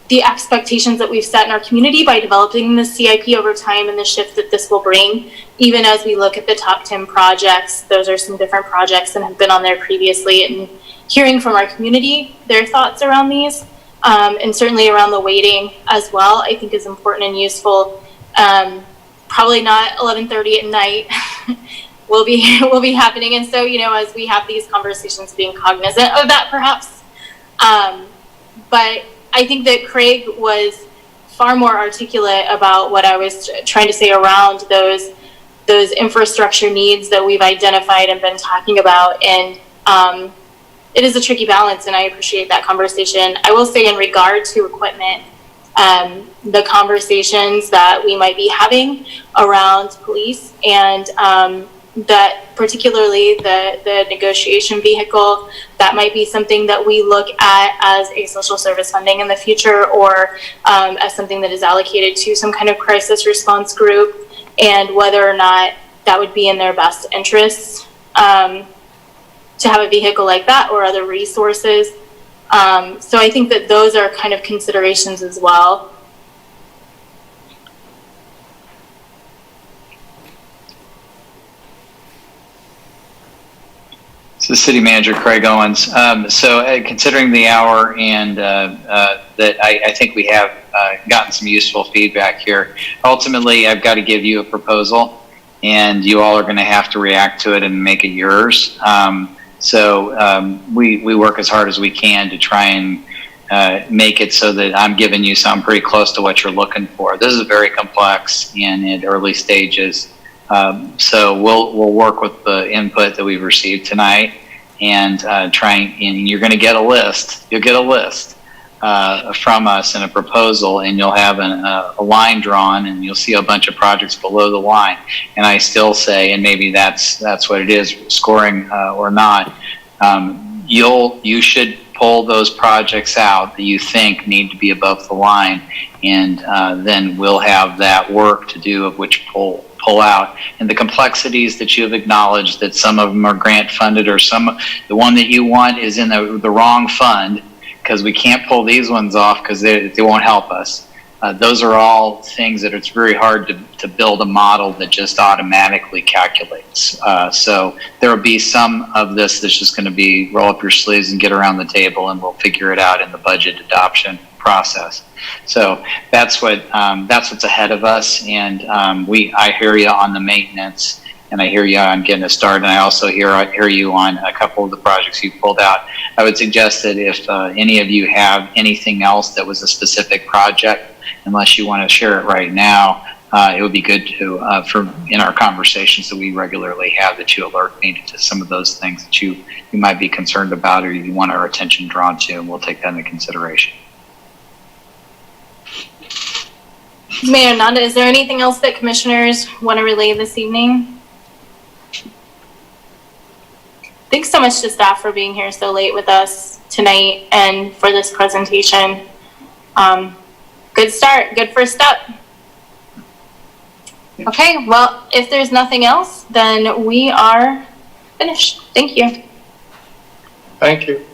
the expectations that we've set in our community by developing the CIP over time and the shift that this will bring. Even as we look at the top 10 projects, those are some different projects that have been on there previously, and hearing from our community their thoughts around these, and certainly around the weighting as well, I think is important and useful. Probably not 11:30 at night will be happening, and so as we have these conversations, being cognizant of that perhaps. But I think that Craig was far more articulate about what I was trying to say around those infrastructure needs that we've identified and been talking about. And it is a tricky balance, and I appreciate that conversation. I will say in regard to equipment, the conversations that we might be having around police and that particularly the negotiation vehicle, that might be something that we look at as a social service funding in the future, or as something that is allocated to some kind of crisis response group, and whether or not that would be in their best interests to have a vehicle like that or other resources. So I think that those are kind of considerations as well. So City Manager Craig Owens. Considering the hour and that I think we have gotten some useful feedback here, ultimately I've got to give you a proposal and you all are going to have to react to it and make it yours. We work as hard as we can to try and make it so that I'm giving you something pretty close to what you're looking for. This is very complex and in early stages. So we'll work with the input that we've received tonight and and you're going to get a list. You'll get a list from us and a proposal, and you'll have a line drawn, and you'll see a bunch of projects below the line. And I still say, and maybe that's what it is, scoring or not. You should pull those projects out that you think need to be above the line, and then we'll have that work to do of which pull pull out. And the complexities that you have acknowledged, that some of them are grant funded, or the one that you want is in the wrong fund, because we can't pull these ones off because they won't help us. Those are all things that it's very hard to build a model that just automatically calculates. So there will be some of this that's just going to be roll up your sleeves and get around the table, and we'll figure it out in the budget adoption process. So that's what's ahead of us. And I hear you on the maintenance, and I hear you on getting a start, and I also hear you on a couple of the projects you pulled out. I would suggest that if any of you have anything else that was a specific project, unless you want to share it right now, it would be good to, in our conversations that we regularly have, that you alert me to some of those things that you might be concerned about or you want our attention drawn to, and we'll take that into consideration. Mayor Nanda, is there anything else that commissioners want to relay this evening? Thanks so much to staff for being here so late with us tonight and for this presentation. Good start, good first step. Okay, well, if there's nothing else, then we are finished. Thank you. Thank you.